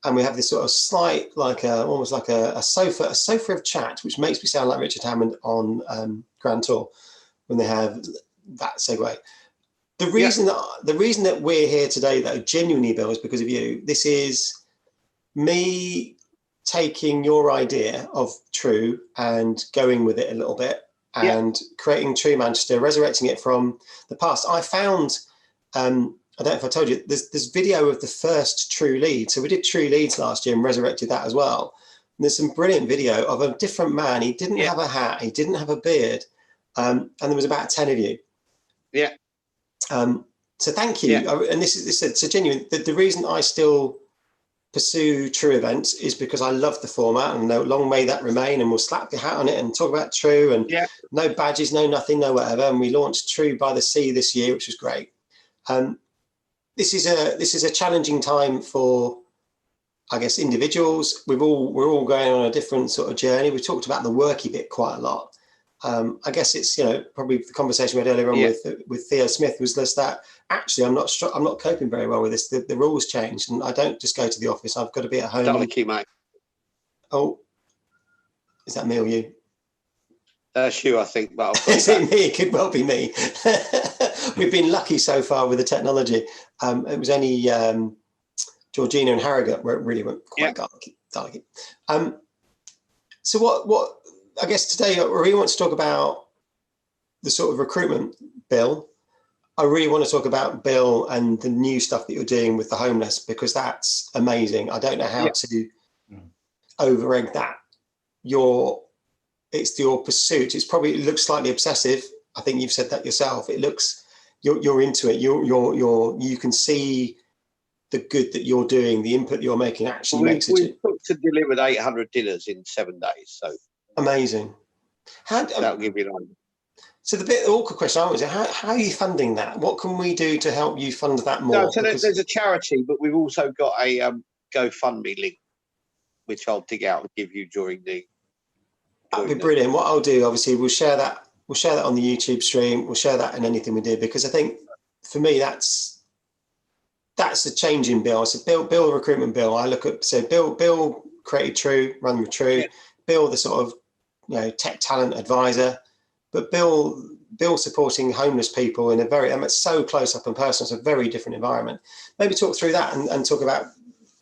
and we have this sort of slight, like almost like a sofa of chat, which makes me sound like Richard Hammond on Grand Tour when they have that segue. The reason that we're here today, though, genuinely, Bill, is because of you. This is me taking your idea of True and going with it a little bit and creating True Manchester, resurrecting it from the past. I found, I don't know if I told you, there's video of the first True Leeds. So we did True Leeds last year and resurrected that as well. And there's some brilliant video of a different man. He didn't have a hat. He didn't have a beard. And there was about 10 of you. Yeah. So thank you. And this is so genuine. The reason I still pursue True events is because I love the format, and long may that remain, and we'll slap the hat on it and talk about True, and no badges, no nothing, no whatever. And we launched True by the Sea this year, which was great. This is a challenging time for, I guess, individuals. We're all going on a different sort of journey. We talked about the worky bit quite a lot. I guess it's, probably the conversation we had earlier on with Theo Smith was just that actually I'm not coping very well with this. The rules changed, and I don't just go to the office. I've got to be at home. Totally key, mate. Oh, is that me or you? That's you, I think. But is it me? It could well be me. We've been lucky so far with the technology. It was only Georgina and Harrogate where it really went quite darky. So what I guess today I really want to talk about the sort of recruitment, Bill. I really want to talk about Bill and the new stuff that you're doing with the homeless, because that's amazing. I don't know how to over-egg that. It's your pursuit. It looks slightly obsessive. I think you've said that yourself. It looks, you're into it. You can see the good that you're doing, the input you're making actually makes it. We've cooked and delivered 800 dinners in 7 days. So amazing. That'll give you an idea. So the awkward question I was, how are you funding that? What can we do to help you fund that more? No, so there's a charity, but we've also got a GoFundMe link, which I'll dig out and give you during the. That'd be brilliant. What I'll do, obviously, we'll share that on the YouTube stream. We'll share that in anything we do, because I think for me that's a change in Bill. So Bill recruitment Bill. I look at Bill created True, run with True. Bill the sort of tech talent advisor. But Bill supporting homeless people in it's so close up and personal. It's a very different environment. Maybe talk through that and talk about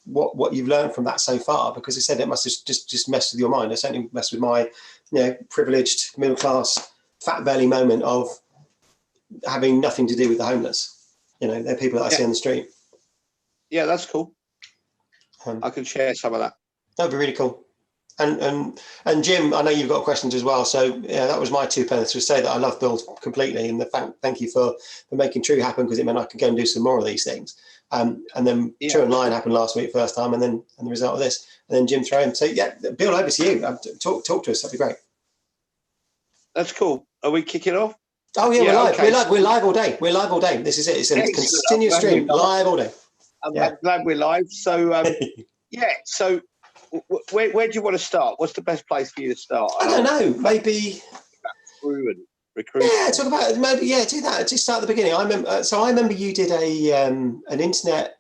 what you've learned from that so far, because I said it must have just messed with your mind. It certainly messed with my privileged middle class fat belly moment of having nothing to do with the homeless. They're people that I see on the street. Yeah, that's cool. I can share some of that. That'd be really cool. And Jim, I know you've got questions as well. So that was my 2 pence to say that I love Bill completely, and thank you for making True happen, because it meant I could go and do some more of these things. And then True and Lion happened last week, first time, and the result of this, and then Jim throw him. So Bill, over to you. Talk to us. That'd be great. That's cool. Are we kicking off? Oh yeah, we're live. Okay. We're live all day. We're live all day. This is it. It's a continuous stream, live all day. I'm glad we're live. So So where do you want to start? What's the best place for you to start? I don't know. Maybe True and recruit. Yeah, talk about do that. Just start at the beginning. I remember you did an internet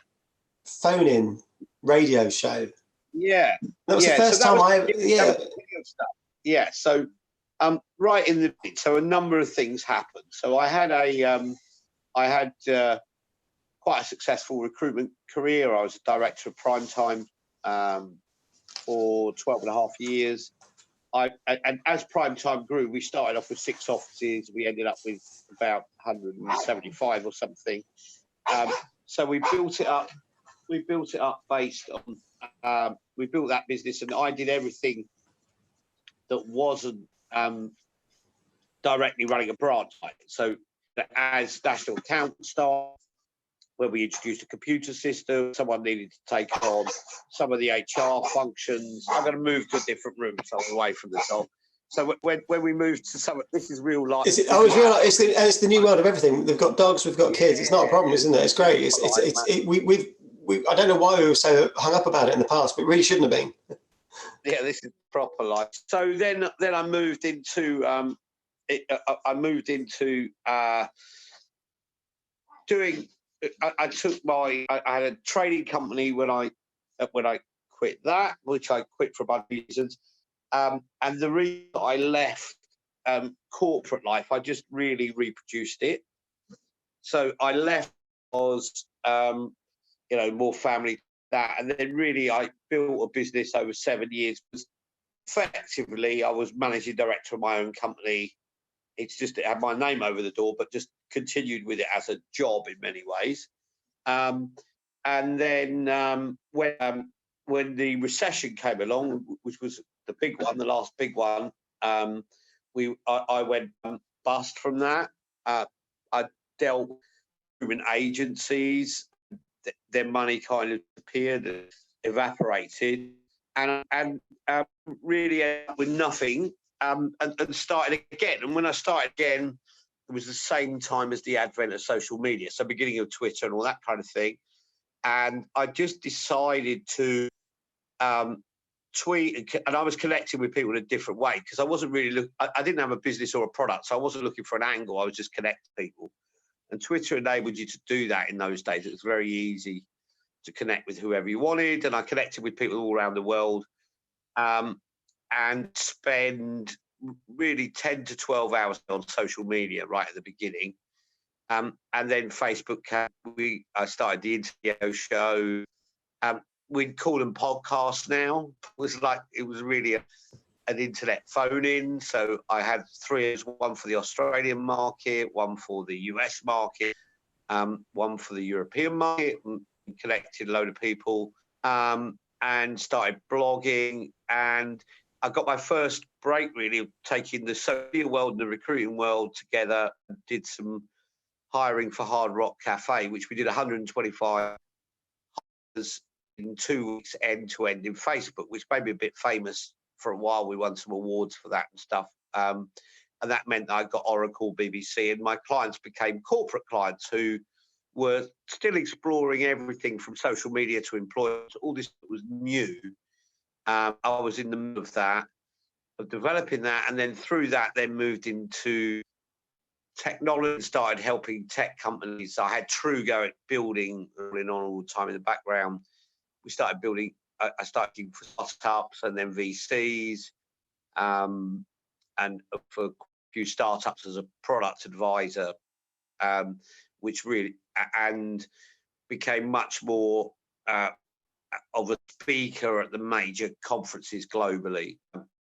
phone-in radio show. Yeah, that was the first time So right in the a number of things happened. So I had quite a successful recruitment career. I was a director of Primetime for 12 and a half years. And as Primetime grew, we started off with 6 offices. We ended up with about 175 or something. So we built it up. We built it up based on. We built that business, and I did everything that wasn't directly running a branch. So as national account staff, where we introduced a computer system, someone needed to take on some of the HR functions. I'm going to move to a different room, so I'm away from the top. So when we moved to some, this is real life. It's real life. It's the new world of everything. We've got dogs, we've got kids. It's not a problem, isn't it? It's great. We I don't know why we were so hung up about it in the past, but it really shouldn't have been. Yeah, this is proper life. So then I moved into doing. I took I had a trading company when I quit that, which I quit for a bunch of reasons. And the reason I left corporate life, I just really reproduced it. So I left was more family that, and then really I built a business over 7 years. Effectively, I was managing director of my own company. It's just it had my name over the door, but just continued with it as a job in many ways. And then when the recession came along, which was the big one, the last big one, I went bust from that. I dealt with recruitment agencies. Their money kind of appeared, evaporated, and really ended up with nothing. And started again. And when I started again, it was the same time as the advent of social media, so beginning of Twitter and all that kind of thing. And I just decided to tweet, and I was connecting with people in a different way because I wasn't really I didn't have a business or a product, so I wasn't looking for an angle. I was just connecting people. And Twitter enabled you to do that in those days. It was very easy to connect with whoever you wanted. And I connected with people all around the world and spend really 10 to 12 hours on social media right at the beginning. And then Facebook came. I started the Internet show. We'd call them podcasts now. It was really an internet phone-in. So I had 3, one for the Australian market, one for the US market, one for the European market, and connected a load of people, and started blogging. And I got my first break really of taking the social world and the recruiting world together. Did some hiring for Hard Rock Cafe, which we did 125 hires in 2 weeks end to end in Facebook, which made me a bit famous for a while. We won some awards for that and stuff. And that meant that I got Oracle, BBC, and my clients became corporate clients who were still exploring everything from social media to employers. All this was new. I was in the middle of that, of developing that, and then through that, then moved into technology, started helping tech companies. I had TrueGo at building on all the time in the background. We started building. I started doing for startups and then VCs, and for a few startups as a product advisor, which really and became much more of a speaker at the major conferences globally.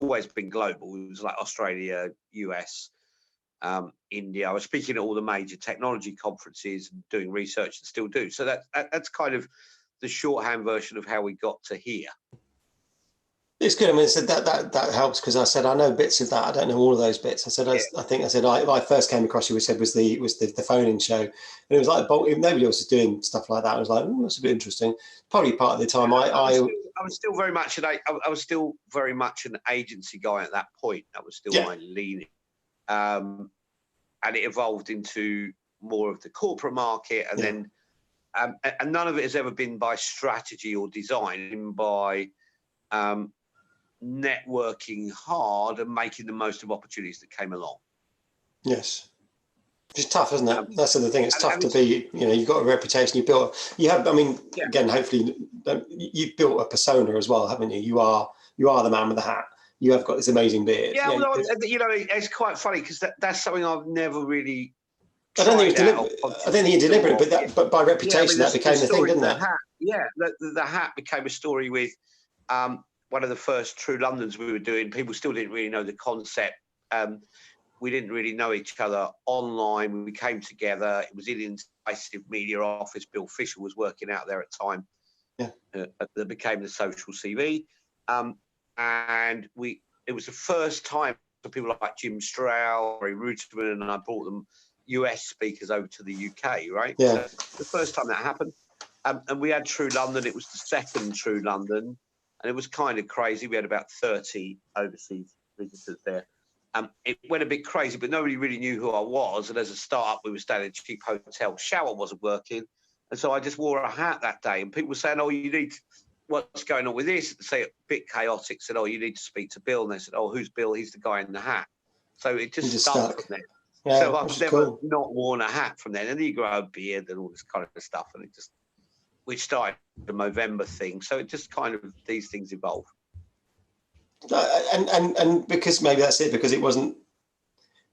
Always been global. It was like Australia, US, India. I was speaking at all the major technology conferences and doing research and still do. So that's kind of the shorthand version of how we got to here. It's good. I mean, so that helps because I said I know bits of that. I don't know all of those bits. I said I first came across you. We said was the phone-in show, and it was like nobody else was doing stuff like that. I was like, that's a bit interesting. Probably part of the time I was still very much an agency guy at that point. That was still my leaning, and it evolved into more of the corporate market, and then. And none of it has ever been by strategy or design, by networking hard and making the most of opportunities that came along. Yes. It's tough, isn't it? That's the thing. It's tough to be, you've got a reputation, again, hopefully you've built a persona as well, haven't you? You are the man with the hat. You have got this amazing beard. Yeah, well, it's quite funny because that's something I've never really... I don't think it's deliberate, but by reputation, that became the thing, didn't it? The hat became a story with one of the first True Londons we were doing. People still didn't really know the concept. We didn't really know each other online. We came together. It was in an Incisive Media office. Bill Fisher was working out there at the time. That became the Social CV. And it was the first time for people like Jim Stroud, Ray Ruterman, and I brought them US speakers over to the UK, right? Yeah. So the first time that happened. And we had True London. It was the second True London. And it was kind of crazy. We had about 30 overseas visitors there. It went a bit crazy, but nobody really knew who I was. And as a startup, we were staying in a cheap hotel. Shower wasn't working. And so I just wore a hat that day. And people were saying, what's going on with this? Say, a bit chaotic, said, you need to speak to Bill. And they said, who's Bill? He's the guy in the hat. So it just stuck from there. Yeah, So which I've is never cool. not worn a hat from then. And then you grow a beard and all this kind of stuff, and it just, which started the Movember thing. So it just kind of, these things evolve. And because maybe that's it, because it wasn't,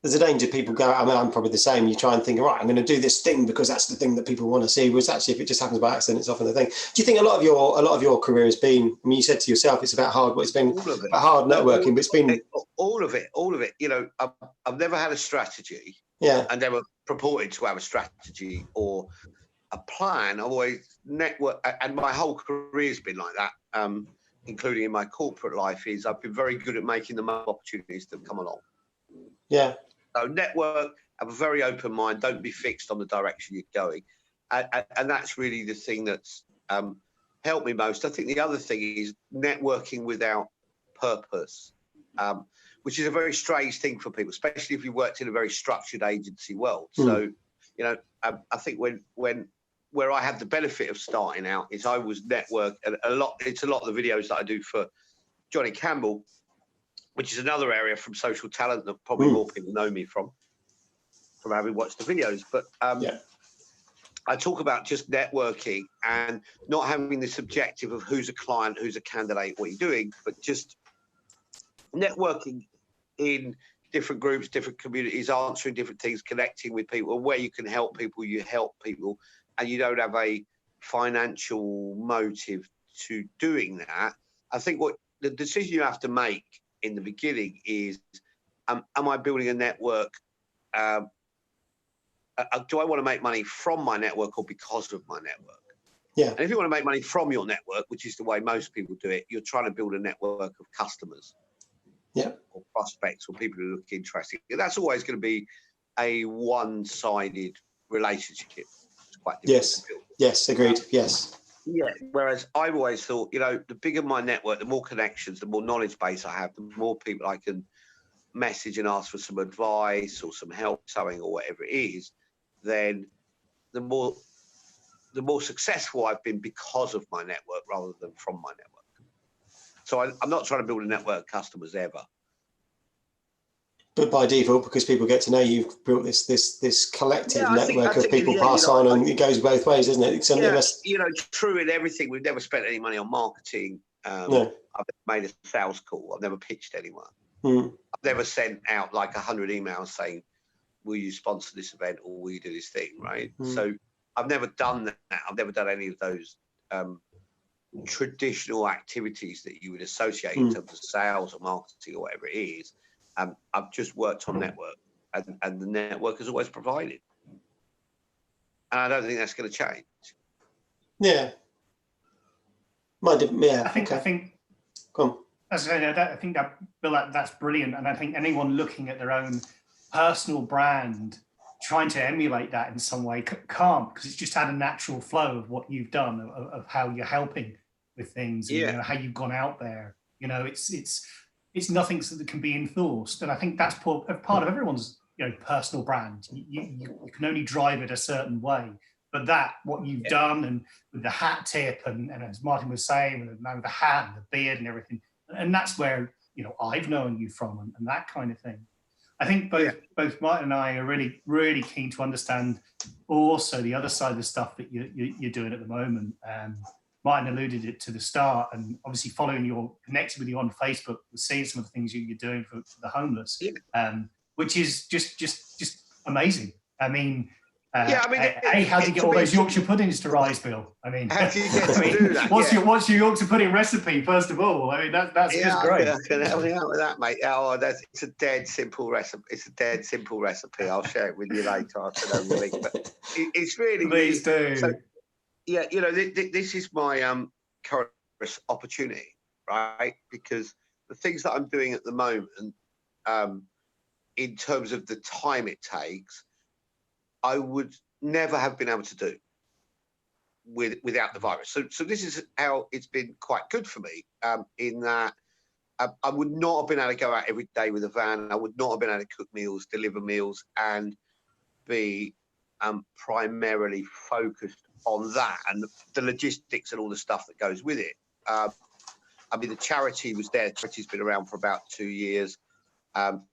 there's a danger people go, I mean, I'm probably the same. You try and think, right, I'm going to do this thing because that's the thing that people want to see. Whereas actually, if it just happens by accident, it's often the thing. Do you think a lot of your career has been? I mean, you said to yourself, it's about hard, but it's been about hard networking. But it's been all of it. You know, I've never had a strategy. Yeah. I never purported to have a strategy or a plan. I've always network, and my whole career's been like that, including in my corporate life. Is I've been very good at making the most opportunities that come along. Yeah. So network, have a very open mind. Don't be fixed on the direction you're going, and that's really the thing that's helped me most. I think the other thing is networking without purpose, which is a very strange thing for people, especially if you worked in a very structured agency world. So, you know, I think where I had the benefit of starting out is I was network, and it's a lot of the videos that I do for Johnny Campbell, which is another area from Social Talent that probably more people know me from having watched the videos. But I talk about just networking and not having this objective of who's a client, who's a candidate, what you're doing, but just networking in different groups, different communities, answering different things, connecting with people, and where you can help people, you help people, and you don't have a financial motive to doing that. I think what the decision you have to make in the beginning is, am I building a network? Do I want to make money from my network or because of my network? Yeah. And if you want to make money from your network, which is the way most people do it, you're trying to build a network of customers. Yeah. Or prospects or people who look interesting. That's always going to be a one-sided relationship. It's quite difficult to build. Yes, agreed. Yes. Yeah. Whereas I've always thought, you know, the bigger my network, the more connections, the more knowledge base I have, the more people I can message and ask for some advice or some help, something or whatever it is, then the more successful I've been because of my network rather than from my network. So I'm not trying to build a network of customers ever. But by default, because people get to know you, you've built this collective I network think of people in the end, pass on, and it goes both ways, doesn't it? You know, true in everything. We've never spent any money on marketing. No. I've never made a sales call. I've never pitched anyone. Mm. I've never sent out like 100 emails saying, will you sponsor this event or will you do this thing, right? So I've never done that. I've never done any of those traditional activities that you would associate in terms of sales or marketing or whatever it is. I've just worked on network, and the network has always provided. And I don't think that's going to change. Yeah. I think. Come on. As I said, I think that, Bill, that's brilliant, and I think anyone looking at their own personal brand, trying to emulate that in some way, can't, because it's just had a natural flow of what you've done, of how you're helping with things, and, you know, how you've gone out there. You know, it's nothing that can be enforced, and I think that's part of everyone's, you know, personal brand. You can only drive it a certain way, but what you've done, and with the hat tip, and as Martin was saying, with the hat and the beard and everything, and that's where, you know, I've known you from, and that kind of thing. I think both Martin and I are really, really keen to understand also the other side of the stuff that you're doing at the moment. Martin alluded it to the start, and obviously connected with you on Facebook, seeing some of the things you're doing for the homeless, which is just amazing. I mean, how do you get all those Yorkshire puddings to rise, Bill? I mean, how do you get to do that? What's your Yorkshire pudding recipe, first of all? I mean, that's just great. I can help you out with that, mate. It's a dead simple recipe. It's a dead simple recipe. I'll share it with you later. I'll send over the link. But it's really, please do. So, yeah, you know, this is my current opportunity, right? Because the things that I'm doing at the moment, in terms of the time it takes, I would never have been able to do without the virus. So this is how it's been quite good for me, in that I would not have been able to go out every day with a van. I would not have been able to cook meals, deliver meals, and be primarily focused on that and the logistics and all the stuff that goes with it. I mean, the charity was there. The charity's been around for about 2 years.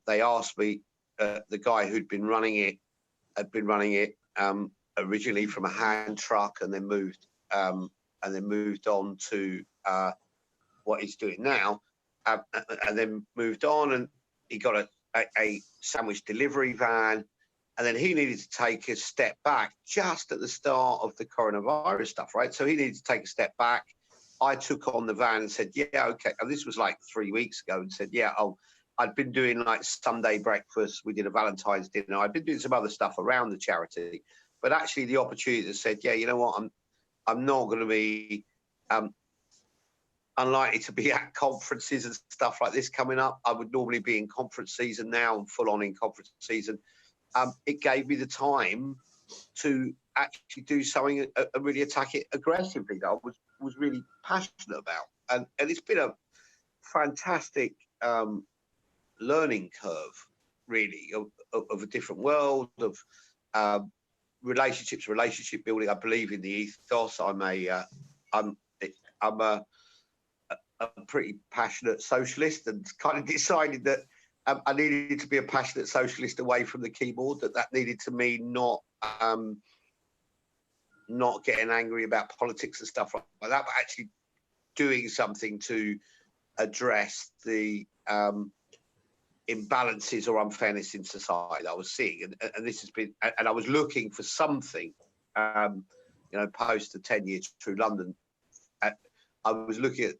They asked me the guy who'd been running it had been running it originally from a hand truck, and then moved on to what he's doing now, and then moved on, and he got a sandwich delivery van, and then he needed to take a step back just at the start of the coronavirus stuff, right? So he needed to take a step back. I took on the van and said, yeah, okay. And this was like 3 weeks ago, and said, yeah, I'd been doing like Sunday breakfast. We did a Valentine's dinner. I'd been doing some other stuff around the charity, but actually the opportunity that said, yeah, you know what, I'm not going to be unlikely to be at conferences and stuff like this coming up. I would normally be in conference season now and full on in conference season. It gave me the time to actually do something and really attack it aggressively that I was really passionate about. And it's been a fantastic learning curve, really, of a different world, of relationship building. I believe in the ethos. I'm a pretty passionate socialist, and kind of decided that I needed to be a passionate socialist away from the keyboard. That needed to mean not getting angry about politics and stuff like that, but actually doing something to address the imbalances or unfairness in society that I was seeing. And this has been, and I was looking for something, post the 10-year True London. I was looking at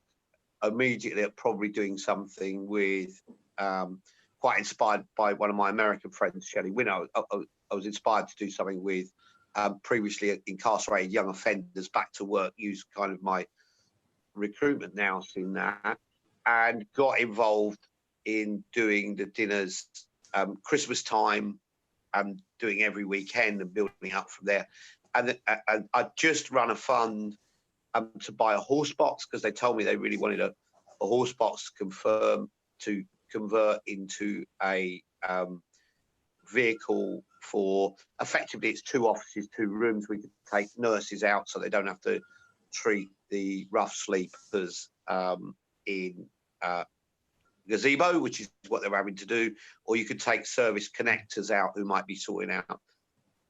immediately at probably doing something with, quite inspired by one of my American friends, Shelley Winner. I was inspired to do something with previously incarcerated young offenders back to work, use kind of my recruitment now in that, and got involved in doing the dinners Christmas time and doing every weekend and building up from there. And I just run a fund to buy a horse box, because they told me they really wanted a horse box to convert into a vehicle for, effectively it's 2 offices, 2 rooms. We could take nurses out so they don't have to treat the rough sleepers in gazebo, which is what they're having to do, or you could take service connectors out who might be sorting out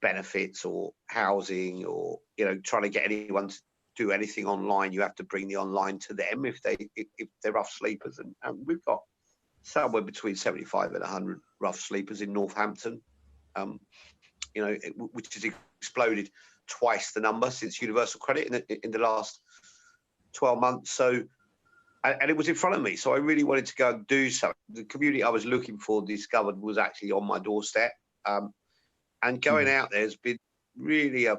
benefits or housing, or trying to get anyone to do anything online. You have to bring the online to them if they're rough sleepers, and we've got somewhere between 75 and 100 rough sleepers in Northampton, which has exploded twice the number since Universal Credit in the last 12 months. So, and it was in front of me, so I really wanted to go and do something. The community I was looking for, discovered, was actually on my doorstep, and going out there has been really a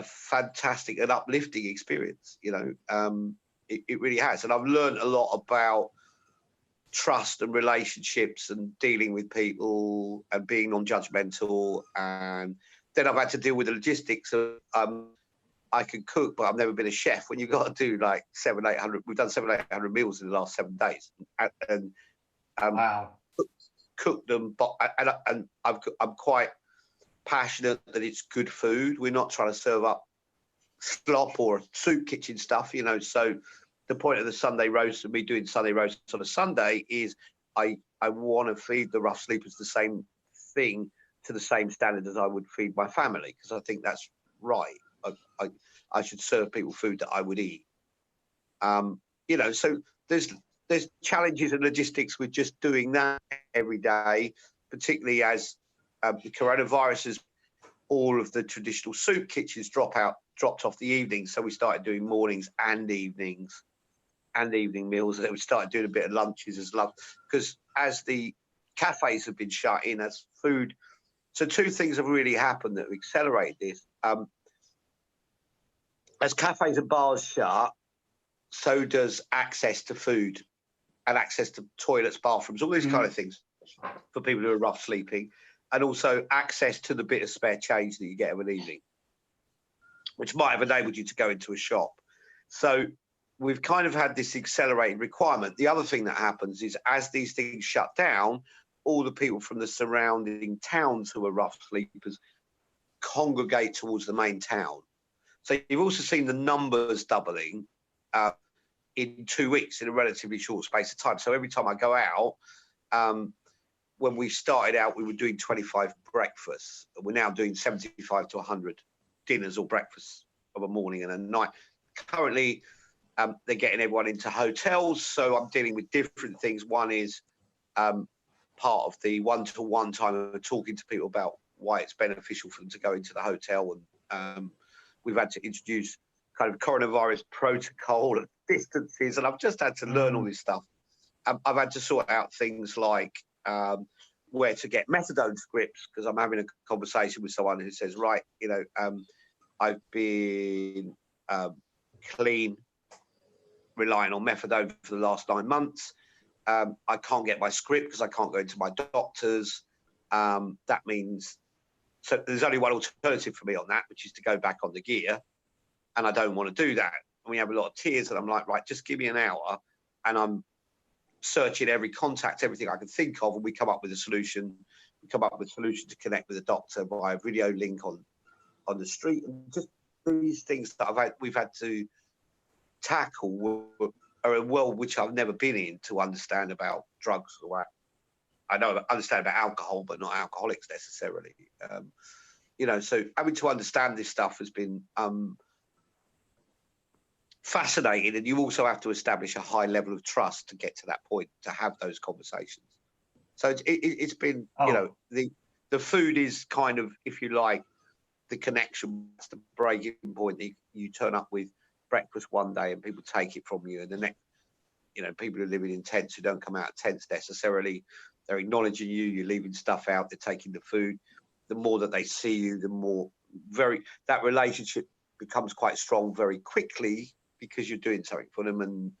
fantastic and uplifting experience. It really has, and I've learned a lot about trust and relationships and dealing with people and being non-judgmental. And then I've had to deal with the logistics of I can cook, but I've never been a chef. When you've got to do like 700-800, we've done 700-800 meals in the last 7 days, and wow, cook them. But and I'm quite passionate that it's good food. We're not trying to serve up slop or soup kitchen stuff, So the point of the Sunday roast and me doing Sunday roast on a Sunday is I want to feed the rough sleepers the same thing, to the same standard as I would feed my family, because I think that's right. I should serve people food that I would eat. So there's challenges and logistics with just doing that every day, particularly as the coronavirus has, all of the traditional soup kitchens dropped off the evenings. So we started doing mornings and evenings and evening meals. And then we started doing a bit of lunches as well, because as the cafes have been shut in, as food. So 2 things have really happened that have accelerated this. As cafes and bars shut, so does access to food and access to toilets, bathrooms, all these kind of things for people who are rough sleeping, and also access to the bit of spare change that you get of an evening, which might have enabled you to go into a shop. So we've kind of had this accelerated requirement. The other thing that happens is, as these things shut down, all the people from the surrounding towns who are rough sleepers congregate towards the main town. So you've also seen the numbers doubling in 2 weeks, in a relatively short space of time. So every time I go out, when we started out, we were doing 25 breakfasts. We're now doing 75 to 100 dinners or breakfasts of a morning and a night. Currently, they're getting everyone into hotels, so I'm dealing with different things. One is part of the one-to-one time of talking to people about why it's beneficial for them to go into the hotel, and we've had to introduce kind of coronavirus protocol and distances, and I've just had to learn all this stuff. I've had to sort out things like where to get methadone scripts, because I'm having a conversation with someone who says, right, you know, I've been clean, relying on methadone for the last 9 months. I can't get my script because I can't go into my doctor's. That means, so there's only one alternative for me on that, which is to go back on the gear, and I don't want to do that. And we have a lot of tears, and I'm like, right, just give me an hour, and I'm searching every contact, everything I can think of, and we come up with a solution. We come up with a solution to connect with a doctor via video link on the street, and just these things that we've had to tackle are a world which I've never been in to understand about drugs. Or I understand about alcohol, but not alcoholics necessarily. You know, so having to understand this stuff has been fascinating, and you also have to establish a high level of trust to get to that point, to have those conversations. So it's been, you know, the food is kind of, if you like, the connection, that's the breaking point. You turn up with breakfast one day and people take it from you, and the next, you know, people who are living in tents who don't come out of tents necessarily, they're acknowledging you, you're leaving stuff out, they're taking the food. The more that they see you, the more that relationship becomes quite strong very quickly, because you're doing something for them, and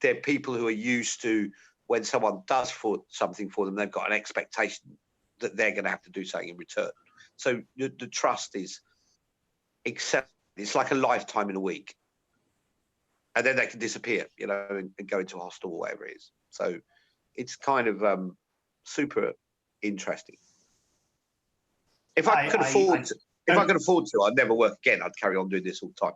they're people who are used to, when someone does something for them, they've got an expectation that they're going to have to do something in return. So the trust is it's like a lifetime in a week, and then they can disappear, you know, and go into a hostel or whatever it is. So it's kind of super interesting. If I could afford to, I'd never work again. I'd carry on doing this all the time.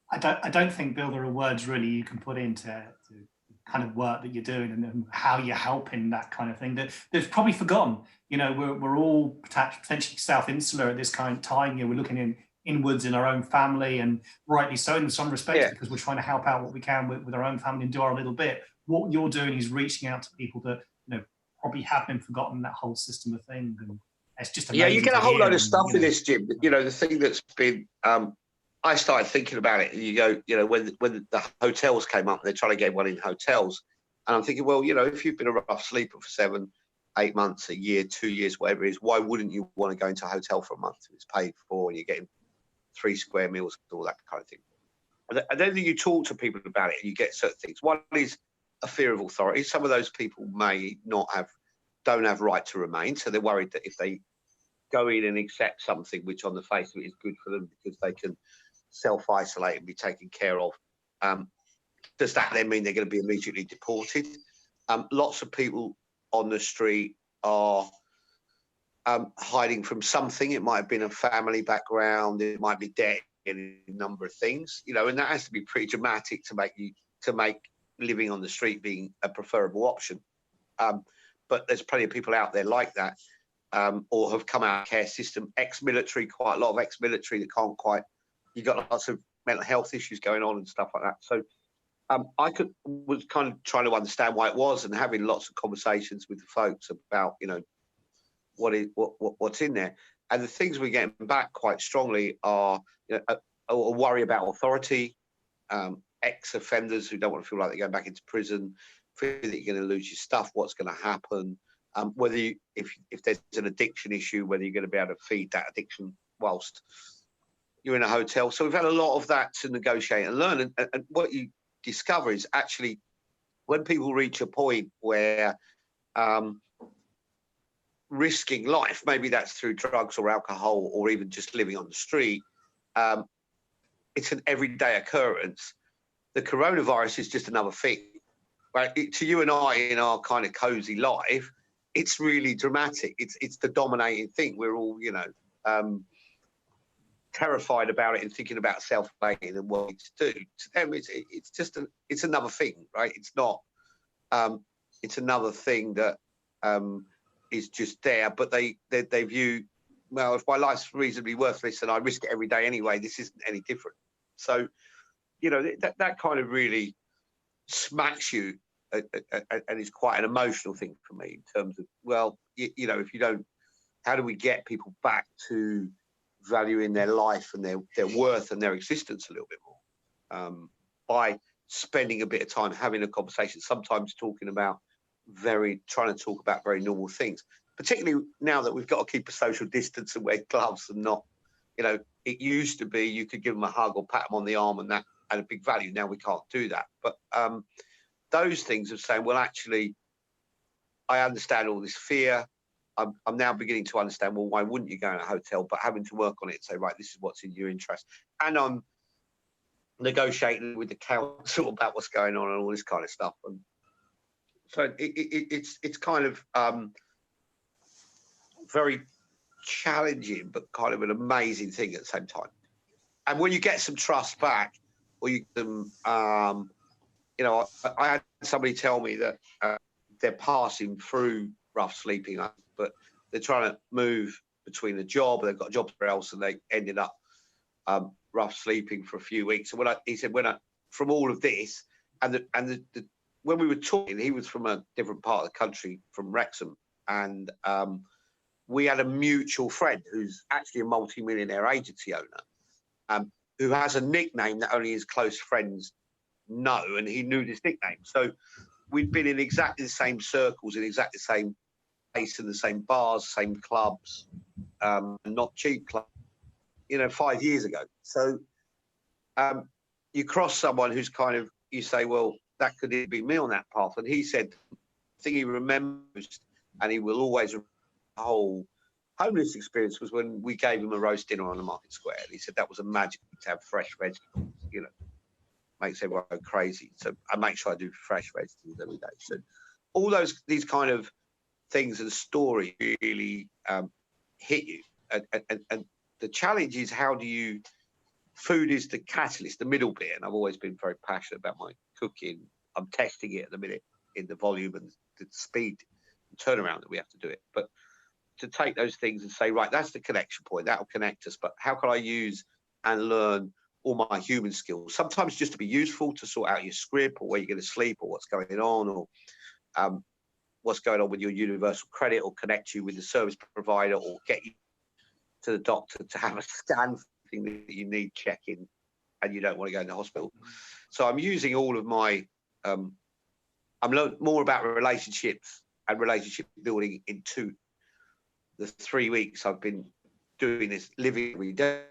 I don't think, Bill, there are words really you can put into the kind of work that you're doing and how you're helping, that kind of thing. That's probably forgotten. You know, we're all potentially self-insular at this kind of time. You know, we're looking inwards in our own family, and rightly so in some respects, because we're trying to help out what we can with our own family and do our little bit. What you're doing is reaching out to people that, you know, probably have been forgotten, that whole system of things. And it's just amazing. Yeah, you get a whole load of stuff in this, Jim. You know, the thing that's been, I started thinking about it. You go, you know, when the hotels came up, they're trying to get one in hotels. And I'm thinking, well, you know, if you've been a rough sleeper for 7, 8 months, a year, 2 years, whatever it is, why wouldn't you want to go into a hotel for a month? It's paid for, and you're getting 3 square meals, all that kind of thing. And then you talk to people about it, and you get certain things. One is a fear of authority. Some of those people don't have right to remain, so they're worried that if they go in and accept something which on the face of it is good for them because they can self-isolate and be taken care of, does that then mean they're going to be immediately deported? Lots of people on the street are hiding from something. It might have been a family background, it might be debt, in a number of things, you know, and that has to be pretty dramatic to make living on the street being a preferable option. But there's plenty of people out there like that, or have come out of the care system, ex-military, quite a lot of ex-military that can't quite, you got lots of mental health issues going on and stuff like that. So was kind of trying to understand why it was, and having lots of conversations with the folks about, you know, what's in there. And the things we're getting back quite strongly are, you know, a worry about authority, ex-offenders who don't want to feel like they're going back into prison, fear that you're going to lose your stuff, what's going to happen, whether if there's an addiction issue, whether you're going to be able to feed that addiction whilst you're in a hotel. So we've had a lot of that to negotiate and learn. And what you discover is actually when people reach a point where risking life, maybe that's through drugs or alcohol or even just living on the street, it's an everyday occurrence. The coronavirus is just another thing. Right? To you and I in our kind of cozy life, it's really dramatic. It's the dominating thing. We're all, you know, terrified about it and thinking about self-making and what to do. To them, it's just it's another thing, right? It's not it's another thing that is just there. But they view, well, if my life's reasonably worthless and I risk it every day anyway, this isn't any different. So, you know, that kind of really smacks you, and is quite an emotional thing for me in terms of, well, you know, if you don't, how do we get people back to valuing their life and their worth and their existence a little bit more, by spending a bit of time having a conversation, sometimes trying to talk about very normal things, particularly now that we've got to keep a social distance and wear gloves and not, you know, it used to be you could give them a hug or pat them on the arm and that had a big value. Now we can't do that. But those things of saying, well, actually, I understand all this fear. I'm now beginning to understand, well, why wouldn't you go in a hotel? But having to work on it and say, right, this is what's in your interest. And I'm negotiating with the council about what's going on and all this kind of stuff. And so it's kind of very challenging, but kind of an amazing thing at the same time. And when you get some trust back, or you can, you know, I had somebody tell me that they're passing through rough sleeping, but they're trying to move between a job, they've got a job somewhere else, and they ended up rough sleeping for a few weeks. And he said, from all of this, when we were talking, he was from a different part of the country, from Wrexham, and we had a mutual friend who's actually a multi-millionaire agency owner, who has a nickname that only his close friends know, and he knew this nickname. So we'd been in exactly the same circles, in exactly the same place, in the same bars, same clubs, not cheap clubs, you know, 5 years ago. So you cross someone who's kind of, you say, well, that could be me on that path. And he said, the thing he remembers, and he will always remember the whole homeless experience, was when we gave him a roast dinner on the market square. And he said that was a magic to have fresh vegetables, you know, makes everyone go crazy. So I make sure I do fresh vegetables every day. So all these kind of things and stories really hit you. And the challenge is, how do you, food is the catalyst, the middle bit. And I've always been very passionate about my cooking. I'm testing it at the minute in the volume and the speed and turnaround that we have to do it. But to take those things and say, right, that's the connection point, that'll connect us. But how can I use and learn all my human skills? Sometimes just to be useful, to sort out your script, or where you're going to sleep, or what's going on, or what's going on with your universal credit, or connect you with the service provider, or get you to the doctor to have a scan thing that you need checking and you don't want to go in the hospital. So I'm using all of my, I'm learning more about relationships and relationship building into the 3 weeks I've been doing this, living every day,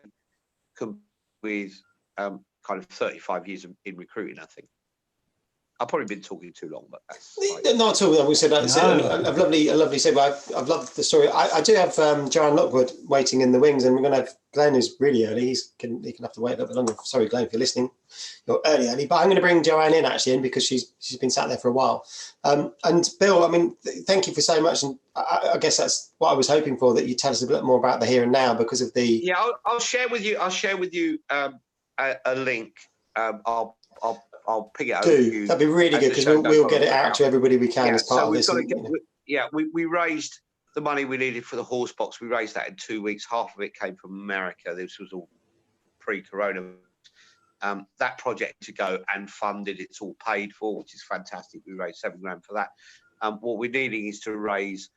with kind of 35 years in recruiting, I think. I've probably been talking too long, but that's not at all. We said that's a lovely segue. I've loved the story. I do have Joanne Lockwood waiting in the wings, and we're going to have Glenn, who's really early. He can have to wait a little bit longer. Sorry, Glenn, if you're listening. You're early, but I'm going to bring Joanne in because she's been sat there for a while. And Bill, I mean, thank you for so much. And I guess that's what I was hoping for, that you tell us a bit more about the here and now, because of the. Yeah, I'll share with you. A link. I'll pick it out. That'd be really good, because we'll get it out to everybody we can as part of this. We raised the money we needed for the horse box. We raised that in 2 weeks. Half of it came from America. This was all pre-corona. That project to go and funded. It's all paid for, which is fantastic. We raised $7 grand for that. What we're needing is to raise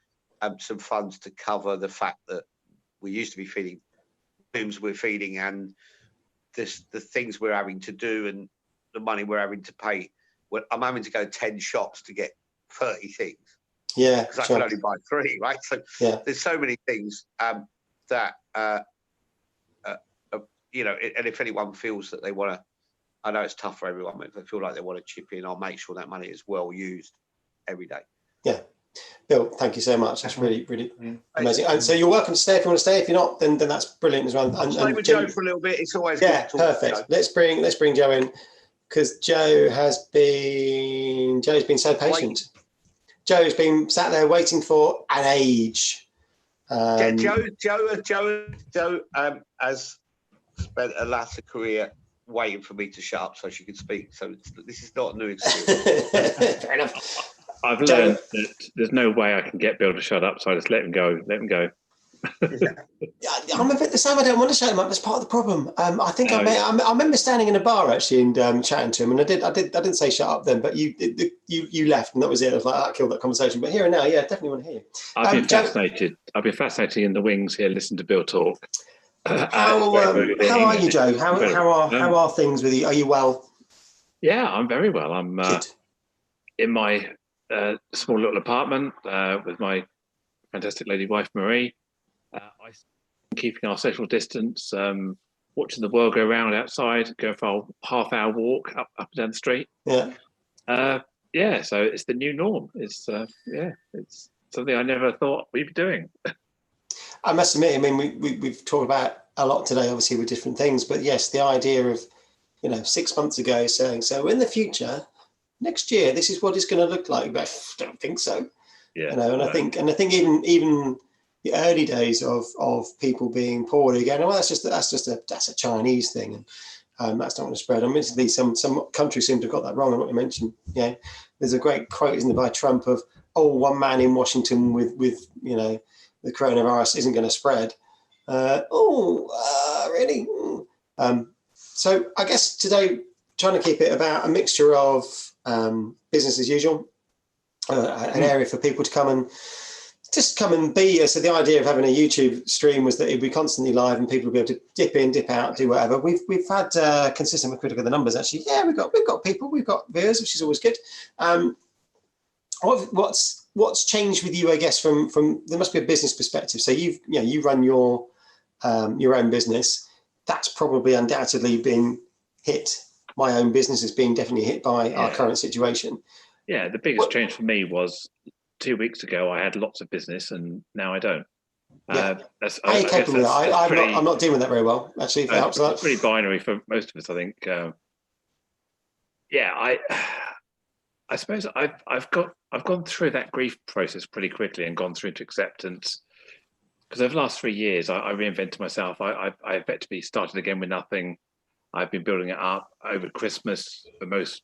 some funds to cover the fact that we used to be feeding rooms we're feeding, and the things we're having to do, and the money we're having to pay. I'm having to go 10 shops to get 30 things. Yeah, because I can only buy 3, right? So there's so many things that you know. And if anyone feels that they want to, I know it's tough for everyone, but if they feel like they want to chip in, I'll make sure that money is well used every day. Yeah, Bill, thank you so much. That's really, really amazing. And so you're welcome to stay if you want to stay. If you're not, then that's brilliant as well. I'll stay with Joe for a little bit. It's always good to talk perfect. To Joe. Let's bring Joe in, because Joe's been so patient. Joe's been sat there waiting for an age. Joe has spent a latter career waiting for me to shut up so she could speak. So this is not a new experience. Fair enough. I've learned that there's no way I can get Bill to shut up, so I just let him go. Yeah, I'm a bit the same. I don't want to shut him up. That's part of the problem. I think I remember standing in a bar actually and chatting to him, and I didn't say shut up then, but you left, and that was it. I was like, that killed that conversation. But here and now, yeah, definitely want to hear you. I've been fascinated. I've been fascinated in the wings here. Listen to Bill talk. How are you, Joe? How are things with you? Are you well? Yeah, I'm very well. I'm in my small little apartment with my fantastic lady wife Marie. I'm keeping our social distance, watching the world go round outside, going for a half-hour walk up and down the street. Yeah. So it's the new norm. It's it's something I never thought we'd be doing. I must admit, I mean, we've talked about a lot today, obviously, with different things, but yes, the idea of, 6 months ago saying, so in the future, next year, this is what it's going to look like. But I don't think so. Yeah. I think even the early days of people being poorly again, well, that's a Chinese thing, and that's not going to spread. I mean, some countries seem to have got that wrong. And what you mentioned, there's a great quote, isn't there, by Trump of, one man in Washington with the coronavirus isn't going to spread. Really? So I guess today, trying to keep it about a mixture of business as usual, an area for people to come and be. So the idea of having a YouTube stream was that it'd be constantly live and people would be able to dip in, dip out, do whatever. We've had consistent with critical the numbers actually. Yeah, we've got people, we've got viewers, which is always good. What's changed with you, I guess, from there must be a business perspective. So you run your own business. That's probably undoubtedly been hit. My own business is being definitely hit by our current situation. Yeah, the biggest change for me was 2 weeks ago I had lots of business and now I don't. How are you coping with that? I'm not dealing with that very well, actually. If it helps, it's pretty binary for most of us, I think. I suppose I've gone through that grief process pretty quickly and gone through into acceptance. Because over the last 3 years, I reinvented myself. I effectively started again with nothing. I've been building it up over Christmas. For most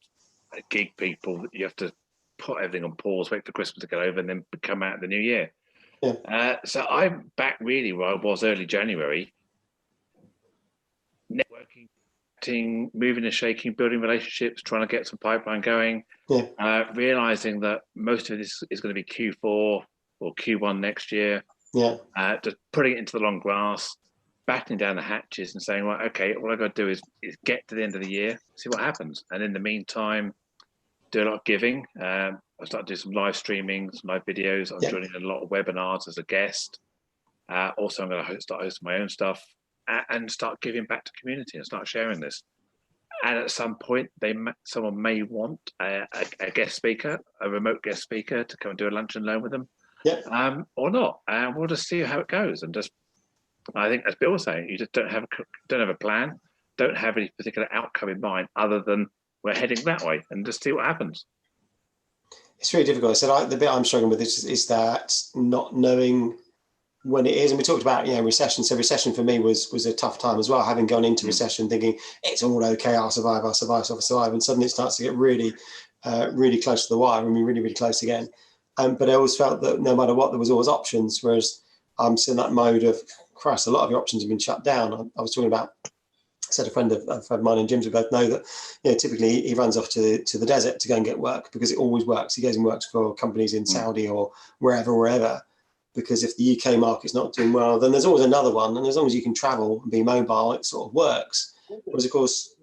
gig people, you have to put everything on pause, wait for Christmas to get over, and then come out in the new year. Yeah. So I'm back really where I was early January. Networking, moving and shaking, building relationships, trying to get some pipeline going. Yeah. Realizing that most of this is going to be Q4 or Q1 next year. Yeah. Just putting it into the long grass, battening down the hatches and saying, well, okay, all I've got to do is get to the end of the year, see what happens. And in the meantime, do a lot of giving. I started to do some live streaming, some live videos. I'm joining a lot of webinars as a guest. Also, I'm going to start hosting my own stuff and start giving back to community and start sharing this. And at some point, someone may want a guest speaker, a remote guest speaker, to come and do a lunch and learn with them. Yeah. Or not, and we'll just see how it goes. And just, I think, as Bill was saying, you just don't have a plan, don't have any particular outcome in mind, other than we're heading that way, and just see what happens. It's really difficult. So the bit I'm struggling with is that not knowing when it is. And we talked about recession. So recession for me was a tough time as well. Having gone into recession, thinking it's all okay, I'll survive, and suddenly it starts to get really, really close to the wire. I mean, really, really close again. But I always felt that no matter what, there was always options. Whereas I'm still in that mode of, Christ, a lot of your options have been shut down. I was talking about, said a friend of mine and Jim's, we both know that typically he runs off to the desert to go and get work because it always works. He goes and works for companies in Saudi or wherever. Because if the UK market's not doing well, then there's always another one. And as long as you can travel and be mobile, it sort of works. Whereas of course,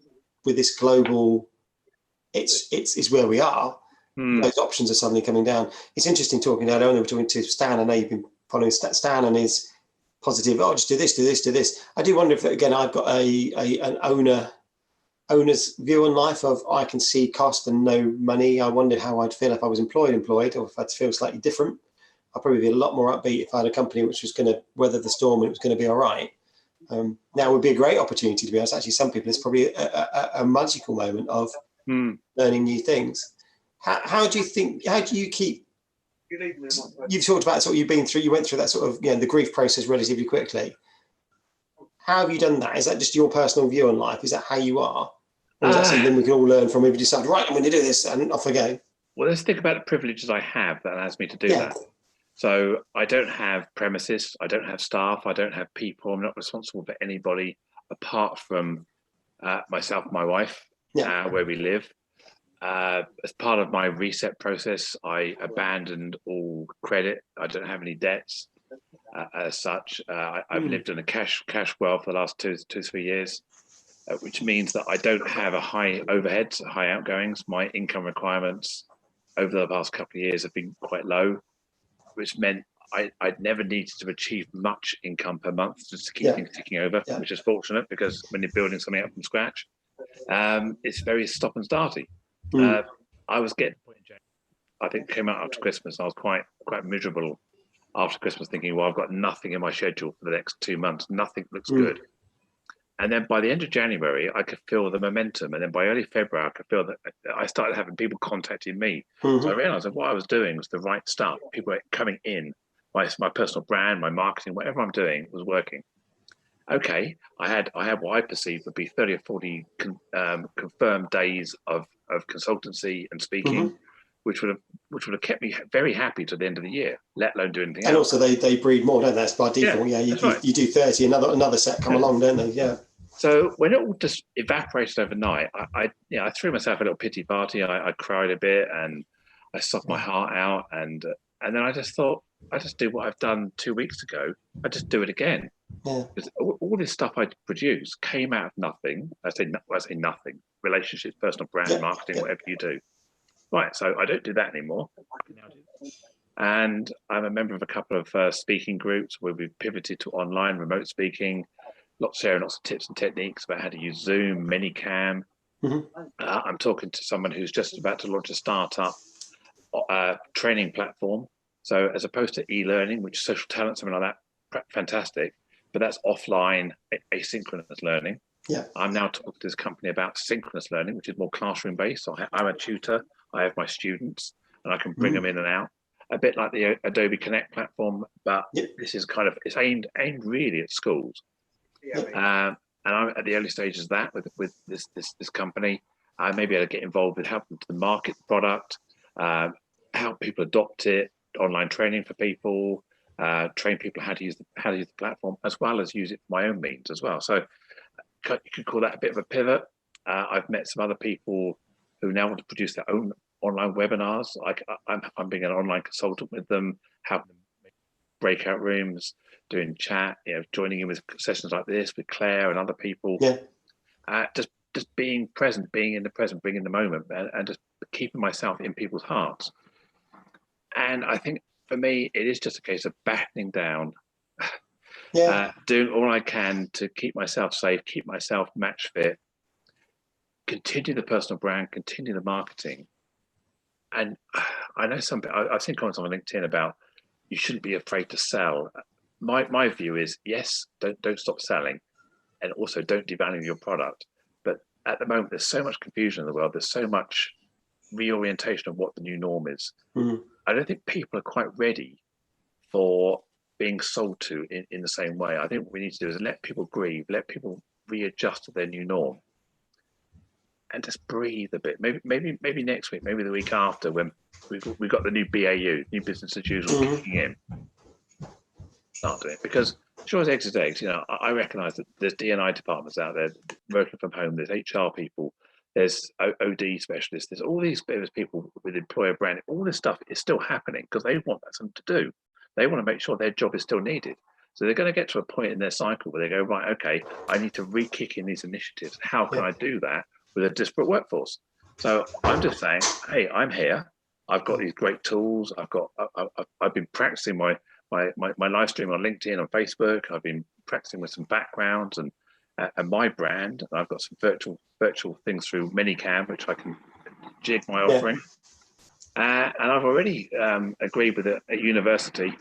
with this global, it's where we are. Those options are suddenly coming down. It's interesting talking earlier on. We were talking to Stan. I know you've been following Stan and his positive. Oh, just do this. I do wonder if again I've got an owner's view on life of I can see cost and no money. I wondered how I'd feel if I was employed, or if I'd feel slightly different. I'd probably be a lot more upbeat if I had a company which was going to weather the storm and it was going to be all right. Now would be a great opportunity, to be honest. Actually, some people it's probably a magical moment of learning new things. How do you keep? You've talked about sort of you went through that sort of the grief process relatively quickly. How have you done that? Is that just your personal view on life? Is that how you are? Or is that something we can all learn from? Maybe decide, right, I'm going to do this and off I go. Well, let's think about the privileges I have that allows me to do Yeah. that. So I don't have premises, I don't have staff, I don't have people. I'm not responsible for anybody apart from myself, my wife, where we live. As part of my reset process, I abandoned all credit. I don't have any debts as such. I've lived in a cash world for the last 2-3 years, which means that I don't have a high overheads, high outgoings. My income requirements over the past couple of years have been quite low, which meant I'd never needed to achieve much income per month just to keep things ticking over, which is fortunate because when you're building something up from scratch, it's very stop and starty. I was getting, I think, came out after Christmas. And I was quite miserable after Christmas, thinking, well, I've got nothing in my schedule for the next 2 months. Nothing looks good. And then by the end of January, I could feel the momentum. And then by early February, I could feel that I started having people contacting me. So I realized that what I was doing was the right stuff. People were coming in. My personal brand, my marketing, whatever I'm doing was working. Okay, I had what I perceived would be 30 or 40 confirmed days of consultancy and speaking, which would have kept me very happy to the end of the year, let alone do anything else. And also they breed more, don't they? That's by default. Yeah, you do 30, another set come along, don't they? Yeah. So when it all just evaporated overnight, I threw myself a little pity party. I cried a bit and I sobbed my heart out, and then I just thought, I just do what I've done 2 weeks ago. I just do it again. Yeah. Because all this stuff I produced came out of nothing. I say nothing. Relationships, personal brand, marketing, whatever you do. Right. So I don't do that anymore. And I'm a member of a couple of speaking groups where we've pivoted to online remote speaking, sharing lots of tips and techniques about how to use Zoom, Minicam. I'm talking to someone who's just about to launch a startup training platform. So as opposed to e-learning, which is social talent, something like that, fantastic. But that's offline, asynchronous learning. Yeah. I'm now talking to this company about synchronous learning, which is more classroom based. So I'm a tutor. I have my students, and I can bring them in and out. A bit like the Adobe Connect platform, but this is it's aimed really at schools. And I'm at the early stages of that with this company. I may be able to get involved with helping to market the product, help people adopt it, online training for people, train people how to use the platform, as well as use it for my own means as well. So you could call that a bit of a pivot. I've met some other people who now want to produce their own online webinars. I'm being an online consultant with them, helping them make breakout rooms, doing chat, joining in with sessions like this with Claire and other people. Just being present, being in the present, being in the moment, and just keeping myself in people's hearts. And I think for me, it is just a case of battening down, doing all I can to keep myself safe, keep myself match fit, continue the personal brand, continue the marketing. And I know I've seen comments on LinkedIn about you shouldn't be afraid to sell. My view is, yes, don't stop selling, and also don't devalue your product. But at the moment, there's so much confusion in the world. There's so much reorientation of what the new norm is. I don't think people are quite ready for being sold to in the same way. I think what we need to do is let people grieve, let people readjust to their new norm, and just breathe a bit. Maybe next week, maybe the week after, when we've got the new BAU, new business as usual, kicking in. Start doing it, because sure as eggs is eggs. I recognise that there's D&I departments out there working from home. There's HR people. There's OD specialists. There's all these people with employer branding. All this stuff is still happening because they want something to do. They want to make sure their job is still needed. So they're going to get to a point in their cycle where they go, right, okay, I need to re-kick in these initiatives. How can I do that with a disparate workforce? So I'm just saying, hey, I'm here. I've got these great tools. I've been practicing my live stream on LinkedIn, on Facebook. I've been practicing with some backgrounds and my brand. I've got some virtual things through Minicam, which I can jig my offering. And I've already agreed with a university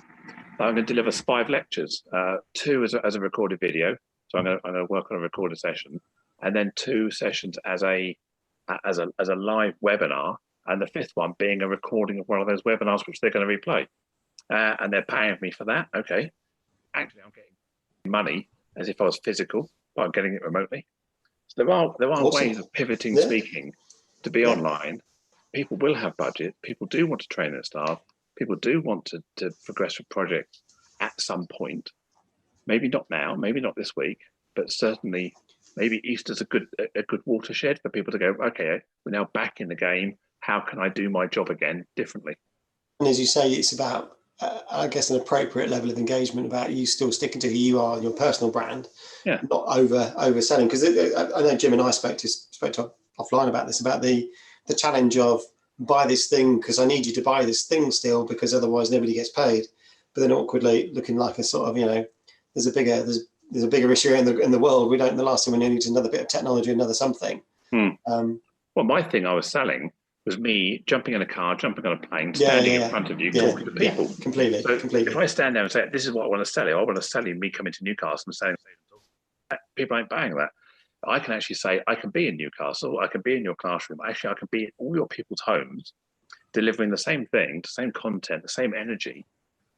that I'm going to deliver 5 lectures, 2 as a recorded video. So I'm going to work on a recorded session, and then 2 sessions as a live webinar, and the 5th one being a recording of one of those webinars which they're going to replay. And they're paying me for that. Okay. Actually, I'm getting money as if I was physical, but I'm getting it remotely. So there are Awesome. ways of pivoting speaking to be online people will have budget. People do want to train their staff. People do want to progress with projects at some point. Maybe not now, maybe not this week, but certainly maybe Easter's a good watershed for people to go, okay, we're now back in the game. How can I do my job again differently? And as you say, it's about, I guess, an appropriate level of engagement about you still sticking to who you are and your personal brand, not overselling. Because I know Jim and I spoke to offline about this, about the challenge of buy this thing because I need you to buy this thing still because otherwise nobody gets paid. But then awkwardly looking like a sort of, there's a bigger issue in the world. The last thing we need is another bit of technology, another something. Well, my thing I was selling was me jumping in a car, jumping on a plane, standing in front of you, talking to people. Completely. If I stand there and say, this is what I want to sell you, I want to sell you me coming to Newcastle and selling, people ain't buying that. I can actually say, I can be in Newcastle, I can be in your classroom, actually I can be in all your people's homes, delivering the same thing, the same content, the same energy,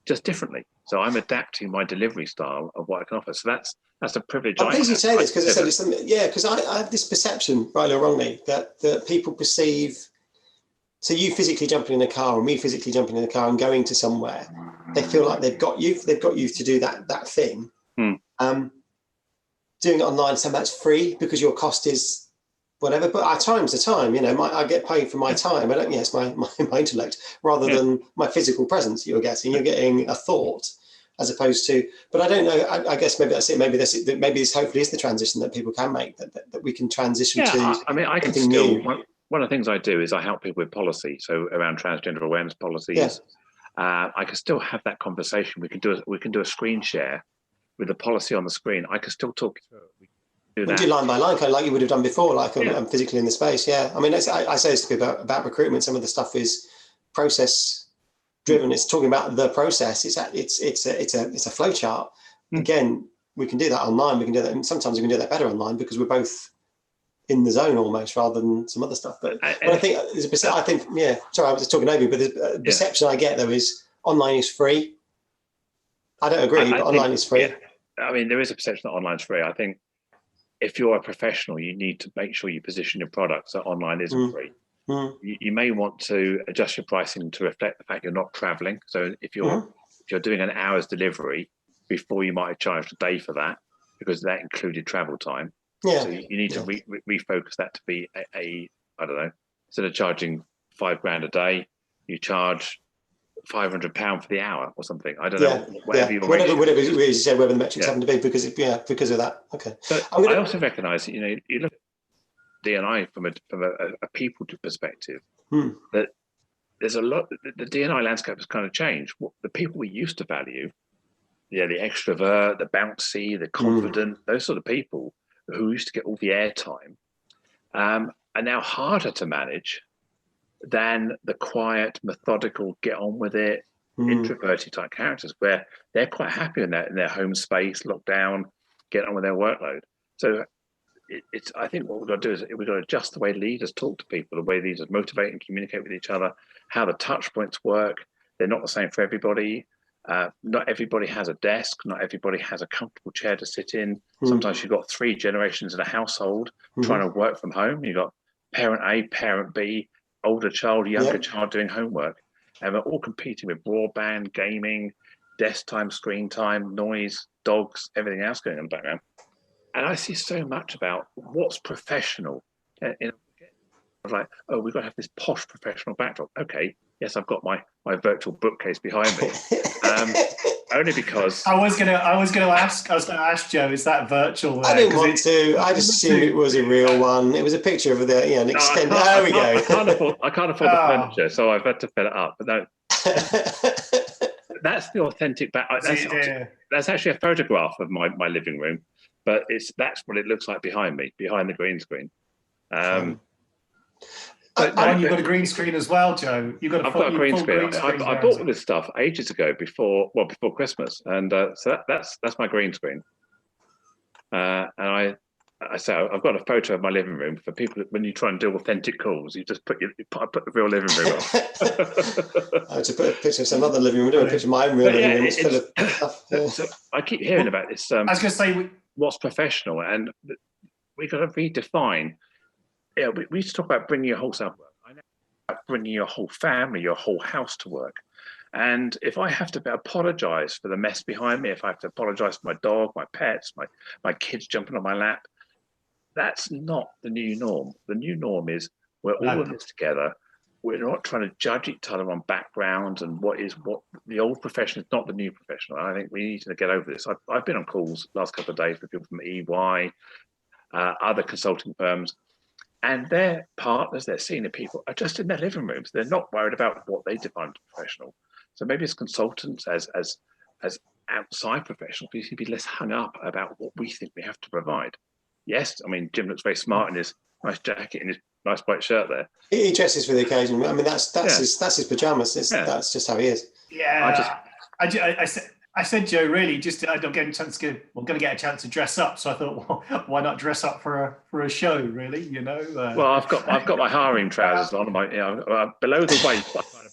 just differently. So I'm adapting my delivery style of what I can offer. So that's a privilege. I'm pleased you say this because because I have this perception, rightly or wrongly, that people perceive. So you physically jumping in a car or me physically jumping in a car and going to somewhere, they feel like they've got you to do that thing. Doing it online, so that's free because your cost is whatever. But our time's the time, I get paid for my time. It's my intellect rather than my physical presence you're getting. You're getting a thought as opposed to, but I don't know, I guess maybe that's it. Maybe this hopefully is the transition that people can make, that we can transition to I can something still, new. One of the things I do is I help people with policy. So around transgender awareness policies, I can still have that conversation. We can do a screen share with the policy on the screen. I can still talk through it. We do line by line, kind of like you would have done before, like I'm physically in the space. I mean, I say this to people about recruitment. Some of the stuff is process driven. It's talking about the process. It's a flow chart. Again, we can do that online. We can do that, and sometimes we can do that better online because we're both in the zone almost, rather than some other stuff. But I think there's a sorry, I was just talking over you, but the perception I get though is online is free. I don't agree, but online is free. I mean, there is a perception that online is free. I think if you're a professional, you need to make sure you position your product so online isn't free. You may want to adjust your pricing to reflect the fact you're not traveling. So if you're doing an hour's delivery, before you might have charged a day for that because that included travel time. So you need to refocus that to be I don't know, instead of charging $5,000 a day, you charge £500 for the hour or something. I don't know, whatever you say, whatever the metrics happen to be, because of that. Okay. But I also recognise, you look at D&I from a people perspective, that there's a lot. The D&I landscape has kind of changed. The people we used to value, the extrovert, the bouncy, the confident, those sort of people who used to get all the airtime, are now harder to manage than the quiet, methodical, get on with it, introverted type characters, where they're quite happy in their home space, locked down, get on with their workload. So I think what we've got to do is we've got to adjust the way leaders talk to people, the way leaders motivate and communicate with each other, how the touch points work. They're not the same for everybody. Not everybody has a desk. Not everybody has a comfortable chair to sit in. Sometimes you've got 3 generations in a household trying to work from home. You've got parent A, parent B, older child, younger child doing homework. And we're all competing with broadband, gaming, desk time, screen time, noise, dogs, everything else going on in the background. And I see so much about what's professional. Like, oh, we've got to have this posh professional backdrop. Okay, yes, I've got my virtual bookcase behind me. Only because I was gonna ask Joe, is that virtual there? I didn't want to. I just assumed it was a real one. It was a picture of an extended. There we go. I can't afford the furniture, so I've had to fill it up. But no, that's the authentic back. That's actually a photograph of my living room, but that's what it looks like behind me, behind the green screen. But you've got a green screen as well, Joe. I've got a green screen. I bought all this stuff ages ago, before Christmas, and so that's my green screen. And I say I've got a photo of my living room for people. When you try and do authentic calls, you just put the real living room on. I had to put a picture of some other living room. Do a picture of my own real living room. It's full of stuff. So I keep hearing about this. I was going to say, what's professional, and we've got to redefine. Yeah, we used to talk about bringing your wholesale. bringing your whole family, your whole house to work. And if I have to apologize for the mess behind me, if I have to apologize for my dog, my pets, my kids jumping on my lap, that's not the new norm. The new norm is we're all in this together. We're not trying to judge each other on backgrounds and what the old profession is not the new profession. I think we need to get over this. I've been on calls last couple of days with people from EY, other consulting firms, and their partners, their senior people are just in their living rooms. They're not worried about what they define as professional. So maybe as consultants, as outside professionals, we should be less hung up about what we think we have to provide. Yes, I mean, Jim looks very smart in his nice jacket and his nice white shirt there. He dresses for the occasion. I mean, that's his pajamas. That's just how he is. Yeah, I said, Joe, really, just I'm getting a chance to we're going to get a chance to dress up. So I thought, well, why not dress up for a show, really? You know. Well, I've got my harem trousers on, below the waist, but kind of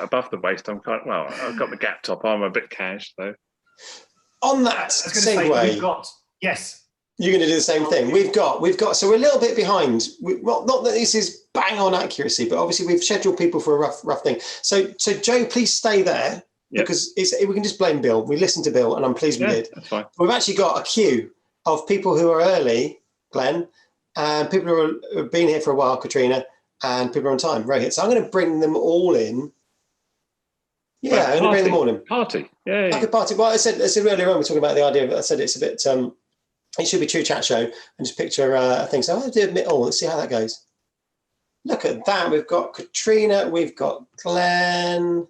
above the waist. I've got the Gap top on. I'm a bit cash though. On that segue, yes. You're going to do the same thing. We've got. So we're a little bit behind. Well, not that this is bang on accuracy, but obviously we've scheduled people for a rough thing. So Joe, please stay there because we can just blame Bill. We listened to Bill, and I'm pleased we did. That's fine. We've actually got a queue of people who are early, Glenn, and people who have been here for a while, Katrina, and people are on time, Rohit. So I'm going to bring them all in. Yeah, I'm going to bring them all in. Party, yeah. Like a party. Well, I said earlier on, we're talking about the idea of. I said it's a bit. It should be true chat show and just picture a thing. So I'll do admit all. Let's see how that goes. Look at that. We've got Katrina. We've got Glenn.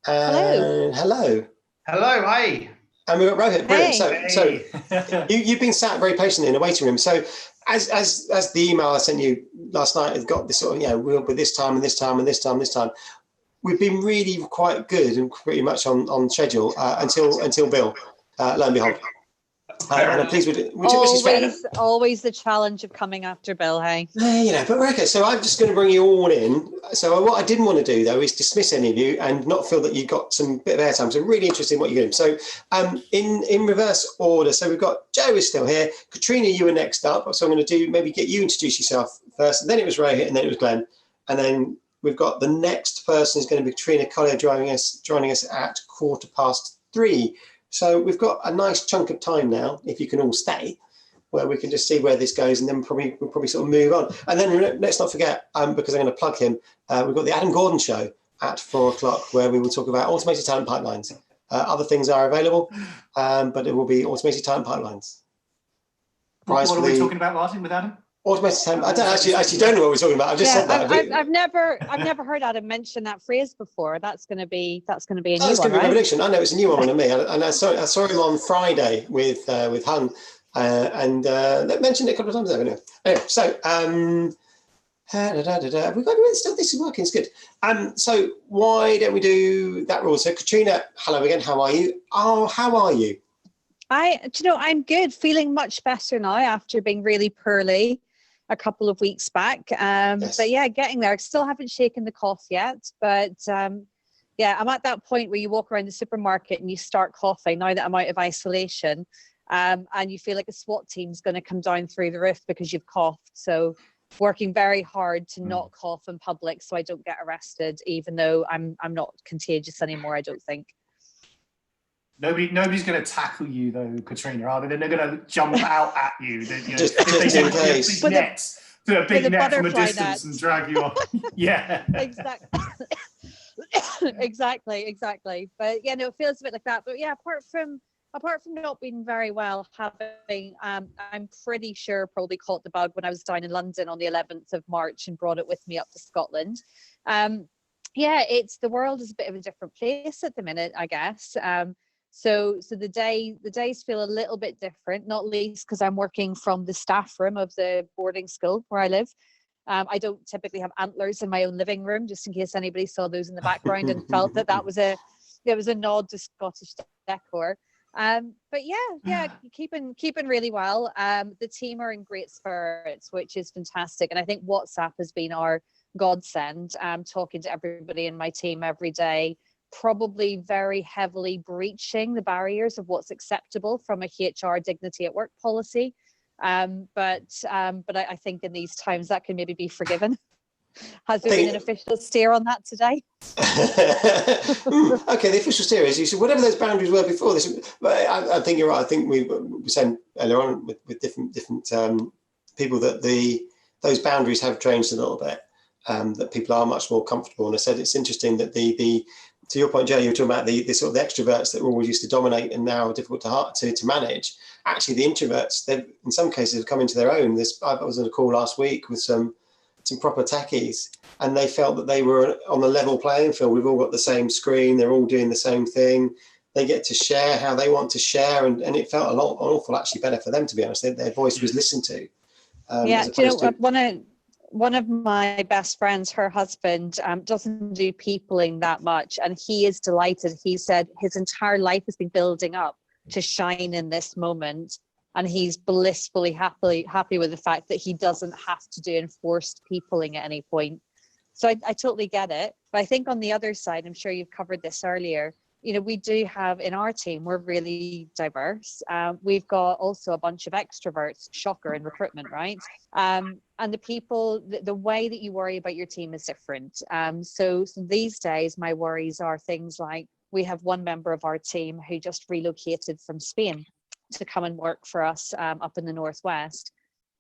Hello. Hello. Hi. And we've got Rohit. Brilliant. Hey. So you've been sat very patiently in a waiting room. So as the email I sent you last night has got this sort of, we'll be this time and this time and this time, this time. We've been really quite good and pretty much on schedule until Bill, lo and behold. And I'm pleased with it. Which is fair. Always the challenge of coming after Bill, hey? But we're okay. So I'm just going to bring you all in. So what I didn't want to do, though, is dismiss any of you and not feel that you got some bit of airtime. So really interested in what you're doing. So in reverse order, so we've got Joe is still here. Katrina, you were next up. So I'm going to get you introduce yourself first. And then it was Rohit, and then it was Glenn. And then we've got the next person is going to be Katrina Collier joining us at 3:15. So we've got a nice chunk of time now, if you can all stay, where we can just see where this goes, and then we'll probably sort of move on. And then let's not forget, because I'm going to plug him, we've got the Adam Gordon Show at 4:00, where we will talk about automated talent pipelines. Other things are available, but it will be automated talent pipelines. What are we talking about, Martin, with Adam? Automated talent. I don't know what we're talking about. I've just said that. I've never heard Adam mention that phrase before. That's going to be a new one. That's going to be a revolution. I know it's a new one on me, and I saw him on Friday with Hung, and mentioned it a couple of times. Anyway, so we've got still. This is working. It's good. So why don't we do that rule? So Katrina, hello again. How are you? Oh, how are you? I'm good. Feeling much better now after being really poorly a couple of weeks back. But yeah, getting there. I still haven't shaken the cough yet, but I'm at that point where you walk around the supermarket and you start coughing now that I'm out of isolation, and you feel like a SWAT team's going to come down through the roof because you've coughed. So working very hard to not cough in public so I don't get arrested, even though I'm not contagious anymore, I don't think. Nobody's going to tackle you though, Katrina, are they? They're going to jump out at you. Just in case. Big nets, a big net from a distance nets. And drag you off. Yeah. Exactly. But yeah, no, it feels a bit like that. But yeah, apart from not being very well, I'm pretty sure probably caught the bug when I was down in London on the 11th of March and brought it with me up to Scotland. The world is a bit of a different place at the minute, I guess. So the days feel a little bit different, not least because I'm working from the staff room of the boarding school where I live. I don't typically have antlers in my own living room, just in case anybody saw those in the background and felt that was a nod to Scottish decor. But yeah, keeping really well. The team are in great spirits, which is fantastic. And I think WhatsApp has been our godsend. Talking to everybody in my team every day, probably very heavily breaching the barriers of what's acceptable from a HR dignity at work policy. But I think in these times that can maybe be forgiven. Has there been an official steer on that today? Okay, the official steer is, you said, whatever those boundaries were before this, I think you're right. I think we were saying earlier on with different people that those boundaries have changed a little bit, that people are much more comfortable. And I said it's interesting that the to your point, Joe, you were talking about the sort of the extroverts that were always used to dominate and now are difficult to manage. Actually, the introverts, they've in some cases have come into their own. I was on a call last week with some proper techies, and they felt that they were on a level playing field. We've all got the same screen. They're all doing the same thing. They get to share how they want to share, and it felt an awful actually better for them, to be honest. Their voice was listened to. Yeah, do you know, one of my best friends, her husband, doesn't do peopling that much, and he is delighted. He said his entire life has been building up to shine in this moment, and he's blissfully happy with the fact that he doesn't have to do enforced peopling at any point. So I totally get it. But I think on the other side, I'm sure you've covered this earlier, you know, we do have in our team, we're really diverse. We've got also a bunch of extroverts, shocker in recruitment, right? And the people, the way that you worry about your team is different. So these days, my worries are things like, we have one member of our team who just relocated from Spain to come and work for us up in the Northwest.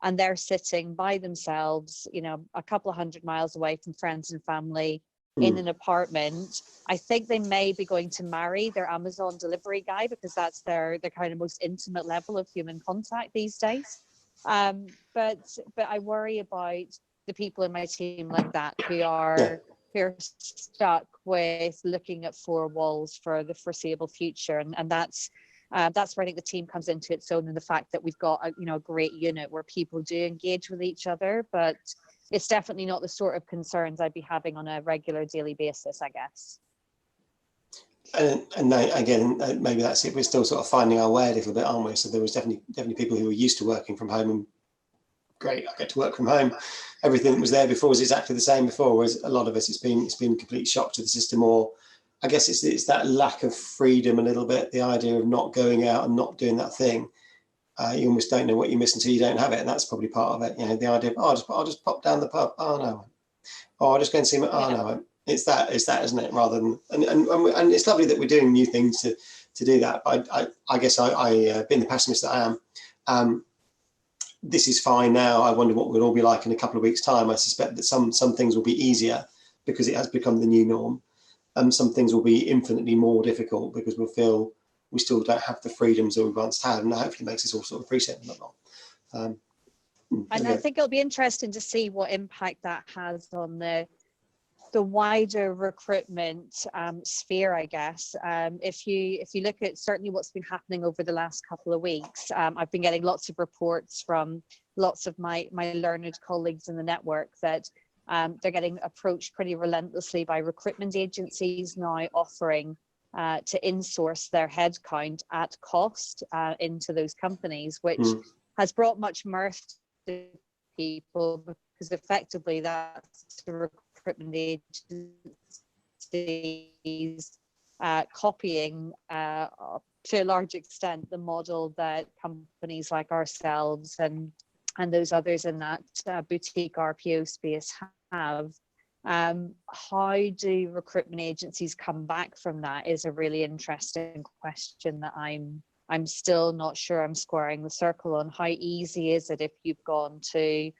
And they're sitting by themselves, you know, a couple of 100 miles away from friends and family in an apartment. I think they may be going to marry their Amazon delivery guy because that's their kind of most intimate level of human contact these days. But I worry about the people in my team like that who are stuck with looking at four walls for the foreseeable future, and that's where I think the team comes into its own, and the fact that we've got a great unit where people do engage with each other, but it's definitely not the sort of concerns I'd be having on a regular daily basis, I guess. And again, maybe that's it. We're still sort of finding our way a little bit, aren't we? So there was definitely people who were used to working from home, and great, I get to work from home. Everything that was there before was exactly the same before. Whereas a lot of us, it's been a complete shock to the system. Or I guess it's that lack of freedom a little bit. The idea of not going out and not doing that thing. You almost don't know what you miss until you don't have it, and that's probably part of it. You know, the idea of I'll just pop down the pub. Oh no. Oh, I'll just go and see my. Oh no. It's that, isn't it? Rather than and it's lovely that we're doing new things to do that. But I guess I being the pessimist that I am, this is fine now. I wonder what we'll all be like in a couple of weeks' time. I suspect that some things will be easier because it has become the new norm. Some things will be infinitely more difficult because we'll feel we still don't have the freedoms that we once had, and hopefully makes us all sort of appreciate them a lot. And I think it'll be interesting to see what impact that has on the wider recruitment sphere, I guess. If you look at certainly what's been happening over the last couple of weeks, I've been getting lots of reports from lots of my learned colleagues in the network that they're getting approached pretty relentlessly by recruitment agencies now offering to insource their headcount at cost into those companies, which has brought much mirth to people because effectively that's the recruitment agencies copying to a large extent the model that companies like ourselves and those others in that boutique RPO space have. How do recruitment agencies come back from that is a really interesting question that I'm still not sure I'm squaring the circle on. How easy is it if you've gone to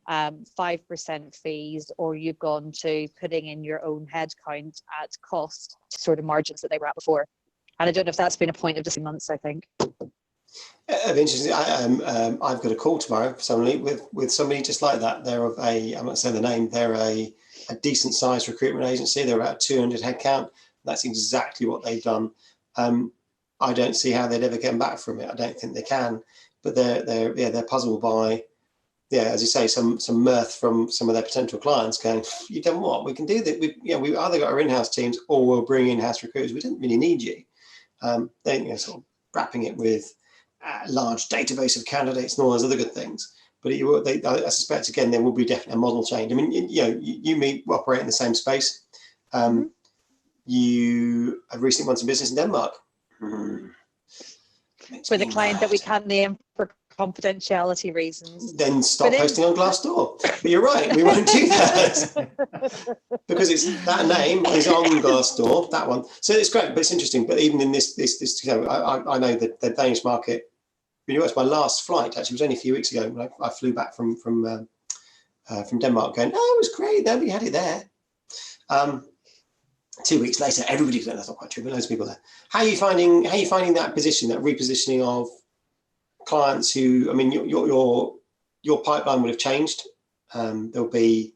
5% fees, or you've gone to putting in your own headcount at cost sort of margins that they were at before? And I don't know if that's been a point of just months, I think. Interesting. I've got a call tomorrow suddenly with somebody just like that. They're of I'm not saying the name, they're a decent sized recruitment agency. They're about 200 headcount. That's exactly what they've done. I don't see how they'd ever get back from it. I don't think they can, but they're puzzled by, as you say, some mirth from some of their potential clients going, you done what? We can do that. We either got our in-house teams or we'll bring in-house recruiters. We didn't really need you. Then sort of wrapping it with a large database of candidates and all those other good things. But I suspect again there will be definitely a model change. I mean, you operate in the same space. You have recently won some business in Denmark. With a client that we can't name for confidentiality reasons. Then stop posting on Glassdoor. But you're right, we won't do that because that name is on Glassdoor, that one. So it's great, but it's interesting. But even in this, I know that the Danish market. It was my last flight. Actually, it was only a few weeks ago when I flew back from Denmark. Going, oh, it was great. There we had it there. 2 weeks later, everybody's there. That's not quite true, but loads of people there. How are you finding that position, that repositioning of clients who? I mean, your pipeline will have changed. There'll be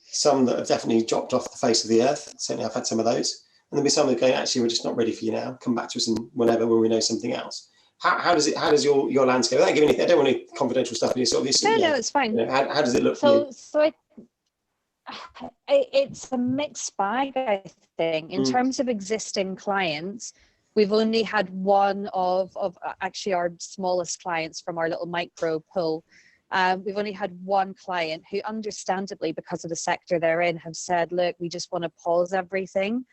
some that have definitely dropped off the face of the earth. Certainly, I've had some of those, and there'll be some that are going, actually, we're just not ready for you now. Come back to us whenever when we know something else. How does your landscape? Without giving anything, I don't want any confidential stuff. But sort of, no, it's fine. How does it look for you? So it's a mixed bag, I think. In terms of existing clients, we've only had one of actually our smallest clients from our little micro pool. We've only had one client who, understandably, because of the sector they're in, have said, look, we just want to pause everything.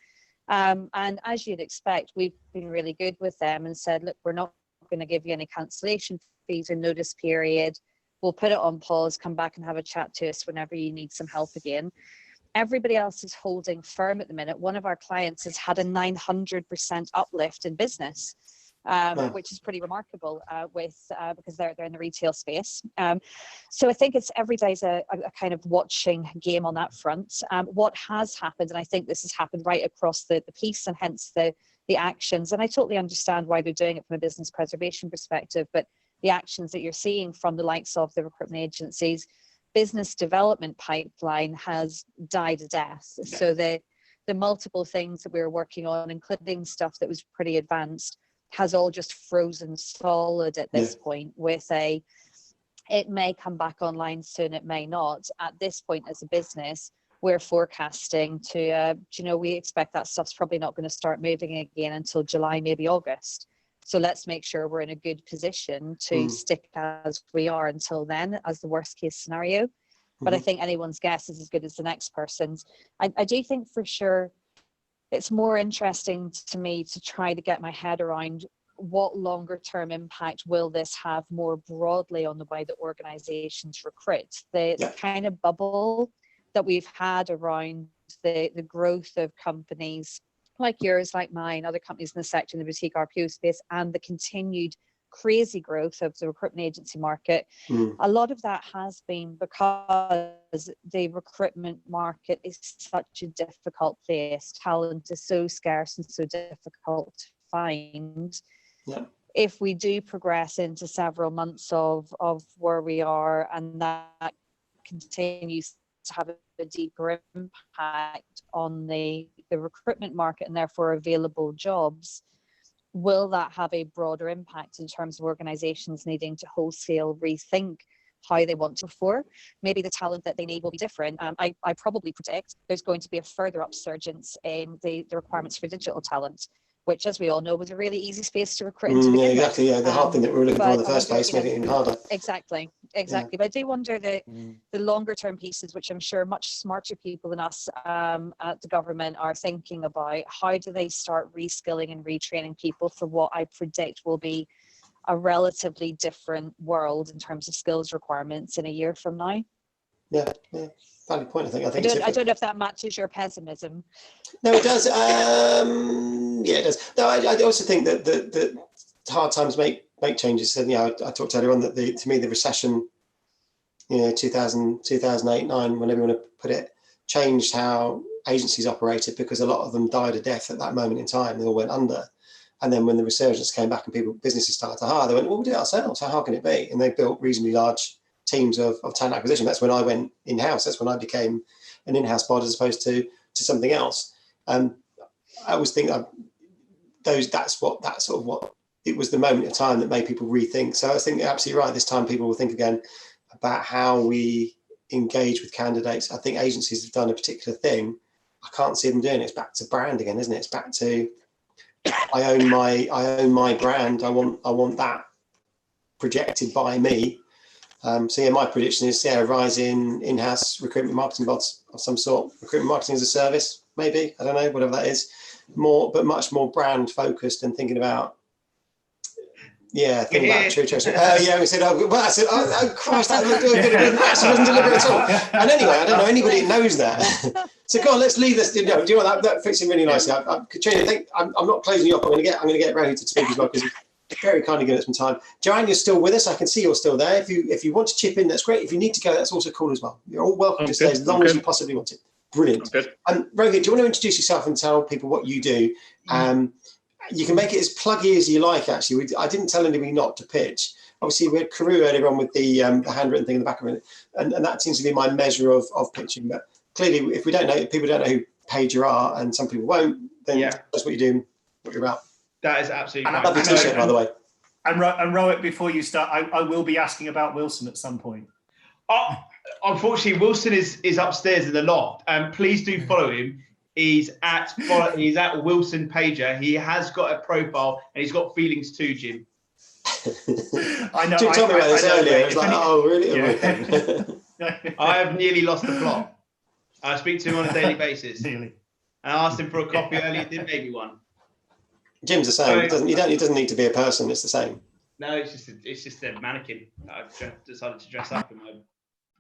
And as you'd expect, we've been really good with them and said, look, we're not going to give you any cancellation fees or notice period. We'll put it on pause, come back and have a chat to us whenever you need some help again. Everybody else is holding firm at the minute. One of our clients has had a 900% uplift in business, which is pretty remarkable because they're in the retail space. So I think it's every day's a kind of watching game on that front. What has happened, and I think this has happened right across the piece and hence the actions, and I totally understand why they're doing it from a business preservation perspective, but the actions that you're seeing from the likes of the recruitment agencies, business development pipeline has died a death. So the multiple things that we were working on, including stuff that was pretty advanced, has all just frozen solid at this point with it may come back online soon, it may not. At this point as a business, we're forecasting to, we expect that stuff's probably not going to start moving again until July, maybe August. So let's make sure we're in a good position to stick as we are until then, as the worst case scenario. But I think anyone's guess is as good as the next person's. I do think for sure it's more interesting to me to try to get my head around what longer term impact will this have more broadly on the way that organizations recruit. The kind of bubble that we've had around the growth of companies like yours, like mine, other companies in the sector, in the boutique RPO space, and the continued crazy growth of the recruitment agency market. A lot of that has been because the recruitment market is such a difficult place. Talent is so scarce and so difficult to find. If we do progress into several months of where we are and that continues to have a deeper impact on the recruitment market and therefore available jobs, will that have a broader impact in terms of organizations needing to wholesale rethink how they want to perform? Maybe the talent that they need will be different. I probably predict there's going to be a further upsurgence in the requirements for digital talent, which, as we all know, was a really easy space to recruit into. Exactly. The hard thing that we were looking for in the first place made it even harder. Exactly. But I do wonder the longer term pieces, which I'm sure much smarter people than us at the government are thinking about. How do they start reskilling and retraining people for what I predict will be a relatively different world in terms of skills requirements in a year from now? Valid point. I don't know if that matches your pessimism. No, it does. It does. No, I also think that hard times make changes. And I talked earlier on that to me the recession, 2000, 2008, 9, whenever you want to put it, changed how agencies operated because a lot of them died a death at that moment in time. They all went under. And then when the resurgence came back and businesses started to hire, they went, well, we'll do it ourselves. How can it be? And they built reasonably large teams of talent acquisition. That's when I went in-house. That's when I became an in-house bod as opposed to something else. I always think that's what it was, the moment of time that made people rethink. So I think you're absolutely right. This time people will think again about how we engage with candidates. I think agencies have done a particular thing. I can't see them doing it. It's back to brand again, isn't it? It's back to I own my brand. I want that projected by me. So my prediction is a rise in in-house recruitment marketing bots of some sort. Recruitment marketing as a service, maybe, I don't know, whatever that is. But much more brand focused and thinking about, Yeah, think about true trust. Yeah, we said, oh, Christ, that looked good. It wasn't deliberate at all. And anyway, I don't know anybody that knows that. So go on, let's leave this. Do you know what? That fits in really nicely. Katrina, I think I'm not closing you up. I'm going to get Rohit to speak as well, because he's very kindly given us some time. Joanne, you're still with us. I can see you're still there. If you want to chip in, that's great. If you need to go, that's also cool as well. You're all welcome to stay as long as you possibly want to. Brilliant. Rohit, do you want to introduce yourself and tell people what you do? You can make it as pluggy as you like, actually. I didn't tell anybody not to pitch. Obviously, we had Carew earlier on with the handwritten thing in the back of it, and that seems to be my measure of pitching. But clearly, if we don't know, people don't know who Pager are, and some people won't, then that's what you do, what you're about. That is absolutely right. Lovely t-shirt, by the way. And Rohit, before you start, I will be asking about Wilson at some point. Unfortunately, Wilson is upstairs in the loft, and please do follow him. He's at Wilson Pager. He has got a profile, and he's got feelings too, Jim. I know. Jim told me about this earlier. It's like, oh, really? Yeah. I have nearly lost the plot. I speak to him on a daily basis. And I asked him for a coffee earlier. He didn't make me one. Jim's the same. It doesn't need to be a person. It's the same. No, it's just a mannequin. I've decided to dress up in my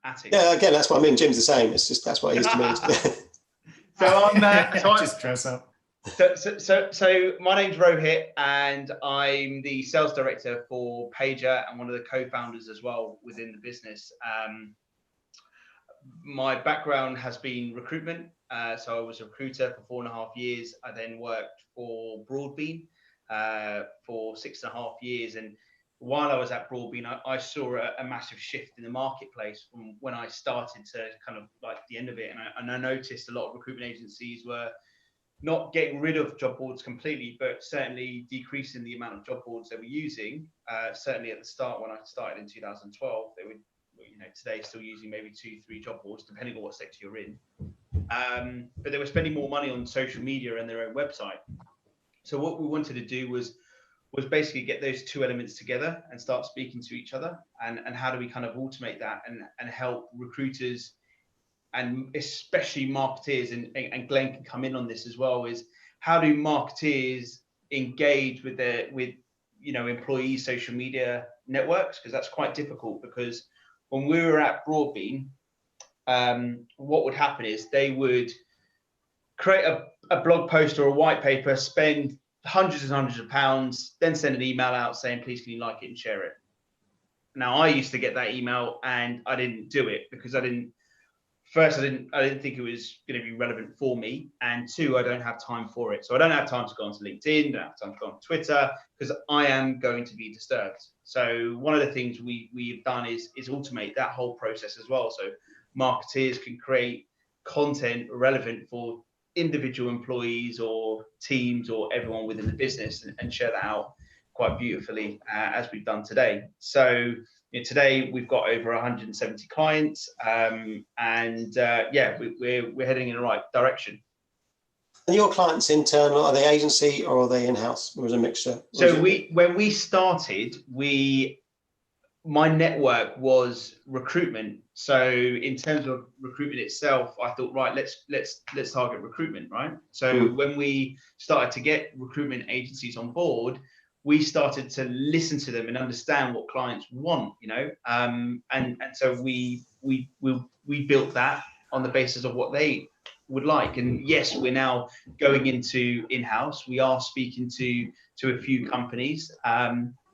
attic. Yeah, again, that's what I mean. Jim's the same. It's just that's what he is to me. So I'm just dress up. So my name's Rohit, and I'm the sales director for Pager and one of the co-founders as well within the business. My background has been recruitment. So I was a recruiter for 4.5 years. I then worked for Broadbean for 6.5 years. And while I was at Broadbean, I saw a massive shift in the marketplace from when I started to kind of like the end of it. And I noticed a lot of recruitment agencies were not getting rid of job boards completely, but certainly decreasing the amount of job boards they were using. Certainly at the start, when I started in 2012, they were, today still using maybe 2-3 job boards, depending on what sector you're in. But they were spending more money on social media and their own website. So what we wanted to do was basically get those two elements together and start speaking to each other, and how do we kind of automate that and help recruiters and especially marketeers, and Glenn can come in on this as well, is how do marketeers engage with employee social media networks, because that's quite difficult. Because when we were at Broadbean, what would happen is they would create a blog post or a white paper, spend hundreds and hundreds of pounds, then send an email out saying, please can you like it and share it. Now I used to get that email and I didn't do it because I didn't think it was going to be relevant for me, and two, I don't have time for it. So I don't have time to go onto LinkedIn, don't have time to go on Twitter, because I am going to be disturbed. So one of the things we've done is automate that whole process as well, so marketeers can create content relevant for individual employees or teams or everyone within the business, and share that out quite beautifully, as we've done today. So today we've got over 170 clients, and we're heading in the right direction. And your clients internal, are they agency or are they in-house, or is it a mixture? So when we started, my network was recruitment. So in terms of recruitment itself, I thought, right, let's target recruitment, right? So when we started to get recruitment agencies on board, we started to listen to them and understand what clients want, and so we built that on the basis of what they would like. And yes, we're now going into in-house. We are speaking to a few companies,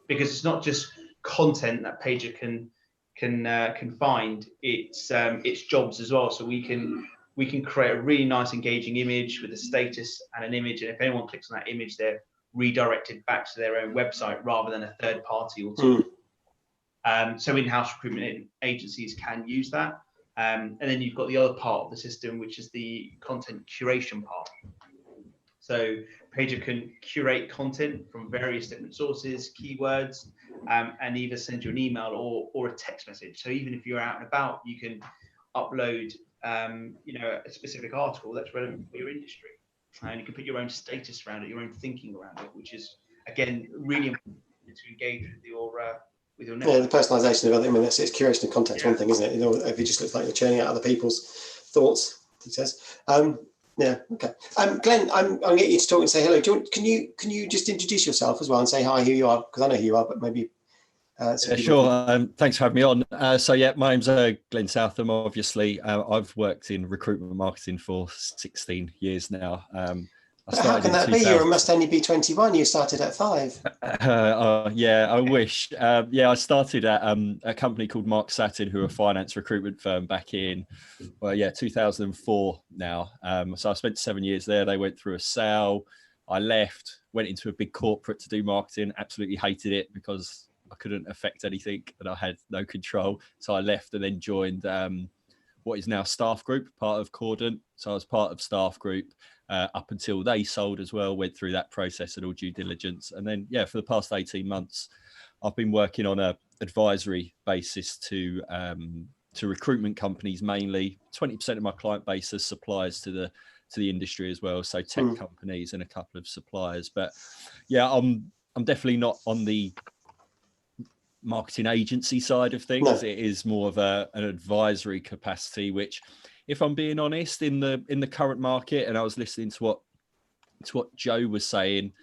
because it's not just content that Pager can find. It's jobs as well. So we can create a really nice engaging image with a status and an image, and if anyone clicks on that image, they're redirected back to their own website rather than a third party or two. So in-house recruitment agencies can use that. And then you've got the other part of the system, which is the content curation part. So Pager can curate content from various different sources, keywords, and either send you an email or a text message. So even if you're out and about, you can upload a specific article that's relevant for your industry. And you can put your own status around it, your own thinking around it, which is, again, really important to engage with your network. Yeah, the personalisation of it. I mean, it's curation of content. One thing, isn't it? If it just looks like you're churning out other people's thoughts, he says. Yeah. Okay. Glenn, I'm going to get you to talk and say hello. Can you just introduce yourself as well and say hi, who you are? Because I know who you are, but maybe. Sure. Thanks for having me on. My name's Glenn Southam. Obviously, I've worked in recruitment marketing for 16 years now. How can that be? You must only be 21. You started at 5. Yeah, I wish. I started at a company called Mark Satin, who are a finance recruitment firm back in, 2004 now. So I spent 7 years there. They went through a sale. I left, went into a big corporate to do marketing. Absolutely hated it because I couldn't affect anything and I had no control. So I left and then joined what is now Staff Group, part of Cordant. So I was part of Staff Group up until they sold as well, went through that process and all due diligence. And then, for the past 18 months, I've been working on a advisory basis to recruitment companies mainly. 20% of my client base is suppliers to the industry as well. So tech companies and a couple of suppliers. But I'm definitely not on the marketing agency side of things. No. It is more of an advisory capacity, which, if I'm being honest, in the current market, and I was listening to what Joe was saying,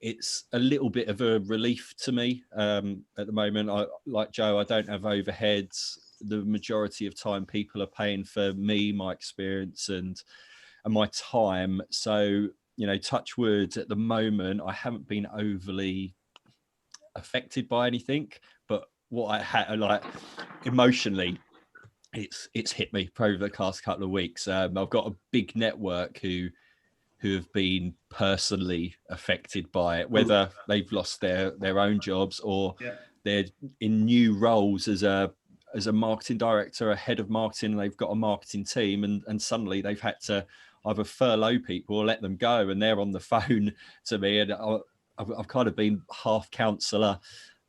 it's a little bit of a relief to me at the moment. Like Joe, I don't have overheads. The majority of time people are paying for me, my experience and my time. So, touch wood, at the moment, I haven't been overly affected by anything, but what I had, like, emotionally, it's hit me over the past couple of weeks. I've got a big network who have been personally affected by it, whether they've lost their own jobs or they're in new roles as a marketing director, a head of marketing, and they've got a marketing team, and suddenly they've had to either furlough people or let them go, and they're on the phone to me, and I've kind of been half counsellor,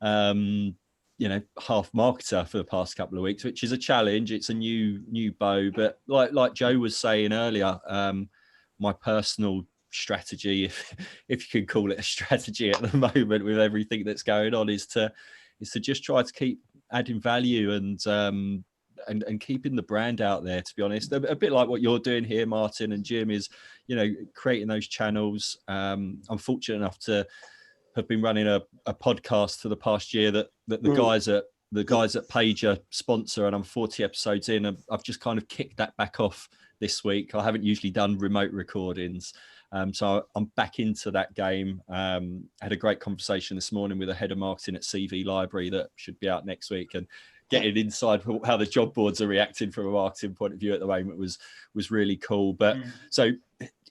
half marketer for the past couple of weeks, which is a challenge. It's a new bow, but like Joe was saying earlier, my personal strategy, if you could call it a strategy at the moment with everything that's going on, is to just try to keep adding value and keeping the brand out there, to be honest. A bit like what you're doing here, Martin and Jim, is creating those channels. I'm fortunate enough to have been running a podcast for the past year that the guys at Pager sponsor, and I'm 40 episodes in, and I've just kind of kicked that back off this week. I haven't usually done remote recordings, so I'm back into that game. Had a great conversation this morning with a head of marketing at CV Library that should be out next week, and getting inside how the job boards are reacting from a marketing point of view at the moment was really cool. But so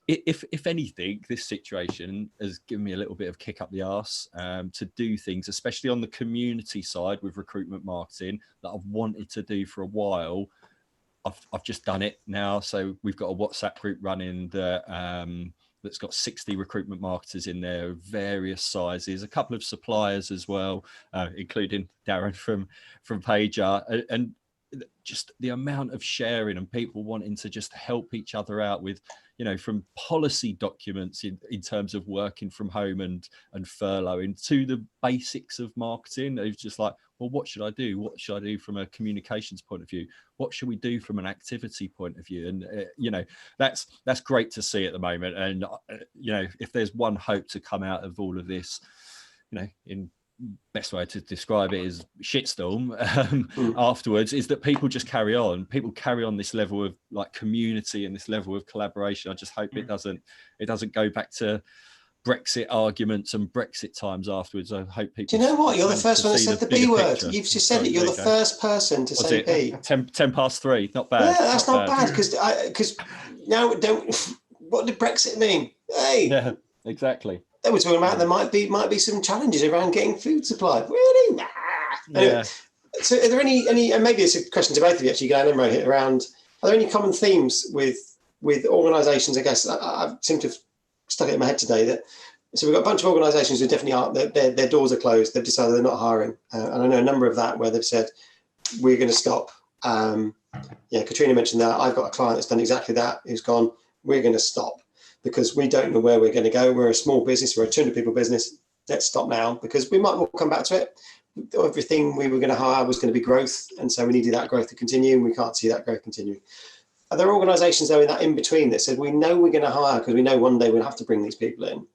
if anything, this situation has given me a little bit of kick up the arse to do things, especially on the community side with recruitment marketing, that I've wanted to do for a while. I've just done it now. So we've got a WhatsApp group running that's got 60 recruitment marketers in there of various sizes, a couple of suppliers as well, including Darren from Pager, and just the amount of sharing and people wanting to just help each other out with, from policy documents in terms of working from home and furloughing to the basics of marketing. It's just like, well, what should I do? What should I do from a communications point of view? What should we do from an activity point of view? And, that's great to see at the moment. And, if there's one hope to come out of all of this, in best way to describe it is shitstorm afterwards, is that people just carry on. People carry on this level of like community and this level of collaboration. I just hope it doesn't go back to Brexit arguments and Brexit times afterwards. I hope people. Do you know what? You're the first one that said the B word. You've just said it. You're the first person to say B. 10 past 3. Not bad. Yeah, that's not bad because now what did Brexit mean? Hey. Yeah, exactly. They were talking about there might be some challenges around getting food supply. Really? Nah. Anyway, Yeah. So are there any, and maybe it's a question to both of you actually, Glenn and Rohit, around, are there any common themes with organisations? I guess I seem to have stuck it in my head today so we've got a bunch of organisations who definitely are, their doors are closed. They've decided they're not hiring. And I know a number of that where they've said, we're going to stop. Katrina mentioned that. I've got a client that's done exactly that, who's gone, we're going to stop, because we don't know where we're going to go. We're a small business, we're a 200 people business. Let's stop now, because we might well come back to it. Everything we were going to hire was going to be growth. And so we needed that growth to continue, and we can't see that growth continuing. Are there organisations though in that in between that said, we know we're going to hire because we know one day we'll have to bring these people in?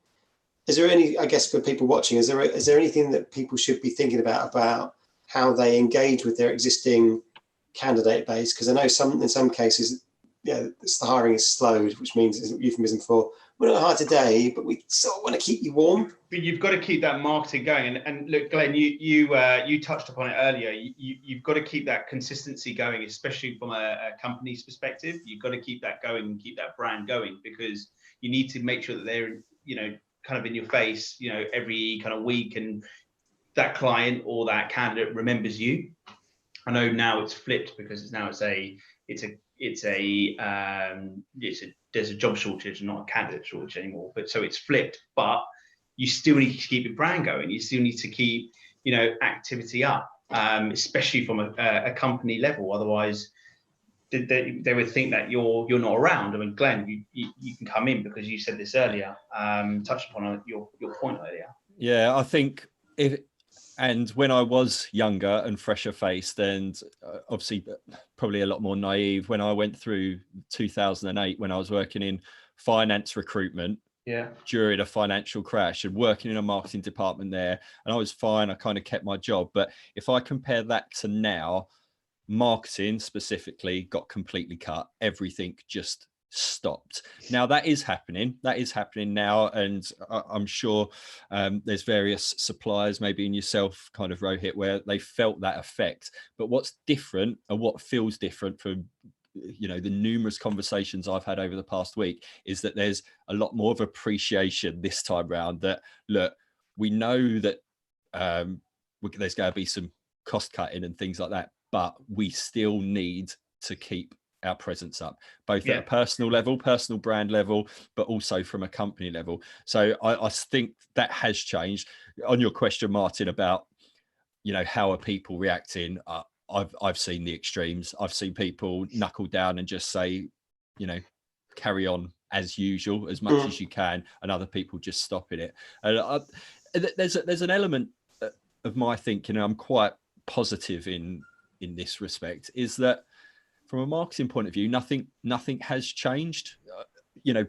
Is there any, I guess for people watching, is there anything that people should be thinking about how they engage with their existing candidate base? Because I know in some cases, the hiring is slowed, which means it's a euphemism for, we're not hard today, but we sort of want to keep you warm. But you've got to keep that marketing going. And look, Glenn, you touched upon it earlier. You've got to keep that consistency going, especially from a company's perspective. You've got to keep that going and keep that brand going, because you need to make sure that they're, kind of in your face, every kind of week, and that client or that candidate remembers you. I know now it's flipped because there's a job shortage, not a candidate shortage anymore. But so it's flipped, but you still need to keep your brand going. You still need to keep, activity up, especially from a company level. Otherwise, they would think that you're not around. I mean, Glenn, you can come in because you said this earlier, touched upon your point earlier. Yeah, I think and when I was younger and fresher faced, and obviously probably a lot more naive, when I went through 2008, when I was working in finance recruitment, during a financial crash and working in a marketing department there, and I was fine. I kind of kept my job. But if I compare that to now, marketing specifically got completely cut. Everything just stopped. Now that is happening now, and I'm sure there's various suppliers, maybe in yourself, kind of Rohit, where they felt that effect. But what's different, and what feels different from the numerous conversations I've had over the past week, is that there's a lot more of appreciation this time round. That look, we know that there's going to be some cost cutting and things like that, but we still need to keep our presence up, both at a personal level, personal brand level, but also from a company level. So I think that has changed. On your question, Martin, about how are people reacting, I've seen the extremes. I've seen people knuckle down and just say, carry on as usual, as much as you can, and other people just stopping it. And there's an element of my thinking, and I'm quite positive in this respect, is that from a marketing point of view, nothing has changed,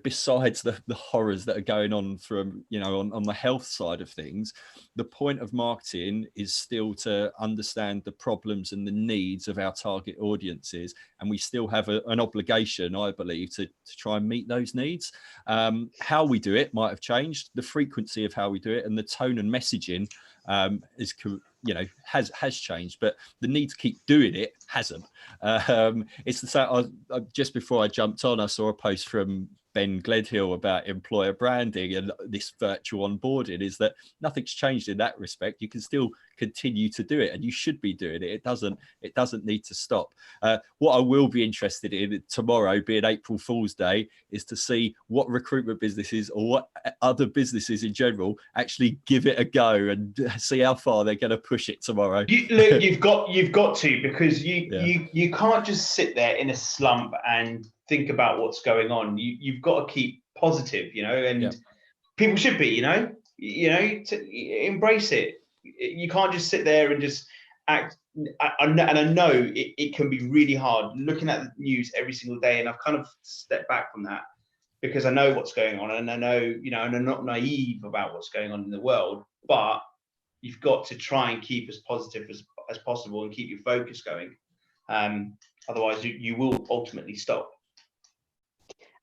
besides the horrors that are going on from, on the health side of things. The point of marketing is still to understand the problems and the needs of our target audiences. And we still have an obligation, I believe, to try and meet those needs. How we do it might have changed. The frequency of how we do it and the tone and messaging has changed, but the need to keep doing it hasn't. It's the same. Just before I jumped on, I saw a post from Ben Gledhill about employer branding and this virtual onboarding. Is that nothing's changed in that respect. You can still continue to do it, and you should be doing it. It doesn't need to stop. What I will be interested in tomorrow, being April Fool's Day, is to see what recruitment businesses, or what other businesses in general, actually give it a go, and see how far they're going to push it tomorrow. You've got to, because you can't just sit there in a slump and think about what's going on. You've got to keep positive, and people should be, to embrace it. You can't just sit there and just act. And I know it can be really hard looking at the news every single day, and I've kind of stepped back from that because I know what's going on, and I know, and I'm not naive about what's going on in the world, but you've got to try and keep as positive as possible and keep your focus going. Otherwise you will ultimately stop.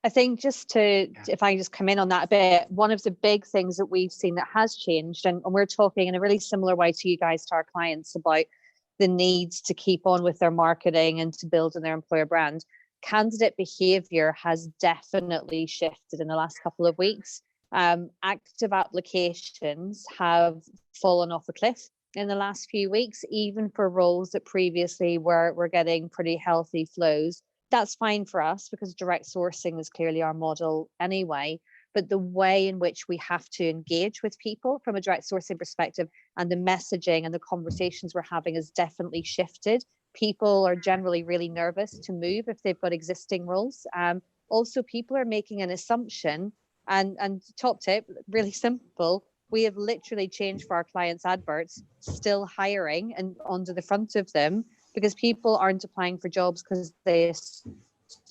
I think if I just come in on that a bit, one of the big things that we've seen that has changed, and we're talking in a really similar way to you guys, to our clients, about the need to keep on with their marketing and to build on their employer brand. Candidate behavior has definitely shifted in the last couple of weeks. Active applications have fallen off a cliff in the last few weeks, even for roles that previously were getting pretty healthy flows. That's fine for us because direct sourcing is clearly our model anyway. But the way in which we have to engage with people from a direct sourcing perspective, and the messaging and the conversations we're having, has definitely shifted. People are generally really nervous to move if they've got existing roles. Also, people are making an assumption, and top tip, really simple, we have literally changed for our clients' adverts, still hiring and onto the front of them, because people aren't applying for jobs because they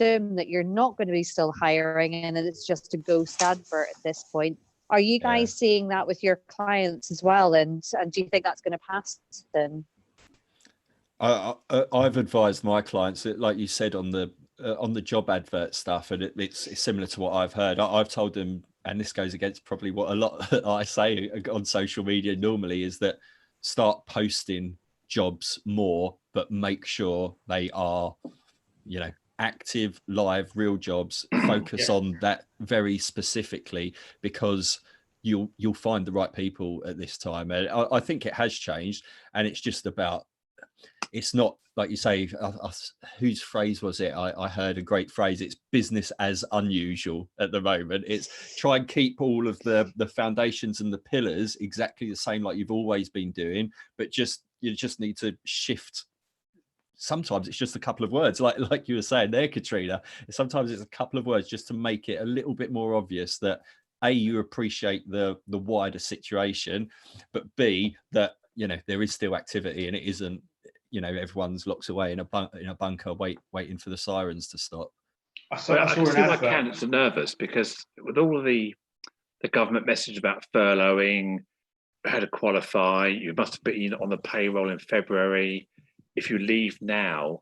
assume that you're not going to be still hiring and that it's just a ghost advert at this point. Are you guys seeing that with your clients as well? And do you think that's going to pass then? I've advised my clients that, like you said, on the job advert stuff, and it's similar to what I've heard. I've told them, and this goes against probably what a lot I say on social media normally, is that start posting jobs more, but make sure they are, active, live, real jobs. Focus on that very specifically, because you'll find the right people at this time. And I think it has changed, and it's just about, it's not like you say, whose phrase was it? I heard a great phrase. It's business as unusual at the moment. It's try and keep all of the foundations and the pillars exactly the same like you've always been doing, but you just need to shift. Sometimes it's just a couple of words, like you were saying there, Katrina. Sometimes it's a couple of words just to make it a little bit more obvious that A, you appreciate the wider situation, but B, that there is still activity, and it isn't everyone's locked away in a bunker waiting for the sirens to stop. I see why candidates are nervous, because with all of the government message about furloughing, how to qualify, you must have been on the payroll in February. If you leave now,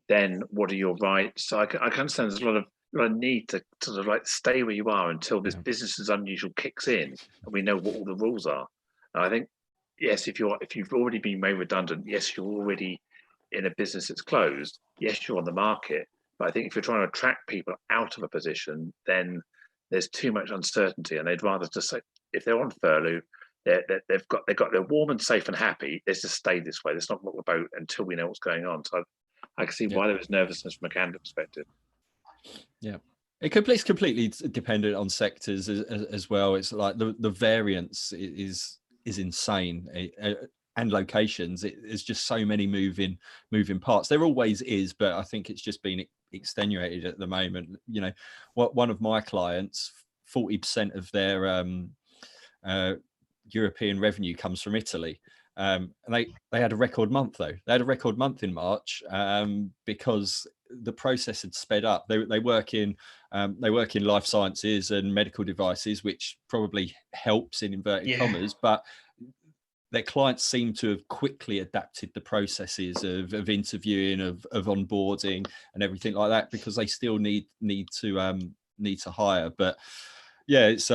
then what are your rights? So I can understand there's a lot of need to sort of stay where you are until this business as unusual kicks in and we know what all the rules are. And I think, yes, if you've already been made redundant, yes, you're already in a business that's closed, yes, you're on the market. But I think if you're trying to attract people out of a position, then there's too much uncertainty, and they'd rather just say, if they're on furlough, they're warm and safe and happy. Let's just stay this way. Let's not rock the boat until we know what's going on. So I can see why there was nervousness from a candidate perspective. Yeah, it's completely dependent on sectors as well. It's like the variance is insane, and locations. There's just so many moving parts. There always is, but I think it's just been extenuated at the moment. One of my clients, 40% of their European revenue comes from Italy. And they had a record month though. They had a record month in March because the process had sped up. They work in life sciences and medical devices, which probably helps in inverted commas, but their clients seem to have quickly adapted the processes of interviewing, of onboarding and everything like that, because they still need to hire. But yeah, it's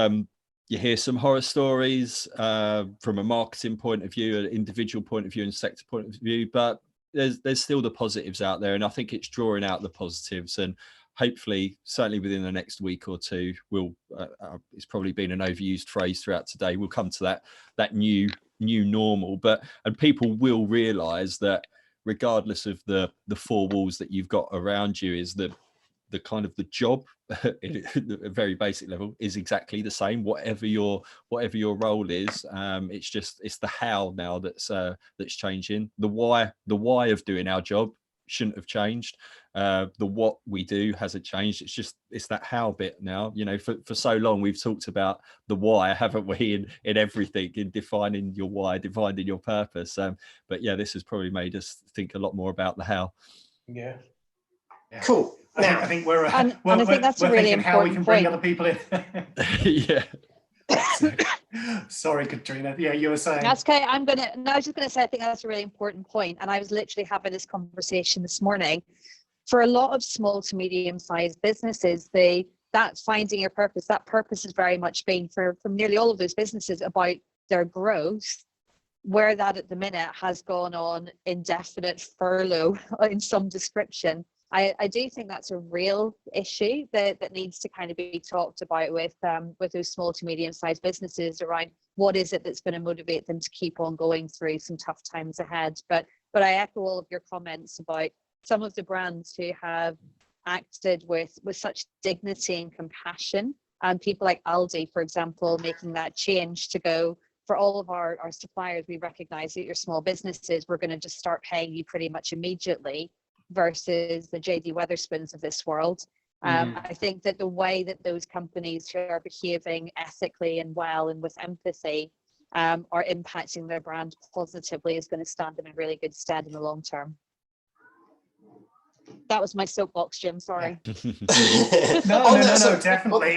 you hear some horror stories from a marketing point of view, an individual point of view, and sector point of view, but there's still the positives out there, and I think it's drawing out the positives, and hopefully, certainly within the next week or two, we'll. It's probably been an overused phrase throughout today. We'll come to that new normal, and people will realise that regardless of the four walls that you've got around you, is the kind of the job at a very basic level is exactly the same, whatever your role is. It's the how now that's changing. The why of doing our job shouldn't have changed. The what we do hasn't changed. It's that how bit now. For so long we've talked about the why, haven't we, in everything, in defining your why, defining your purpose. But yeah, this has probably made us think a lot more about the how. Yeah. Cool. I think we're and I think that's a really important how we can bring point. other people in. Yeah. Sorry, Katrina. Yeah, you were saying. That's okay. I was just going to say, I think that's a really important point. And I was literally having this conversation this morning. For a lot of small to medium-sized businesses, that finding your purpose, that purpose has very much been from nearly all of those businesses about their growth, where that at the minute has gone on indefinite furlough in some description. I do think that's a real issue that needs to kind of be talked about with those small to medium-sized businesses around what is it that's going to motivate them to keep on going through some tough times ahead. But I echo all of your comments about some of the brands who have acted with such dignity and compassion, and people like Aldi, for example, making that change to go, for all of our suppliers, we recognize that you're small businesses, we're going to just start paying you pretty much immediately, versus the JD Wetherspoons of this world. I think that the way that those companies who are behaving ethically and well and with empathy are impacting their brand positively is going to stand them in really good stead in the long term. That was my soapbox, Jim. Sorry. No, definitely.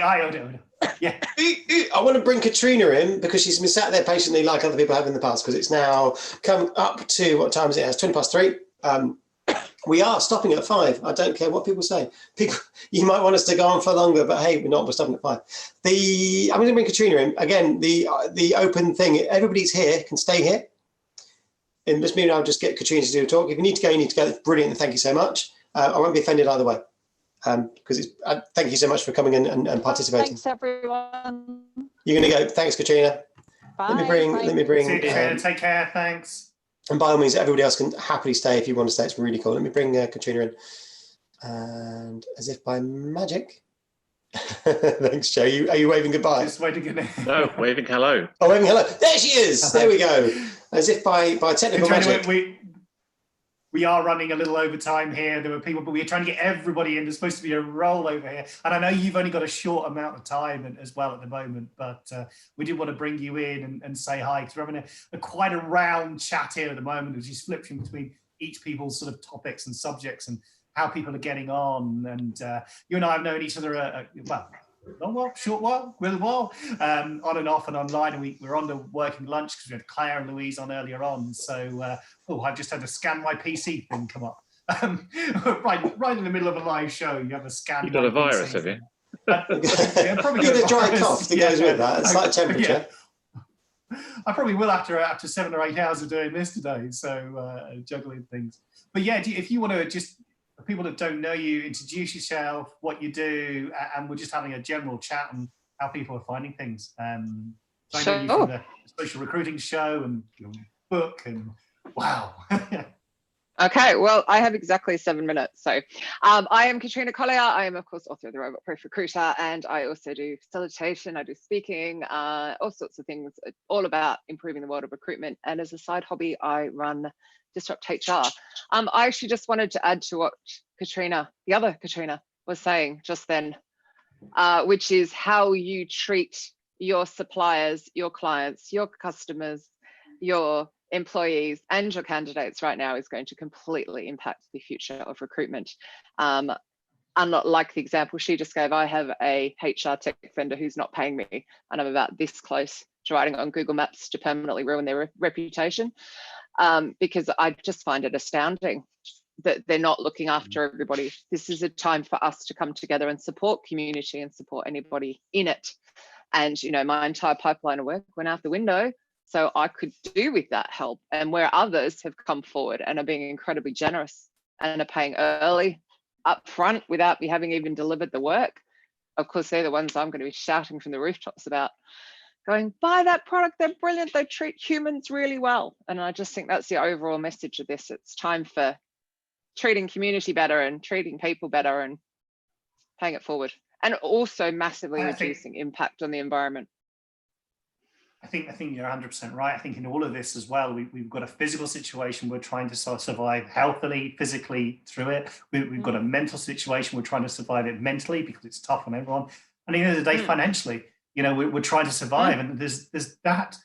Yeah. I want to bring Katrina in because she's been sat there patiently like other people have in the past, because it's now come up to, what time is it? It's 3:20. We are stopping at 5. I don't care what people say. People, you might want us to go on for longer, but hey, we're not. We're stopping at 5. I'm going to bring Katrina in again. The open thing. Everybody's here. Can stay here. And just me and I'll just get Katrina to do a talk. If you need to go, you need to go. That's brilliant. Thank you so much. I won't be offended either way. Because thank you so much for coming in and participating. Thanks, everyone. You're going to go. Thanks, Katrina. Bye. Let me bring. See you, Katrina. Take care. Thanks. And by all means, everybody else can happily stay if you want to stay. It's really cool. Let me bring Katrina in. And as if by magic. Thanks, Joe. Are you waving goodbye? Just waving goodbye. No, waving hello. Oh, waving hello. There she is. There we go. As if by technical Katrina, magic. We are running a little overtime here. There were people, but we're trying to get everybody in. There's supposed to be a roll over here. And I know you've only got a short amount of time as well at the moment, but we did want to bring you in and say hi, because we're having quite a round chat here at the moment, as you flip in between each people's sort of topics and subjects and how people are getting on. And you and I have known each other, long while, short while, really while, on and off and online. And we're on the working lunch because we had Claire and Louise on earlier on. So, I've just had to scan my PC thing come up. Right in the middle of a live show, you have a scan. You've got a virus, have you? Yeah, probably get a dry cough that goes with that. It's like temperature. Yeah. I probably will after 7 or 8 hours of doing this today. So juggling things. But yeah, if you want to just, for people that don't know you, introduce yourself, what you do, and we're just having a general chat on how people are finding things. I know you from the Social Recruiting Show and your book, and wow. Okay, well, I have exactly 7 minutes. So I am Katrina Collier. I am, of course, author of The Robot Proof Recruiter, and I also do facilitation, I do speaking, all sorts of things, all about improving the world of recruitment. And as a side hobby, I run Disrupt HR. I actually just wanted to add to what Katrina, the other Katrina, was saying just then, which is how you treat your suppliers, your clients, your customers, your employees and your candidates right now is going to completely impact the future of recruitment. Unlike the example she just gave, I have a HR tech vendor who's not paying me, and I'm about this close to writing on Google Maps to permanently ruin their reputation, because I just find it astounding that they're not looking after everybody. This is a time for us to come together and support community and support anybody in it. And, you know, my entire pipeline of work went out the window, so I could do with that help. And where others have come forward and are being incredibly generous and are paying early up front without me having even delivered the work, of course, they're the ones I'm going to be shouting from the rooftops about, going, buy that product, they're brilliant, they treat humans really well. And I just think that's the overall message of this. It's time for treating community better and treating people better and paying it forward, and also massively reducing impact on the environment. I think you're 100% right. I think in all of this as well, we've got a physical situation we're trying to sort of survive healthily, physically through it. We've got a mental situation we're trying to survive it mentally because it's tough on everyone. And at the end of the day, financially, you know, we're trying to survive, and there's that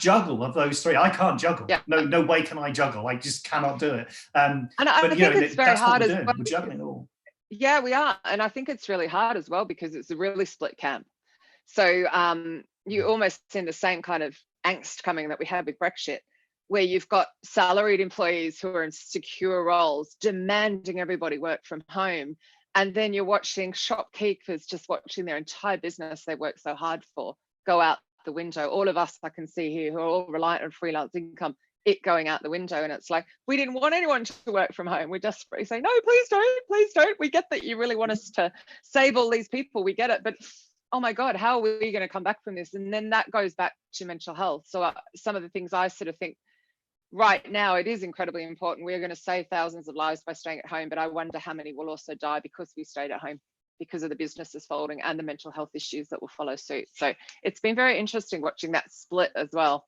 juggle of those three. I can't juggle. Yeah. No way can I juggle. I just cannot do it. And I think it's very hard as well. We're juggling it all. Yeah, we are. And I think it's really hard as well because it's a really split camp. So you almost see the same kind of angst coming that we had with Brexit, where you've got salaried employees who are in secure roles demanding everybody work from home. And then you're watching shopkeepers just watching their entire business they work so hard for go out the window. All of us I can see here who are all reliant on freelance income, it going out the window. And it's like, we didn't want anyone to work from home. We're desperately saying, no, please don't. We get that you really want us to save all these people. We get it. But oh my God, how are we going to come back from this? And then that goes back to mental health. So some of the things I sort of think right now, it is incredibly important. We're going to save thousands of lives by staying at home, but I wonder how many will also die because we stayed at home, because of the businesses folding and the mental health issues that will follow suit. So it's been very interesting watching that split as well,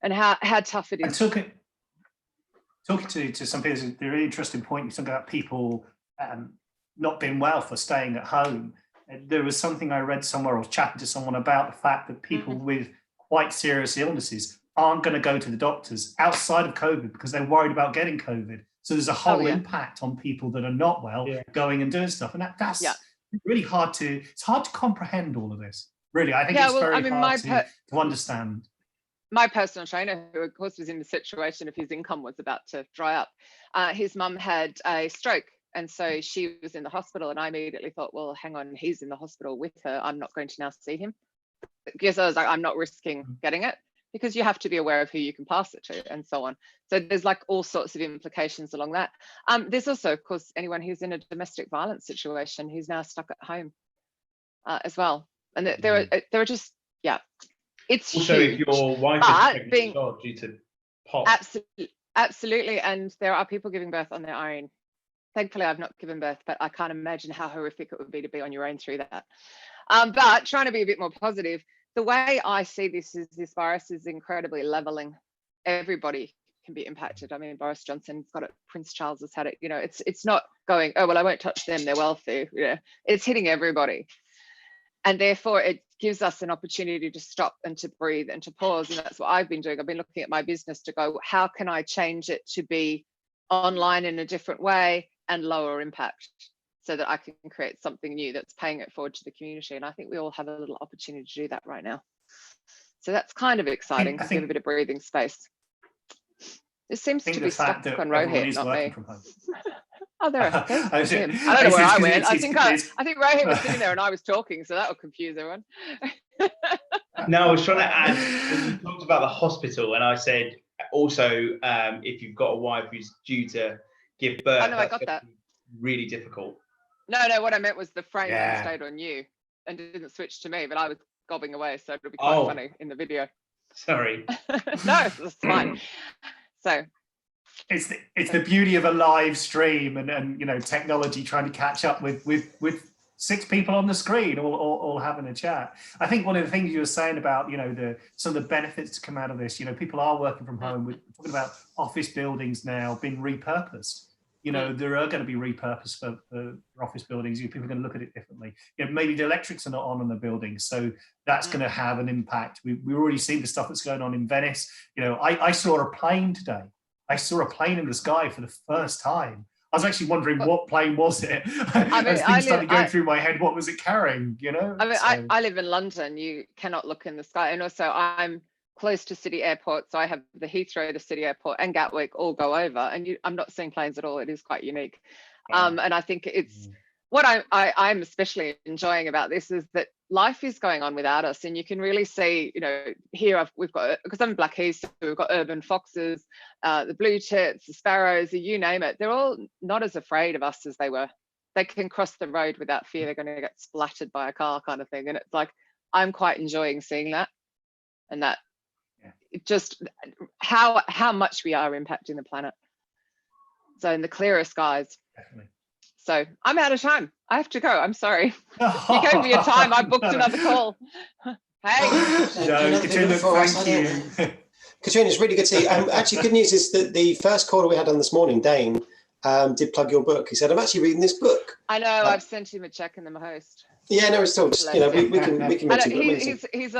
and how tough it is. Talking to some people, it's a really interesting point. You talk about people not being well for staying at home. There was something I read somewhere, or was chatting to someone about the fact that people with quite serious illnesses aren't going to go to the doctors outside of COVID because they're worried about getting COVID. So there's a whole impact on people that are not well going and doing stuff. And that's really hard to comprehend all of this. Really, I think it's very hard to understand. My personal trainer, who of course was in the situation of his income was about to dry up, his mum had a stroke. And so she was in the hospital, and I immediately thought, well, hang on, he's in the hospital with her. I'm not going to now see him. Because I was like, I'm not risking getting it, because you have to be aware of who you can pass it to and so on. So there's like all sorts of implications along that. There's also, of course, anyone who's in a domestic violence situation who's now stuck at home as well. And there are just, it's also huge. If your wife is pregnant due to POP. Absolutely. And there are people giving birth on their own. Thankfully, I've not given birth, but I can't imagine how horrific it would be to be on your own through that. But trying to be a bit more positive, the way I see this is this virus is incredibly leveling. Everybody can be impacted. I mean, Boris Johnson's got it, Prince Charles has had it. You know, it's not going, oh, well, I won't touch them, they're wealthy. Yeah, it's hitting everybody. And therefore, it gives us an opportunity to stop and to breathe and to pause. And that's what I've been doing. I've been looking at my business to go, how can I change it to be online in a different way and lower impact, so that I can create something new that's paying it forward to the community. And I think we all have a little opportunity to do that right now. So that's kind of exciting, to give a bit of breathing space. It seems to be stuck on Rohit, not me. Oh, there. Okay. I don't know where I went. I think Rohit was sitting there and I was talking, so that will confuse everyone. No, I was trying to add, when you talked about the hospital, and I said also, if you've got a wife who's due to give birth, I know, I got that. Really difficult. No, what I meant was the frame stayed on you and didn't switch to me, but I was gobbing away, so it'll be quite funny in the video. Sorry. No, it's fine. So it's the beauty of a live stream and you know, technology trying to catch up with 6 people on the screen all having a chat. I think one of the things you were saying about, you know, some of the benefits to come out of this, you know, people are working from home. We're talking about office buildings now being repurposed. You know, there are going to be repurposed for office buildings. People are going to look at it differently. You know, maybe the electrics are not on the buildings, so that's going to have an impact. We've already seen the stuff that's going on in Venice. You know, I saw a plane today. I saw a plane in the sky for the first time. I was actually wondering what plane was it. As things started going through my head, what was it carrying? You know. I mean, I live in London. You cannot look in the sky, and also I'm close to city airports. So I have the Heathrow, the city airport, and Gatwick all go over, and I'm not seeing planes at all. It is quite unique. And I think it's what I'm especially enjoying about this is that life is going on without us, and you can really see, you know, here we've got, because I'm in Blackheath, so we've got urban foxes, the blue tits, the sparrows, you name it. They're all not as afraid of us as they were. They can cross the road without fear they're going to get splattered by a car, kind of thing. And it's like, I'm quite enjoying seeing that, and that just how much we are impacting the planet. So in the clearer skies. Definitely. So I'm out of time. I have to go. I'm sorry. You gave me a time. I booked another call. Hey. Katrina, thank you. Katrina, it's really good to see you. Actually, good news is that the first caller we had on this morning, Dane, did plug your book. He said, I'm actually reading this book. I know. I've sent him a check in the post. Yeah, no, it's still just, you know, we can mention it. He's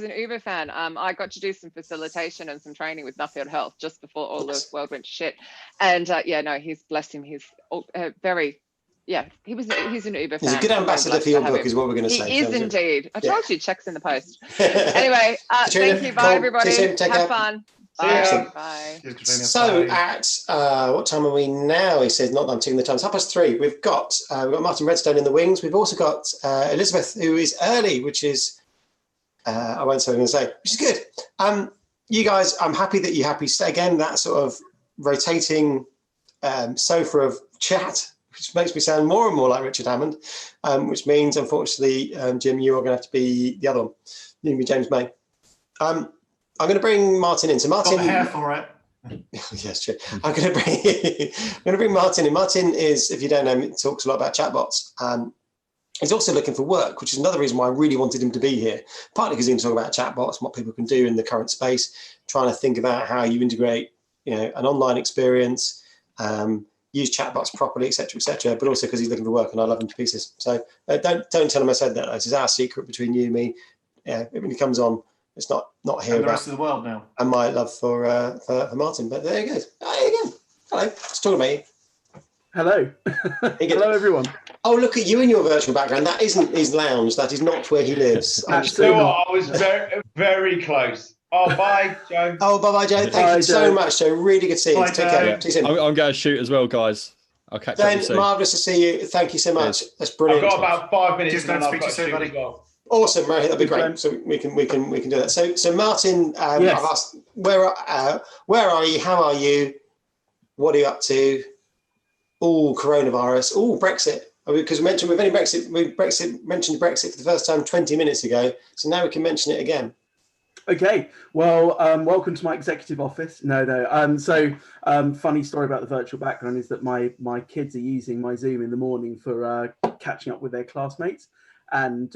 an Uber fan. I got to do some facilitation and some training with Nuffield Health just before all the world went to shit. And he's, bless him, he's very, he's an Uber fan. He's a good ambassador for your book, is what we're going to say. He is indeed. I told you, checks in the post. Anyway, thank you. Bye, everybody. Have fun. Bye. Bye. So at what time are we now? He says, not that I'm taking the time. It's 3:30. We've got Martin Redstone in the wings. We've also got Elizabeth, who is early, which is I won't say what I'm going to say, which is good. You guys, I'm happy that you're happy. Again, that sort of rotating sofa of chat, which makes me sound more and more like Richard Hammond, which means, unfortunately, Jim, you are going to have to be the other one. You can be James May. I'm going to bring Martin in. So Martin, got the hair for it. Yes, true. I'm going to bring Martin in. Martin is, if you don't know him, talks a lot about chatbots. He's also looking for work, which is another reason why I really wanted him to be here. Partly because he can talk about chatbots and what people can do in the current space, trying to think about how you integrate, you know, an online experience, use chatbots properly, etc., but also because he's looking for work and I love him to pieces. So don't tell him I said that. This is our secret between you and me. Yeah, when he comes on, it's not here and the rest of the world now. And my love for Martin, but there you go. Hello, it's talking about you. Hello. Hello, everyone. Oh, look at you in your virtual background. That isn't his lounge. That is not where he lives. Absolutely not. I was very, very close. Oh, bye, Joe. Oh, bye, Joe. Thank you so much, Joe. Really good to see you. Bye, Take care. Joe. See you soon. I'm going to shoot as well, guys. I'll catch up with you soon. Marvellous to see you. Thank you so much. That's brilliant. I've got about 5 minutes. Just don't speak to you soon, buddy. Awesome, Rohit. That'd be great. So we can do that. So Martin, Yes. I've asked where are you? How are you? What are you up to? Oh, coronavirus. Oh, Brexit. Because we mentioned we mentioned Brexit for the first time 20 minutes ago. So now we can mention it again. Okay, well, welcome to my executive office. No. Funny story about the virtual background is that my kids are using my Zoom in the morning for catching up with their classmates, and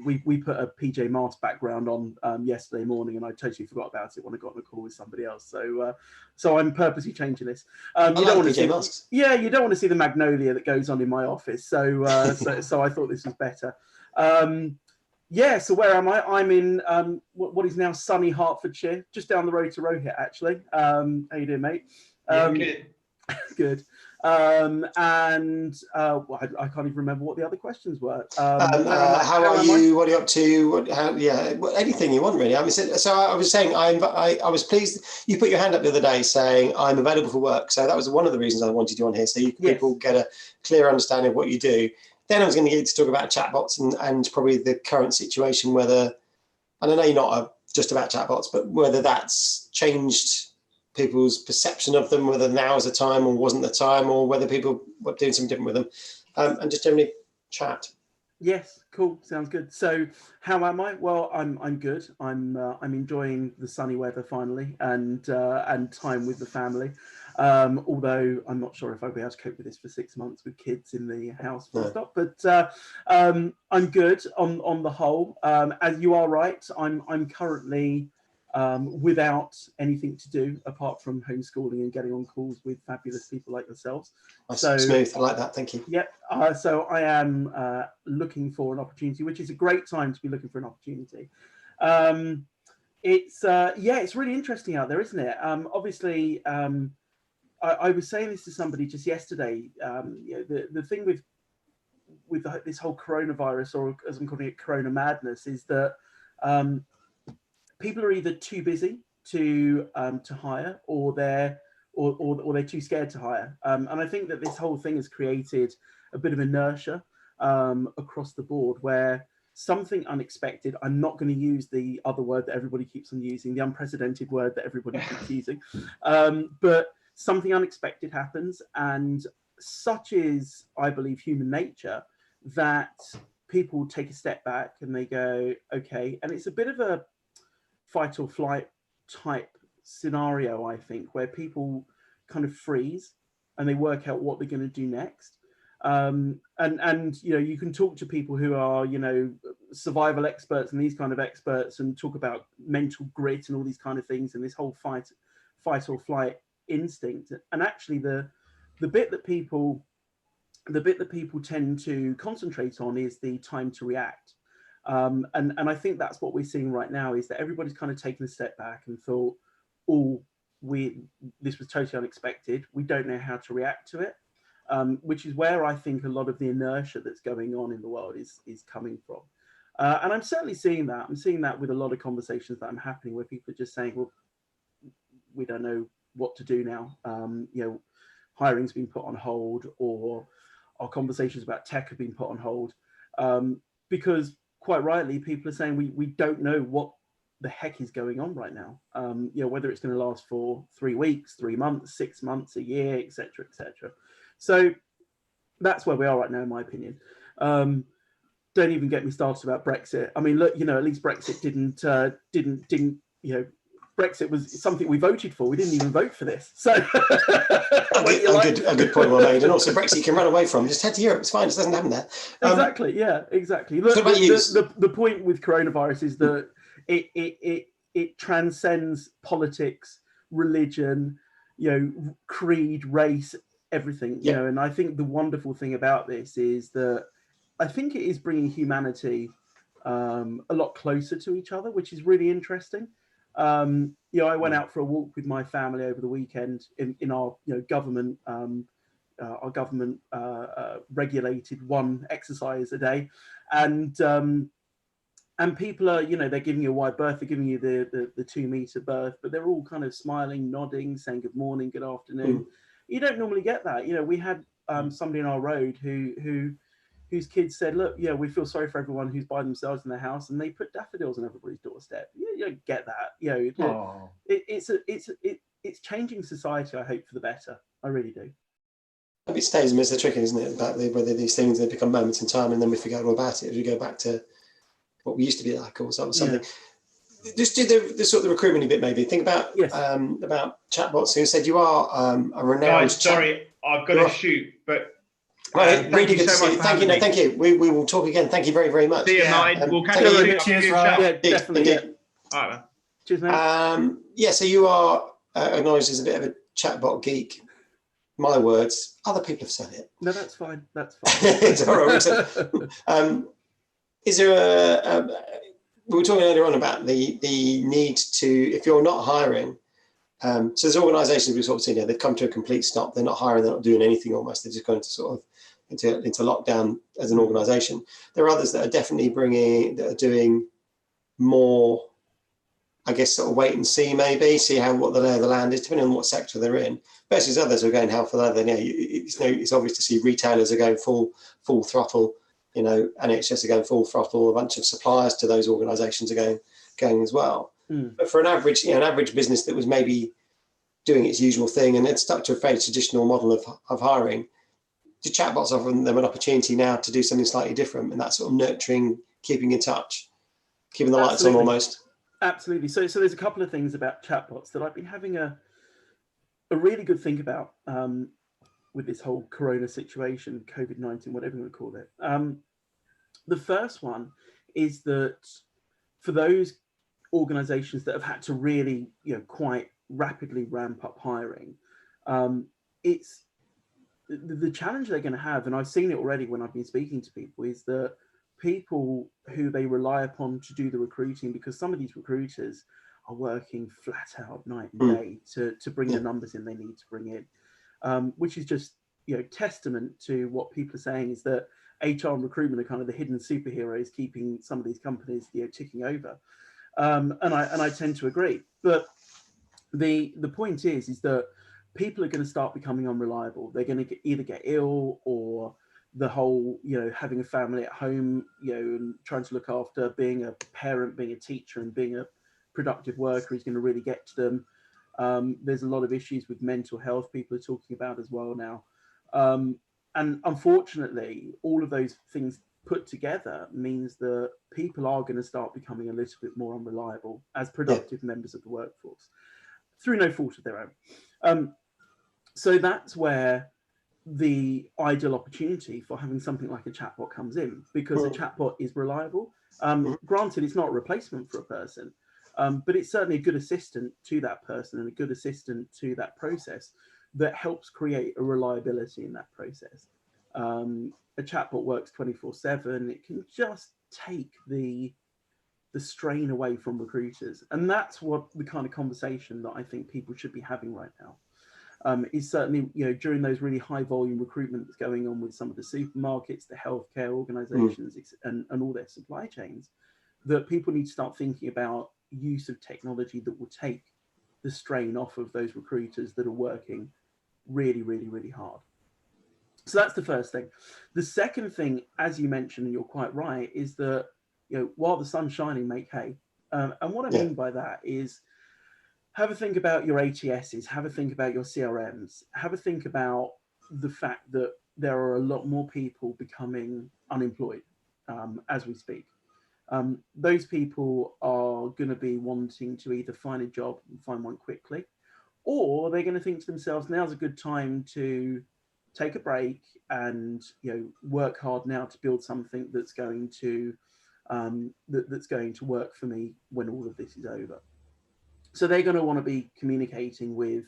we put a PJ Masks background on yesterday morning, and I totally forgot about it when I got on a call with somebody else. So I'm purposely changing this. You don't want to see masks. Yeah, you don't want to see the magnolia that goes on in my office. So I thought this was better. Yeah, so where am I? I'm in what is now sunny Hertfordshire, just down the road to Rohit, actually. How you doing, mate? Good. Good. Well, I can't even remember what the other questions were. How are you? What are you up to? Anything you want, really. I mean, so I was saying, I was pleased you put your hand up the other day saying I'm available for work. So that was one of the reasons I wanted you on here, so people get a clear understanding of what you do. Then I was going to get you to talk about chatbots and probably the current situation, whether, and I know you're not just about chatbots, but whether that's changed people's perception of them, whether now is the time or wasn't the time, or whether people were doing something different with them, and just generally chat. Yes, cool, sounds good. So how am I? Well, I'm good. I'm enjoying the sunny weather finally, and time with the family. Although I'm not sure if I'll be able to cope with this for 6 months with kids in the house full stop, but I'm good on the whole. As you are right, I'm currently without anything to do apart from homeschooling and getting on calls with fabulous people like yourselves. So smooth, I like that, thank you. Yep. So I am looking for an opportunity, which is a great time to be looking for an opportunity. It's really interesting out there, isn't it? Obviously, I was saying this to somebody just yesterday. The thing with this whole coronavirus, or as I'm calling it, corona madness, is that people are either too busy to hire, or they're too scared to hire. And I think that this whole thing has created a bit of inertia across the board, where something unexpected, I'm not going to use the other word that everybody keeps on using, the unprecedented word that everybody keeps using, but something unexpected happens, and such is, I believe, human nature, that people take a step back and they go, okay, and it's a bit of a fight or flight type scenario, I think, where people kind of freeze and they work out what they're going to do next. And you can talk to people who are, survival experts and these kind of experts, and talk about mental grit and all these kind of things, and this whole fight or flight instinct. And actually the bit that people tend to concentrate on is the time to react. And I think that's what we're seeing right now, is that everybody's kind of taken a step back and thought, this was totally unexpected. We don't know how to react to it, which is where I think a lot of the inertia that's going on in the world is coming from. And I'm certainly seeing that. I'm seeing that with a lot of conversations that I'm happening, where people are just saying, well, we don't know what to do now. Hiring's been put on hold, or our conversations about tech have been put on hold, because quite rightly, people are saying we don't know what the heck is going on right now. Whether it's going to last for 3 weeks, 3 months, 6 months, a year, etc., etc. So that's where we are right now, in my opinion. Don't even get me started about Brexit. I mean, look, at least Brexit didn't. Brexit was something we voted for. We didn't even vote for this. So a good point well made. And also, Brexit you can run away from. Just head to Europe. It's fine. It doesn't happen there. Exactly. Yeah. Exactly. Look, the point with coronavirus is that it transcends politics, religion, creed, race, everything. And I think the wonderful thing about this is that I think it is bringing humanity a lot closer to each other, which is really interesting. You know, I went out for a walk with my family over the weekend in our, you know, government regulated one exercise a day, and people are, you know, they're giving you a wide berth, they're giving you the 2 meter berth, but they're all kind of smiling, nodding, saying good morning, good afternoon. You don't normally get that. You know, we had somebody in our road whose kids said, look, yeah, we feel sorry for everyone who's by themselves in their house, and they put daffodils on everybody's doorstep. You don't get that. You know, it's changing society, I hope, for the better. I really do. It stays as a tricky, isn't it? About whether these things, they become moments in time and then we forget all about it. As we go back to what we used to be like or something. Yeah. Just do the sort of the recruitment a bit, maybe. Think about chatbots. You said you are a renowned. Guys, sorry, I've got to shoot, but right, really good to see you. Thank you. No, thank you. We will talk again. Thank you very, very much. See you, mate. We'll catch you. Cheers, Ryan. Yeah, definitely. Yeah. All right, man. Cheers, mate. Yeah, so you are acknowledged as a bit of a chatbot geek. My words. Other people have said it. No, that's fine. That's fine. It's all right. Is there we were talking earlier on about the need to, if you're not hiring, so there's organisations we've sort of seen here, they've come to a complete stop. They're not hiring, they're not doing anything almost. They're just going to sort of into lockdown as an organisation. There are others that are definitely that are doing more, I guess, sort of wait and see, maybe, see what the lay of the land is, depending on what sector they're in. Versus others who are going hell for leather. You know, it's obvious to see retailers are going full throttle. You know, NHS are going full throttle. A bunch of suppliers to those organisations are going as well. But for an average business that was maybe doing its usual thing and had stuck to a fairly traditional model of hiring, the chatbots offer them an opportunity now to do something slightly different, and that's sort of nurturing, keeping in touch, keeping the lights on almost. Absolutely. So there's a couple of things about chatbots that I've been having a really good think about with this whole Corona situation, COVID-19, whatever you want to call it. The first one is that for those organizations that have had to really, you know, quite rapidly ramp up hiring, it's the challenge they're going to have, and I've seen it already when I've been speaking to people, is that people who they rely upon to do the recruiting, because some of these recruiters are working flat out night and day to bring the numbers in they need to bring in, which is just, you know, testament to what people are saying, is that HR and recruitment are kind of the hidden superheroes keeping some of these companies, you know, ticking over. And I tend to agree. But the point is that people are going to start becoming unreliable. They're going to either get ill, or the whole, you know, having a family at home, you know, and trying to look after, being a parent, being a teacher, and being a productive worker is going to really get to them. There's a lot of issues with mental health people are talking about as well now. And unfortunately, all of those things put together means that people are going to start becoming a little bit more unreliable as productive members of the workforce through no fault of their own. So that's where the ideal opportunity for having something like a chatbot comes in, because a chatbot is reliable. Granted, it's not a replacement for a person, but it's certainly a good assistant to that person and a good assistant to that process that helps create a reliability in that process. A chatbot works 24/7. It can just take the strain away from recruiters, and that's what the kind of conversation that I think people should be having right now. Is certainly, you know, during those really high volume recruitment that's going on with some of the supermarkets, the healthcare organizations, and all their supply chains, that people need to start thinking about use of technology that will take the strain off of those recruiters that are working really, really, really hard. So that's the first thing. The second thing, as you mentioned, and you're quite right, is that, you know, while the sun's shining, make hay. And what I mean by that is, have a think about your ATSs, have a think about your CRMs, have a think about the fact that there are a lot more people becoming unemployed as we speak. Those people are going to be wanting to either find a job and find one quickly, or they're going to think to themselves, now's a good time to take a break and, you know, work hard now to build something that's going to work for me when all of this is over. So they're going to want to be communicating with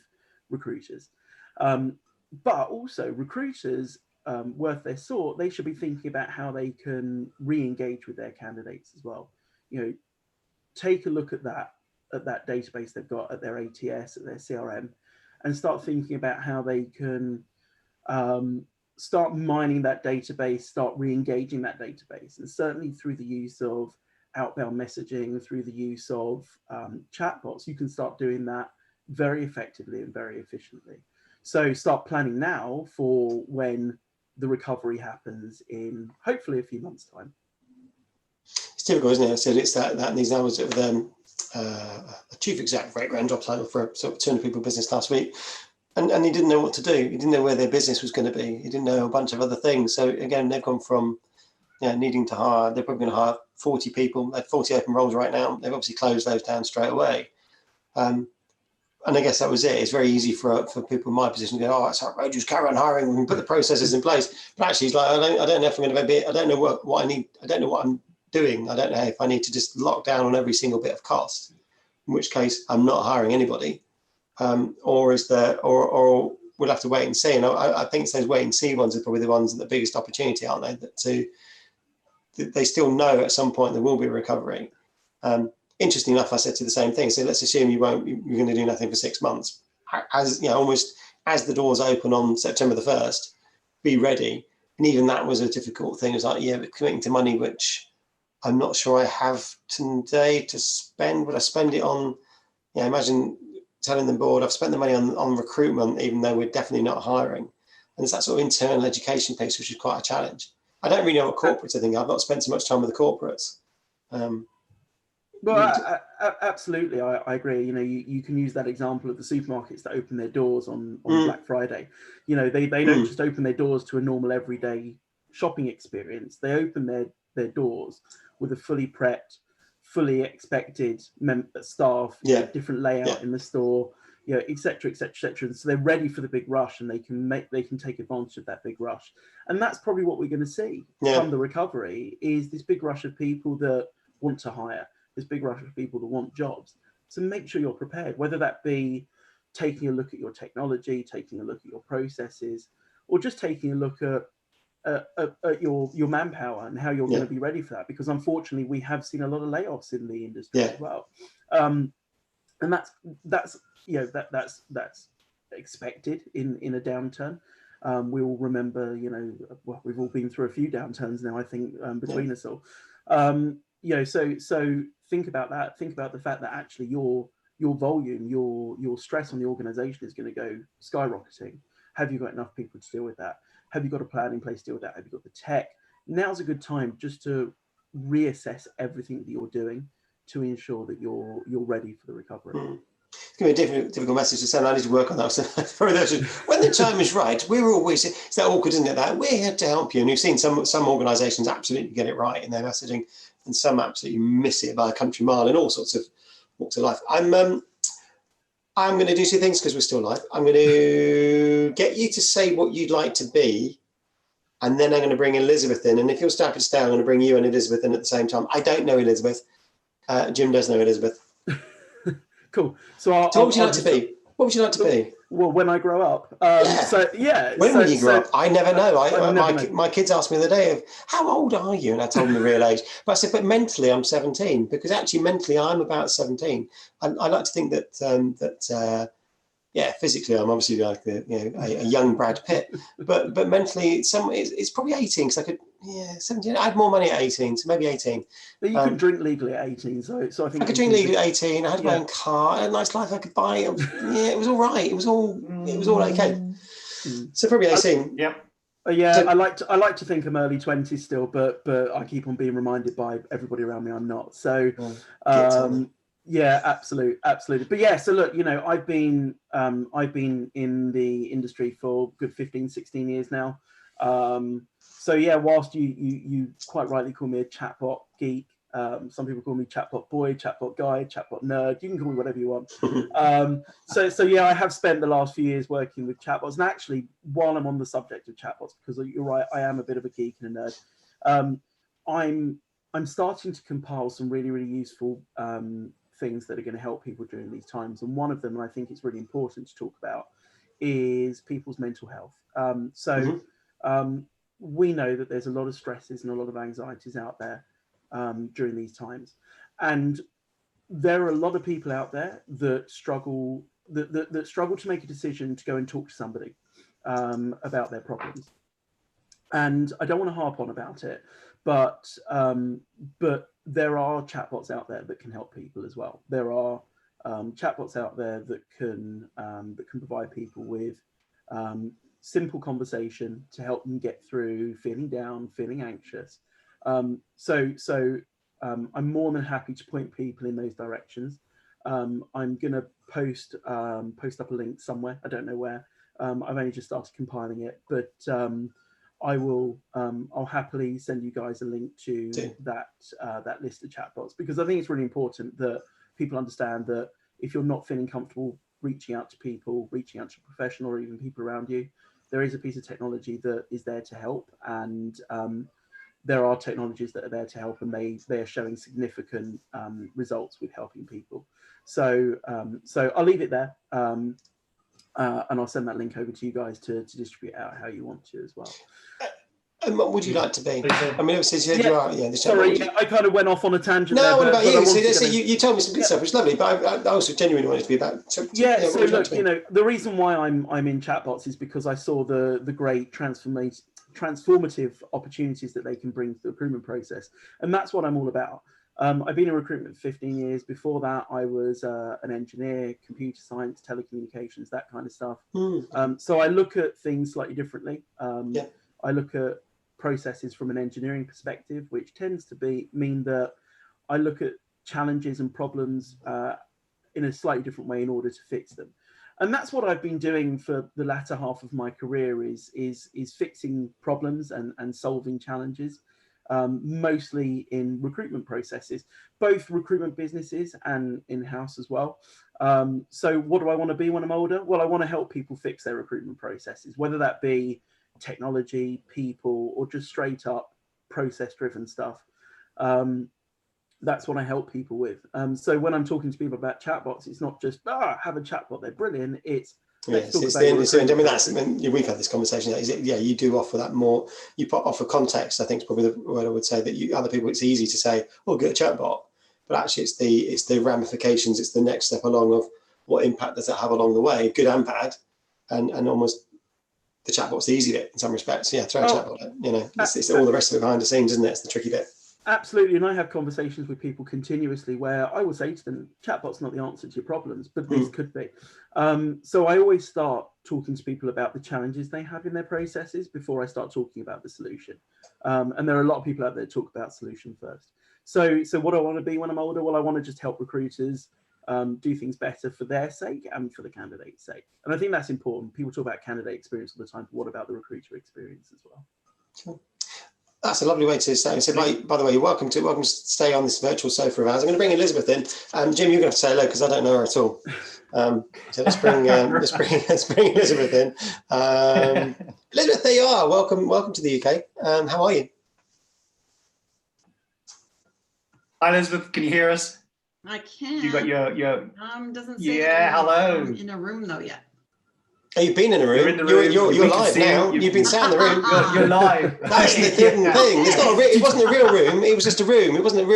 recruiters, but also recruiters worth their salt. They should be thinking about how they can re-engage with their candidates as well. You know, take a look at that at that database they've got at their ATS, at their CRM, and start thinking about how they can start mining that database, start re-engaging that database. And certainly through the use of outbound messaging, through the use of chatbots, you can start doing that very effectively and very efficiently. So start planning now for when the recovery happens in hopefully a few months' time. It's difficult, isn't it? I said it's that these hours with a chief exec, great grand job title for sort of 200 people business last week. And he didn't know what to do. He didn't know where their business was going to be. He didn't know a bunch of other things. So again, they've gone from needing to hire. They're probably going to hire 40 people. They have 40 open roles right now. They've obviously closed those down straight away. And I guess that was it. It's very easy for people in my position to go, oh, it's outrageous, carry on hiring and put the processes in place. But actually, it's like, I don't know if I'm going to be, I don't know what I need. I don't know what I'm doing. I don't know if I need to just lock down on every single bit of cost, in which case I'm not hiring anybody. Or is there, or we'll have to wait and see. And I think those wait and see ones are probably the ones that the biggest opportunity, aren't they? That they still know at some point there will be a recovery. Interesting enough, I said to the same thing. So let's assume you're going to do nothing for 6 months. As almost as the doors open on September the 1st, be ready. And even that was a difficult thing. It was like, but committing to money, which I'm not sure I have today to spend. Would I spend it on? Imagine telling the board I've spent the money on recruitment, even though we're definitely not hiring. And it's that sort of internal education piece, which is quite a challenge. I don't really know what corporates are thinking. I've not spent so much time with the corporates. Well, absolutely, I agree. You can use that example of the supermarkets that open their doors on Black Friday. They don't just open their doors to a normal everyday shopping experience. They open their doors with a fully prepped, fully expected staff, different layout in the store, et cetera, et cetera, et cetera. And so they're ready for the big rush, and they can take advantage of that big rush. And that's probably what we're going to see from the recovery, is this big rush of people that want to hire, this big rush of people that want jobs. So make sure you're prepared, whether that be taking a look at your technology, taking a look at your processes, or just taking a look at your manpower and how you're going to be ready for that, because unfortunately we have seen a lot of layoffs in the industry as well, and that's expected in a downturn. We all remember, we've all been through a few downturns now, I think, between us all. So think about that. Think about the fact that actually your volume, your stress on the organization is going to go skyrocketing. Have you got enough people to deal with that? Have you got a plan in place to deal with that? Have you got the tech? Now's a good time just to reassess everything that you're doing to ensure that you're ready for the recovery. It's going to be a difficult message to send. I need to work on that. So when the time is right, we're always, it's that awkward, isn't it? That we're here to help you. And you've seen some organisations absolutely get it right in their messaging, and some absolutely miss it by a country mile in all sorts of walks of life. I'm going to do two things because we're still live. I'm going to get you to say what you'd like to be, and then I'm going to bring Elizabeth in. And if you're happy to stay, I'm going to bring you and Elizabeth in at the same time. I don't know Elizabeth. Jim does know Elizabeth. Cool. So what would you like to be? What would you like to be? Well, when I grow up. When will you grow up? I never know. My kids asked me the other day, how old are you? And I told them the real age. But I said, but mentally I'm 17, because actually mentally I'm about 17. And I like to think that physically I'm obviously like a young Brad Pitt, but mentally it's probably 18, because I could 17. I had more money at 18, so maybe 18. But you could drink legally at 18, so I think I could drink legally at 18. I had my own car, I had a nice life I could buy. It was all right. It was all okay. So probably 18. I like to think I'm early 20s still, but I keep on being reminded by everybody around me I'm not. So absolutely. But so look, I've been in the industry for good 15, 16 years now. Whilst you quite rightly call me a chatbot geek, some people call me chatbot boy, chatbot guy, chatbot nerd. You can call me whatever you want. I have spent the last few years working with chatbots. And actually, while I'm on the subject of chatbots, because you're right, I am a bit of a geek and a nerd. I'm starting to compile some really, really useful things that are going to help people during these times. And one of them, and I think it's really important to talk about, is people's mental health. We know that there's a lot of stresses and a lot of anxieties out there during these times. And there are a lot of people out there that struggle that struggle to make a decision to go and talk to somebody about their problems. And I don't want to harp on about it, but there are chatbots out there that can help people as well. There are chatbots out there that can provide people with simple conversation to help them get through feeling down, feeling anxious. So I'm more than happy to point people in those directions. I'm going to post up a link somewhere. I don't know where. I've only just started compiling it, but I'll happily send you guys a link to that list of chatbots, because I think it's really important that people understand that if you're not feeling comfortable reaching out to people, reaching out to a professional or even people around you, there is a piece of technology that is there to help, and there are technologies that are there to help, and they are showing significant results with helping people. So I'll leave it there, and I'll send that link over to you guys to distribute out how you want to as well. And what would you like to be? I mean, obviously, you are. Yeah, sorry, I kind of went off on a tangent. No, there, what about you? So you? You told me some good stuff, which is lovely, but I also genuinely wanted to be about. So look, the reason why I'm in chatbots is because I saw the great transformative opportunities that they can bring to the recruitment process, and that's what I'm all about. I've been in recruitment for 15 years. Before that, I was an engineer, computer science, telecommunications, that kind of stuff. So I look at things slightly differently. I look at processes from an engineering perspective, which tends to mean that I look at challenges and problems in a slightly different way in order to fix them. And that's what I've been doing for the latter half of my career is fixing problems and solving challenges, mostly in recruitment processes, both recruitment businesses and in-house as well. So what do I want to be when I'm older? Well, I want to help people fix their recruitment processes, whether that be technology, people, or just straight up process-driven stuff. That's what I help people with. So when I'm talking to people about chatbots, it's not just have a chatbot, they're brilliant. It's I mean, we've had this conversation. You do offer that more. You offer context. I think is probably the word I would say. That other people, it's easy to say, "Oh, get a chatbot," but actually, it's the ramifications. It's the next step along of what impact does that have along the way, good and bad, and almost. The chatbot's the easy bit in some respects. Yeah, throw a chatbot at, it's all the rest of it behind the scenes, isn't it? It's the tricky bit. Absolutely. And I have conversations with people continuously where I will say to them, chatbot's not the answer to your problems, but this could be. So I always start talking to people about the challenges they have in their processes before I start talking about the solution. And there are a lot of people out there that talk about solution first. So what do I want to be when I'm older? Well, I want to just help recruiters do things better for their sake and for the candidate's sake. And I think that's important. People talk about candidate experience all the time, but what about the recruiter experience as well? Sure. That's a lovely way to say. So, by the way, you're welcome to stay on this virtual sofa of ours. I'm going to bring Elizabeth in. Jim, you're going to have to say hello because I don't know her at all. So let's bring Elizabeth in. Elizabeth, there you are. Welcome to the UK. How are you? Hi, Elizabeth. Can you hear us? I can. You got your doesn't say hello. I'm in a room though yet. Oh, you've been in a room. You're in the room. You're live now. You've been sat in the room. You're live. That's the thing. It's not it wasn't a real room. It was just a room. It wasn't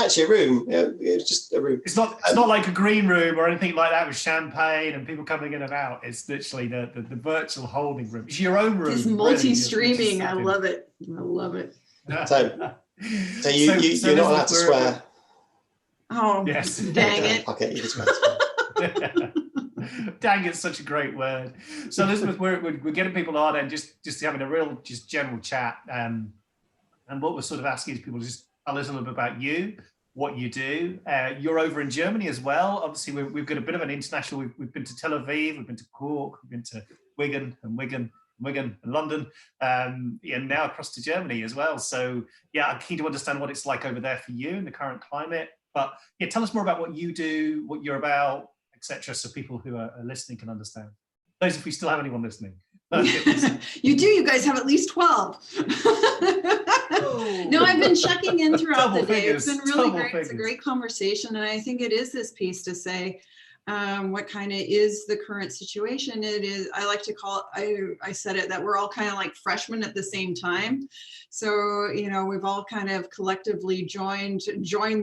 actually a room. It was just a room. It's not like a green room or anything like that with champagne and people coming in and out. It's literally the virtual holding room. It's your own room. It's multi-streaming. I love it. So you're not allowed to swear. Oh, yes. Dang it. Okay, you can swear. Dang, it's such a great word. So Elizabeth, we're getting people on and just having a real general chat. And what we're sort of asking is people just tell us a little bit about you, what you do. You're over in Germany as well. Obviously, we've got a bit of an international. We've been to Tel Aviv, we've been to Cork, we've been to Wigan and London, and now across to Germany as well. So yeah, I'm keen to understand what it's like over there for you in the current climate. But yeah, tell us more about what you do, what you're about, etc., so people who are listening can understand. Those, if we still have anyone listening. You do. You guys have at least 12. No, I've been checking in throughout the day. It's been really great. It's a great conversation, and I think it is this piece to say, what kind of is the current situation. It is, I like to call it, I said it, that we're all kind of like freshmen at the same time. So, you know, we've all kind of collectively joined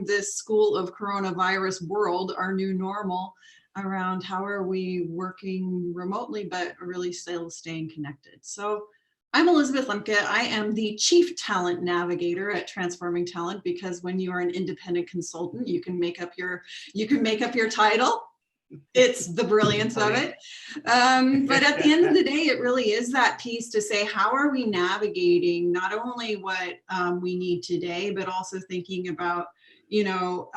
this school of coronavirus world, our new normal, around how are we working remotely, but really still staying connected. So I'm Elizabeth Lemke. I am the Chief Talent Navigator at Transforming Talent, because when you are an independent consultant, you can make up your title. It's the brilliance of it. But at the end of the day, it really is that piece to say, how are we navigating not only what we need today, but also thinking about, you know,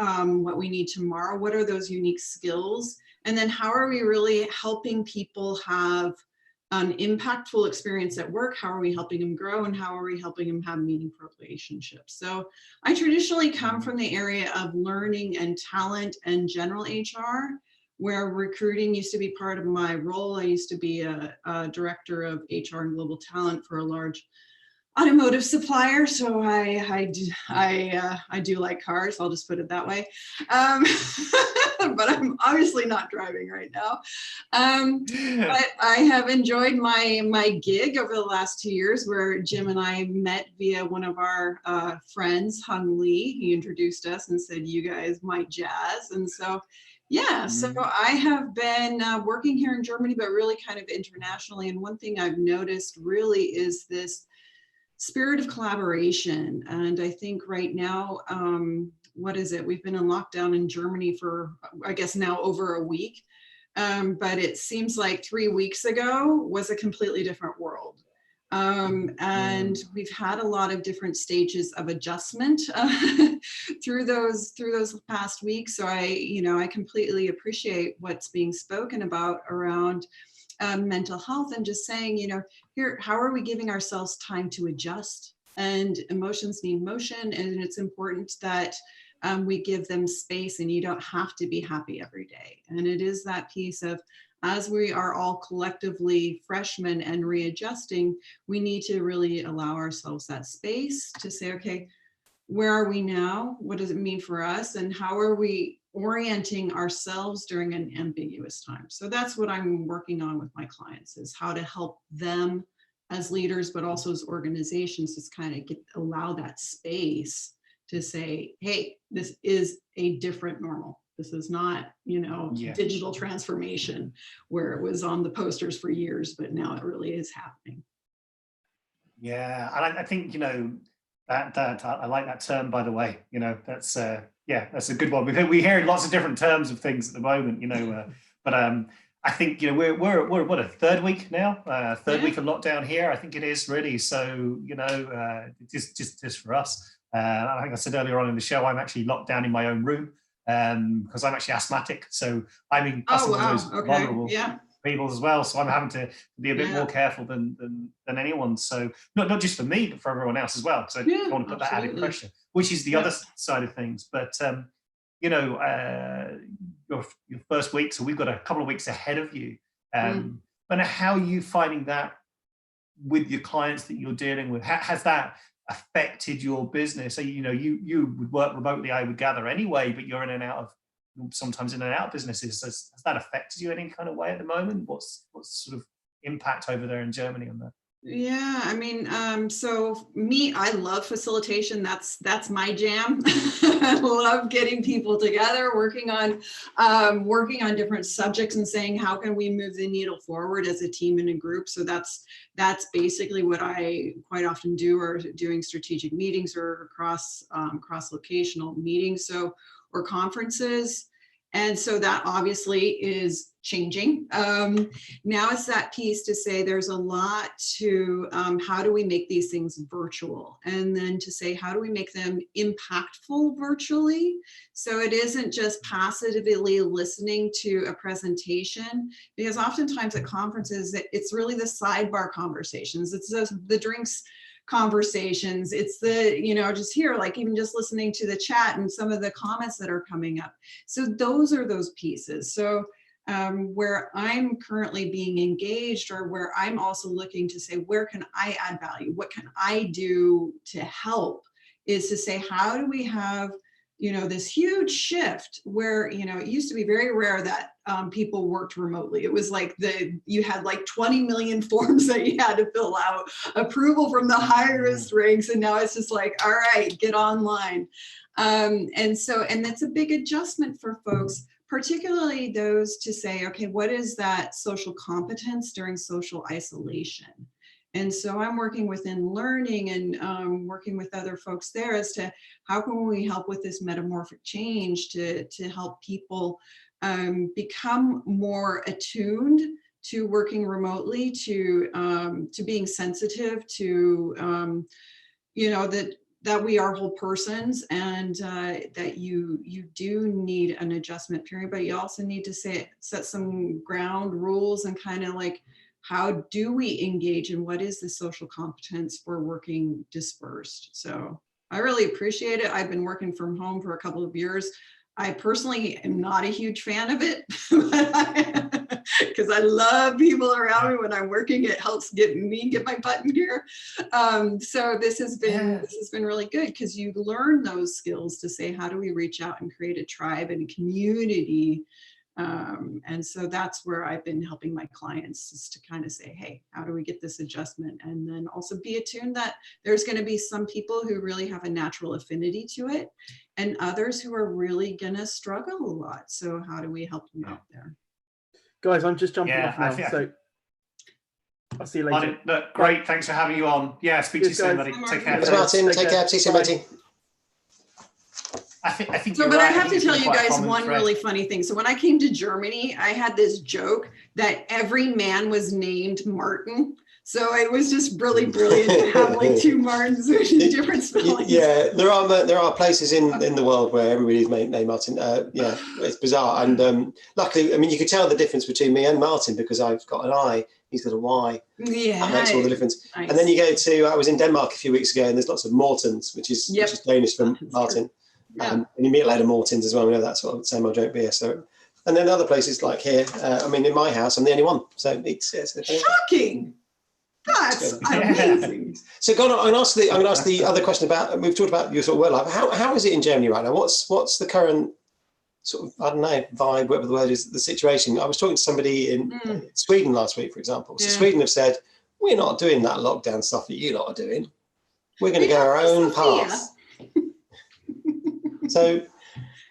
what we need tomorrow. What are those unique skills? And then how are we really helping people have an impactful experience at work? How are we helping them grow, and how are we helping them have meaningful relationships? So I traditionally come from the area of learning and talent and general HR, where recruiting used to be part of my role. I used to be a director of HR and global talent for a large automotive supplier. So I do like cars, I'll just put it that way. But I'm obviously not driving right now. But I have enjoyed my gig over the last 2 years, where Jim and I met via one of our friends, Hung Lee. He introduced us and said, you guys might jazz. And so, yeah, so I have been working here in Germany, but really kind of internationally. And one thing I've noticed really is this spirit of collaboration. And I think right now, what is it? We've been in lockdown in Germany for, I guess now over a week. But it seems like 3 weeks ago was a completely different world. And we've had a lot of different stages of adjustment through those past weeks. So I completely appreciate what's being spoken about around mental health, and just saying, you know, here, how are we giving ourselves time to adjust? And emotions need motion, and it's important that we give them space, and you don't have to be happy every day. And it is that piece of, as we are all collectively freshmen and readjusting, we need to really allow ourselves that space to say, okay, where are we now? What does it mean for us? And how are we orienting ourselves during an ambiguous time? So that's what I'm working on with my clients, is how to help them as leaders, but also as organizations, just kind of allow that space to say, hey, this is a different normal. This is not, you know, digital transformation where it was on the posters for years, but now it really is happening. Yeah, and I think, you know, that I like that term, by the way. You know, that's that's a good one. We hear lots of different terms of things at the moment, you know, but I think, you know, we're what, a third week now, third week of lockdown here, I think it is, really. So, you know, just for us. I think I said earlier on in the show, I'm actually locked down in my own room because I'm actually asthmatic. So I'm in those vulnerable people as well. So I'm having to be a bit more careful than anyone. So not just for me, but for everyone else as well. So I don't want to put that added pressure, which is the other side of things. But you know, your first week, so we've got a couple of weeks ahead of you. And how are you finding that with your clients that you're dealing with? Has that affected your business? So, you know, you would work remotely, I would gather, anyway, but you're sometimes in and out of businesses. Has that affected you in any kind of way at the moment? What's sort of impact over there in Germany on that? Yeah, I mean, so me, I love facilitation. That's my jam. I love getting people together, working on different subjects and saying, how can we move the needle forward as a team and a group? So that's basically what I quite often do, or doing strategic meetings or cross locational meetings, or conferences. And so that obviously is changing. Now it's that piece to say there's a lot to how do we make these things virtual? And then to say, how do we make them impactful virtually? So it isn't just passively listening to a presentation, because oftentimes at conferences, it's really the sidebar conversations. It's the drinks conversations. It's the, you know, just here, like even just listening to the chat and some of the comments that are coming up. So those are those pieces. So where I'm currently being engaged, or where I'm also looking to say, where can I add value? What can I do to help? Is to say, how do we have you know, this huge shift where, you know, it used to be very rare that people worked remotely. It was like you had like 20 million forms that you had to fill out, approval from the highest ranks, and now it's just like, all right, get online. And that's a big adjustment for folks, particularly those to say, okay, what is that social competence during social isolation? And so I'm working within learning and working with other folks there as to how can we help with this metamorphic change to help people become more attuned to working remotely, to being sensitive to, you know, that we are whole persons, and that you do need an adjustment period, but you also need to set some ground rules and kind of like, how do we engage and what is the social competence for working dispersed? So I really appreciate it. I've been working from home for a couple of years. I personally am not a huge fan of it because I love people around me when I'm working. It helps get my butt in gear. So this has been really good because you learn those skills to say, how do we reach out and create a tribe and a community? And so that's where I've been helping my clients, is to kind of say, hey, how do we get this adjustment? And then also be attuned that there's going to be some people who really have a natural affinity to it and others who are really going to struggle a lot. So how do we help them out there? Guys, I'm just jumping off now. So I'll see you later. Look, great. Thanks for having you on. Yeah, speak to you soon, buddy. Take care. Thanks, Martin. Take care. See you soon, Martin. I think so, but I have to tell you guys one really funny thing. So when I came to Germany, I had this joke that every man was named Martin. So it was just really brilliant to have like two Martins with different spellings. Yeah, there are places in the world where everybody's named Martin. Yeah, it's bizarre. And luckily, I mean, you could tell the difference between me and Martin because I've got an I, he's got a Y. Yeah, that makes all the difference. Nice. And then you go to, I was in Denmark a few weeks ago, and there's lots of Mortens, which is Danish for Martin. And you meet a load of Mortons as well. We know that sort of same old joke beer. So, and then other places like here. I mean, in my house, I'm the only one. So it's shocking. That's amazing. So, I'm going to ask the other question about. We've talked about your sort of work life. How is it in Germany right now? What's the current sort of, I don't know, vibe, whatever the word is, the situation? I was talking to somebody in Sweden last week, for example. So Sweden have said, we're not doing that lockdown stuff that you lot are doing. We're going to go our own path. So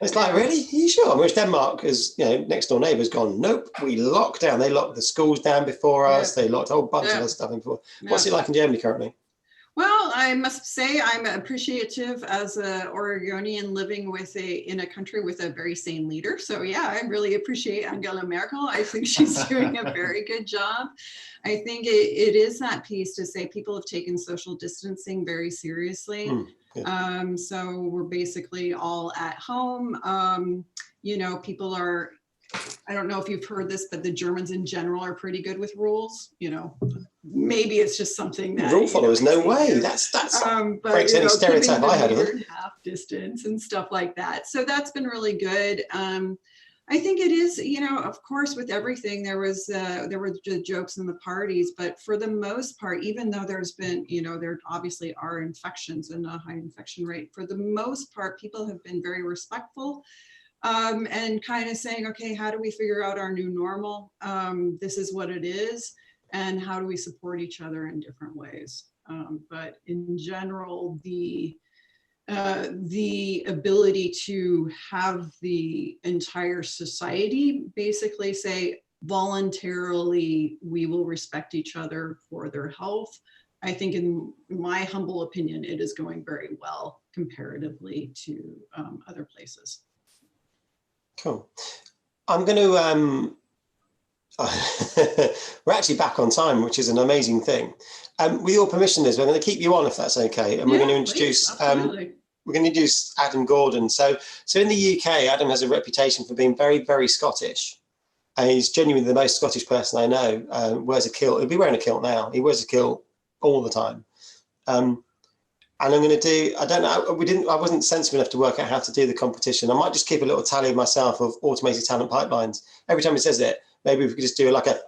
it's like, really? Are you sure? Whereas Denmark, as you know, next door neighbours gone, nope, we locked down. They locked the schools down before us. They locked a whole bunch of other stuff in before. What's it like in Germany currently? Well, I must say I'm appreciative as an Oregonian living in a country with a very sane leader. So yeah, I really appreciate Angela Merkel. I think she's doing a very good job. I think it is that piece to say people have taken social distancing very seriously. So we're basically all at home. You know, people are, I don't know if you've heard this, but the Germans in general are pretty good with rules. You know, maybe it's just something that rule followers. No way. That's breaks any stereotype I had of them. Half distance and stuff like that. So that's been really good. I think it is, you know, of course, with everything, there were the jokes in the parties, but for the most part, even though there's been, you know, there obviously are infections and a high infection rate, for the most part, people have been very respectful and kind of saying, okay, how do we figure out our new normal? This is what it is. And how do we support each other in different ways? But in general, the ability to have the entire society basically say voluntarily we will respect each other for their health. I think in my humble opinion, it is going very well comparatively to other places. Cool. I'm going to, we're actually back on time, which is an amazing thing. With your permission, Liz, we're going to keep you on if that's okay, and we're going to introduce Adam Gordon. So in the UK, Adam has a reputation for being very, very Scottish, and he's genuinely the most Scottish person I know. Wears a kilt. He'll be wearing a kilt now. He wears a kilt all the time. And I'm going to do, I don't know, I wasn't sensible enough to work out how to do the competition. I might just keep a little tally of myself of automated talent pipelines. Every time he says it, maybe we could just do like I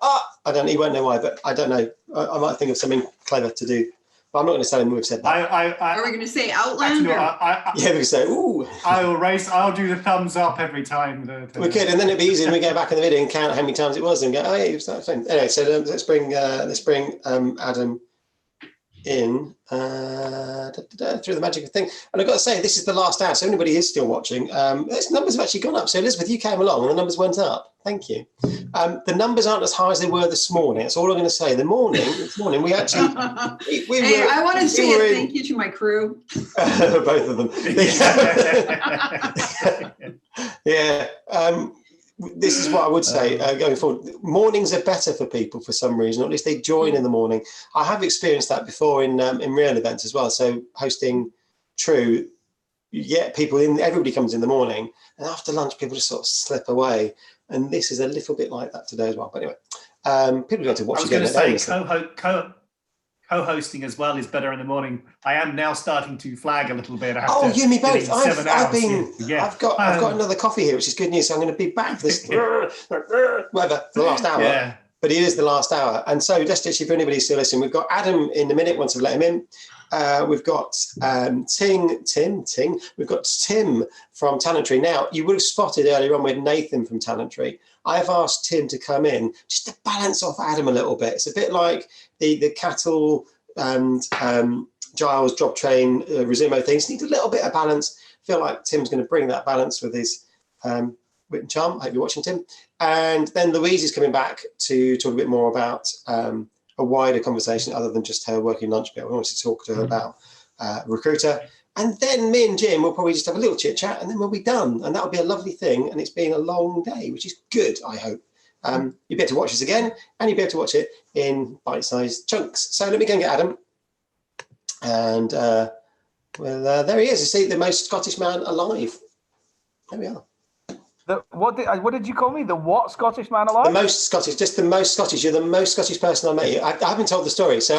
don't know, he won't know why, but I don't know. I might think of something clever to do But I'm not going to tell him we've said that. Are we going to say Outland? Yeah, we can say, ooh. I'll do the thumbs up every time. We could, and then it'd be easy. And we go back in the video and count how many times it was, and go, oh yeah, it was that thing. Anyway, so let's bring Adam in through the magic of thing. And I've got to say, this is the last hour, so anybody is still watching. Its numbers have actually gone up. So Elizabeth, you came along, and the numbers went up. Thank you. The numbers aren't as high as they were this morning. That's all I'm going to say. This morning we actually. I want to say a thank you to my crew. Both of them. Yeah. This is what I would say going forward. Mornings are better for people for some reason, or at least they join in the morning. I have experienced that before in real events as well. So hosting True, you get people in, everybody comes in the morning, and after lunch people just sort of slip away. And this is a little bit like that today as well. But anyway, people go to watch again. I was going to say co-hosting as well is better in the morning. I am now starting to flag a little bit. You me both. I've got another coffee here, which is good news. So I'm going to be back for this whatever for the last hour. Yeah. But it is the last hour, and so just actually for anybody still listening, we've got Adam in a minute once I've let him in. We've got Ting. We've got Tim from Talentry. Now you would have spotted earlier on with Nathan from Talentry. I've asked Tim to come in just to balance off Adam a little bit. It's a bit like the Cattle and Giles Job Train Resumo things. Need a little bit of balance. I feel like Tim's going to bring that balance with his wit and charm. I hope you're watching, Tim. And then Louise is coming back to talk a bit more about a wider conversation other than just her working lunch bit. We wanted to talk to her about Recruiter. And then me and Jim will probably just have a little chit chat and then we'll be done. And that'll be a lovely thing. And it's been a long day, which is good, I hope. You'll be able to watch this again and you'll be able to watch it in bite-sized chunks. So let me go and get Adam. And there he is. You see, the most Scottish man alive. There we are. What did you call me? The what Scottish man alive? The most Scottish, just the most Scottish. You're the most Scottish person I met. I haven't told the story. So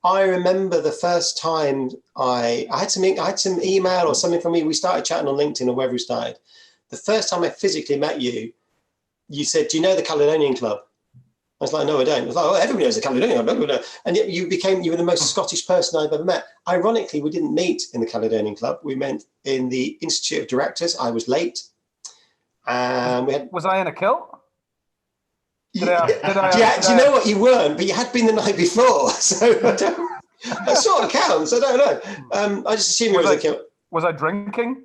I remember the first time I had some email or something from you. We started chatting on LinkedIn or wherever we started. The first time I physically met you, you said, "Do you know the Caledonian Club?" I was like, "No, I don't." I was like, "Oh, everybody knows the Caledonian Club." And yet you were the most Scottish person I've ever met. Ironically, we didn't meet in the Caledonian Club. We met in the Institute of Directors. I was late. Was I in a kilt? Do you know what? You weren't, but you had been the night before, so that sort of counts. I don't know. I just assume it was a kilt. Was I drinking?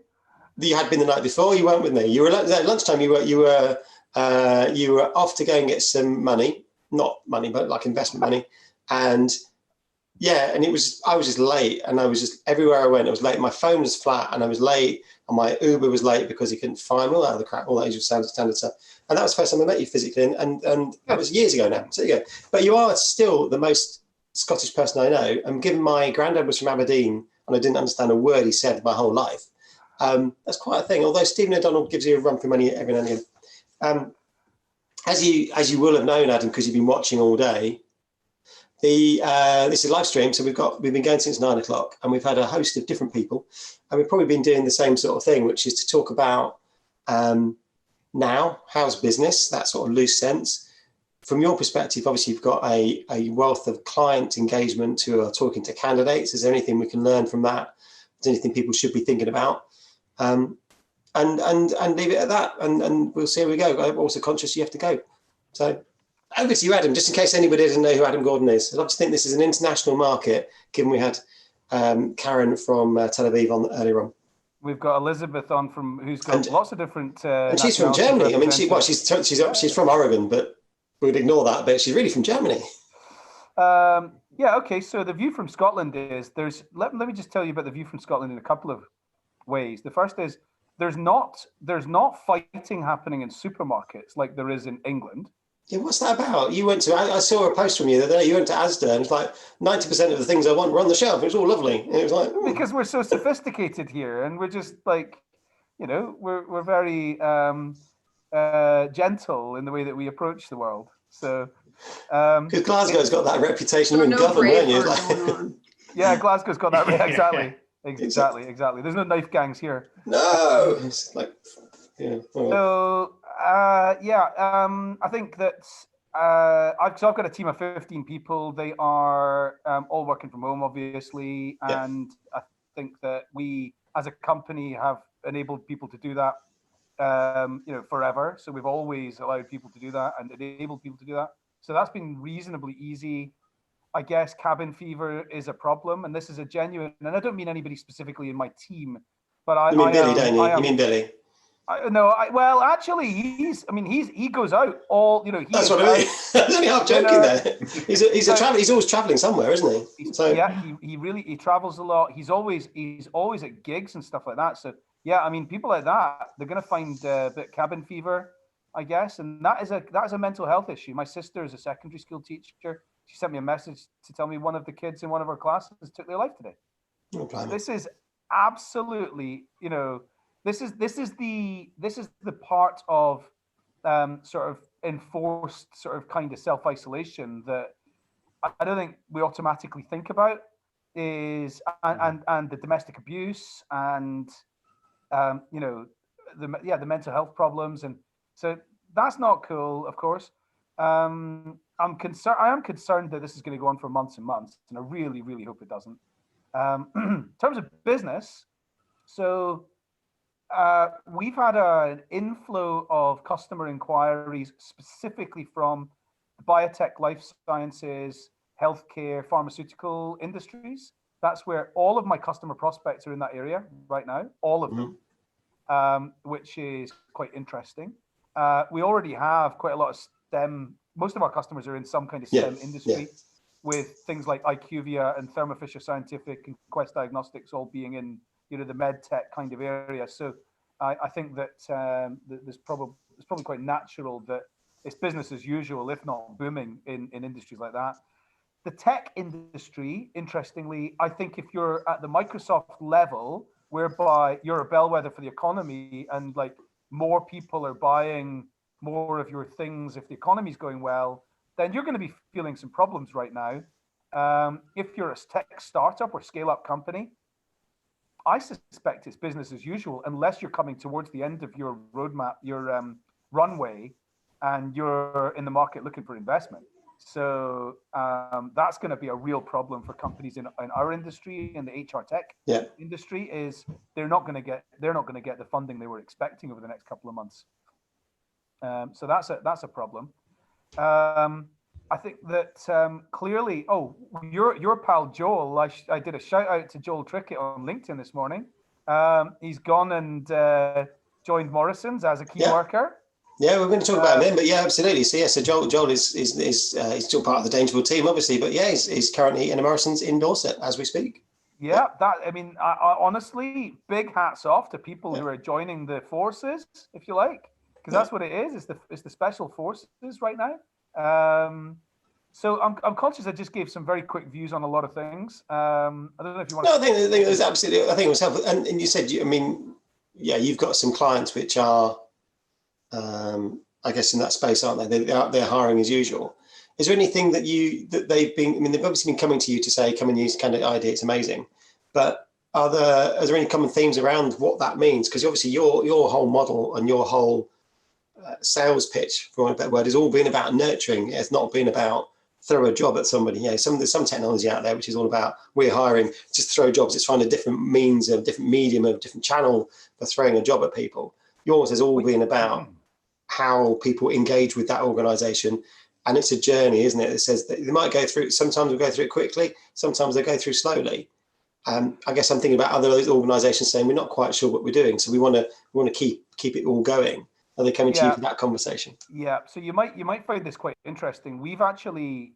You had been the night before. You weren't with me. You were at lunchtime. You were off to go and get some money, not money, but like investment money, and. Yeah, and I was just late, and I was just everywhere I went. I was late. My phone was flat, and I was late, and my Uber was late because he couldn't find me. All that other crap, all that usual standard stuff. And that was the first time I met you physically, and that was years ago now. So there you go. But you are still the most Scottish person I know. And given my granddad was from Aberdeen, and I didn't understand a word he said my whole life, that's quite a thing. Although Stephen O'Donnell gives you a run for money every now and again. As you will have known, Adam, because you've been watching all day. This is live stream, so we've been going since 9 o'clock, and we've had a host of different people, and we've probably been doing the same sort of thing, which is to talk about now, how's business, that sort of loose sense. From your perspective, obviously, you've got a wealth of client engagement who are talking to candidates. Is there anything we can learn from that? Is there anything people should be thinking about? And leave it at that, and we'll see how we go. I'm also conscious you have to go, so. Over to you, Adam, just in case anybody doesn't know who Adam Gordon is. I'd love to think this is an international market, given we had Karen from Tel Aviv on earlier on. We've got Elizabeth on who's got lots of different. And she's from Germany. I mean, she's from Oregon, but we'd ignore that. But she's really from Germany. Yeah. Okay. So the view from Scotland is let me just tell you about the view from Scotland in a couple of ways. The first is there's not fighting happening in supermarkets like there is in England. Yeah, what's that about? You went to, I saw a post from you the other day, you went to Asda and it's like 90% of the things I want were on the shelf. It was all lovely. And it was like, because we're so sophisticated here and we're just like, we're very gentle in the way that we approach the world. So, because Glasgow's got that reputation of govern, weren't you? Yeah, Glasgow's got that. Exactly. There's no knife gangs here. No, it's like, yeah. So, I think that I've got a team of 15 people. They are all working from home, obviously, and I think that we, as a company, have enabled people to do that, forever. So we've always allowed people to do that and enabled people to do that. So that's been reasonably easy. I guess cabin fever is a problem, and this is a genuine. And I don't mean anybody specifically in my team, but You mean Billy, don't you? You mean Billy? Well, actually, he goes out all, That's what I mean. I was only half joking there. He's always traveling somewhere, isn't he? So yeah, he travels a lot. He's always at gigs and stuff like that. So yeah, I mean, people like that, they're going to find a bit of cabin fever, I guess, and that is a mental health issue. My sister is a secondary school teacher. She sent me a message to tell me one of the kids in one of her classes took their life today. Oh, this is absolutely, This is the part of sort of enforced sort of kind of self-isolation that I don't think we automatically think about is and the domestic abuse and the mental health problems, and so that's not cool, of course. I am concerned that this is going to go on for months and months, and I really, really hope it doesn't. In terms of business, so we've had an inflow of customer inquiries specifically from the biotech, life sciences, healthcare, pharmaceutical industries. That's where all of my customer prospects are in that area right now, all of them, which is quite interesting. We already have quite a lot of STEM. Most of our customers are in some kind of STEM industry, with things like IQVIA and Thermo Fisher Scientific and Quest Diagnostics all being in the med tech kind of area. So I think that it's probably quite natural that it's business as usual, if not booming in industries like that. The tech industry, interestingly, I think if you're at the Microsoft level, whereby you're a bellwether for the economy and like more people are buying more of your things, if the economy's going well, then you're going to be feeling some problems right now. If you're a tech startup or scale-up company, I suspect it's business as usual, unless you're coming towards the end of your roadmap, your runway, and you're in the market looking for investment. So that's going to be a real problem for companies in our industry, in the HR tech industry. Is they're not going to get the funding they were expecting over the next couple of months. So that's a problem. I think that clearly, your pal Joel, I did a shout out to Joel Trickett on LinkedIn this morning. He's gone and joined Morrison's as a key worker. Yeah, we're going to talk about him, but yeah, absolutely. So Joel is he's still part of the Dangerfield team, obviously, but yeah, he's currently in Morrison's in Dorset as we speak. Yeah, I honestly, big hats off to people who are joining the forces, if you like, because that's what it is. It's the special forces right now. So I'm conscious I just gave some very quick views on a lot of things. I don't know if you want. No, I think it was absolutely. I think it was helpful, and you said, you've got some clients which are, I guess, in that space, aren't they? They're hiring as usual. Is there anything that they've been? They've obviously been coming to you to say, come and use Candidate ID. It's amazing, but are there any common themes around what that means? Because obviously your whole model and your whole sales pitch, for want of a better word, has all been about nurturing. It's not been about throw a job at somebody. There's some technology out there which is all about we're hiring, just throw jobs. It's finding a different means, a different medium, a different channel for throwing a job at people. Yours has all been about how people engage with that organisation, and it's a journey, isn't it? It says that they might go through. Sometimes they go through it quickly. Sometimes they go through slowly. I guess I'm thinking about other organisations saying we're not quite sure what we're doing, so we want to keep it all going. Are they coming to you for that conversation? Yeah, so you might find this quite interesting. We've actually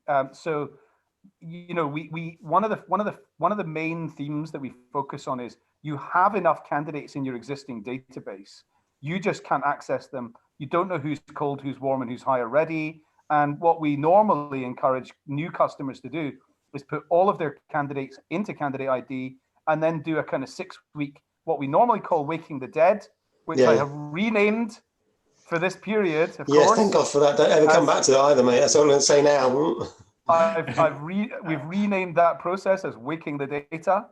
we one of the main themes that we focus on is you have enough candidates in your existing database. You just can't access them. You don't know who's cold, who's warm, and who's hire ready. And what we normally encourage new customers to do is put all of their candidates into Candidate ID and then do a kind of 6-week, what we normally call Waking the Dead, which I have renamed for this period, of course. Thank God for that. Don't ever come back to that either, mate. That's all I'm going to say now. We've renamed that process as Waking the Data.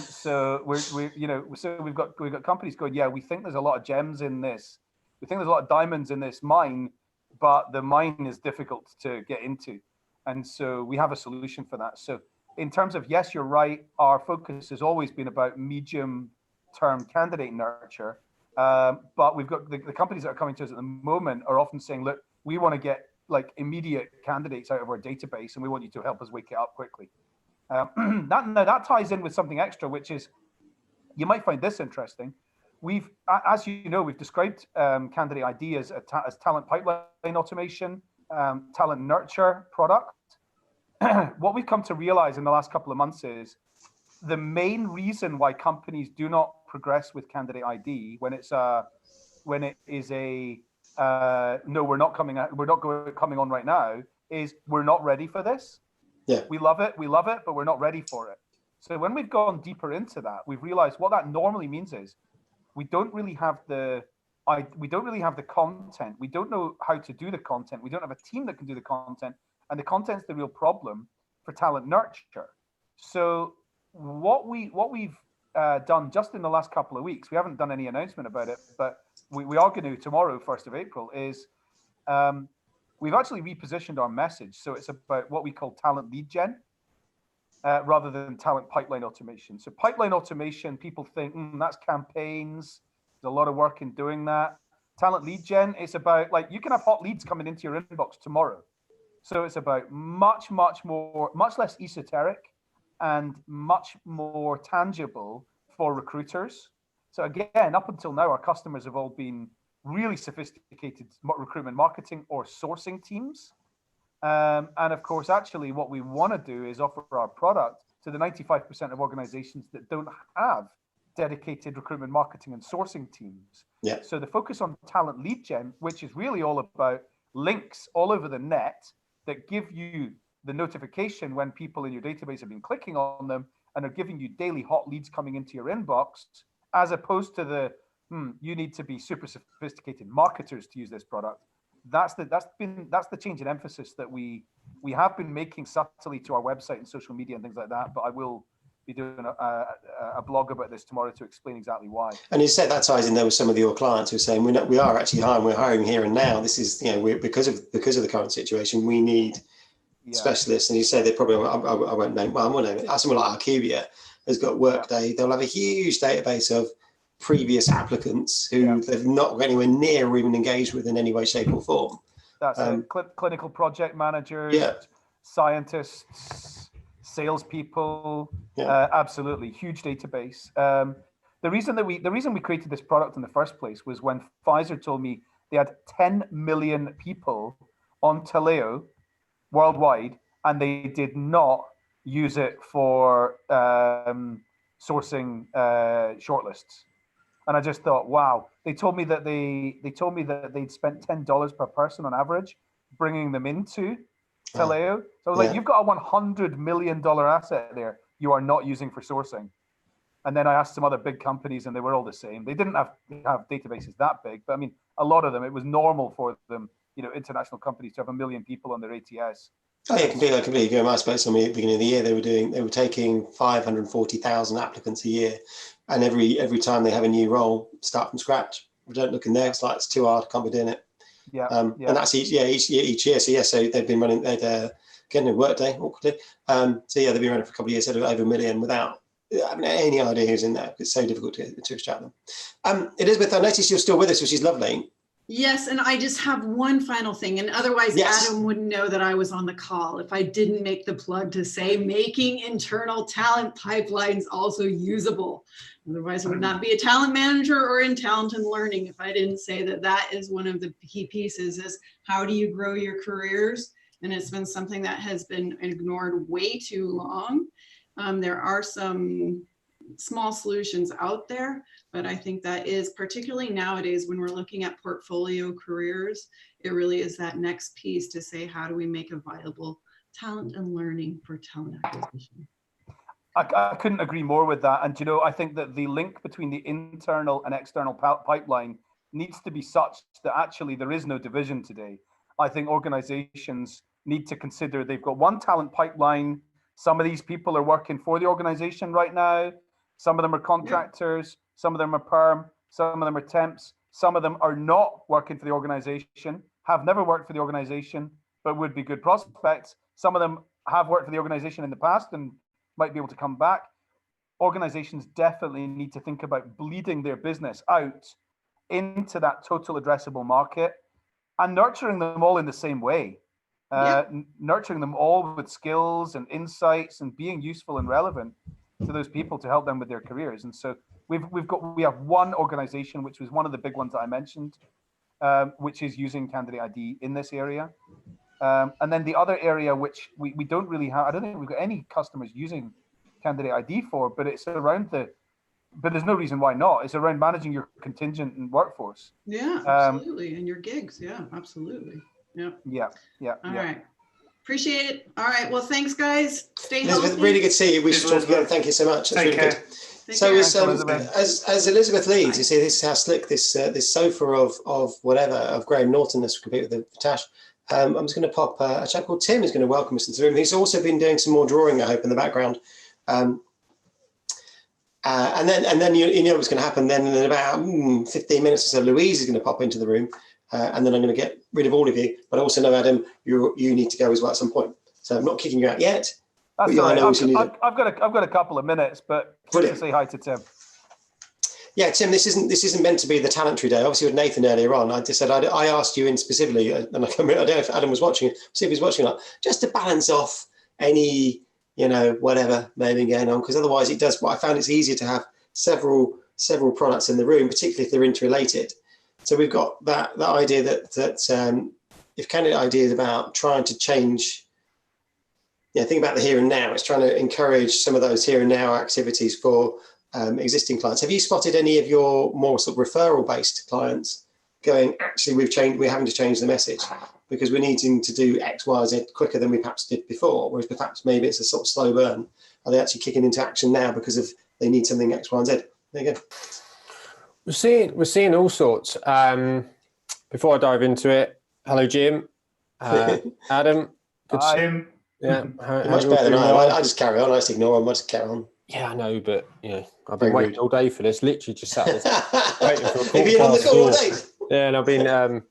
So we've got companies going, we think there's a lot of gems in this. We think there's a lot of diamonds in this mine. but the mine is difficult to get into. And so we have a solution for that. So in terms of, yes, you're right, our focus has always been about medium-term candidate nurture. But we've got the companies that are coming to us at the moment are often saying, look, we want to get like immediate candidates out of our database, and we want you to help us wake it up quickly. That ties in with something extra, which is, you might find this interesting. We've, as you know, we've described Candidate ID as talent pipeline automation, talent nurture product. What we've come to realize in the last couple of months is the main reason why companies do not progress with Candidate ID when it is a no, we're not coming on right now, is we're not ready for this. Yeah, we love it, but we're not ready for it. So when we've gone deeper into that, we've realized what that normally means is we don't really have the content. We don't know how to do the content. We don't have a team that can do the content, and the content's the real problem for talent nurture. So what we've done just in the last couple of weeks, we haven't done any announcement about it, but we are going to tomorrow, 1st of April, is we've actually repositioned our message. So it's about what we call talent lead gen rather than talent pipeline automation. So pipeline automation, people think that's campaigns. There's a lot of work in doing that. Talent lead gen, it's about, like, you can have hot leads coming into your inbox tomorrow. So it's about much less esoteric and much more tangible for recruiters. So again, up until now, our customers have all been really sophisticated recruitment marketing or sourcing teams. And of course, actually what we want to do is offer our product to the 95% of organizations that don't have dedicated recruitment marketing and sourcing teams. Yeah. So the focus on talent lead gen, which is really all about links all over the net that give you the notification when people in your database have been clicking on them and are giving you daily hot leads coming into your inbox, as opposed to the you need to be super sophisticated marketers to use this product. That's the change in emphasis that we have been making subtly to our website and social media and things like that. But I will be doing a blog about this tomorrow to explain exactly why. And you said that ties in there with some of your clients who are saying we are actually hiring. We're hiring here and now. This is because of the current situation. We need specialists. And you say they probably I won't name. Well, I won't name it. Someone like Arcubia has got Workday. They'll have a huge database of previous applicants who they've not anywhere near or even engaged with in any way, shape, or form. That's clinical project managers, scientists, salespeople. Absolutely huge database. The reason we created this product in the first place was when Pfizer told me they had 10 million people on Taleo worldwide, and they did not use it for sourcing shortlists. And I just thought, wow. They told me that they'd spent $10 per person on average bringing them into Taleo. So I was like, you've got a $100 million asset there you are not using for sourcing. And then I asked some other big companies, and they were all the same. They didn't have databases that big, but I mean, a lot of them, it was normal for them, international companies to have 1 million people on their ATS. Oh yeah, completely agree. I spoke to them at the beginning of the year. They were taking 540,000 applicants a year, and every time they have a new role, start from scratch. We don't look in there. It's like it's too hard. Can't be doing it. And that's each year. So they've been running. They'd getting a Workday awkwardly. They've been running for a couple of years. Had over 1 million without having any idea who's in there. It's so difficult to extract them. Elizabeth, I noticed you're still with us, which is lovely. Yes, and I just have one final thing, and otherwise Adam wouldn't know that I was on the call if I didn't make the plug to say making internal talent pipelines also usable. Otherwise, I would not be a talent manager or in talent and learning if I didn't say that is one of the key pieces, is how do you grow your careers? And it's been something that has been ignored way too long. There are some small solutions out there, but I think that is, particularly nowadays when we're looking at portfolio careers, it really is that next piece to say, how do we make a viable talent and learning for talent acquisition? I couldn't agree more with that. And, I think that the link between the internal and external pipeline needs to be such that actually there is no division today. I think organizations need to consider they've got one talent pipeline. Some of these people are working for the organization right now. Some of them are contractors, some of them are perm, some of them are temps, some of them are not working for the organization. have never worked for the organization, but would be good prospects. Some of them have worked for the organization in the past and might be able to come back. Organizations definitely need to think about bleeding their business out into that total addressable market and nurturing them all in the same way. Nurturing them all with skills and insights and being useful and relevant to those people to help them with their careers. And so we have one organization, which was one of the big ones that I mentioned, which is using Candidate ID in this area. And then the other area, which we don't really have, I don't think we've got any customers using Candidate ID for, but it's around but there's no reason why not. It's around managing your contingent and workforce. Yeah, absolutely. And your gigs. Yeah, absolutely. Yeah. All right. Appreciate it. All right. Well, thanks, guys. Stay Elizabeth, healthy. really good to see you. We should talk again. Thank you so much. That's really good. So as Elizabeth leads, you see this is how slick this sofa of whatever of Graham Norton has completed with Tash. I'm just going to pop a chap called Tim is going to welcome us into the room. He's also been doing some more drawing, I hope, in the background. And then you know what's going to happen. Then in about 15 minutes or so, Louise is going to pop into the room, and then I'm going to get rid of all of you. But I also know, Adam, you need to go as well at some point. So I'm not kicking you out yet. That's all right. I've got a couple of minutes, but to say hi to Tim. Yeah, Tim, this isn't meant to be the talentary day. Obviously, with Nathan earlier on, I just said I asked you in specifically, and I don't know if Adam was watching it, see if he's watching it, just to balance off any, whatever may be going on, because otherwise it does. What I found, it's easier to have several products in the room, particularly if they're interrelated. So we've got that idea that if Candidate ID is about trying to change, think about the here and now. It's trying to encourage some of those here and now activities for existing clients. Have you spotted any of your more sort of referral-based clients going, actually, we're having to change the message because we're needing to do X, Y, Z quicker than we perhaps did before, whereas perhaps maybe it's a sort of slow burn. Are they actually kicking into action now because they need something X, Y, and Z? There you go. We're seeing all sorts. Before I dive into it, hello, Jim, Adam. Good Hi, Jim. Yeah, much better than I just carry on. I just ignore them. I just carry on. Yeah, I know, but I've been waiting all day for this. Literally just sat there waiting for a call. Have you been on the call all day? Yeah, and I've been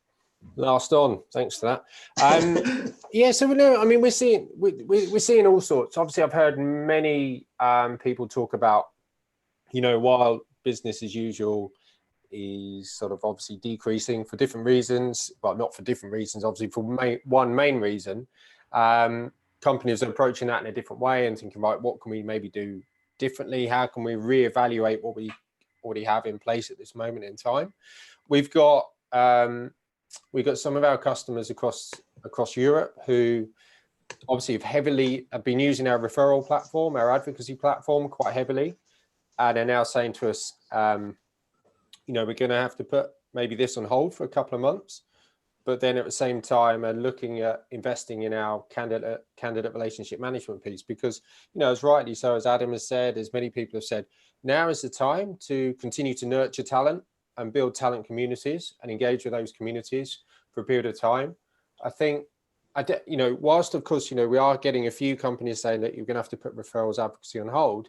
last on. Thanks for that. Yeah, so we're seeing all sorts. Obviously, I've heard many people talk about, while business as usual is sort of obviously decreasing for different reasons, but not for different reasons. Obviously, for one main reason, companies are approaching that in a different way and thinking, right, what can we maybe do differently? How can we reevaluate what we already have in place at this moment in time? We've got some of our customers across Europe who obviously have been using our referral platform, our advocacy platform quite heavily, and are now saying to us, we're going to have to put maybe this on hold for a couple of months, but then at the same time are looking at investing in our candidate relationship management piece, because, as rightly so, as Adam has said, as many people have said, now is the time to continue to nurture talent and build talent communities and engage with those communities for a period of time. I think, whilst of course, we are getting a few companies saying that you're going to have to put referrals advocacy on hold,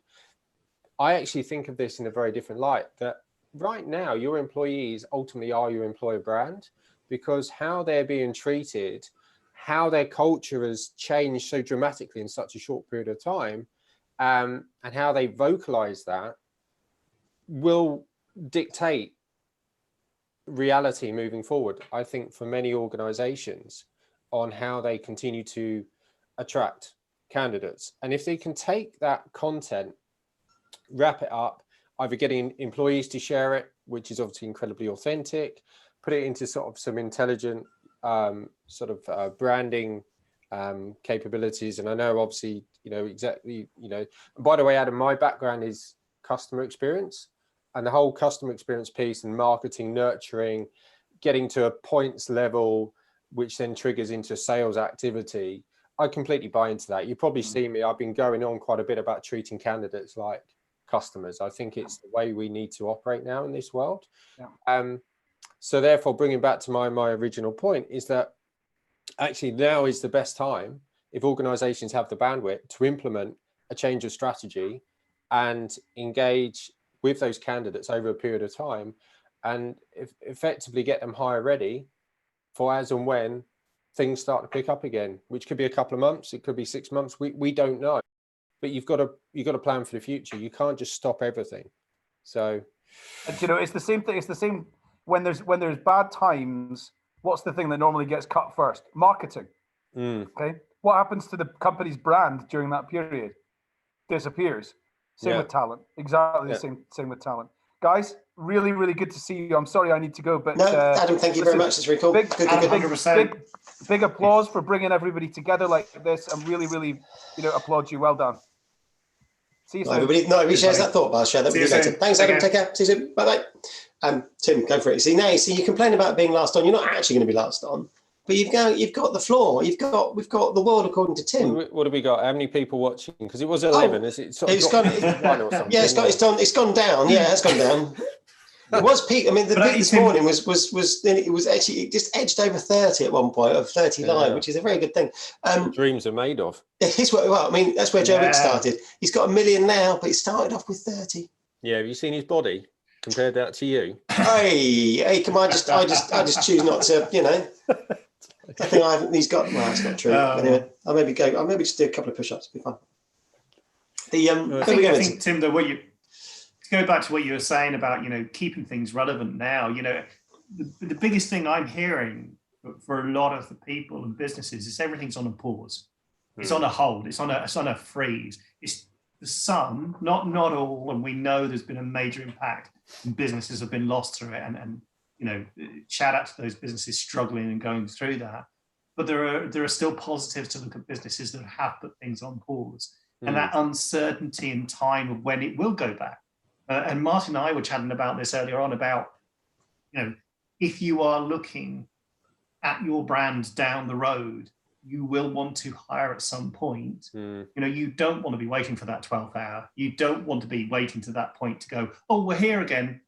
I actually think of this in a very different light, that right now your employees ultimately are your employer brand, because how they're being treated, how their culture has changed so dramatically in such a short period of time, and how they vocalize that will dictate reality moving forward, I think, for many organizations on how they continue to attract candidates. And if they can take that content, wrap it up, either getting employees to share it, which is obviously incredibly authentic, put it into sort of some intelligent branding capabilities. And I know obviously, exactly, and by the way, Adam, my background is customer experience, and the whole customer experience piece and marketing, nurturing, getting to a points level, which then triggers into sales activity. I completely buy into that. You probably see me, I've been going on quite a bit about treating candidates like customers. I think it's the way we need to operate now in this world. Yeah. So therefore, bringing back to my original point is that actually now is the best time, if organizations have the bandwidth, to implement a change of strategy and engage with those candidates over a period of time and effectively get them hire ready for as and when things start to pick up again, which could be a couple of months, it could be 6 months. We don't know, but you've got to plan for the future. You can't just stop everything. So, and, you know, it's the same thing. It's the same when there's bad times. What's the thing that normally gets cut first? Marketing. Okay. What happens to the company's brand during that period? Disappears. Same with talent. Exactly the same with talent. Guys, really, really good to see you. I'm sorry I need to go, but no, Adam, thank you very much. It's really cool. Big applause for bringing everybody together like this. I'm really, really, applaud you. Well done. See you soon. Everybody shares that thought, but I'll share that with you later. Thanks, Adam. Take care. See you soon. Bye bye. Tim, go for it. See, you complain about being last on. You're not actually going to be last on. But you've got the floor. We've got the world according to Tim. What have we got? How many people watching? Because it was 11. Is it sort of it's gone? Or something? Yeah, it's gone down. Yeah, it's gone down. It was peak. I mean, the peak this morning was actually it just edged over 30 at one point, of 39, which is a very good thing. Dreams are made of. That's where Joe Wicks started. He's got 1 million now, but he started off with 30. Yeah, have you seen his body? Compared that to you? Hey, come on! I just choose not to. I think I haven't. He's got. Well, that's not true. Anyway, I'll maybe just do a couple of push-ups. It'll be fun. I think Tim, though, to go back to what you were saying about keeping things relevant now. The biggest thing I'm hearing for a lot of the people and businesses is everything's on a pause. It's on a hold. It's on a freeze. It's some, not all, and we know there's been a major impact and businesses have been lost through it, and shout out to those businesses struggling and going through that. But there are still positives to look at businesses that have put things on pause, and that uncertainty in time of when it will go back. And Martin and I were chatting about this earlier on about, if you are looking at your brand down the road, you will want to hire at some point. You don't want to be waiting for that 12th hour. You don't want to be waiting to that point to go, oh, we're here again,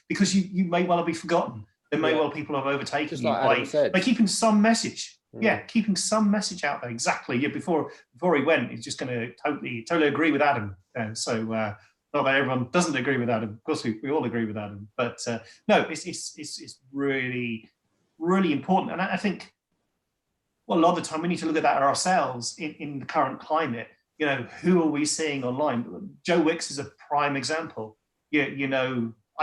because you may well be forgotten. There may well people have overtaken you by keeping some message. Keeping some message out there. Exactly. Yeah, before he went, he's just going to totally agree with Adam. Not that everyone doesn't agree with Adam. Of course, we all agree with Adam. But no, it's really, really important. And I think, well, a lot of the time we need to look at that ourselves in the current climate. Who are we seeing online? Joe Wicks is a prime example. I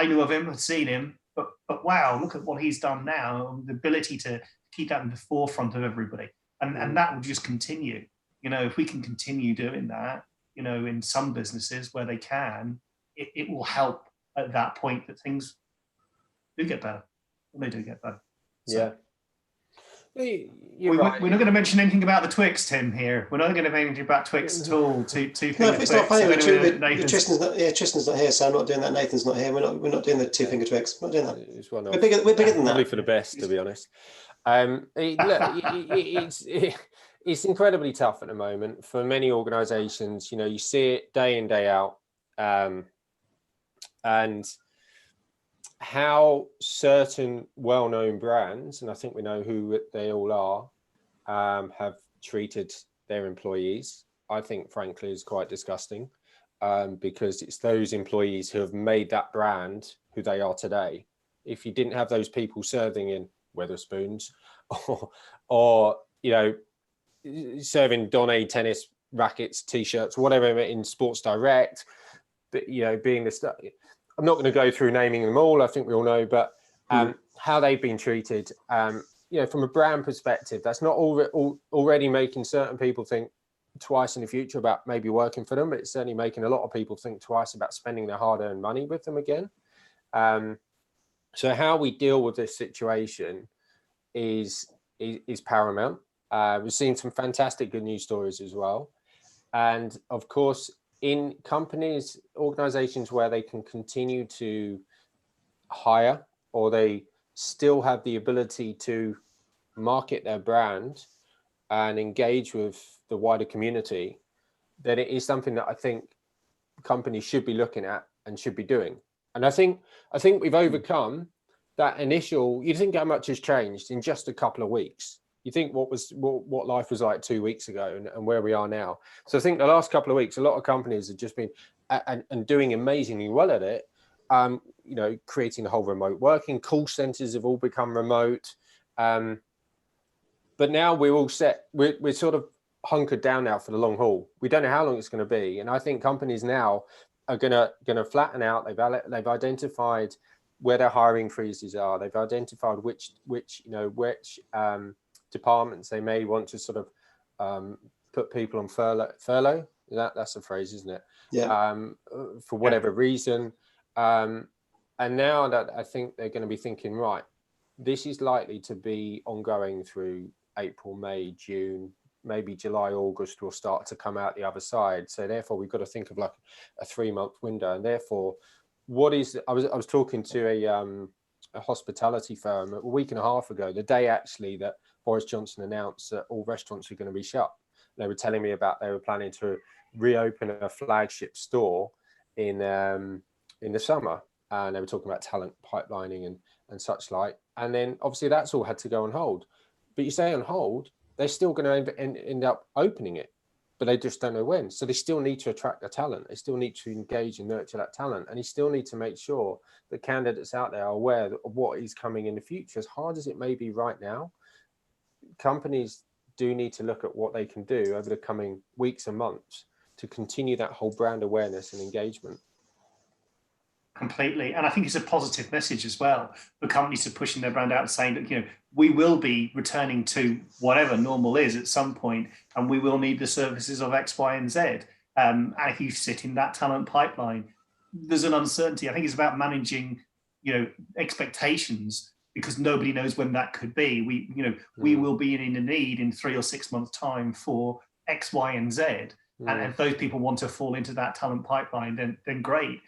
knew of him, I'd seen him, but wow, look at what he's done now. The ability to keep that in the forefront of everybody, and that will just continue. If we can continue doing that, in some businesses where they can, it will help at that point that things do get better. Well, they do get better. So, we're not going to mention anything about the Twix, Tim. Here, we're not going to mention anything about Twix at all. It's not funny. Tristan's not here, so I'm not doing that. Nathan's not here. We're not doing the 2-finger Twix. We're not doing that. We're bigger than that. Probably for the best, to be honest. It's incredibly tough at the moment for many organisations. You see it day in, day out, and how certain well-known brands, and I think we know who they all are, have treated their employees, I think, frankly, is quite disgusting, because it's those employees who have made that brand who they are today. If you didn't have those people serving in Wetherspoons or serving Donny tennis rackets, T-shirts, whatever in Sports Direct, but being the stuff. I'm not going to go through naming them all. I think we all know, but how they've been treated, from a brand perspective, that's not already making certain people think twice in the future about maybe working for them, but it's certainly making a lot of people think twice about spending their hard-earned money with them again. So how we deal with this situation is paramount. We've seen some fantastic good news stories as well. And of course, in companies, organizations where they can continue to hire, or they still have the ability to market their brand and engage with the wider community, then it is something that I think companies should be looking at and should be doing. And I think we've overcome that initial, you think how much has changed in just a couple of weeks. You think what life was like 2 weeks ago and where we are now. So I think the last couple of weeks, a lot of companies have just been and doing amazingly well at it. Creating the whole remote working, call centers have all become remote. but now we're all set. We're sort of hunkered down now for the long haul. We don't know how long it's going to be, and I think companies now are going to flatten out. They've identified where their hiring freezes are. They've identified which departments they may want to sort of put people on furlough. That's a phrase, isn't it? Yeah. For whatever reason. And now that I think they're going to be thinking, right, this is likely to be ongoing through April, May, June, maybe July, August will start to come out the other side. So therefore, we've got to think of like a 3-month window. And therefore, I was talking to a hospitality firm a week and a half ago, the day actually that Boris Johnson announced that all restaurants are going to be shut. They were telling me about they were planning to reopen a flagship store in the summer, and they were talking about talent pipelining and such like. And then obviously that's all had to go on hold. But you say on hold, they're still going to end up opening it, but they just don't know when. So they still need to attract the talent. They still need to engage and nurture that talent, and you still need to make sure that candidates out there are aware of what is coming in the future. As hard as it may be right now, companies do need to look at what they can do over the coming weeks and months to continue that whole brand awareness and engagement. Completely. And I think it's a positive message as well for companies to pushing their brand out and saying that, we will be returning to whatever normal is at some point, and we will need the services of X, Y, and Z. And if you sit in that talent pipeline, there's an uncertainty. I think it's about managing, expectations, because nobody knows when that could be. We will be in a need in 3 or 6 months' time for X, Y, and Z. And if those people want to fall into that talent pipeline, then great.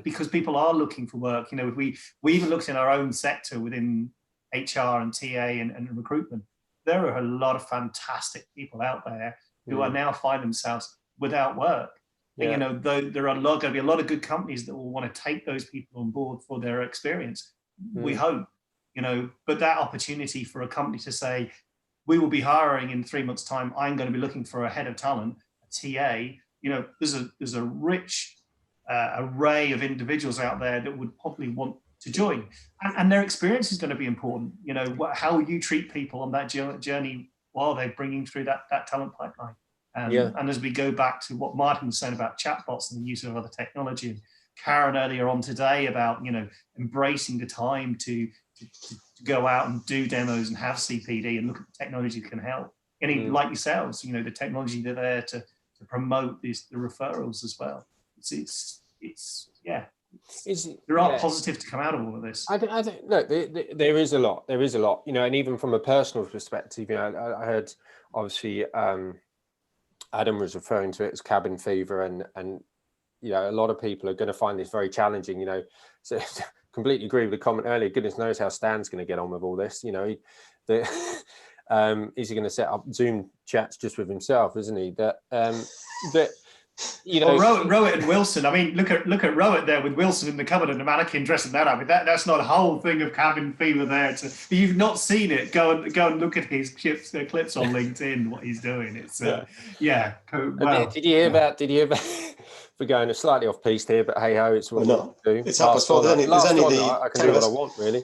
Because people are looking for work. We even looked in our own sector within HR and TA and recruitment. There are a lot of fantastic people out there who are now finding themselves without work. Yeah. And, there are going to be a lot of good companies that will want to take those people on board for their experience. We hope, but that opportunity for a company to say, we will be hiring in 3 months' time. I'm going to be looking for a head of talent. TA, there's a rich array of individuals out there that would probably want to join, and their experience is going to be important. How you treat people on that journey while they're bringing through that talent pipeline. And as we go back to what Martin was saying about chatbots and the use of other technology, and Karen earlier on today about embracing the time to go out and do demos and have CPD and look at the technology that can help. And like yourselves, the technology that they're there to promote the referrals as well. There are positives to come out of all of this. I think look, there is a lot. There is a lot, and even from a personal perspective, I heard obviously Adam was referring to it as cabin fever, and a lot of people are going to find this very challenging. So completely agree with the comment earlier. Goodness knows how Stan's going to get on with all this. Is he going to set up Zoom chats just with himself, isn't he? Rowett and Wilson. I mean, look at Rowett there with Wilson in the cupboard and the mannequin dressing that up. That's not a whole thing of cabin fever there. If you've not seen it, go and look at his clips on LinkedIn. What he's doing, it's Well, did you hear about? We're going slightly off piste here, but hey ho, it's what we do. It's up as far. I can do what I want, really.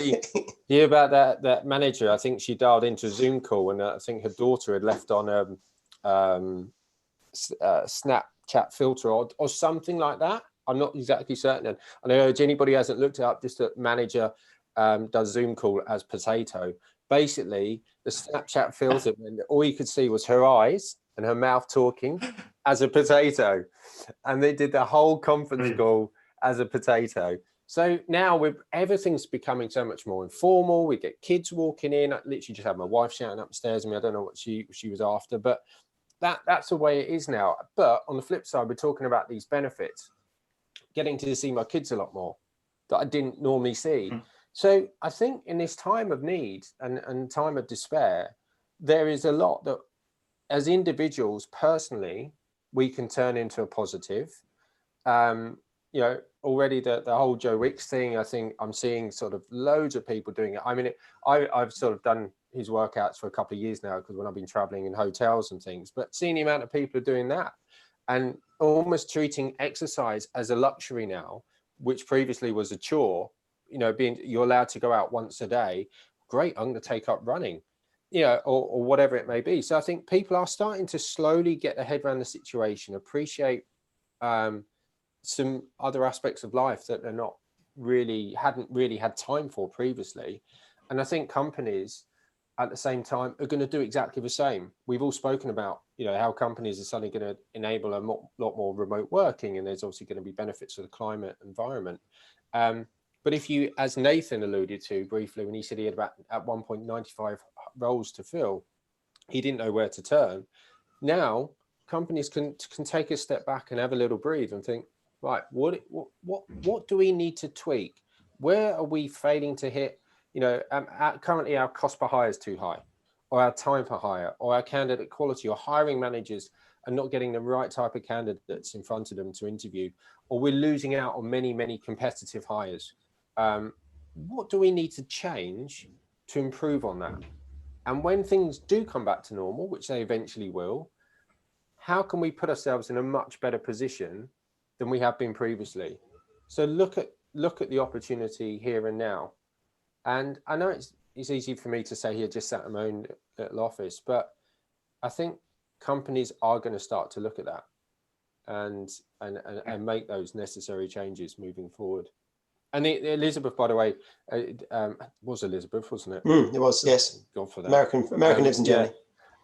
You hear about that manager? I think she dialed into a Zoom call, and I think her daughter had left on Snapchat filter or something like that. I'm not exactly certain. And I urge anybody who hasn't looked it up, just that manager does Zoom call as potato. Basically, the Snapchat filter, and all you could see was her eyes and her mouth talking as a potato, and they did the whole conference call as a potato. So now everything's becoming so much more informal. We get kids walking in. I literally just had my wife shouting upstairs at me. I don't know what she was after, but that's the way it is now. But on the flip side, we're talking about these benefits, getting to see my kids a lot more that I didn't normally see. So I think in this time of need and time of despair, there is a lot that as individuals personally, we can turn into a positive. Already the whole Joe Wicks thing, I think I'm seeing sort of loads of people doing it. I mean, I've sort of done his workouts for a couple of years now, because when I've been traveling in hotels and things, but seeing the amount of people are doing that and almost treating exercise as a luxury now, which previously was a chore, you're allowed to go out once a day. Great, I'm going to take up running. you know, or whatever it may be. So I think people are starting to slowly get their head around the situation, appreciate some other aspects of life that they're not really, hadn't really had time for previously. And I think companies at the same time are going to do exactly the same. We've all spoken about, you know, how companies are suddenly going to enable a lot more remote working, and there's obviously going to be benefits for the climate environment. But if you, as Nathan alluded to briefly, when he said he had about at one point 95 roles to fill, he didn't know where to turn. Now companies can take a step back and have a little breathe and think, right, what do we need to tweak? Where are we failing to hit? You know, currently our cost per hire is too high, or our time per hire, or our candidate quality, or hiring managers are not getting the right type of candidates in front of them to interview, or we're losing out on many competitive hires. What do we need to change to improve on that? And when things do come back to normal, which they eventually will, how can we put ourselves in a much better position than we have been previously? So look at the opportunity here and now. And I know it's easy for me to say here, just sat in my own little office, but I think companies are going to start to look at that and make those necessary changes moving forward. And Elizabeth, by the way, was Elizabeth, wasn't it? It was, yes. God for that. American lives in Germany.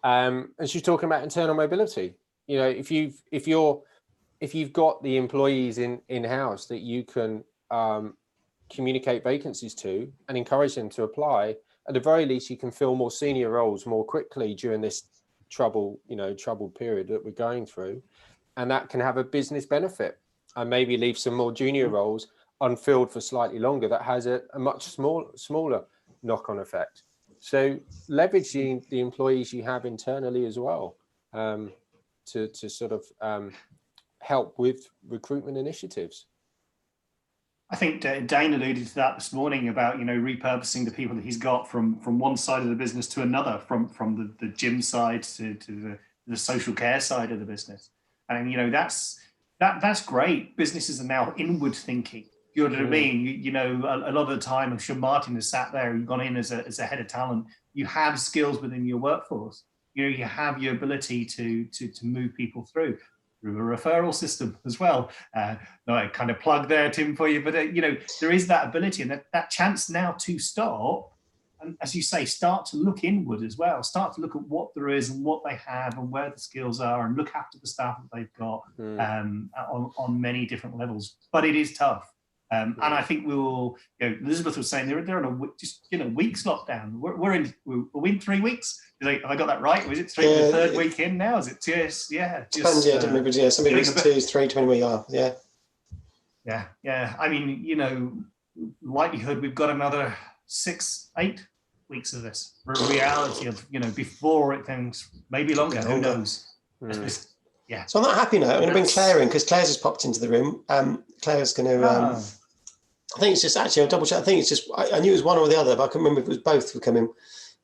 And she's talking about internal mobility. You know, if you've got the employees in-house that you can communicate vacancies to and encourage them to apply, at the very least, you can fill more senior roles more quickly during this troubled period that we're going through, and that can have a business benefit, and maybe leave some more junior roles unfilled for slightly longer. That has a much smaller knock-on effect. So leveraging the employees you have internally as well to sort of help with recruitment initiatives. I think Dane alluded to that this morning about, you know, repurposing the people that he's got from one side of the business to another, from the gym side to the social care side of the business. And, you know, that's great. Businesses are now inward thinking. You know what I mean? You know, a lot of the time, I'm sure Martin has sat there and gone in as a head of talent. You have skills within your workforce. You know, you have your ability to move people through a referral system as well. No, I kind of plug there, Tim, for you, but you know, there is that ability and that chance now to stop. And as you say, start to look inward as well. Start to look at what there is and what they have and where the skills are, and look after the staff that they've got on many different levels. But it is tough. And I think we will, you know, Elizabeth was saying they're on a week's lockdown. We're in 3 weeks. Have I got that right? Was it the third week in now? Is it just, depends, some weeks 2, 3, 20 we are, I mean, you know, likelihood we've got another 6, 8 weeks of this reality of, you know, before it things maybe longer. Who knows? Yeah. So on that happy note, I'm going to bring Claire in because Claire's just popped into the room. Claire's going to. I think it's just actually I'll double check. I think it's just I knew it was one or the other, but I couldn't remember if it was both were coming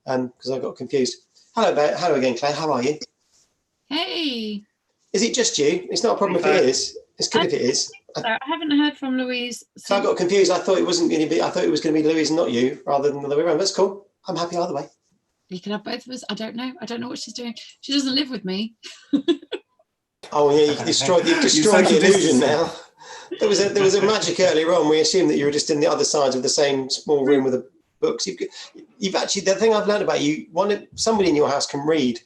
because I got confused. Hello again, Claire. How are you? Hey. Is it just you? It's not a problem if it is. It's good if it is. I haven't heard from Louise. So I got confused. I thought it wasn't going to be. I thought it was going to be Louise and not you, rather than the other way around. That's cool. I'm happy either way. You can have both of us. I don't know what she's doing. She doesn't live with me. Oh yeah, you've destroyed the illusion now. There was a magic earlier on. We assumed that you were just in the other side of the same small room with the books. You've actually, the thing I've learned about you, somebody in your house can read,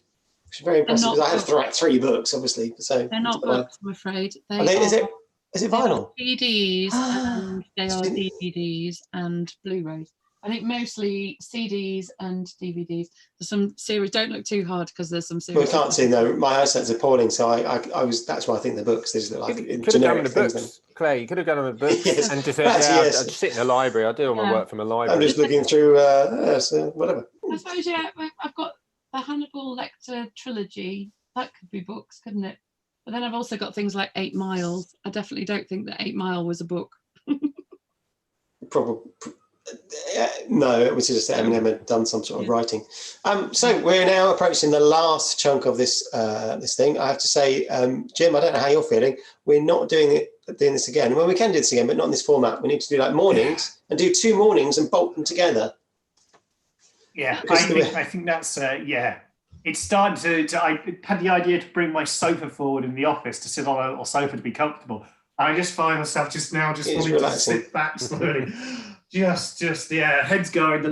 which is very impressive. Because I have 3 books, obviously. So they're not books, I'm afraid. Is it vinyl? CDs, and they are DVDs and Blu-rays. I think mostly CDs and DVDs. There's some series. Don't look too hard because there's some series. Well, we can't see. No, my eyesight's appalling. So I was. That's why I think the books. They just look like you could have done with the books, Claire. You could have done with the books yes. and just I'd sit in the library. I do all my work from a library. I'm just looking through. So whatever. I suppose I've got the Hannibal Lecter trilogy. That could be books, couldn't it? But then I've also got things like 8 Mile. I definitely don't think that 8 Mile was a book. Probably. No, it was just Eminem had done some sort of writing. So we're now approaching the last chunk of this thing. I have to say, Jim, I don't know how you're feeling. We're not doing this again. Well, we can do this again, but not in this format. We need to do like mornings and do 2 mornings and bolt them together. Yeah, Because I think that's yeah. It's starting to. I had the idea to bring my sofa forward in the office to sit on a little sofa to be comfortable. And I just find myself just wanting to relaxing. sit back slowly. just yeah, head's going. The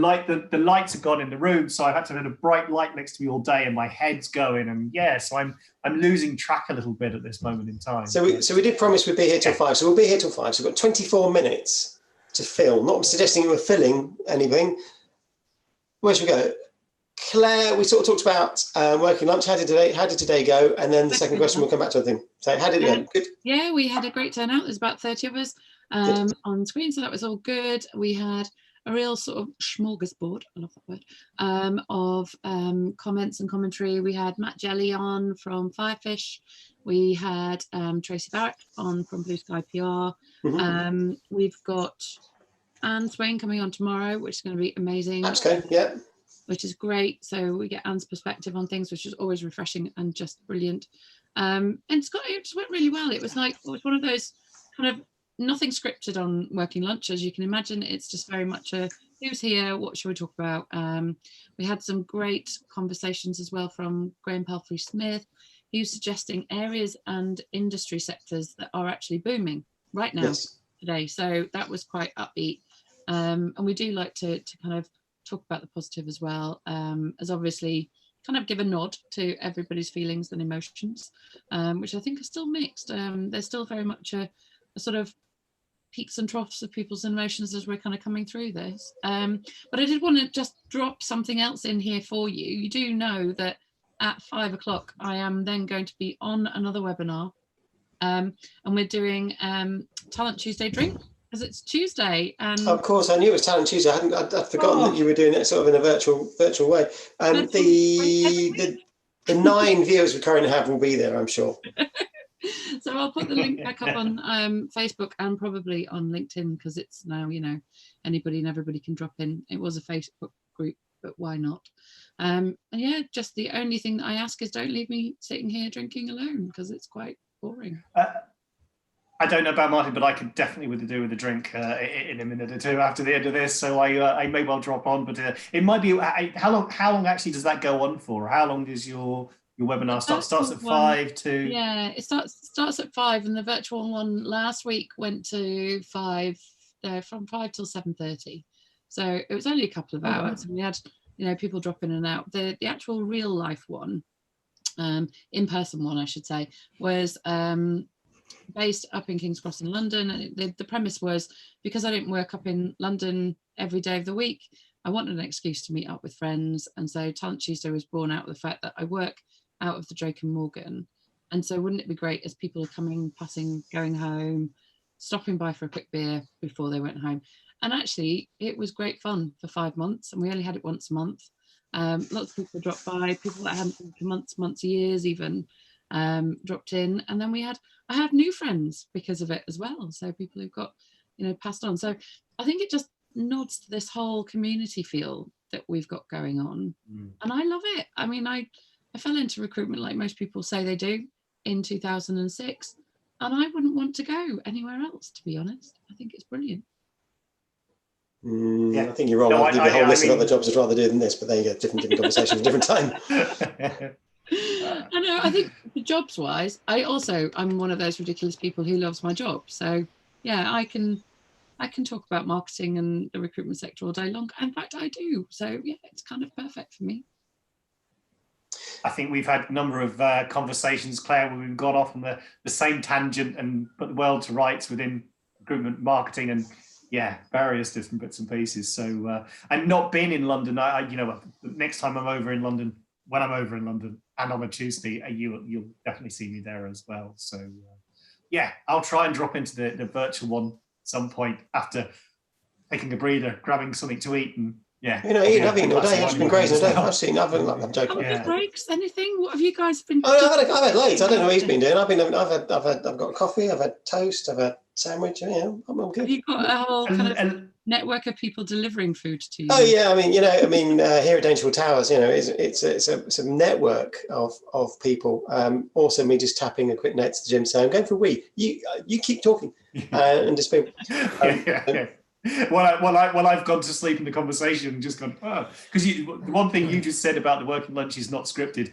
lights are gone in the room, so I've had to have a bright light next to me all day, and my head's going. And yeah, so I'm losing track a little bit at this moment in time. So we did promise we'd be here till 5. So we'll be here till 5. So we've got 24 minutes to fill. Not suggesting we're filling anything. Where should we go? Claire, we sort of talked about working lunch. How did today go? And then the second question, we'll come back to the thing. So how did it go? Good. Yeah, we had a great turnout. There's about 30 of us on screen, so that was all good. We had a real sort of smorgasbord, I love that word, of comments and commentary. We had Matt Jelly on from Firefish. We had Tracy Barrett on from Blue Sky PR. We've got Anne Swain coming on tomorrow, which is going to be amazing. Okay, yeah. Which is great. So we get Anne's perspective on things, which is always refreshing and just brilliant. And it just went really well. It was one of those kind of nothing scripted on Working Lunch, as you can imagine. It's just very much a who's here, what should we talk about? We had some great conversations as well from Graham Palfrey Smith. He was suggesting areas and industry sectors that are actually booming right now today. So that was quite upbeat. And we do like to kind of talk about the positive as well, as obviously kind of give a nod to everybody's feelings and emotions, which I think are still mixed. There's still very much a sort of peaks and troughs of people's emotions as we're kind of coming through this. But I did want to just drop something else in here for you. You do know that at 5 o'clock, I am then going to be on another webinar, and we're doing Talent Tuesday Drink, because it's Tuesday. And of course, I knew it was Talent Tuesday. I'd forgotten that you were doing it sort of in a virtual way. The 9 viewers we currently have will be there, I'm sure. So I'll put the link back up on Facebook and probably on LinkedIn, because it's now, anybody and everybody can drop in. It was a Facebook group, but why not? And yeah, just the only thing that I ask is don't leave me sitting here drinking alone, because it's quite boring. I don't know about Martin, but I could definitely do with a drink in a minute or two after the end of this. So I may well drop on, but it might be. How long actually does that go on for? How long does your webinar start? Starts at 5 to. Yeah, it starts at 5, and the virtual one last week went to 5, from 5 till 7:30. So it was only a couple of hours, and we had people drop in and out. The actual real life one, in person one, I should say, was based up in King's Cross in London. And the premise was, because I didn't work up in London every day of the week, I wanted an excuse to meet up with friends. And so Talent Tuesday was born out of the fact that I work out of the Drake and Morgan. And so wouldn't it be great as people are coming, passing, going home, stopping by for a quick beer before they went home. And actually it was great fun for 5 months, and we only had it once a month. Lots of people dropped by, people that hadn't been for months, years even, dropped in. And then I had new friends because of it as well. So people who've got, passed on. So I think it just nods to this whole community feel that we've got going on. And I love it. I mean, I fell into recruitment like most people say they do in 2006, and I wouldn't want to go anywhere else, to be honest. I think it's brilliant. I think you're wrong. No, I'd leave a whole list of other jobs I'd rather do than this, but there you go, different conversations, different time. I know, I think jobs wise, I'm one of those ridiculous people who loves my job. So yeah, I can talk about marketing and the recruitment sector all day long. In fact, I do. So yeah, it's kind of perfect for me. I think we've had a number of conversations, Claire, where we've got off on the same tangent and put the world to rights within recruitment marketing and various different bits and pieces. So and not being in London, next time I'm over in London, when I'm over in London and on a Tuesday, you'll definitely see me there as well. So I'll try and drop into the virtual one at some point after taking a breather, grabbing something to eat, and I've eaten all day. I've been grazing all day. I've seen nothing. I'm joking. Breaks, anything? What have you guys been? I've had loads. I don't know what he's been doing. I've got coffee. I've had toast. I've had sandwich. I'm all good. Have you got a whole kind of network of people delivering food to you? Oh yeah, I mean, here at Dangerfield Towers, it's a network of people. Also, me just tapping a quick net to the gym, saying I'm going for a wee. You keep talking, and just people. Well, I've gone to sleep in the conversation and just gone, oh, because the one thing you just said about the working lunch is not scripted.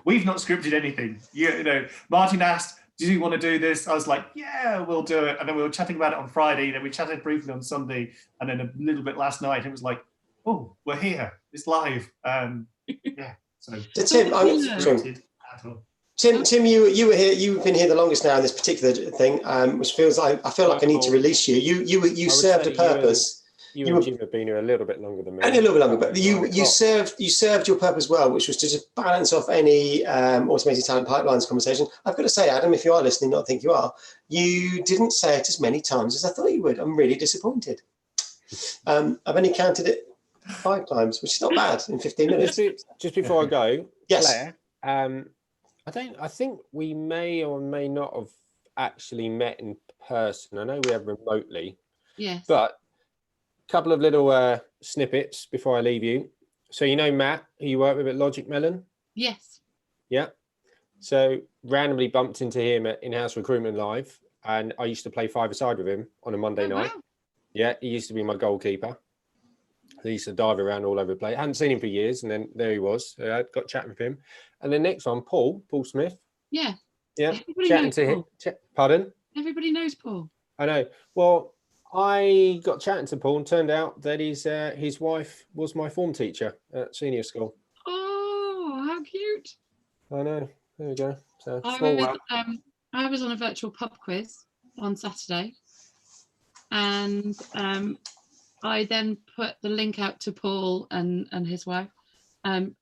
We've not scripted anything. You know, Martin asked, do you want to do this? I was like, yeah, we'll do it. And then we were chatting about it on Friday. Then we chatted briefly on Sunday, and then a little bit last night. It was like, oh, we're here. It's live. Yeah. So Tim, you were here. You've been here the longest now in this particular thing, which feels like I feel like I need to release you. You served a purpose. You and Jim have been here a little bit longer than me. Only a little bit longer, but you served your purpose well, which was to just balance off any automated talent pipelines conversation. I've got to say, Adam, if you are listening, not think you are, you didn't say it as many times as I thought you would. I'm really disappointed. I've only counted it 5 times, which is not bad in 15 minutes. Just before I go, yes. Claire, I think we may or may not have actually met in person. I know we have remotely. Yes. But a couple of little snippets before I leave you. So you know Matt, who you work with at Logic Melon? Yes. Yeah. So randomly bumped into him at In-House Recruitment Live, and I used to play five-a-side with him on a Monday night. Wow. Yeah, he used to be my goalkeeper. He used to dive around all over the place. I hadn't seen him for years, and then there he was. So I got chatting with him. And the next one, Paul Smith. Yeah. Yeah, Everybody chatting knows to him. Paul. Pardon? Everybody knows Paul. I know. Well, I got chatting to Paul and turned out that his wife was my form teacher at senior school. Oh, how cute. I know. There we go. So I was on a virtual pub quiz on Saturday, and I then put the link out to Paul and his wife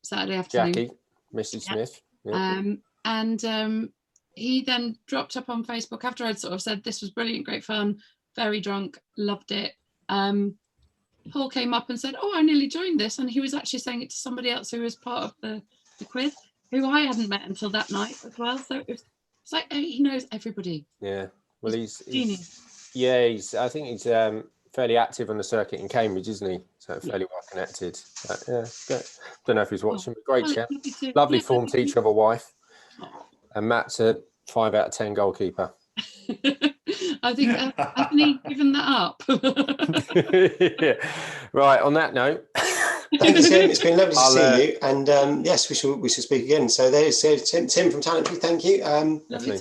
Saturday afternoon. Jackie, Mrs. Smith. Yeah. And he then dropped up on Facebook after I'd sort of said this was brilliant, great fun, very drunk, loved it. Paul came up and said, oh, I nearly joined this. And he was actually saying it to somebody else who was part of the quiz, who I hadn't met until that night as well. So it's like he knows everybody. Yeah. Well, he's genius. I think he's fairly active on the circuit in Cambridge, isn't he? So fairly well connected. But, yeah, don't know if he's watching, but great chap. Lovely form teacher of a wife. And Matt's a 5 out of 10 goalkeeper. I think hasn't he given that up? Yeah. Right. On that note, thank you, Tim. It's been lovely to see you. And yes, we should speak again. So there's Tim from Talentry. Thank you. Definitely.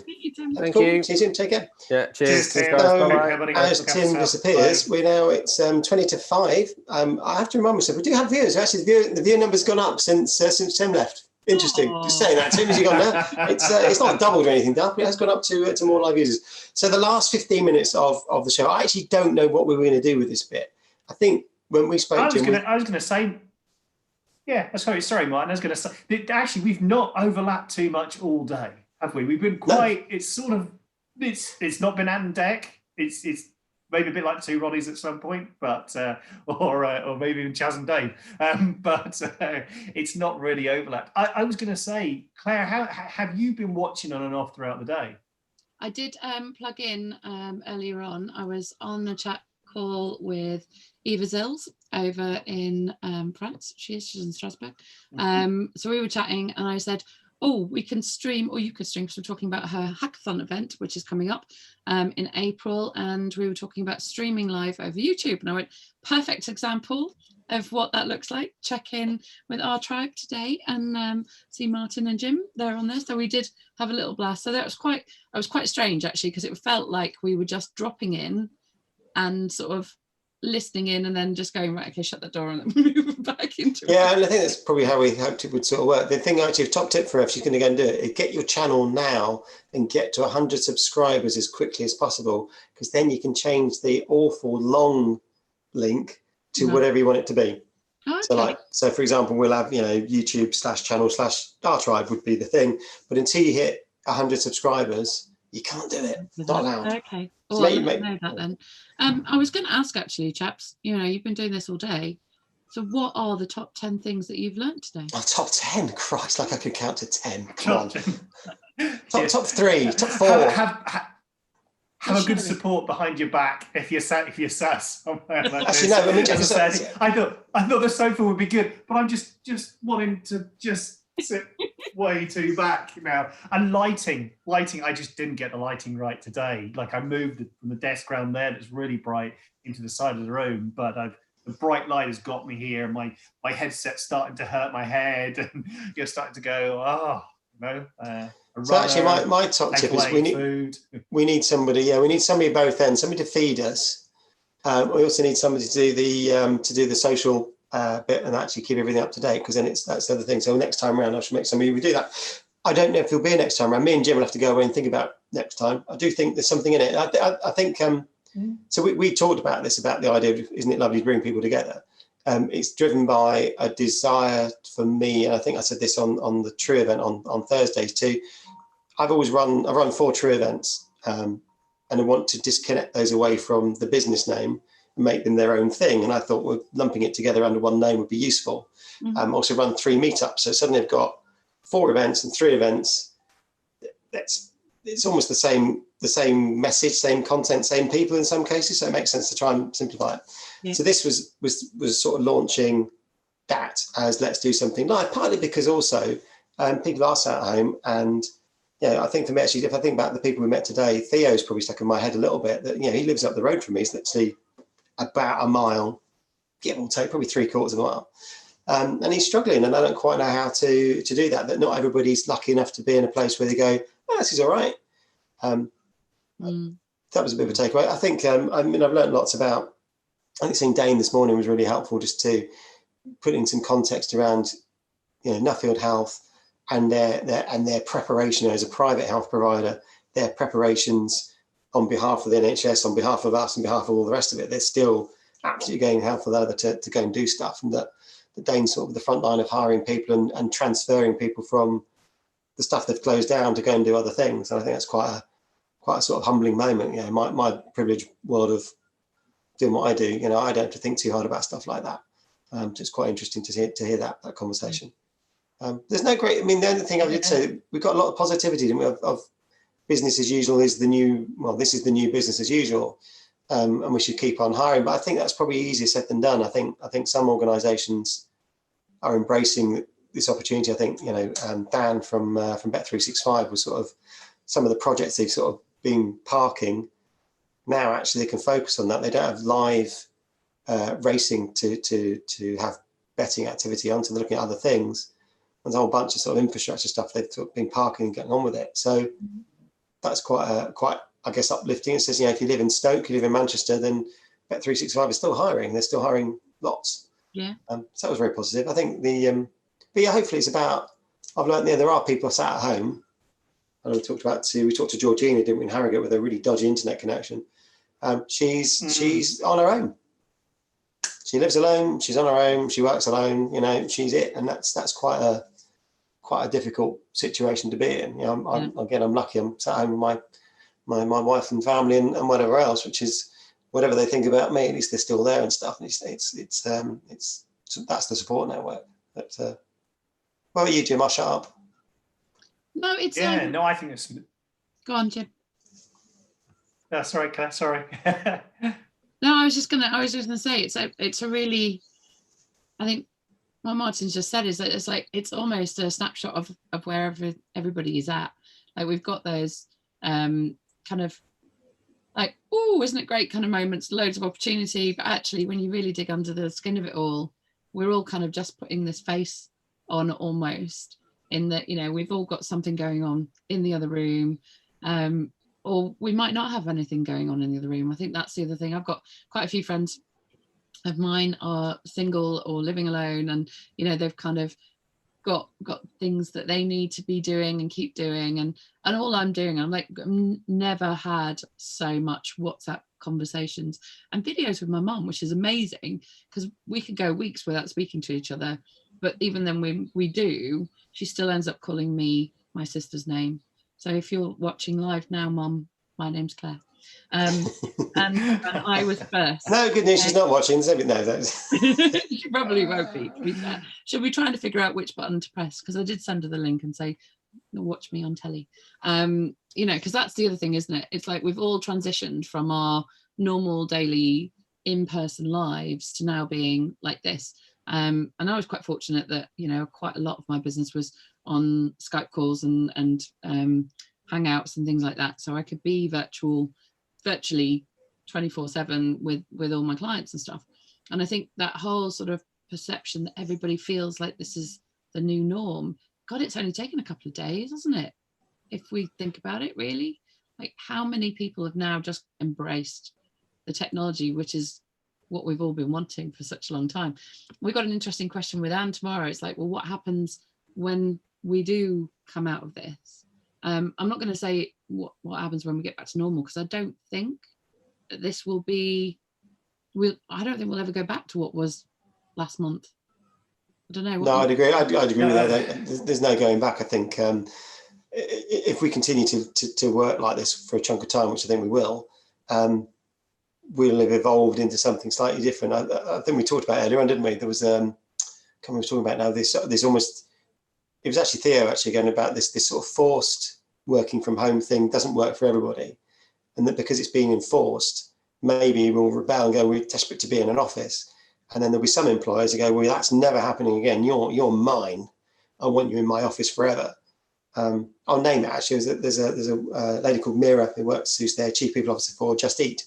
Thank you. See you, Tim. Take care. Yeah. Cheers. Cheers, guys. Bye. As Tim disappears, we're now it's 20 to 5. I have to remind myself we do have viewers. Actually, the viewer number's gone up since Tim left. Interesting. Just saying that, Tim, as you've gone now. It's not doubled or anything, Duff. It has gone up to more live users. So the last 15 minutes of the show, I actually don't know what we were going to do with this bit. I think when we spoke, I was going to say, yeah. Sorry, Martin. I was going to say, actually, we've not overlapped too much all day, have we? We've been quite. No. It's sort of. It's not been on deck. It's maybe a bit like Two Roddies at some point, but or maybe even Chaz and Dave, but it's not really overlapped. I was going to say, Claire, how have you been watching on and off throughout the day? I did plug in earlier on. I was on a chat call with Eva Zils over in France. She's in Strasbourg. So we were chatting, and I said, oh, we can stream, or you could stream, because we're talking about her hackathon event, which is coming up in April. And we were talking about streaming live over YouTube. And I went, perfect example of what that looks like. Check in with our tribe today and see Martin and Jim, they're on there. So we did have a little blast. So that was quite strange, actually, because it felt like we were just dropping in and sort of listening in and then just going, right, okay, shut that door and then move back into it. Yeah, and I think that's probably how we hoped it would sort of work. The thing, actually, top tip for her, if she's going to go and do it, is get your channel now and get to 100 subscribers as quickly as possible, because then you can change the awful long link to whatever you want it to be. Okay. So for example, we'll have, YouTube/channel/our tribe would be the thing, but until you hit 100 subscribers, you can't do it. Not allowed. Okay. Oh, I didn't know that then. I was going to ask, actually, chaps, you've been doing this all day. So what are the top 10 things that you've learned today? Oh, top 10? Christ, like I could count to 10. Come on. top 3, top 4. Have a good support behind your back if you're sat somewhere like Actually, this. no, I mean, I thought the sofa would be good, but I'm just wanting to just sit way too back now. And lighting, I just didn't get the lighting right today. Like I moved from the desk around there that's really bright into the side of the room, but the bright light has got me here. My headset's starting to hurt my head, and you're starting to go, So actually, my top tip is we need somebody. Yeah, we need somebody at both ends. Somebody to feed us. We also need somebody to do the social bit and actually keep everything up to date, because then that's the other thing. So next time around, I should make somebody who do that. I don't know if it'll be next time around. Me and Jim will have to go away and think about next time. I do think there's something in it. I think. So we talked about this, about the idea of, isn't it lovely to bring people together? It's driven by a desire for me, and I think I said this on the True event on Thursdays too. I've run 4 True events, and I want to disconnect those away from the business name and make them their own thing. And I thought, well, lumping it together under one name would be useful. Also run 3 meetups, so suddenly I've got 4 events and 3 events. It's almost the same message, same content, same people in some cases. So it makes sense to try and simplify it. Yeah. So this was sort of launching that as let's do something live, partly because also people are sat at home, and I think for me actually, if I think about the people we met today, Theo's probably stuck in my head a little bit. That he lives up the road from me. He's literally about a mile, give or take, probably 3/4 of a mile. And he's struggling, and I don't quite know how to do that. That not everybody's lucky enough to be in a place where they go, this is all right. That was a bit of a takeaway. I think, I've learned lots about, I think seeing Dane this morning was really helpful, just to put in some context around, Nuffield Health and their preparation as a private health provider, their preparations on behalf of the NHS, on behalf of us, on behalf of all the rest of it. They're still absolutely going hell for leather to go and do stuff, and that Dane's sort of the front line of hiring people and transferring people from the stuff they've closed down to go and do other things. And I think that's quite a sort of humbling moment. My privileged world of doing what I do, I don't have to think too hard about stuff like that. It's quite interesting to hear that conversation. There's no great, the only thing I would say, we've got a lot of positivity, didn't we, of business as usual is this is the new business as usual. And we should keep on hiring. But I think that's probably easier said than done. I think some organisations are embracing this opportunity. I think, Dan from Bet365 was sort of some of the projects they've sort of been parking. Now actually they can focus on that. They don't have live racing to have betting activity on, so they're looking at other things. There's a whole bunch of sort of infrastructure stuff they've sort of been parking and getting on with it. So that's quite I guess uplifting. It says, if you live in Stoke, you live in Manchester, then Bet365 is still hiring. They're still hiring lots. Yeah. So that was very positive. I think but hopefully it's about, I've learned there are people sat at home. And we talked to Georgina, didn't we, in Harrogate, with a really dodgy internet connection. She's on her own. She lives alone. She's on her own. She works alone. She's it, and that's quite a difficult situation to be in. I'm lucky. I'm sat home with my wife and family and whatever else, which is whatever they think about me, at least they're still there and stuff. And it's that's the support network. But what about you, Jim? I'll shut up. No, it's no, I think it's. Go on, Jim. Sorry, Claire. Sorry. No, I was just gonna say it's a really, I think what Martin's just said is that it's almost a snapshot of wherever everybody is at. Like we've got those kind of like, oh, isn't it great kind of moments, loads of opportunity, but actually when you really dig under the skin of it all, we're all kind of just putting this face on almost, in that we've all got something going on in the other room. Or we might not have anything going on in the other room. I think that's the other thing. I've got quite a few friends of mine are single or living alone, and they've kind of got things that they need to be doing and keep doing, and all I'm doing, I've never had so much WhatsApp conversations and videos with my mum, which is amazing, because we could go weeks without speaking to each other, but even then we do, she still ends up calling me my sister's name. So if you're watching live now, Mum, my name's Claire. And I was first. No, good news, she's not watching. She probably won't be, to be fair. She'll be trying to figure out which button to press, because I did send her the link and say, watch me on telly. Because that's the other thing, isn't it? It's like we've all transitioned from our normal daily in-person lives to now being like this. And I was quite fortunate that, you know, quite a lot of my business was on Skype calls and Hangouts and things like that. So I could be virtually 24/7 with all my clients and stuff. And I think that whole sort of perception that everybody feels like this is the new norm, God, it's only taken a couple of days, hasn't it? If we think about it, really, like how many people have now just embraced the technology, which is what we've all been wanting for such a long time. We've got an interesting question with Anne tomorrow. It's like, well, what happens when we do come out of this? I'm not going to say what happens when we get back to normal, because I don't think that this will be, I don't think we'll ever go back to what was last month. I don't know. No, I'd agree. I'd agree with that. There's no going back. I think if we continue to work like this for a chunk of time, which I think we will, we'll have evolved into something slightly different. I think we talked about it earlier on, didn't we? There was, we were talking about now, this almost, it was actually Theo actually going about this sort of forced working from home thing doesn't work for everybody. And that because it's being enforced, maybe we'll rebel and go, we're desperate to be in an office. And then there'll be some employers who go, well, that's never happening again. You're mine. I want you in my office forever. I'll name it actually. There's a lady called Mira who's their Chief People Officer for Just Eat.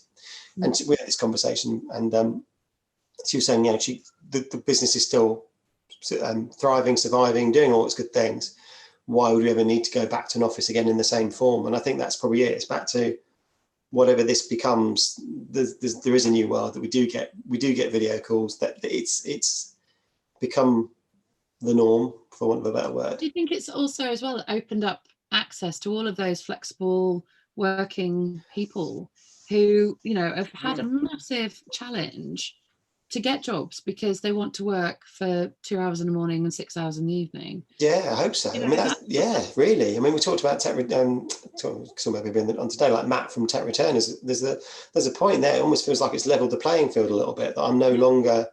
And we had this conversation, and she was saying, you know, the business is still thriving, surviving, doing all its good things. Why would we ever need to go back to an office again in the same form? And I think that's probably it. It's back to whatever this becomes. There is a new world that we do get video calls. That it's become the norm, for want of a better word. Do you think it's also as well opened up access to all of those flexible working people who, you know, have had a massive challenge to get jobs because they want to work for 2 hours in the morning and 6 hours in the evening? Yeah, I hope so. I mean, really. I mean, we talked about tech, so maybe on today, like Matt from Tech Returners. There's a point there. It almost feels like it's leveled the playing field a little bit. That I'm no longer,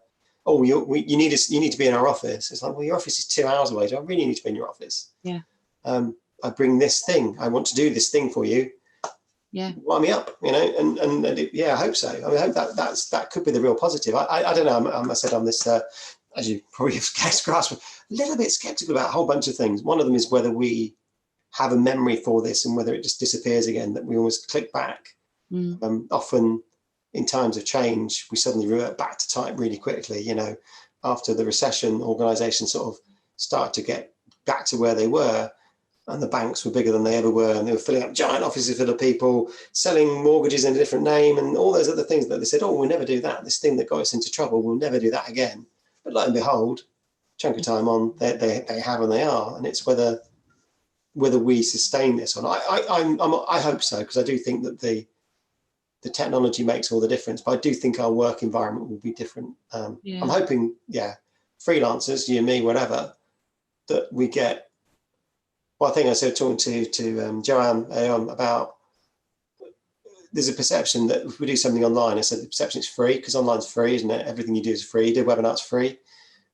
oh, you need to be in our office. It's like, well, your office is 2 hours away. Do I really need to be in your office? Yeah. I bring this thing. I want to do this thing for you. Yeah. Wind me up, you know, and I hope so. I mean, I hope that could be the real positive. I don't know. I said on this, as you probably have grasped, a little bit skeptical about a whole bunch of things. One of them is whether we have a memory for this and whether it just disappears again, that we almost click back. Often in times of change, we suddenly revert back to type really quickly. You know, after the recession, organizations sort of start to get back to where they were. And the banks were bigger than they ever were, and they were filling up giant offices full of people, selling mortgages in a different name, and all those other things that they said, oh, we'll never do that. This thing that got us into trouble, we'll never do that again. But lo and behold, chunk of time on, they have and they are, and it's whether we sustain this or not. I hope so, because I do think that the technology makes all the difference, but I do think our work environment will be different. I'm hoping, freelancers, you and me, whatever, that we get. Well, I think I said talking to Joanne about, there's a perception that if we do something online, I said the perception is free, because online's free, isn't it? Everything you do is free. You do webinars free.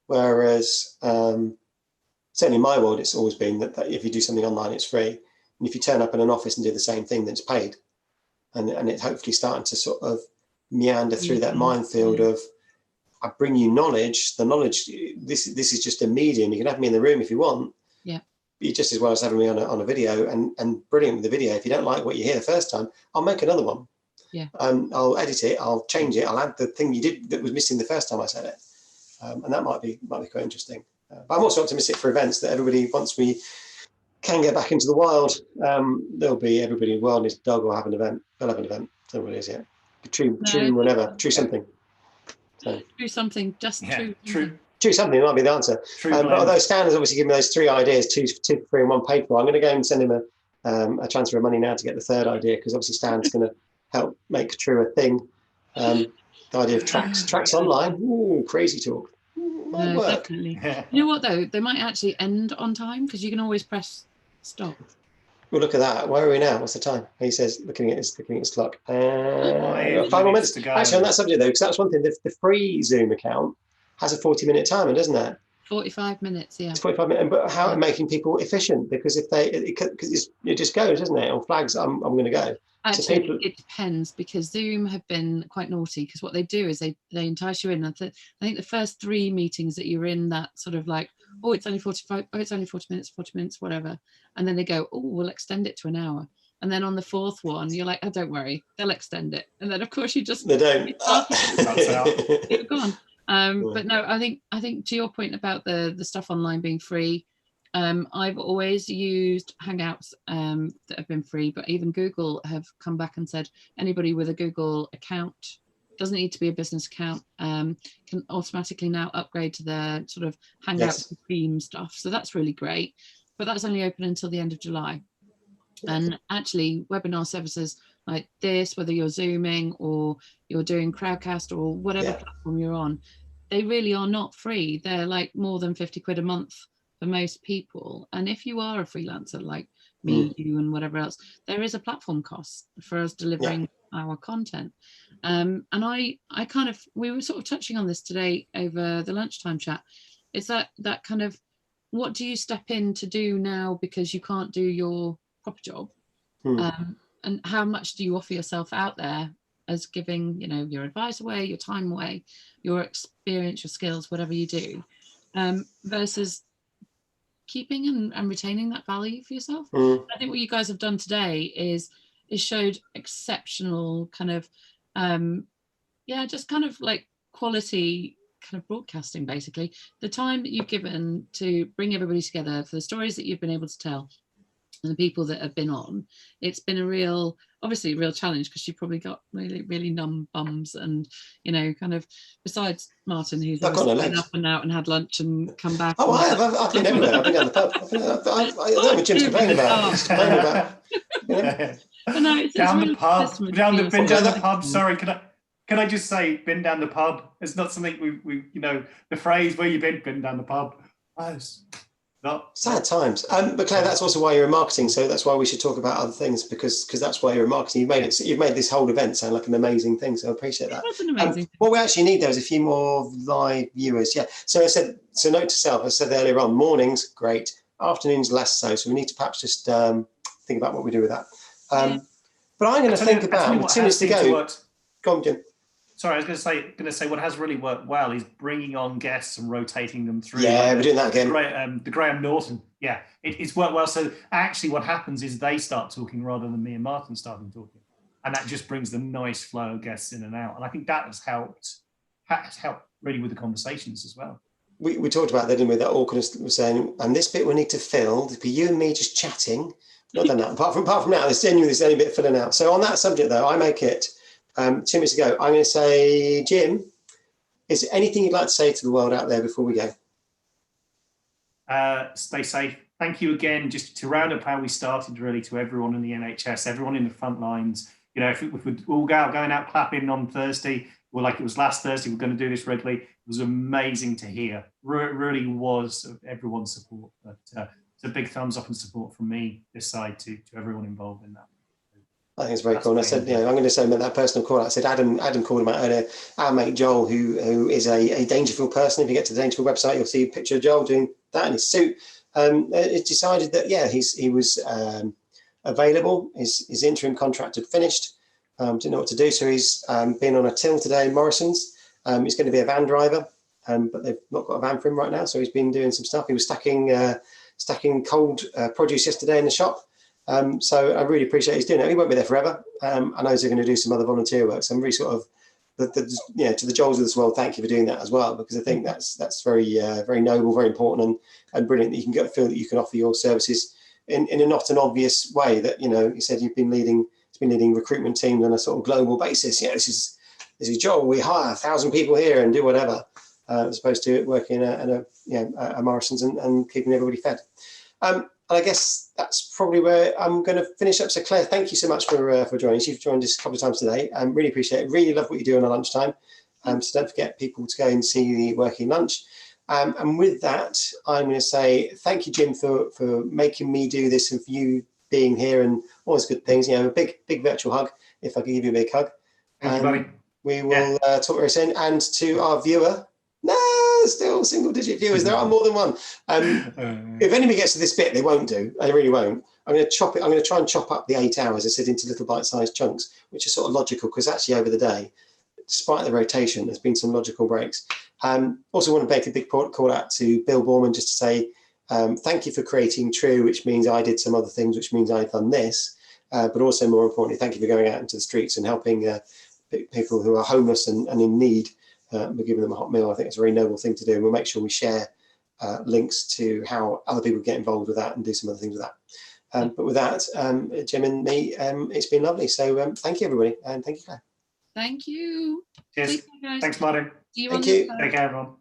Whereas certainly in my world, it's always been that if you do something online, it's free. And if you turn up in an office and do the same thing, then it's paid. And it's hopefully starting to sort of meander through that minefield of, I bring you knowledge. The knowledge, this is just a medium. You can have me in the room if you want. Yeah. You're just as well as having me on a video, and brilliant with the video. If you don't like what you hear the first time, I'll make another one. Yeah. I'll edit it. I'll change it. I'll add the thing you did that was missing the first time I said it, and that might be quite interesting. But I'm also optimistic for events that everybody, once we can get back into the wild, there'll be everybody in the world needs a dog will have an event. They'll have an event. So what is it? True, whatever. True something. So. True something. Just true. True something might be the answer. But although Stan has obviously given me those 3 ideas, two for free and 1 paid for, I'm going to go and send him a transfer of money now to get the 3rd idea, because obviously Stan's going to help make True a thing. The idea of tracks online. Ooh, crazy talk. Might work. Definitely. You know what though? They might actually end on time, because you can always press stop. Well, look at that. Where are we now? What's the time? He says, looking at his clock. 5 more minutes to go. Actually, on that subject though, because that's one thing. The free Zoom account has a 40-minute timer, doesn't it? 45 minutes, yeah. It's 45 minutes, but how making people efficient, because if it just goes, doesn't it? On flags, I'm going to go. Actually, people- it depends, because Zoom have been quite naughty, because what they do is they entice you in. I think the first 3 meetings that you're in, that sort of like, oh, it's only 45, oh, it's only 40 minutes, whatever. And then they go, oh, we'll extend it to an hour. And then on the 4th one, you're like, oh, don't worry, they'll extend it. And then of course you just They don't. you're gone. But no, I think to your point about the stuff online being free, I've always used Hangouts that have been free, but even Google have come back and said anybody with a Google account, doesn't need to be a business account, can automatically now upgrade to their sort of Hangouts theme stuff. So that's really great, but that's only open until the end of July. And actually webinar services like this, whether you're Zooming or you're doing Crowdcast or whatever platform you're on, they really are not free. They're like more than 50 quid a month for most people. And if you are a freelancer like me, you and whatever else, there is a platform cost for us delivering our content. And I kind of, we were sort of touching on this today over the lunchtime chat. It's that kind of, what do you step in to do now because you can't do your proper job? And how much do you offer yourself out there as giving, you know, your advice away, your time away, your experience, your skills, whatever you do, versus keeping and retaining that value for yourself. I think what you guys have done today is showed exceptional kind of just kind of like quality kind of broadcasting. Basically, the time that you've given to bring everybody together for the stories that you've been able to tell and the people that have been on, it's been a real challenge, because you've probably got really numb bums, and you know, kind of, besides Martin, who's been up and out and had lunch and come back. Oh, I have. I've been everywhere. I've been down the pub. I know what Jim's complaining about. He's complaining about. You know? But no, it's down really the pub. testament Down to the been yourself. down the pub. Sorry, can I just say, been down the pub? It's not something we you know, the phrase "where you been down the pub." Oh, it's not Sad times. But Claire, that's also why you're in marketing. So that's why we should talk about other things, because that's why you're in marketing. You've made this whole event sound like an amazing thing. So I appreciate that. That's an amazing. What we actually need, though, is a few more live viewers. Yeah. So I said, so note to self, I said earlier on, mornings, great. Afternoons, less so. So we need to perhaps just think about what we do with that. But I'm going to think about 2 minutes to go. Go on, Jim. Sorry, I was going to say what has really worked well is bringing on guests and rotating them through. Yeah, we're doing that again. The Graham Norton. Yeah, it's worked well. So actually what happens is they start talking rather than me and Martin starting talking. And that just brings the nice flow of guests in and out. And I think that has helped really with the conversations as well. We talked about that, didn't we? That Orkin was saying, and this bit we need to fill. It'd be you and me just chatting. Not done that. Apart from now, there's genuinely this only bit filling out. So on that subject, though, I make it 2 minutes ago. I'm going to say, Jim, is there anything you'd like to say to the world out there before we go? Stay safe. Thank you again. Just to round up how we started, really, to everyone in the NHS, everyone in the front lines. You know, if we all going out clapping on Thursday, well, like it was last Thursday, we're going to do this regularly. It was amazing to hear. Really was everyone's support. But it's a big thumbs up and support from me this side to everyone involved in that. I think it's very cool. And I said, you know, I'm going to say that personal call out. I said, Adam called him out earlier. Our mate Joel, who is a Dangerfield person. If you get to the Dangerfield website, you'll see a picture of Joel doing that in his suit. It's decided that he was available. His interim contract had finished. Didn't know what to do, so he's been on a till today in Morrison's. He's going to be a van driver, but they've not got a van for him right now. So he's been doing some stuff. He was stacking cold produce yesterday in the shop. So I really appreciate he's doing it. He won't be there forever. I know he's going to do some other volunteer work. So I'm really sort of, to the Joels of this world, thank you for doing that as well, because I think that's very very noble, very important, and brilliant that you can feel that you can offer your services in a not an obvious way. That, you know, you said you've been leading recruitment teams on a sort of global basis. Yeah, this is Joel. We hire 1,000 people here and do whatever, as opposed to working at a Morrison's and keeping everybody fed. And I guess that's probably where I'm going to finish up. So Claire, thank you so much for joining us. You've joined us a couple of times today. Really appreciate it. Really love what you do on a lunchtime. So don't forget people to go and see the working lunch. And with that, I'm going to say thank you, Jim, for making me do this and for you being here and all those good things. You know, a big virtual hug, if I could give you a big hug. We will talk very soon. And to our viewer, still single-digit viewers. There are more than one. If anybody gets to this bit, they won't do. They really won't. I'm going to chop it. I'm going to try and chop up the 8 hours, I said, into little bite-sized chunks, which is sort of logical because actually over the day, despite the rotation, there's been some logical breaks. Also want to make a big call out to Bill Borman just to say thank you for creating True, which means I did some other things, which means I've done this. But also more importantly, thank you for going out into the streets and helping people who are homeless and in need. We're giving them a hot meal. I think it's a very noble thing to do. And we'll make sure we share links to how other people get involved with that and do some other things with that. But with that, Jim and me, it's been lovely. So thank you, everybody. And thank you, Claire. Thank you. Cheers. Take care, guys. Thanks, Martin. See you Thank on the you. other side. Take care, everyone.